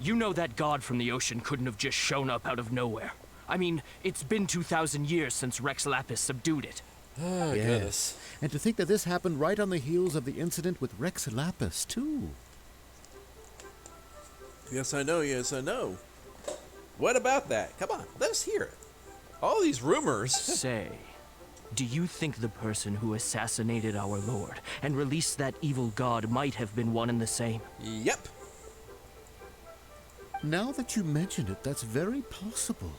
You know that god from the ocean couldn't have just shown up out of nowhere. I mean, it's been 2,000 years since Rex Lapis subdued it. Oh, Yes. And to think that this happened right on the heels of the incident with Rex Lapis, too. Yes, I know. What about that? Come on, let us hear it. All these rumors. Say, do you think the person who assassinated our lord and released that evil god might have been one and the same? Yep. Now that you mention it, that's very possible.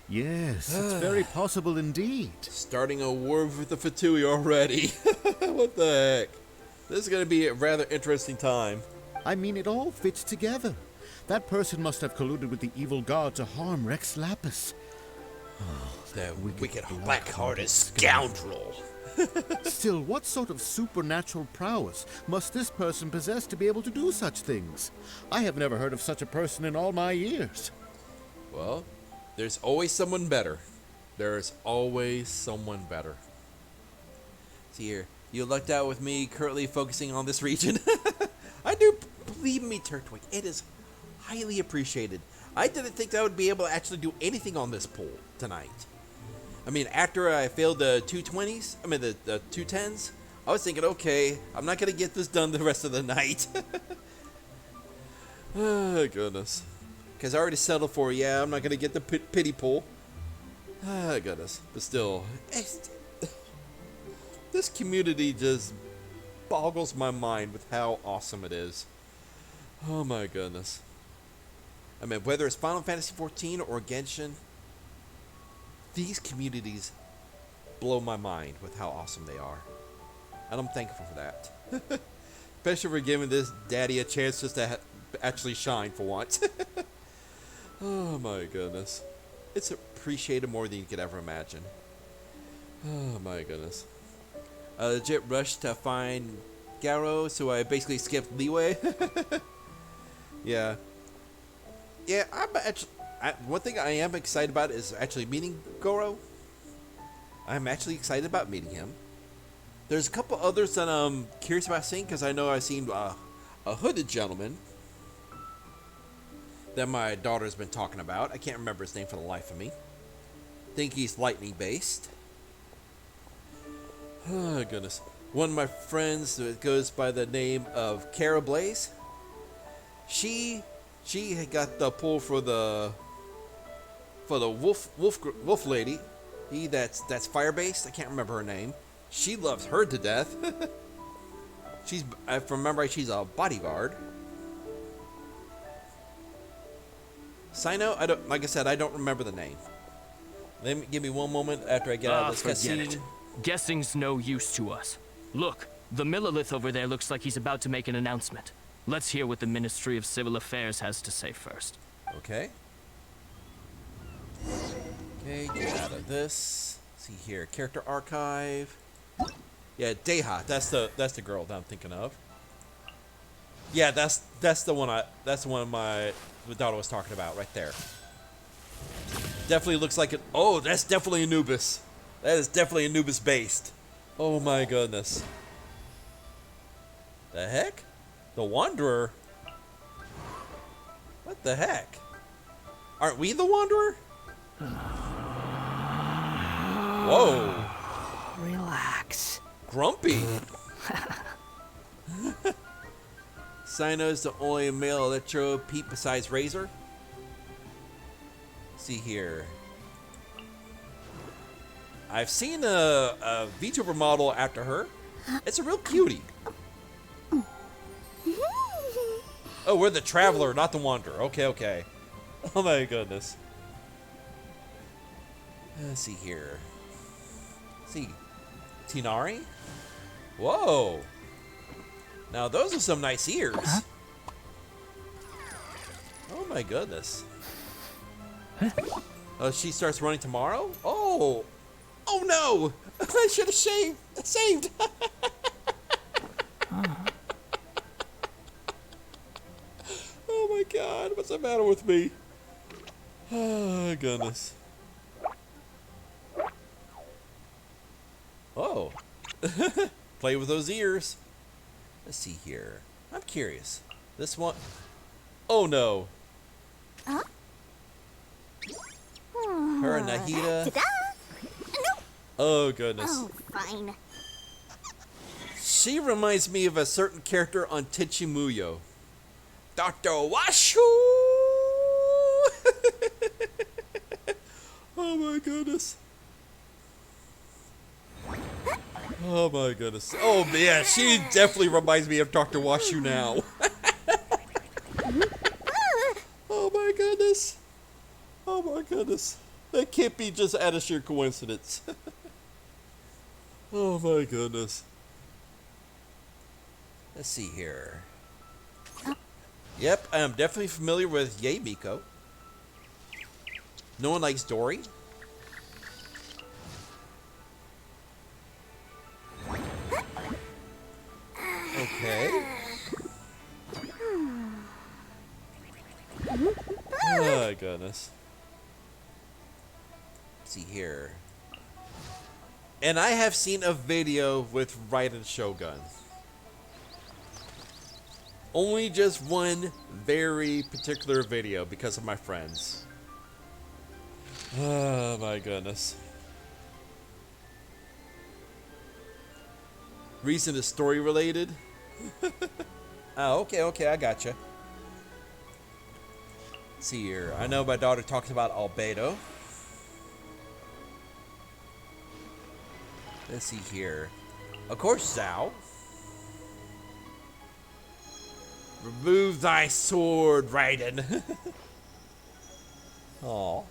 Yes, it's very possible indeed. Starting a war with the Fatui already. What the heck? This is going to be a rather interesting time. I mean, it all fits together. That person must have colluded with the evil god to harm Rex Lapis. The wicked black-hearted scoundrel. Still, what sort of supernatural prowess must this person possess to be able to do such things? I have never heard of such a person in all my years. Well, there's always someone better. There's always someone better. See here, you lucked out with me currently focusing on this region. I do, believe me, Turtwig, it is highly appreciated. I didn't think I would be able to actually do anything on this pool tonight. I mean, after I failed the 220s, I mean the 210s, I was thinking, okay, I'm not going to get this done the rest of the night. Oh, goodness. Because I already settled for, yeah, I'm not going to get the pity pool. Oh, goodness. But still, this community just boggles my mind with how awesome it is. Oh, my goodness. I mean, whether it's Final Fantasy XIV or Genshin, these communities blow my mind with how awesome they are. And I'm thankful for that. Especially for giving this daddy a chance just to actually shine for once. Oh my goodness. It's appreciated more than you could ever imagine. Oh my goodness. I legit rushed to find Garo, so I basically skipped Leeway. Yeah. Yeah, I'm actually... one thing I am excited about is actually meeting Goro. I'm actually excited about meeting him. There's a couple others that I'm curious about seeing, because I know I've seen a hooded gentleman that my daughter's been talking about. I can't remember his name for the life of me. Think he's lightning based. Oh goodness. One of my friends that goes by the name of Cara Blaze. She had got the pull for the wolf lady. That's fire based. I can't remember her name. She loves her to death. If I remember right, she's a bodyguard. Sino, like I said, I don't remember the name. Give me one moment after I get out of this Forget cutscene. it. Guessing's no use to us. Look, the Millilith over there looks like he's about to make an announcement. Let's hear what the Ministry of Civil Affairs has to say first. Okay. Okay, get out of this. Let's see here, character archive. Yeah, Deha. That's the girl that I'm thinking of. Yeah, that's the one my daughter was talking about right there. Definitely looks like it. Oh, that's definitely Anubis. That is definitely Anubis based. Oh my goodness. The heck? The Wanderer? What the heck? Aren't we the Wanderer? Whoa. Relax. Grumpy. Sino's the only male Electro Pete besides Razor. Let's see here. I've seen a VTuber model after her. It's a real cutie. Oh, we're the Traveler, not the Wanderer. Okay. Oh my goodness. Let's see here. Let's see. Tinari? Whoa. Now those are some nice ears. Oh my goodness. Oh, she starts running tomorrow? Oh. Oh no! I should have saved. Oh my god, what's the matter with me? Oh goodness. Oh. Play with those ears. Let's see here. I'm curious. This one. Oh no. Huh? Her and Nahida. Ta-da! No. Oh goodness. Oh, fine. She reminds me of a certain character on Tenchi Muyo. Dr. Washu! Oh my goodness. Oh my goodness. Oh yeah, she definitely reminds me of Dr. Washu now. Oh my goodness. Oh my goodness. That can't be just out of sheer coincidence. Oh my goodness. Let's see here. Yep, I am definitely familiar with Yae Miko. No one likes Dory. Okay. Oh goodness. Let's see here. And I have seen a video with Raiden Shogun. Only just one very particular video because of my friends. Oh my goodness. Reason is story related. Oh, okay, I gotcha. Let's see here. I know my daughter talks about albedo. Let's see here. Of course, Zhao. Remove thy sword, Raiden. Aw.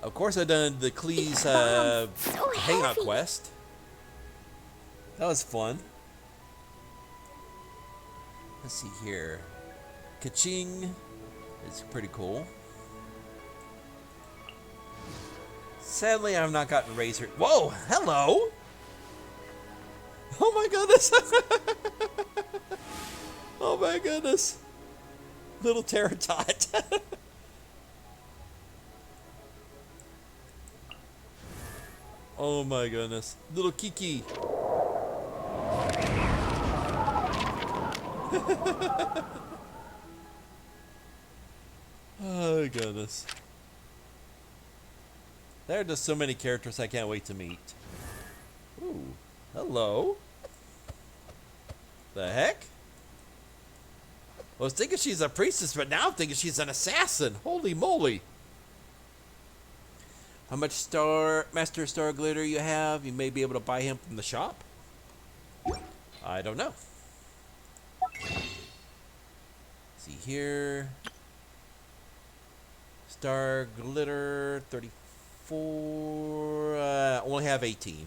Of course, I done the Klee's hangout quest. That was fun. Let's see here. Kaching is pretty cool. Sadly, I've not gotten Razor. Whoa! Hello! Oh my goodness! Oh my goodness! Little Pterotot. Oh my goodness. Little Kiki. Oh goodness. There are just so many characters I can't wait to meet. Ooh. Hello. The heck? I was thinking she's a priestess, but now I'm thinking she's an assassin. Holy moly. How much Master Star Glitter you have? You may be able to buy him from the shop. I don't know. See here. Star Glitter 34. Only have 18.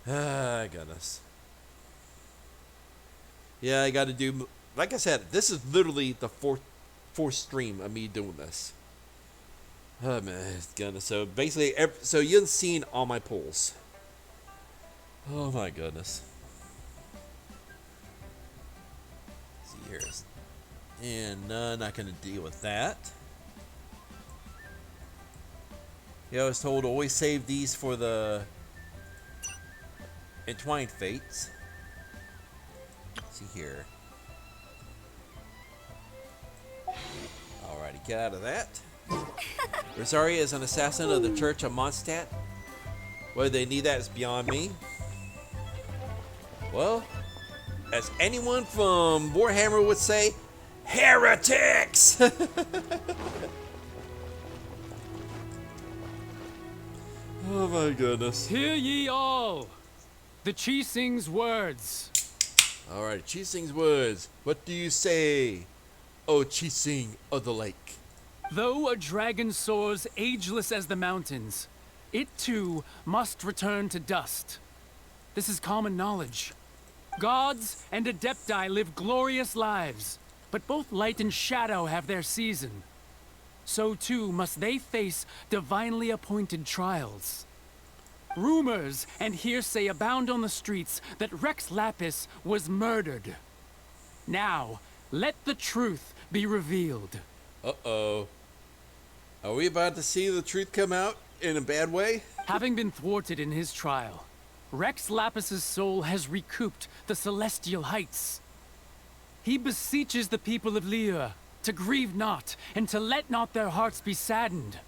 Ah, goodness. Yeah, I got to do. Like I said, this is literally the fourth stream of me doing this. Oh man, goodness. So basically, so you've seen all my pulls. Oh my goodness. Let's see here, and not gonna deal with that. Yeah, I was told to always save these for the Entwined Fates. Let's see here. Alrighty, get out of that. Rosaria is an assassin of the Church of Mondstadt. Whether they need that is beyond me. Well, as anyone from Warhammer would say, heretics! Oh my goodness. Hear ye all! The Chising's words. Alright, Chising's words. What do you say, O Chising of the lake? Though a dragon soars ageless as the mountains, it too must return to dust. This is common knowledge. Gods and Adepti live glorious lives, but both light and shadow have their season. So too must they face divinely appointed trials. Rumors and hearsay abound on the streets that Rex Lapis was murdered. Now, let the truth be revealed. Uh-oh. Are we about to see the truth come out in a bad way? Having been thwarted in his trial, Rex Lapis's soul has recouped the celestial heights. He beseeches the people of Liyue to grieve not, and to let not their hearts be saddened.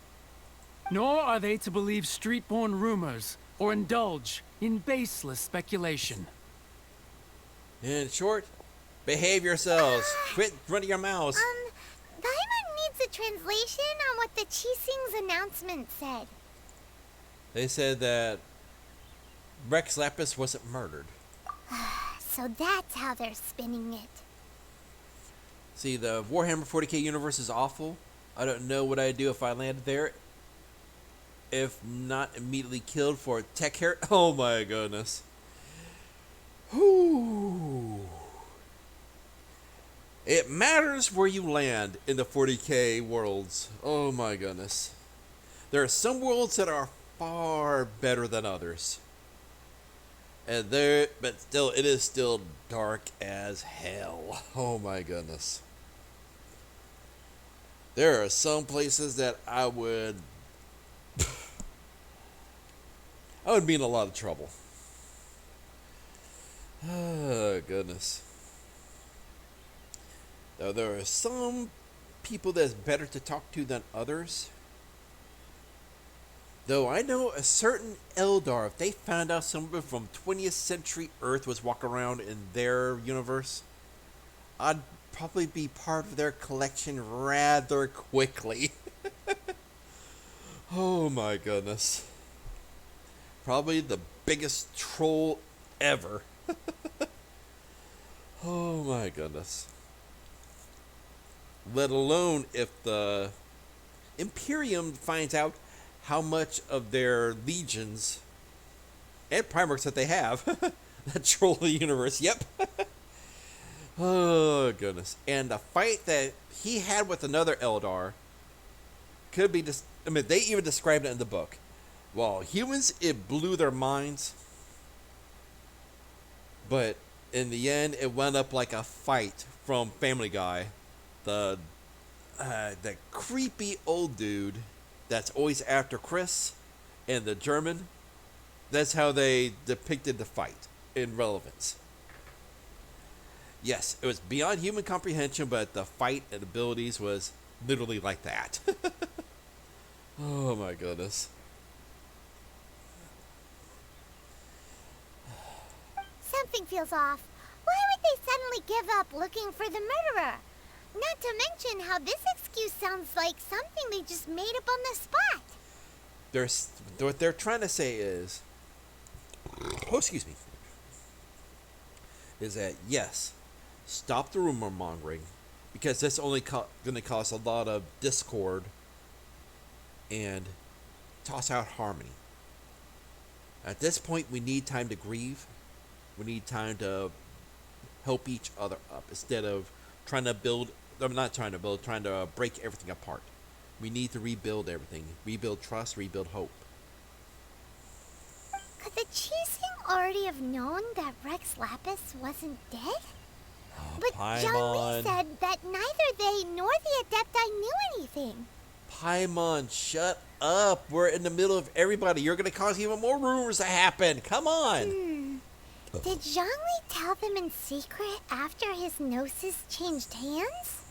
Nor are they to believe street-born rumors, or indulge in baseless speculation. In short, behave yourselves. Quit running your mouths. Paimon needs a translation on what the Chising's announcement said. They said that Rex Lapis wasn't murdered. So that's how they're spinning it. See, the Warhammer 40k universe is awful. I don't know what I'd do if I landed there. If not immediately killed for a tech hair. Oh my goodness. Whew. It matters where you land in the 40k worlds. Oh my goodness. There are some worlds that are far better than others. And but still, it is still dark as hell. Oh my goodness. There are some places that I would be in a lot of trouble. Oh, goodness. Now, there are some people that's better to talk to than others. Though I know a certain Eldar, if they found out someone from 20th century Earth was walking around in their universe, I'd probably be part of their collection rather quickly. Oh my goodness. Probably the biggest troll ever. Oh my goodness. Let alone if the Imperium finds out how much of their legions and Primarchs that they have that troll the universe. Yep. Oh goodness. And the fight that he had with another Eldar could be just, I mean, they even described it in the book. While humans, it blew their minds. But in the end, it went up like a fight from Family Guy. The creepy old dude that's always after Chris and the German. That's how they depicted the fight in relevance. Yes, it was beyond human comprehension, but the fight and abilities was literally like that. Oh my goodness. Something feels off. Why would they suddenly give up looking for the murderer? Not to mention how this excuse sounds like something they just made up on the spot. What they're trying to say is, oh, excuse me, is that yes, stop the rumor mongering, because that's only going to cause a lot of discord and toss out harmony. At this point, we need time to grieve. We need time to help each other up instead of trying to build. I'm not trying to build, trying to break everything apart. We need to rebuild everything. Rebuild trust, rebuild hope. Could the Chising already have known that Rex Lapis wasn't dead? Oh, but Zhang Li said that neither they nor the Adepti knew anything. Paimon, shut up. We're in the middle of everybody. You're going to cause even more rumors to happen. Come on. Did Zhang Li tell them in secret after his gnosis changed hands?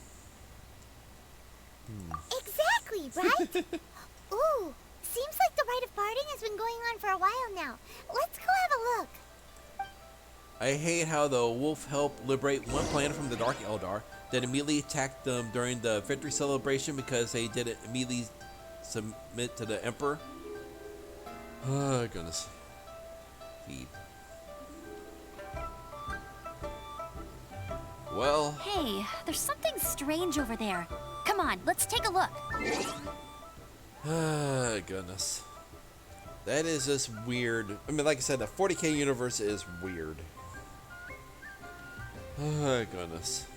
Exactly, right? Ooh, seems like the rite of parting has been going on for a while now. Let's go have a look. I hate how the wolf helped liberate one planet from the Dark Eldar, then immediately attacked them during the victory celebration because they didn't immediately submit to the Emperor. Oh, goodness. Feed. Well... Hey, there's something strange over there. Come on, let's take a look. Ah, goodness. That is just weird. I mean, like I said, the 40k universe is weird. Oh, goodness.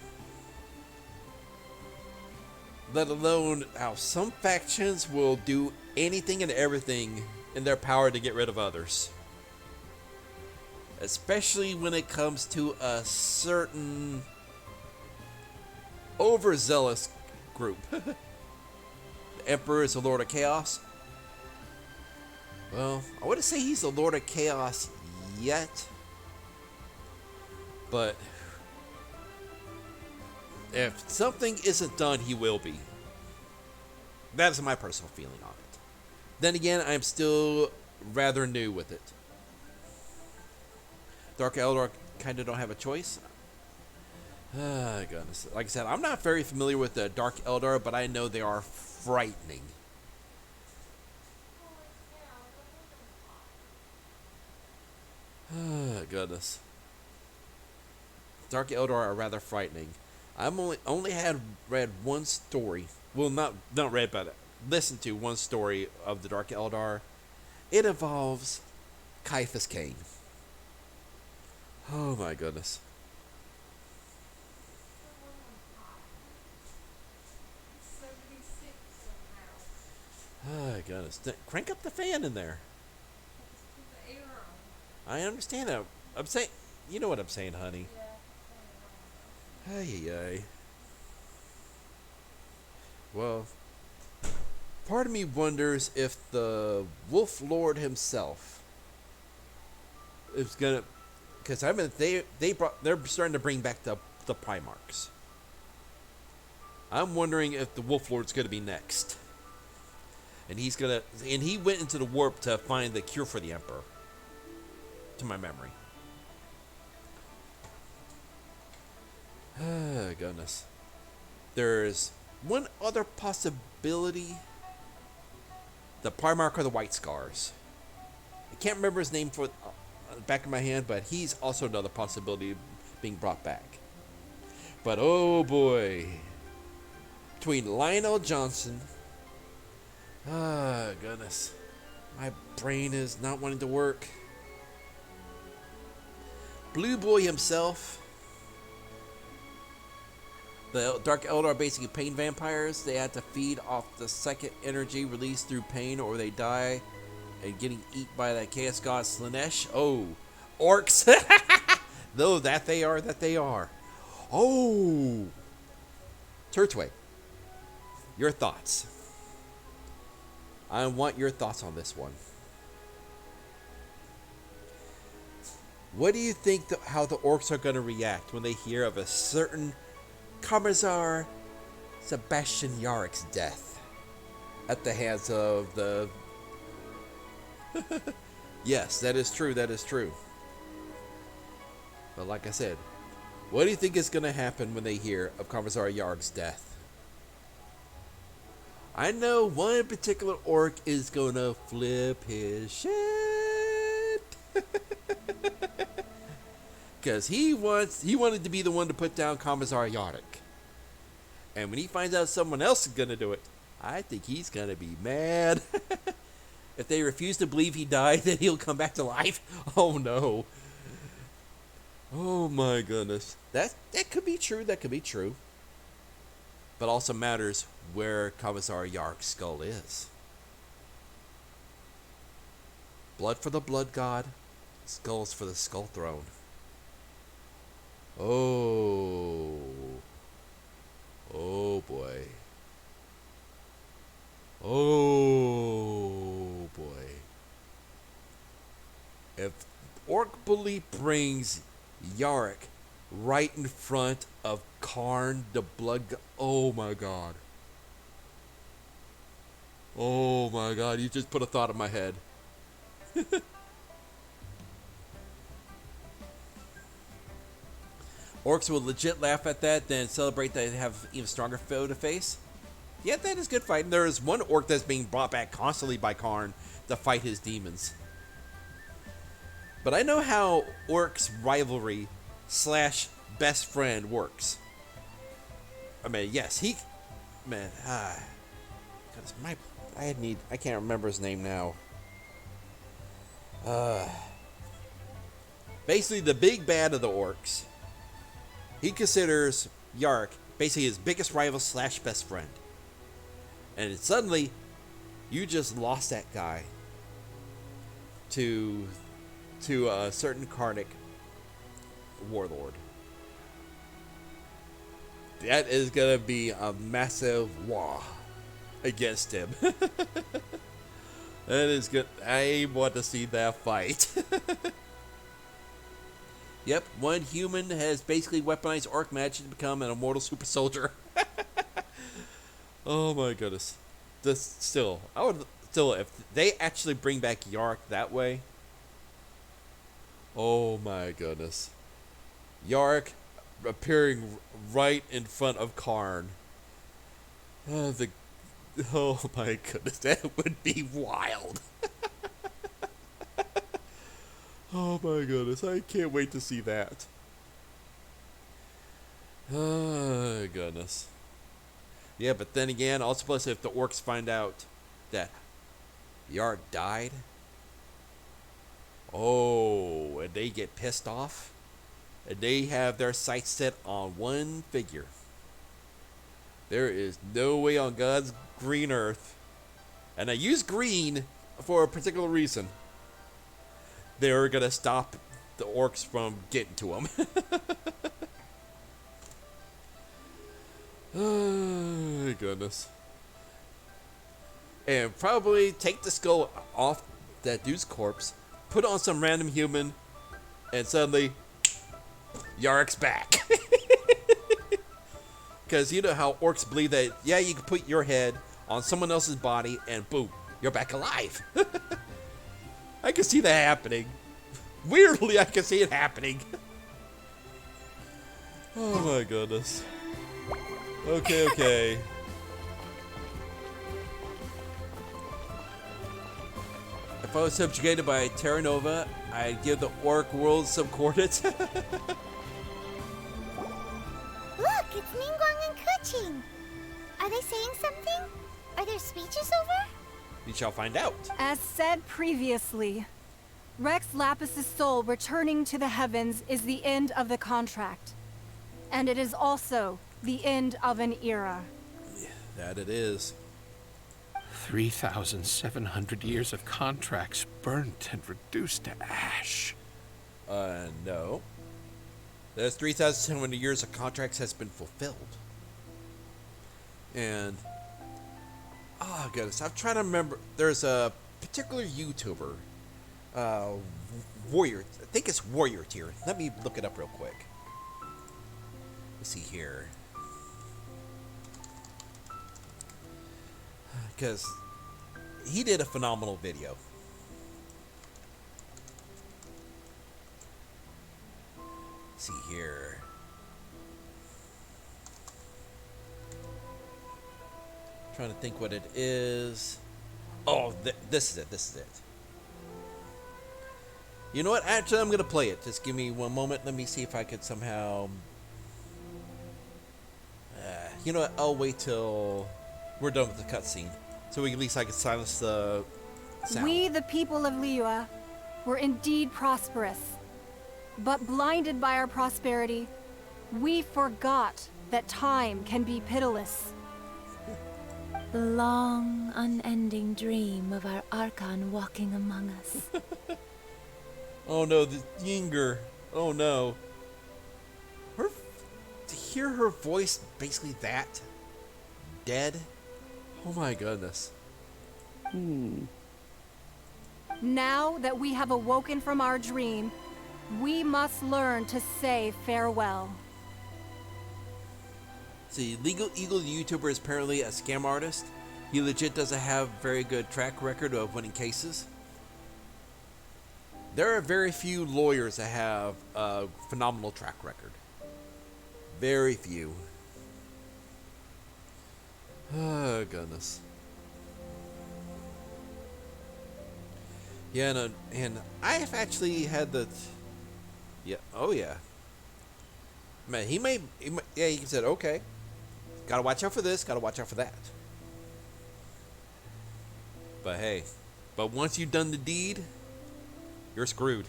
Let alone how some factions will do anything and everything in their power to get rid of others. Especially when it comes to a certain overzealous group. The Emperor is the Lord of Chaos. Well, I wouldn't say he's the Lord of Chaos yet. But if something isn't done, he will be. That is my personal feeling on it. Then again, I'm still rather new with it. Dark Eldar kind of don't have a choice. Ah, goodness. Like I said, I'm not very familiar with the Dark Eldar, but I know they are frightening. Ah, goodness. Dark Eldar are rather frightening. I'm only had read one story. Well, not read, but listened to one story of the Dark Eldar. It involves Caiaphas Cain. Oh my goodness. Oh goodness. Crank up the fan in there. I understand that. I'm saying, you know what I'm saying, honey. Ay. Well, part of me wonders if the Wolf Lord himself is gonna because they're starting to bring back the Primarchs. I'm wondering if the Wolf Lord's going to be next, and he went into the warp to find the cure for the Emperor, to my memory. Oh, goodness. There's one other possibility. The Primarch of the White Scars. I can't remember his name for the back of my hand, but he's also another possibility of being brought back. But oh boy. Between Lionel Johnson. Ah, goodness. My brain is not wanting to work. Blue Boy himself. The Dark Elder are basically pain vampires. They have to feed off the second energy released through pain, or they die and getting eaten by that chaos god Slanesh. Oh, orcs. Though that they are. Oh. Turtway, your thoughts. I want your thoughts on this one. What do you think how the orcs are going to react when they hear of a certain Commissar Sebastian Yarick's death at the hands of the... Yes, that is true, that is true. But like I said, what do you think is going to happen when they hear of Commissar Yarick's death? I know one particular orc is going to flip his shit. Because he wanted to be the one to put down Commissar Yarrick. And when he finds out someone else is going to do it, I think he's going to be mad. If they refuse to believe he died, then he'll come back to life. Oh no. Oh my goodness. That could be true, that could be true. But also matters where Commissar Yarrick's skull is. Blood for the Blood God, skulls for the Skull Throne. Oh. Oh boy. Oh boy. If Orc Bully brings Yarrick right in front of Karn the Blood oh my god. Oh my god, you just put a thought in my head. Orcs will legit laugh at that, then celebrate that they have even stronger foe to face. Yeah, that is good fighting. There is one orc that's being brought back constantly by Karn to fight his demons. But I know how orcs rivalry / best friend works. I mean, yes, I can't remember his name now. Basically, the big bad of the orcs. He considers Yarrick basically his biggest rival / best friend. And suddenly, you just lost that guy to a certain Karnic warlord. That is going to be a massive wah against him. That is good. I want to see that fight. Yep, one human has basically weaponized orc magic to become an immortal super soldier. Oh my goodness. I would still, if they actually bring back Yarrick that way. Oh my goodness. Yarrick appearing right in front of Karn. Oh my goodness, that would be wild. Oh my goodness, I can't wait to see that. Oh goodness. Yeah, but then again, also plus if the orcs find out that Yarrick died, oh, and they get pissed off, and they have their sights set on one figure. There is no way on God's green earth, and I use green for a particular reason, they're gonna stop the orcs from getting to them. Oh goodness. And probably take the skull off that dude's corpse, put it on some random human, and suddenly, Yarick's back. Because you know how orcs believe that, yeah, you can put your head on someone else's body and boom, you're back alive. I can see that happening. Weirdly, I can see it happening. Oh my goodness. Okay. If I was subjugated by Terra Nova, I'd give the orc world some coordinates. Look, it's Ningguang and Kuching. Are they saying something? Are their speeches over? We shall find out. As said previously, Rex Lapis's soul returning to the heavens is the end of the contract. And it is also the end of an era. Yeah, that it is. 3,700 years of contracts burnt and reduced to ash. No. There's 3,700 years of contracts has been fulfilled. And, oh goodness, I'm trying to remember. There's a particular YouTuber, Warrior. I think it's Warrior Tier. Let me look it up real quick. Let's see here. Because he did a phenomenal video. Let's see here. Trying to think what it is. Oh, this is it. You know what? Actually, I'm going to play it. Just give me one moment. Let me see if I could somehow... you know what? I'll wait till we're done with the cutscene. So at least I can silence the sound. We, the people of Liyue, were indeed prosperous. But blinded by our prosperity, we forgot that time can be pitiless. The long, unending dream of our Archon walking among us. Oh no, the Yinger. Oh no. To hear her voice basically that dead. Oh my goodness. Now that we have awoken from our dream, we must learn to say farewell. See, Legal Eagle, the YouTuber, is apparently a scam artist. He legit doesn't have very good track record of winning cases. There are very few lawyers that have a phenomenal track record. Very few. Oh, goodness. Yeah, no, and I have actually had the... Yeah, oh yeah. Man, he said, okay. Gotta watch out for this, gotta watch out for that. But hey, once you've done the deed, you're screwed.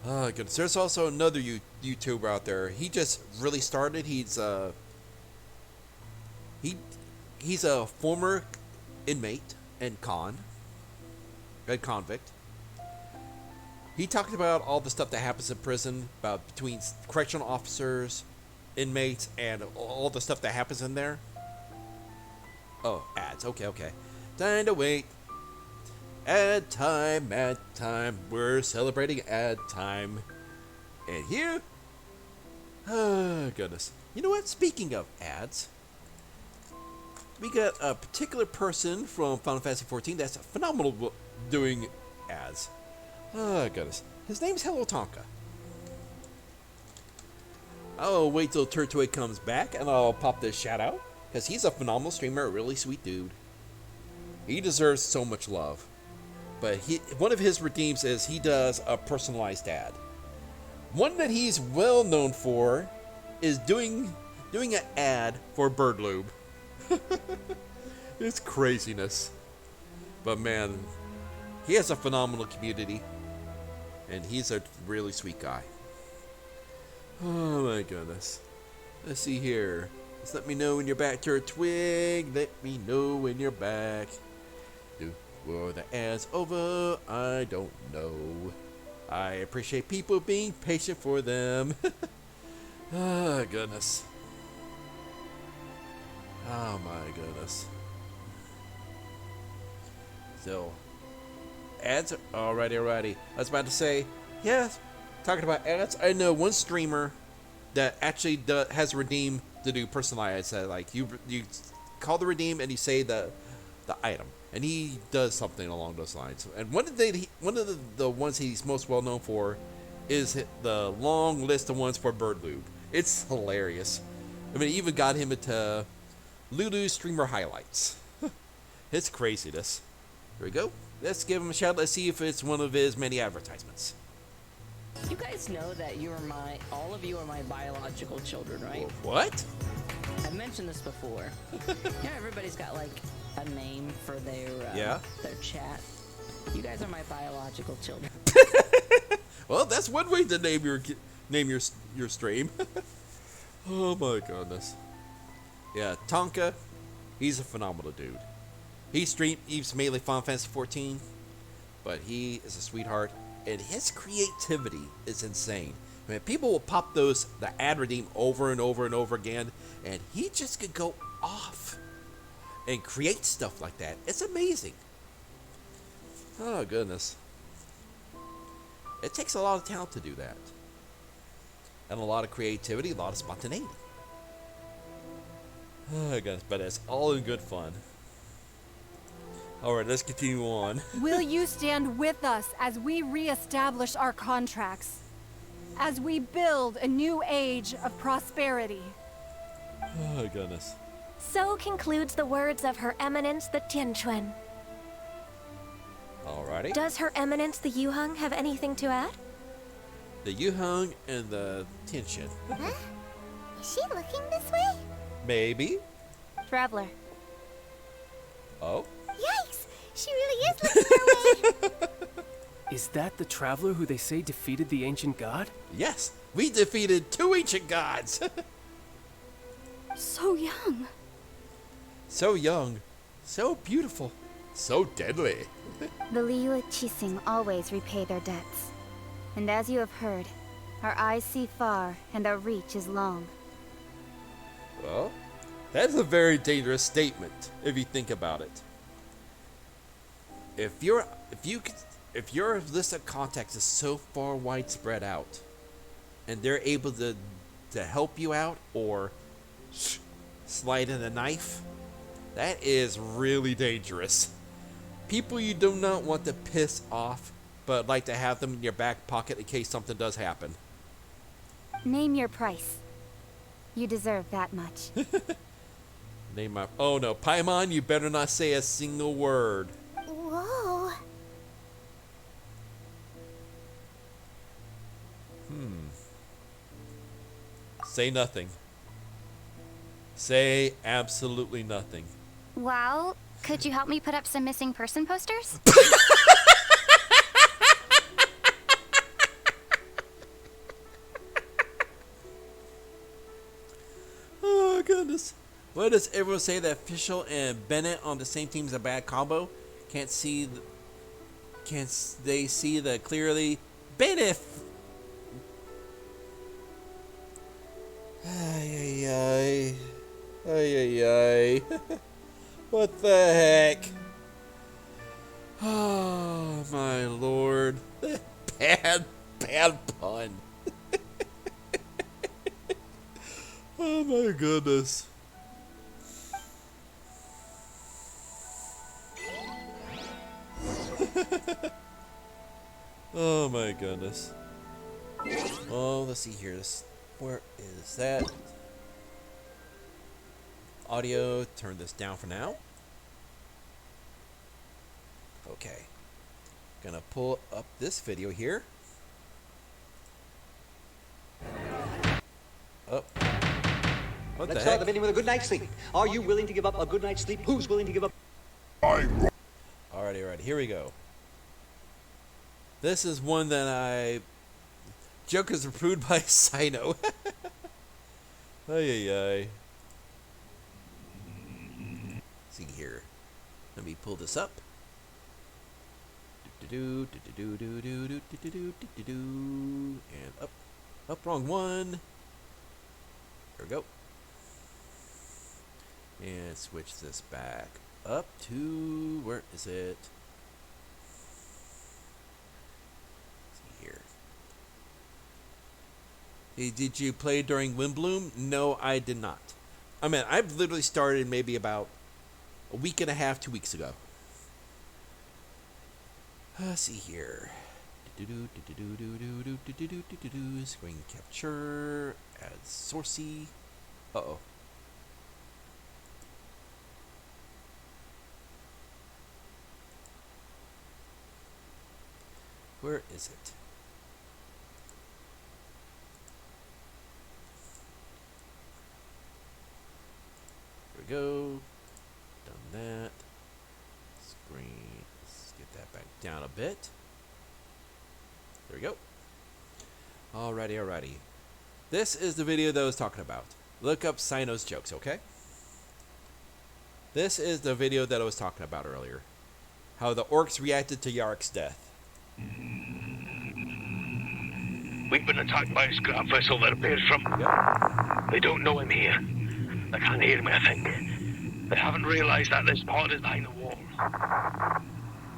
Oh goodness. There's also another YouTuber out there. He just really started. He's a former inmate and convict. He talked about all the stuff that happens in prison, about between correctional officers, inmates, and all the stuff that happens in there. Oh, ads. Okay. Time to wait. Ad time. We're celebrating ad time. And here... Oh, goodness. You know what? Speaking of ads, we got a particular person from Final Fantasy XIV that's phenomenal doing ads. Oh, goodness. His name's Hello Tonka. I'll wait till Turtoy comes back and I'll pop this shout out. Because he's a phenomenal streamer, a really sweet dude. He deserves so much love. But one of his redeems is he does a personalized ad. One that he's well known for is doing an ad for Bird Lube. It's craziness. But man, he has a phenomenal community. And he's a really sweet guy. Oh my goodness. Let's see here. Just let me know when you're back to a twig. Let me know when you're back. Were the ads over? I don't know. I appreciate people being patient for them. Oh goodness. Oh my goodness. So, ads. Alrighty. I was about to say, Yeah, talking about ads, I know one streamer that actually has redeem to do personalized. Like you call the redeem and you say the item, and he does something along those lines. And one of the ones he's most well known for is the long list of ones for bird lube. It's hilarious. I mean, it even got him into Lulu streamer highlights. It's craziness. Here we go. Let's give him a shout. Let's see if it's one of his many advertisements. You guys know that all of you are my biological children, right? What? I've mentioned this before. Everybody's got like a name for their chat. You guys are my biological children. Well, that's one way to name your stream. Oh my goodness. Yeah, Tonka, he's a phenomenal dude. He's mainly Final Fantasy 14, but he is a sweetheart, and his creativity is insane. I mean, people will pop the ad redeem over and over and over again, and he just could go off and create stuff like that. It's amazing. Oh goodness. It takes a lot of talent to do that. And a lot of creativity, a lot of spontaneity. Oh goodness, but it's all in good fun. Alright, let's continue on. Will you stand with us as we reestablish our contracts? As we build a new age of prosperity? Oh goodness. So concludes the words of Her Eminence the Tianquan. Alrighty. Does Her Eminence the Yuheng have anything to add? The Yuheng and the Tianquan. Huh? Is she looking this way? Maybe. Traveler. Oh? Yikes! She really is looking our way! Is that the traveler who they say defeated the ancient god? Yes! We defeated 2 ancient gods! So young. So young. So beautiful. So deadly. The Liyue Qixing always repay their debts. And as you have heard, our eyes see far and our reach is long. Well, that's a very dangerous statement if you think about it. If your list of contacts is so far widespread out, and they're able to help you out or slide in a knife, that is really dangerous. People you do not want to piss off, but like to have them in your back pocket in case something does happen. Name your price. You deserve that much. Name my... Oh no, Paimon, you better not say a single word. Whoa. Say nothing. Say absolutely nothing. Well, could you help me put up some missing person posters? Oh goodness. Why does everyone say that Fischl and Bennett on the same team is a bad combo? Can't they see the clearly Bennett? Ay ay ay. Ay ay ay. What the heck? Oh my lord. Bad pun. Oh my goodness. Oh my goodness. Oh, let's see here. Where is that? Audio, turn this down for now. Okay. Gonna pull up this video here. Oh. What Let's the start heck? the meeting with a good night's sleep. Are you willing to give up a good night's sleep? Who's willing to give up? Alrighty, here we go. This is one that joke is approved by Sino. Ay ay ay. See here. Let me pull this up. And up. Up, wrong one. There we go. And switch this back up to, where is it? Let's see here. Hey, did you play during Windbloom? No, I did not. I mean, I've literally started maybe about a week and a half, 2 weeks ago. Let's see here. Screen capture. Add sourcey. Uh-oh. Where is it? There we go. Done that. Screen. Let's get that back down a bit. There we go. Alrighty. This is the video that I was talking about. Look up Zenos jokes, okay? This is the video that I was talking about earlier. How the orcs reacted to Yarick's death. We've been attacked by a scrap vessel that appears from... Yep. They don't know I'm here. They can't hear me, I think. They haven't realized that this pod is behind the wall.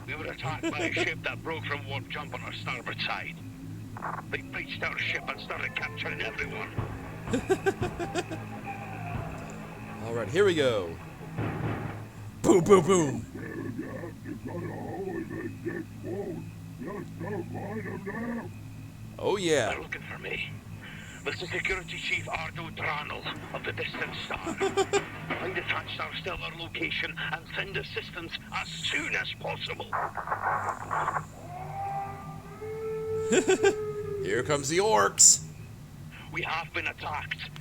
We were attacked by a ship that broke from warp jump on our starboard side. They breached our ship and started capturing everyone. Alright, here we go. Boom, boom, boom. Oh yeah. They're looking for me. This is Security Chief Ardo Dranel of the Distant Star. Find the Touchstar stellar location and send assistance as soon as possible. Here comes the orcs. We have been attacked.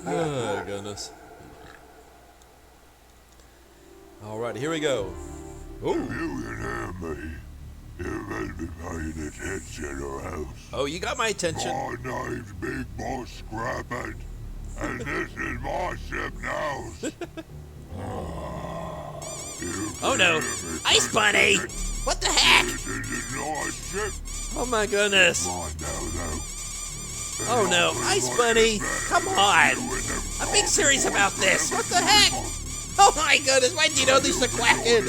Oh, goodness. Alright, here we go. If you can hear me, you better be paying attention or else. Oh, you got my attention. My name's Big Boss Scrappin', and this is my ship now. Oh no! Ice Bunny! What the heck? This is a nice ship. Oh my goodness! Oh no, Ice Bunny! Come on! I'm being serious about this! What the heck? Oh my goodness, why do you know these are quacking?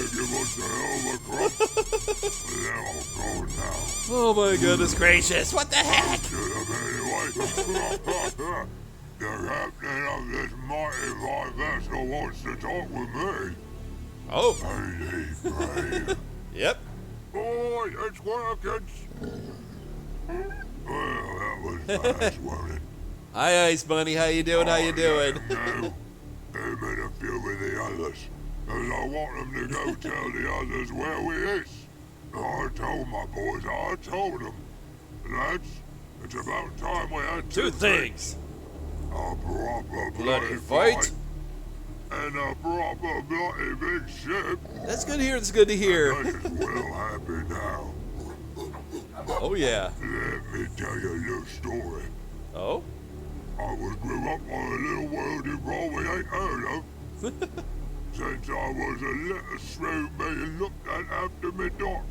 Oh my goodness gracious, what the heck? The captain of this mighty fine vessel wants to talk with me. Oh. Ain't he brave? Yep. Boy, it's working. Well, that was fast, wasn't it? Hi, Ice Bunny, how you doing? How you doing? I'm in a few with the others, as I want them to go tell the others where we is. I told my boys, I told them. Lads, it's about time we had two things. A proper bloody fight. And a proper bloody big ship. That's good to hear, that's good to hear. And this is well happy now. Oh yeah. Let me tell you a little story. Oh? I was grew up on a little world you probably ain't heard of. Since I was a little shrewd being looked at after me dark.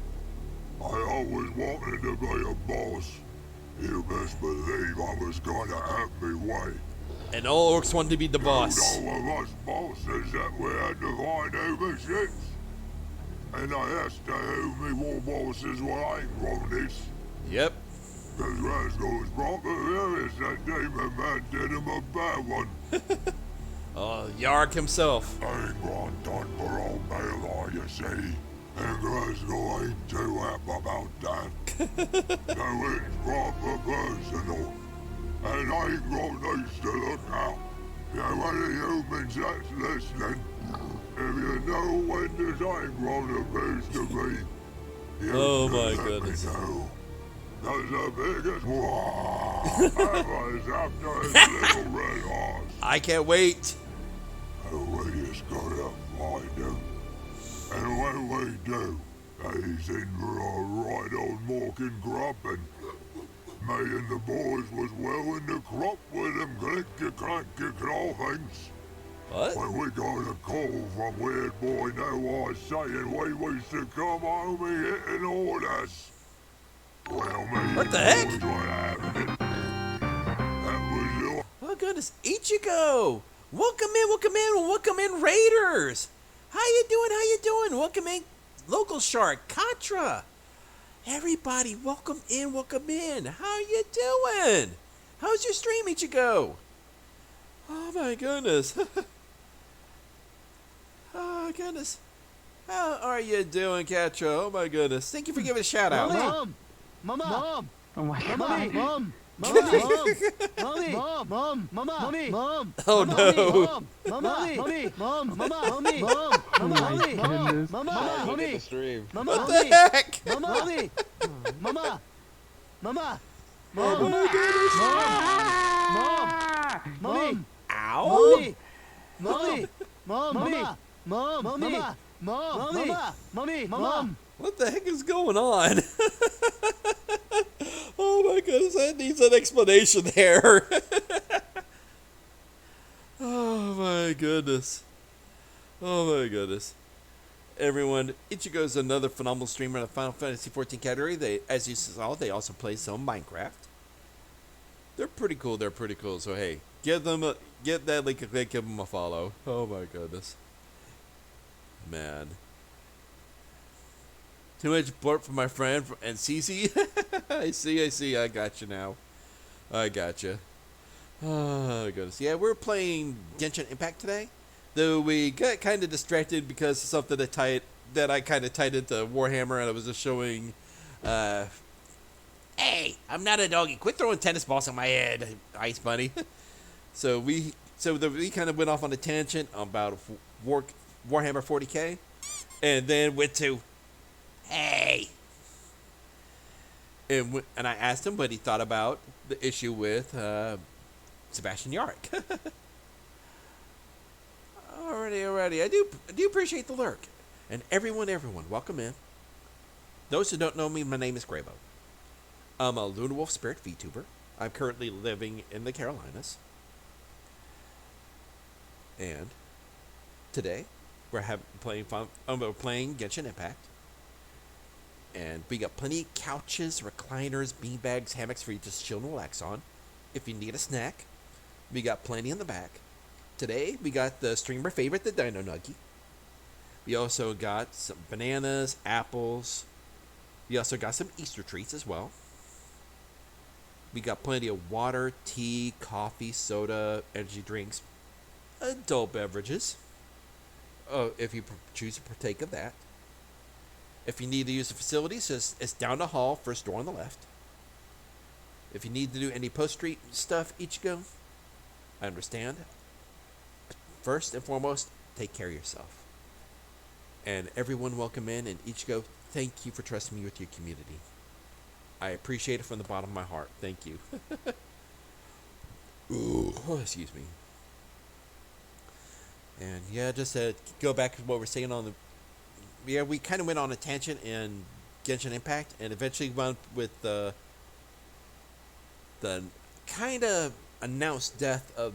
I always wanted to be a boss. You best believe I was gonna have me way. And all orcs wanted to be the boss. All of us bosses that we had to find over ships. And I asked to who me war bosses were ain't grown this. Yep. Cause Rascal's proper furious that demon man did him a bad one. Oh, Yark himself. I ain't gone done for old Baylor, you see. And Glasgow ain't too happy about that. So it's proper personal. And I ain't got nice to look out. Now any humans that's listening, if you know when this ain't gonna be to me, you oh my let goodness. Me know. Cause the biggest war ever is after his little red horse. I can't wait. And we just gotta find him. And when we do, he's in for a right old morking grubbing. Me and the boys was well in the crop with them clanky claw things. What? When we got a call from Weird Boy No Eyes saying we was to come home and hitting orders. Well, me what the heck? Oh goodness, Ichigo! Welcome in, Raiders! How you doing? Welcome in, local shark, Contra. Everybody, welcome in, welcome in. How you doing? How's your stream, Ichigo? Oh my goodness. Oh goodness. How are you doing, Contra? Oh my goodness. Thank you for giving a shout out. Mom! Mama! Oh my God. Mommy! Mom! Mommy! Mommy! Mom! Mama! Mommy! Mom! Oh no! Mom! Mommy! Mom! Mama! Mommy! Mom! Mommy! Mom! Mama! Mommy! Mama! What the heck? Mama! Mommy! Mama! Mama! Oh my goodness! Mom! Mommy! Ow! Mommy! Mom! Mama! Mom! Mama! Mom! Mama! Mommy! Mom! What the heck is going on? Oh my goodness, that needs an explanation there. Oh my goodness. Oh my goodness. Everyone, Ichigo's another phenomenal streamer in the Final Fantasy XIV category. They, as you saw, they also play some Minecraft. They're pretty cool, So hey, get that link a click, give them a follow. Oh my goodness. Man. Too much blurb from my friend and Cece. I see. I got you now. I got you. Oh, goodness. Yeah, we're playing Genshin Impact today. Though we got kind of distracted because of something that I kind of tied into Warhammer, and I was just showing. Hey, I'm not a doggy. Quit throwing tennis balls on my head, Ice Bunny. So we kind of went off on a tangent about Warhammer 40K, and then went to. Hey! And I asked him what he thought about the issue with Sebastian Yarrick. Alrighty. I do appreciate the lurk. And everyone, welcome in. Those who don't know me, my name is Graybo. I'm a Luna Wolf Spirit VTuber. I'm currently living in the Carolinas. And today, we're playing Genshin Impact. And we got plenty of couches, recliners, beanbags, hammocks for you to just chill and relax on. If you need a snack, we got plenty in the back. Today, we got the streamer favorite, the Dino Nuggie. We also got some bananas, apples. We also got some Easter treats as well. We got plenty of water, tea, coffee, soda, energy drinks, adult beverages. If you choose to partake of that. If you need to use the facilities, it's down the hall, first door on the left. If you need to do any post-street stuff, Ichigo, I understand. First and foremost, take care of yourself. And everyone welcome in, and Ichigo, thank you for trusting me with your community. I appreciate it from the bottom of my heart. Thank you. Ooh, excuse me. And yeah, just to go back to what we're saying on the... Yeah, we kind of went on a tangent in Genshin Impact, and eventually went with the kind of announced death of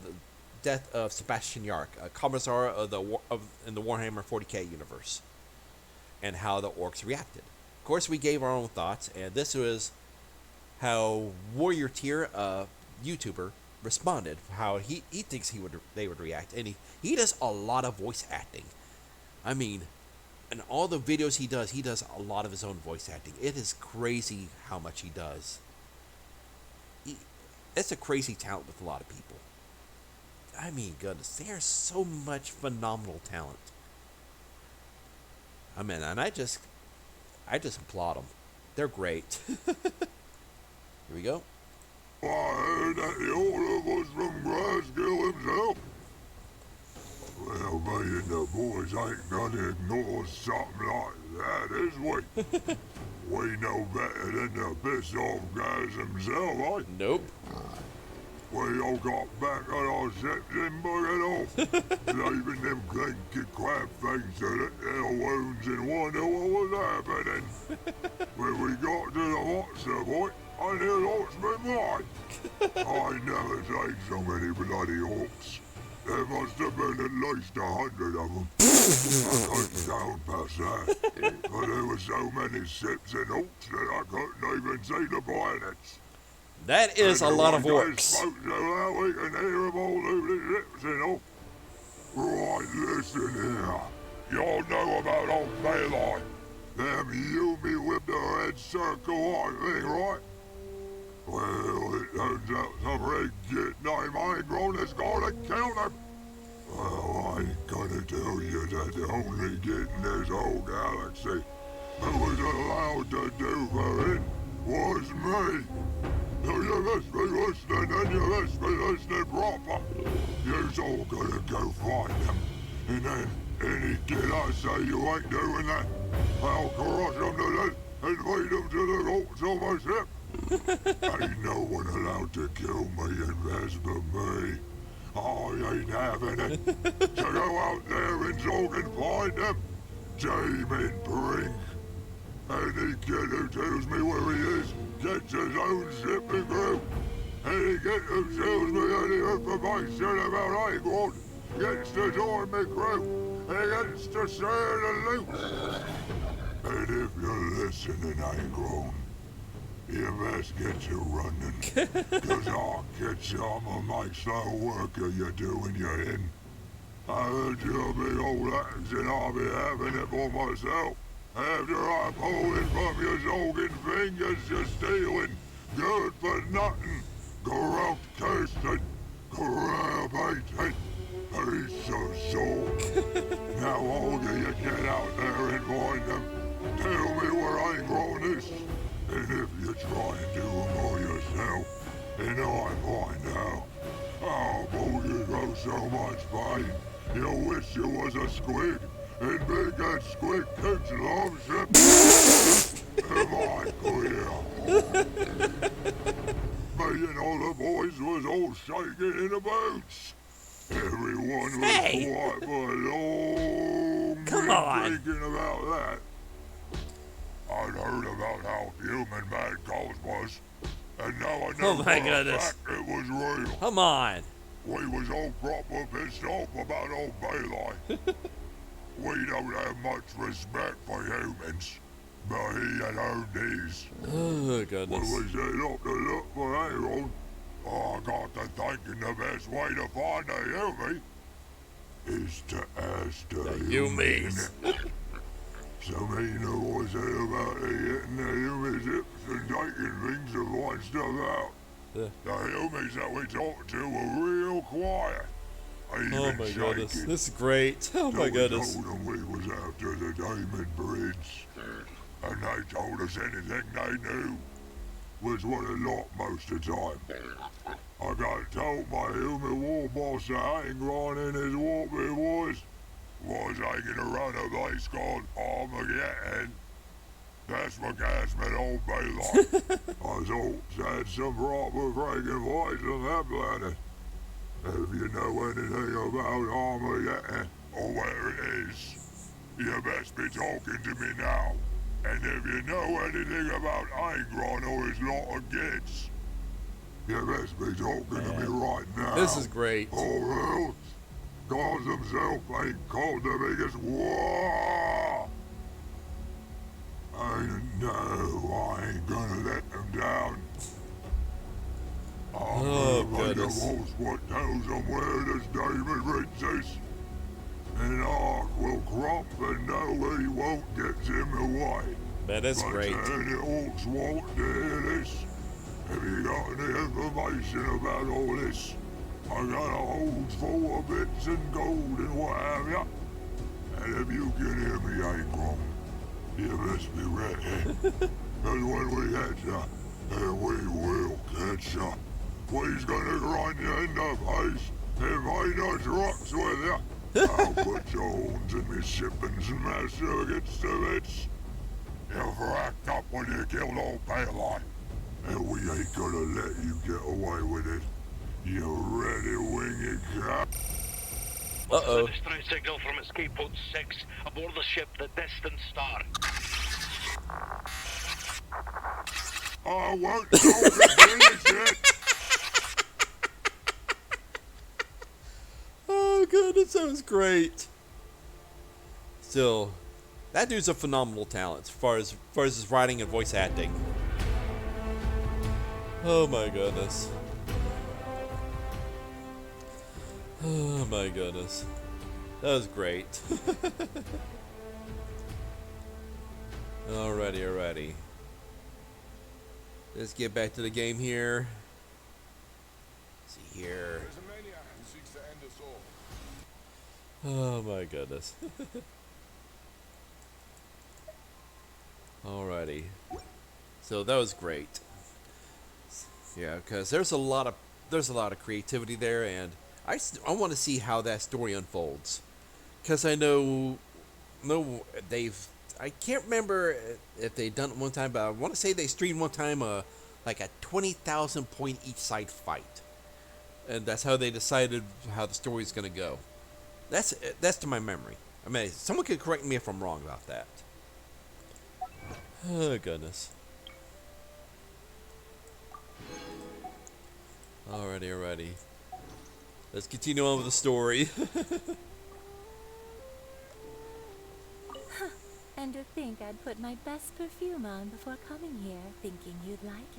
Sebastian Yarrick, a commissar in the Warhammer 40K universe, and how the orcs reacted. Of course, we gave our own thoughts, and this was how Warrior Tier, YouTuber, responded. How he thinks they would react, and he does a lot of voice acting. I mean. And all the videos he does a lot of his own voice acting. It is crazy how much he does. It's a crazy talent with a lot of people. I mean, goodness, there's so much phenomenal talent. I mean, and I just applaud them. They're great. Here we go. I heard that the order was from Grassgill himself. Well, me and the boys ain't gonna ignore something like that, is we? We know better than the piss-off guys themselves, eh? Nope. We all got back on our ships and buggered off, leaving them clinky crab things to lick their wounds and wonder what was happening. When we got to the monster point, I knew lots been mine. I never seen so many bloody orcs. There must have been at least 100 of them. I couldn't down past that. But there were so many ships and orcs that I couldn't even see the planets. That is a lot of orcs. Spoke so loud we can hear them all through the ships and all. Right, listen here. Y'all know about old Balon. them Yumi with the red circle on thing, right? Well, it turns out some red git named Ain't has got a counter. Well, I ain't gonna tell you that the only git in this whole galaxy who was allowed to do for it was me. So you must be listening, and you must be listening proper. You's all gonna go find them, and then any kid I say you ain't doing that, I'll crush them to death and feed them to the goats on my ship. Ain't no one allowed to kill me and best but me. I ain't having it. So go out there and so can find them. Damon Brink. Any kid who tells me where he is gets his own ship and crew. Any kid who tells me any information about Aigron gets to join me crew. He gets to share the loot. And if you're listening, Aigron, you best get you running. Cause I'll get you on my slow worker you do when you're in. I heard your big old axe and I'll be having it for myself. After I pull it from your soaking fingers, you're stealing. Good for nothing. Corrupt, cursed, corrupt, piece of soul. Now all of you get out there and find them. Tell me where Aigron is. And if you try and do them all yourself, and I find out, I'll pull you through so much pain, you'll wish you was a squid, and big that squid kicks love ship. Am I clear? Me and all the boys was all shaking in the boots. Everyone was quiet for a long time thinking about that. I'd heard about how human Mad Calls was, and now I know for a fact it was real. Come on. We was all proper pissed off about old Bailey. We don't have much respect for humans, but he had earned his. Oh, goodness. When we set up to look for Aigron, I got to thinking the best way to find a Yumi is to ask the Yumis. Some ain't know what's that about getting the Yumi ships and taking things to find stuff out. The Yumis that we talked to were real quiet. Oh my goodness, this is great. Oh my goodness. We told them we was after the Diamond Bridge, and they told us anything they knew was what a lot most of the time. I got told by Human War Boss that Aigron and his warpy boys was taking a run a place called Armageddon. That's what gas meant old Baylor. Us Orcs had some proper friggin' fights on that planet. If you know anything about Armageddon, or where it is, you best be talking to me now. And if you know anything about Aigron or his lot of kids, you best be talking to me right now. This is great. Or else, God himself ain't called the biggest war. I know I ain't gonna let them down. I'm gonna make a voice what tells them where this Diamond Bridge is. And Ark will crop and know he won't get him away. That is great. But any orcs won't hear this. If you got any information about all this, I got a hold full of bits and gold and what have ya. And if you can hear me, Aigron, you best be ready. Cause when we catch ya, and we will catch ya, we's gonna grind you in the face and find us rocks with ya. I'll put your horns in me ship and smash you against the bits. You'll fracked up when you killed old Bailey, and we ain't gonna let you get away with it. You ready, winged cat? The distress signal from escape pod 6 aboard the ship the Distant Star. I won't finish it. Oh goodness, that was great. Still, that dude's a phenomenal talent as far as his writing and voice acting. Oh my goodness. Oh my goodness. That was great. Alrighty. Let's get back to the game here. Let's see here. Oh my goodness. Alrighty. So that was great. Yeah, because there's a lot of creativity there, and I want to see how that story unfolds. Because I know I can't remember if they've done it one time, but I want to say they streamed one time like a 20,000 point each side fight, and that's how they decided how the story's going to go. That's to my memory. I mean, someone could correct me if I'm wrong about that. Oh goodness. Alrighty. Let's continue on with the story. And to think I'd put my best perfume on before coming here, thinking you'd like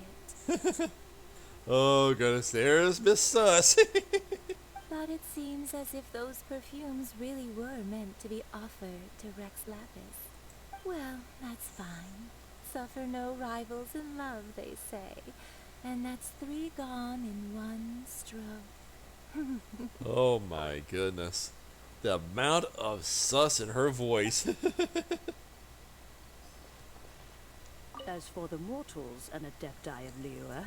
it. Oh goodness, there's Miss Sus. But it seems as if those perfumes really were meant to be offered to Rex Lapis. Well, that's fine. Suffer no rivals in love, they say. And that's 3 gone in 1 stroke. Oh my goodness. The amount of sus in her voice. As for the mortals and Adepti of Liyue,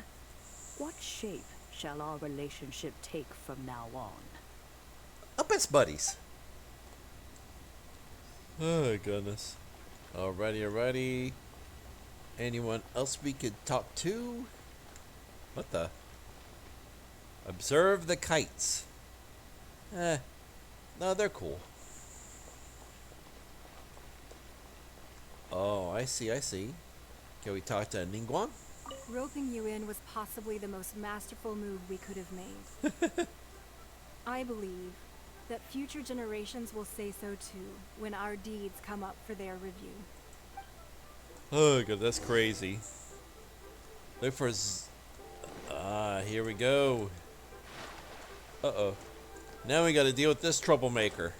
what shape shall our relationship take from now on? Best buddies. Oh goodness. Alrighty. Anyone else we could talk to? What the? Observe the kites. No, they're cool. Oh, I see. Can we talk to Ningguang? Roping you in was possibly the most masterful move we could have made. I believe that future generations will say so too when our deeds come up for their review. Oh god, that's crazy. Look for here we go. Uh-oh. Now we gotta deal with this troublemaker.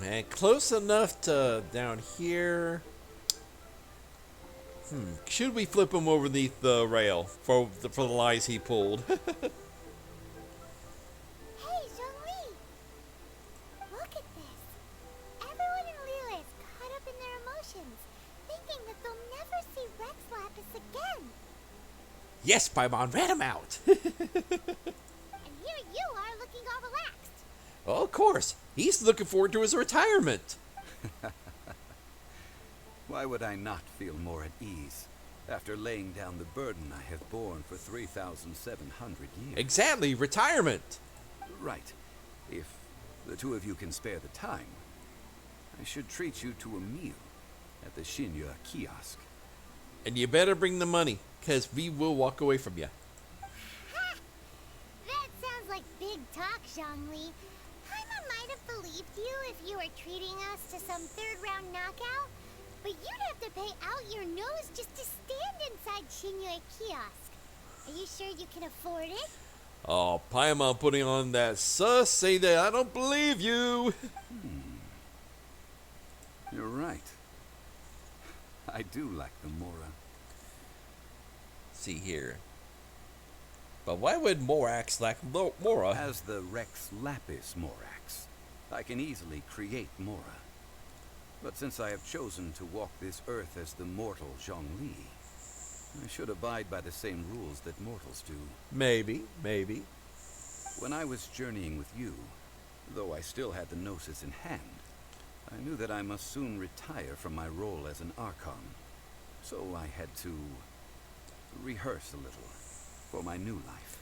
And close enough to down here. Should we flip him underneath the rail for the lies he pulled? Hey, Zhongli! Look at this. Everyone in Liyue is caught up in their emotions, thinking that they'll never see Rex Lapis again. Yes, Paimon, rat him out! And here you are looking all relaxed. Well, of course. He's looking forward to his retirement. Why would I not feel more at ease after laying down the burden I have borne for 3,700 years? Exactly, retirement. Right. If the two of you can spare the time, I should treat you to a meal at the Shinya kiosk. And you better bring the money, because we will walk away from you. Ha! That sounds like big talk, Zhongli. Paimon might have believed you if you were treating us to some third-round knockout, but you'd have to pay out your nose just to stand inside Shinya kiosk. Are you sure you can afford it? Oh, Paimon putting on that sus, say that I don't believe you. You're right. I do like the Mora. See here. But why would Morax like Mora? As the Rex Lapis Morax, I can easily create Mora. But since I have chosen to walk this earth as the mortal Zhongli, I should abide by the same rules that mortals do. Maybe. When I was journeying with you, though I still had the Gnosis in hand, I knew that I must soon retire from my role as an Archon. So I had to rehearse a little for my new life.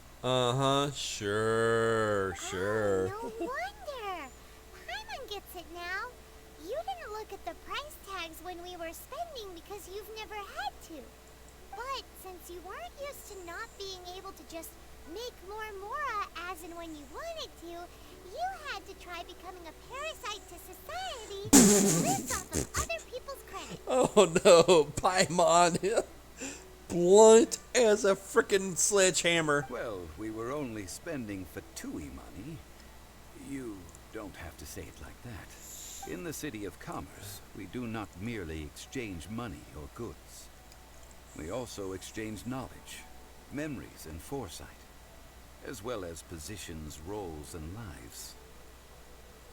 Sure. Oh, no wonder. Paimon gets it now. You didn't look at the price tags when we were spending because you've never had to. But since you weren't used to not being able to just make more Mora as and when you wanted to, you had to try becoming a parasite to society that lives off of other people's credit. Oh no, Paimon. Blunt as a frickin' sledgehammer. Well, we were only spending Fatui money. You don't have to say it like that. In the City of Commerce, we do not merely exchange money or goods. We also exchange knowledge, memories, and foresight, as well as positions, roles, and lives.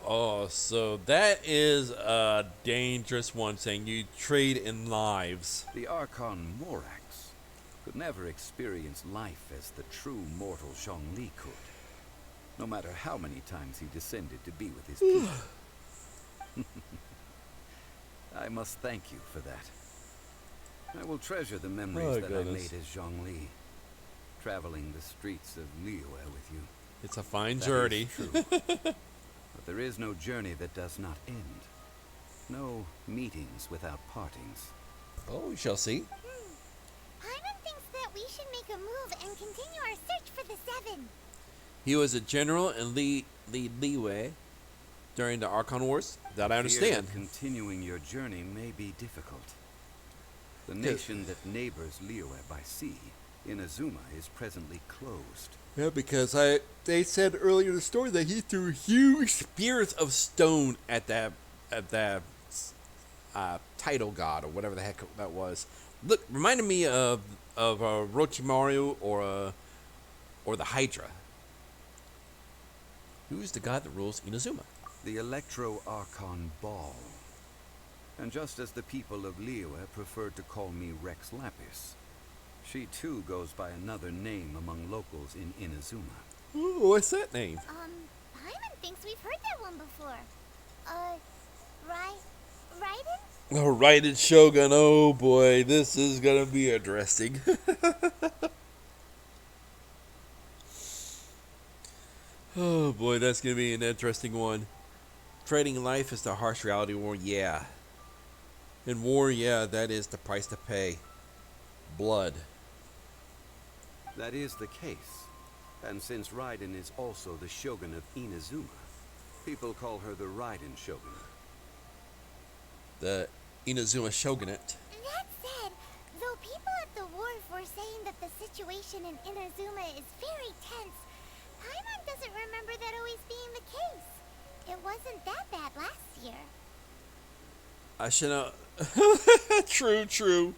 Oh, so that is a dangerous one, saying you trade in lives. The Archon Morax could never experience life as the true mortal Zhongli could, no matter how many times he descended to be with his people. I must thank you for that. I will treasure the memories that I made as Zhongli, traveling the streets of Liyue with you. It's a fine That journey. is true. But there is no journey that does not end. No meetings without partings. Oh, we shall see. Paimon thinks that we should make a move and continue our search for the Seven. He was a general in Liyue during the Archon Wars. That I understand. Continuing your journey may be difficult. The nation that neighbors Liyue by sea, Inazuma, is presently closed. Yeah, because they said earlier in the story that he threw huge spears of stone at that title god or whatever the heck that was. Look, reminded me of Orochimaru or the Hydra. Who's the god that rules Inazuma? The Electro Archon Ball. And just as the people of Liyue preferred to call me Rex Lapis, she too goes by another name among locals in Inazuma. Ooh, what's that name? Paimon thinks we've heard that one before. Raiden? Oh, Raiden Shogun. Oh boy, this is gonna be interesting. Oh boy, that's gonna be an interesting one. Trading life is the harsh reality of war, yeah. In war, yeah, that is the price to pay. Blood. That is the case. And since Raiden is also the Shogun of Inazuma, people call her the Raiden Shogun. The Inazuma Shogunate. That said, though people at the wharf were saying that the situation in Inazuma is very tense, Paimon doesn't remember that always being the case. It wasn't that bad last year. I should know. True. Zhongli,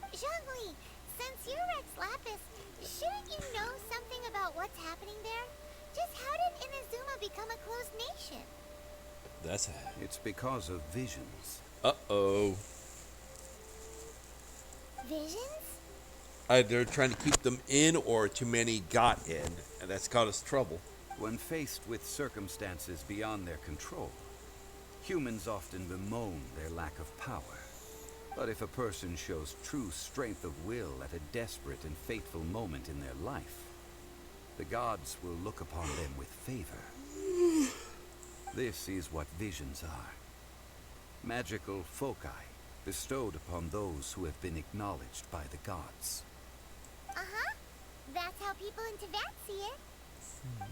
since you're Rex Lapis, shouldn't you know something about what's happening there? Just how did Inazuma become a closed nation? It's because of visions. Uh-oh. Visions? Either trying to keep them in or too many got in, and that's caused us trouble. When faced with circumstances beyond their control, humans often bemoan their lack of power. But if a person shows true strength of will at a desperate and fateful moment in their life, the gods will look upon them with favor. This is what visions are. Magical foci bestowed upon those who have been acknowledged by the gods. Uh-huh. That's how people in Teyvat see it.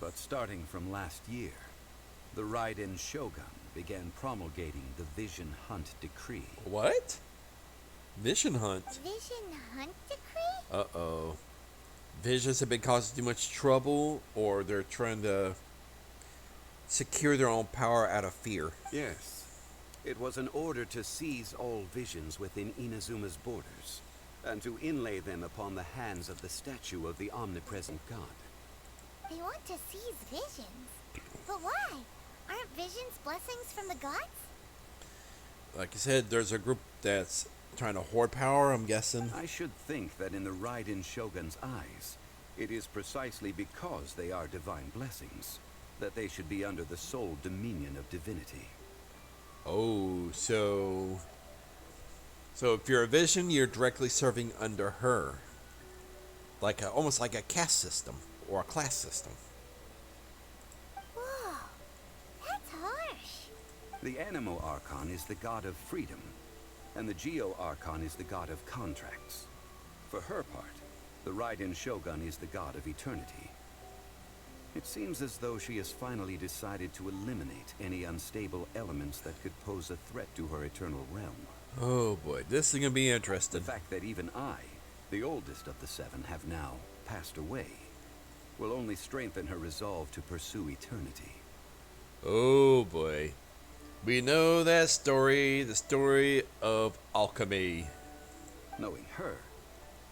But starting from last year, the Raiden Shogun began promulgating the Vision Hunt Decree. What? Vision Hunt? Vision Hunt Decree? Uh-oh. Visions have been causing too much trouble, or they're trying to secure their own power out of fear. Yes. It was an order to seize all visions within Inazuma's borders, and to inlay them upon the hands of the statue of the omnipresent god. They want to seize visions. But why? Aren't visions blessings from the gods? Like I said, there's a group that's trying to hoard power, I'm guessing. I should think that in the Raiden Shogun's eyes, it is precisely because they are divine blessings that they should be under the sole dominion of divinity. Oh, so if you're a vision, you're directly serving under her. Almost like a caste system or a class system. Whoa, that's harsh. The Animo Archon is the god of freedom, and the Geo Archon is the god of contracts. For her part, the Raiden Shogun is the god of eternity. It seems as though she has finally decided to eliminate any unstable elements that could pose a threat to her eternal realm. Oh boy, this is going to be interesting. The fact that even I, the oldest of the seven, have now passed away, will only strengthen her resolve to pursue eternity. Oh boy. We know that story, the story of alchemy. Knowing her,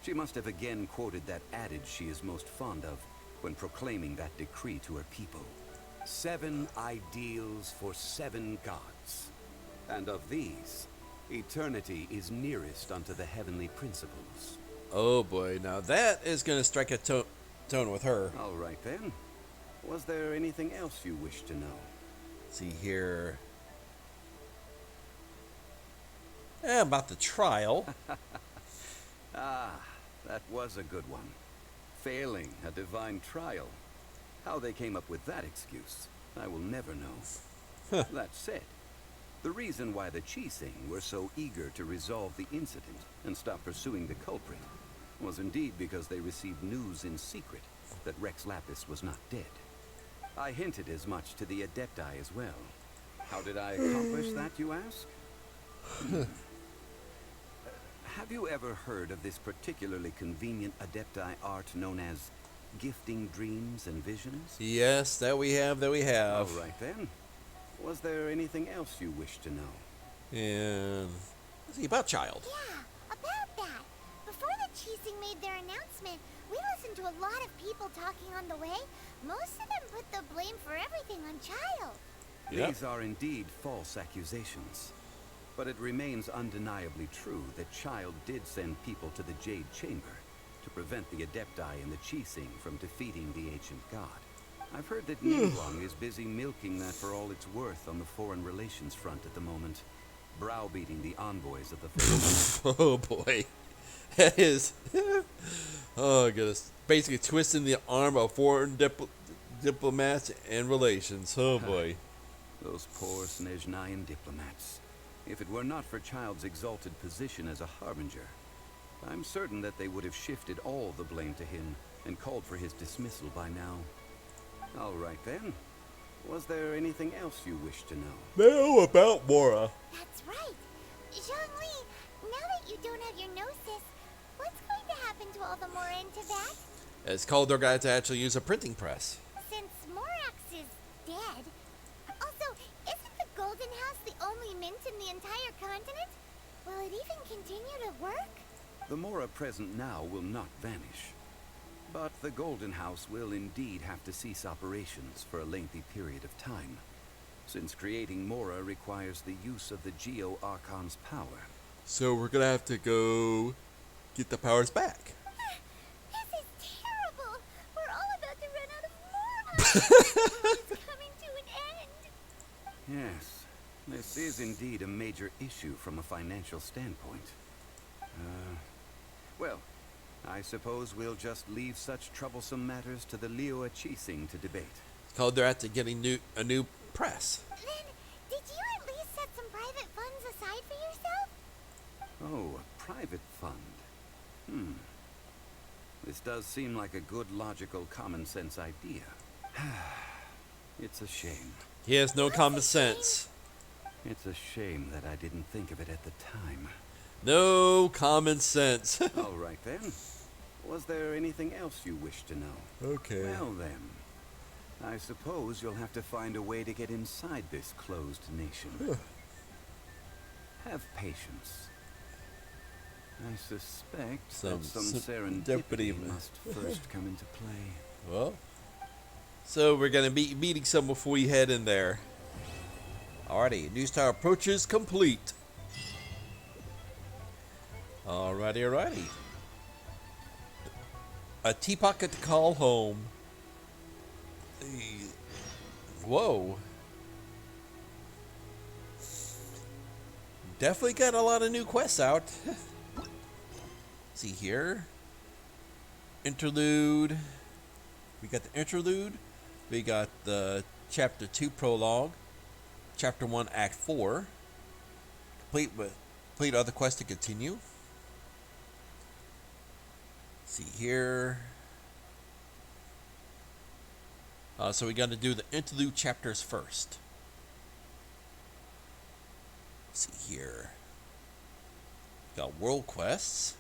she must have again quoted that adage she is most fond of when proclaiming that decree to her people. 7 ideals for 7 gods. And of these, eternity is nearest unto the heavenly principles. Oh boy, now that is going to strike a tone with her. All right then. Was there anything else you wish to know? See here. About the trial. Ah, that was a good one. Failing a divine trial. How they came up with that excuse, I will never know. That said, the reason why the Chising were so eager to resolve the incident and stop pursuing the culprit was indeed because they received news in secret that Rex Lapis was not dead. I hinted as much to the Adepti as well. How did I accomplish that, you ask? Have you ever heard of this particularly convenient Adepti art known as gifting dreams and visions? Yes, that we have. All right then. Was there anything else you wish to know? And let's see about Childe. Yeah, about that. Before the Chising made their announcement, we listened to a lot of people talking on the way. Most of them put the blame for everything on Childe. These are indeed false accusations. But it remains undeniably true that Childe did send people to the Jade Chamber to prevent the Adepti and the Chising from defeating the ancient god. I've heard that Nilong is busy milking that for all it's worth on the foreign relations front at the moment, browbeating the envoys of the faith. Oh boy. That is... oh goodness. Basically twisting the arm of foreign diplomats and relations. Oh boy. Those poor Snezhnayan diplomats. If it were not for Childe's exalted position as a harbinger, I'm certain that they would have shifted all the blame to him and called for his dismissal by now. All right then. Was there anything else you wish to know? No, about Mora. That's right. Zhongli, now that you don't have your gnosis, what's going to happen to all the Mora in Tibet? It's called their guy to actually use a printing press. Since Morax is dead. Also, isn't the Golden House the only mint in the entire continent? Will it even continue to work? The Mora present now will not vanish. But the Golden House will indeed have to cease operations for a lengthy period of time, since creating Mora requires the use of the Geo-Archon's power. So we're gonna have to go get the powers back. This is terrible! We're all about to run out of Mora! The world is coming to an end! Yes, this is indeed a major issue from a financial standpoint. Well, I suppose we'll just leave such troublesome matters to the Liyue Chising to debate. It's called they're after getting a new press. Then, did you at least set some private funds aside for yourself? Oh, a private fund. This does seem like a good, logical, common-sense idea. It's a shame. He has no common sense. It's a shame that I didn't think of it at the time. No common sense. All right then. Was there anything else you wish to know? Okay. Well then, I suppose you'll have to find a way to get inside this closed nation. Have patience. I suspect that some serendipity must first come into play. Well, so we're gonna be meeting some before we head in there. Alrighty, new star approaches complete. Alrighty. A teapot to call home. Whoa. Definitely got a lot of new quests out. See here. Interlude. We got the interlude. We got the chapter 2 prologue. Chapter 1 act 4. Complete other quests to continue. See here. So we got to do the interlude chapters first. Let's see here. Got world quests.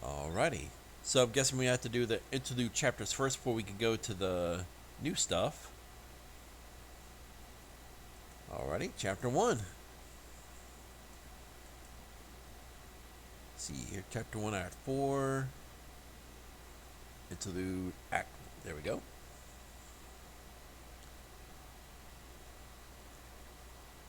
Alrighty. So I'm guessing we have to do the interlude chapters first before we can go to the new stuff. Alrighty, chapter 1. See here, chapter 1, act 4. Interlude act. There we go.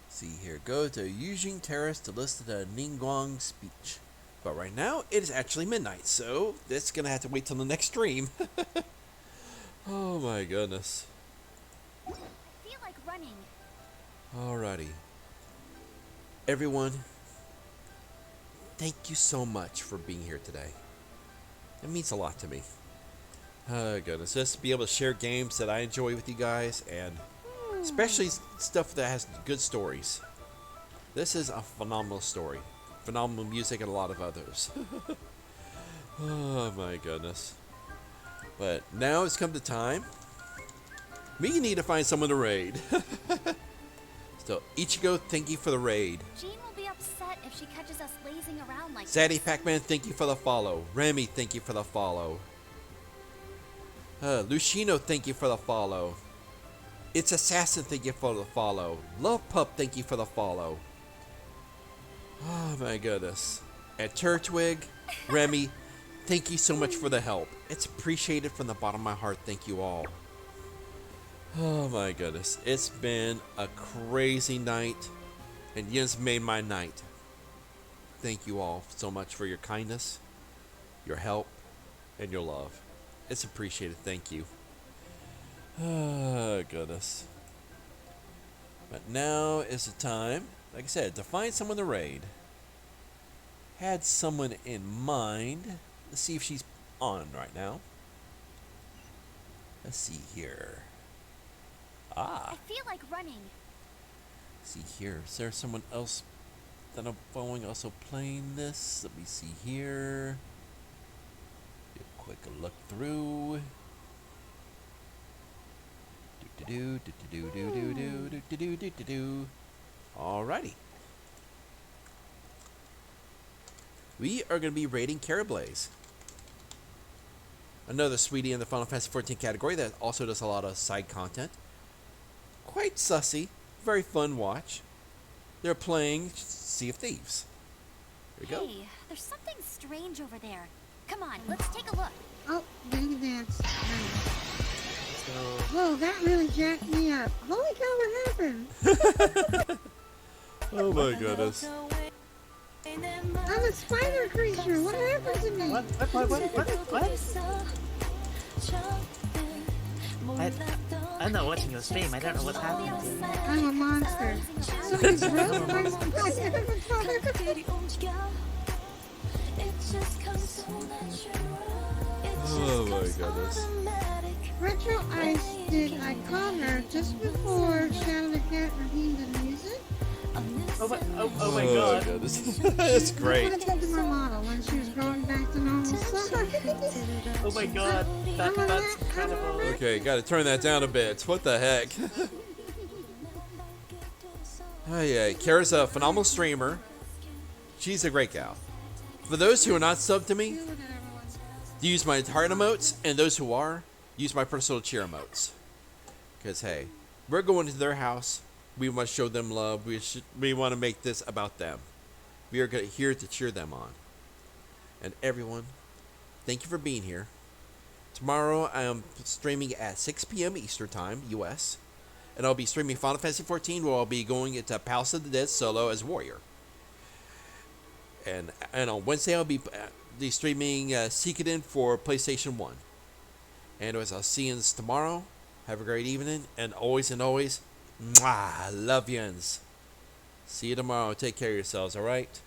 See here, go to Yujing Terrace to listen to Ningguang's speech. But right now, it is actually midnight, so that's gonna have to wait till the next stream. Oh my goodness. I feel like running. Alrighty. Everyone, thank you so much for being here today. It means a lot to me. Oh goodness, just to be able to share games that I enjoy with you guys, and especially stuff that has good stories. This is a phenomenal story. Phenomenal music and a lot of others. Oh my goodness. But now it's come to time. We need to find someone to raid. So, Ichigo, thank you for the raid. Jean will be upset if she catches us lazing around like Zaddy this. Pac-Man, thank you for the follow. Remy, thank you for the follow. Lucino, thank you for the follow. It's Assassin, thank you for the follow. Love Pup, thank you for the follow. Oh my goodness. And Turtwig, Remy, thank you so much for the help. It's appreciated from the bottom of my heart. Thank you all. Oh my goodness. It's been a crazy night, and Yin's made my night. Thank you all so much for your kindness, your help, and your love. It's appreciated. Thank you. Oh goodness. But now is the time, like I said, to find someone to raid. Had someone in mind. Let's see if she's on right now. Let's see here. I feel like running. See here. Is there someone else that I'm following also playing this? Let me see here. Do a quick look through. Alrighty. We are going to be raiding Carablaze. Another sweetie in the Final Fantasy XIV category that also does a lot of side content. Quite sussy. Very fun watch. They're playing Sea of Thieves. There we go. Hey, there's something strange over there. Come on, let's take a look. Oh, baby dance. Whoa, that really jacked me up. Holy cow, what happened? Oh my goodness. I'm a spider creature. What happened to me? I'm not watching your stream. I don't know what's happening to you. I'm a monster. Somebody's Oh my goodness. Retro Ice did I call her just before Shadow the Cat redeemed the music? Oh my god. That's great. I wanted to my model when she was growing back to normal size. Oh my god. That's incredible. Okay, gotta turn that down a bit. What the heck? Oh yeah, Kara's a phenomenal streamer. She's a great gal. For those who are not subbed to me, use my heart emotes, and those who are, use my personal cheer emotes. Because hey, we're going to their house. We must show them love. We want to make this about them. We are here to cheer them on. And everyone, thank you for being here. Tomorrow I am streaming at 6 p.m. Eastern Time, U.S. And I'll be streaming Final Fantasy XIV, where I'll be going into Palace of the Dead solo as Warrior. And on Wednesday I'll be streaming Suikoden for PlayStation 1. And as I'll see you tomorrow, have a great evening, and always, mwah, love yous. See you tomorrow. Take care of yourselves, alright?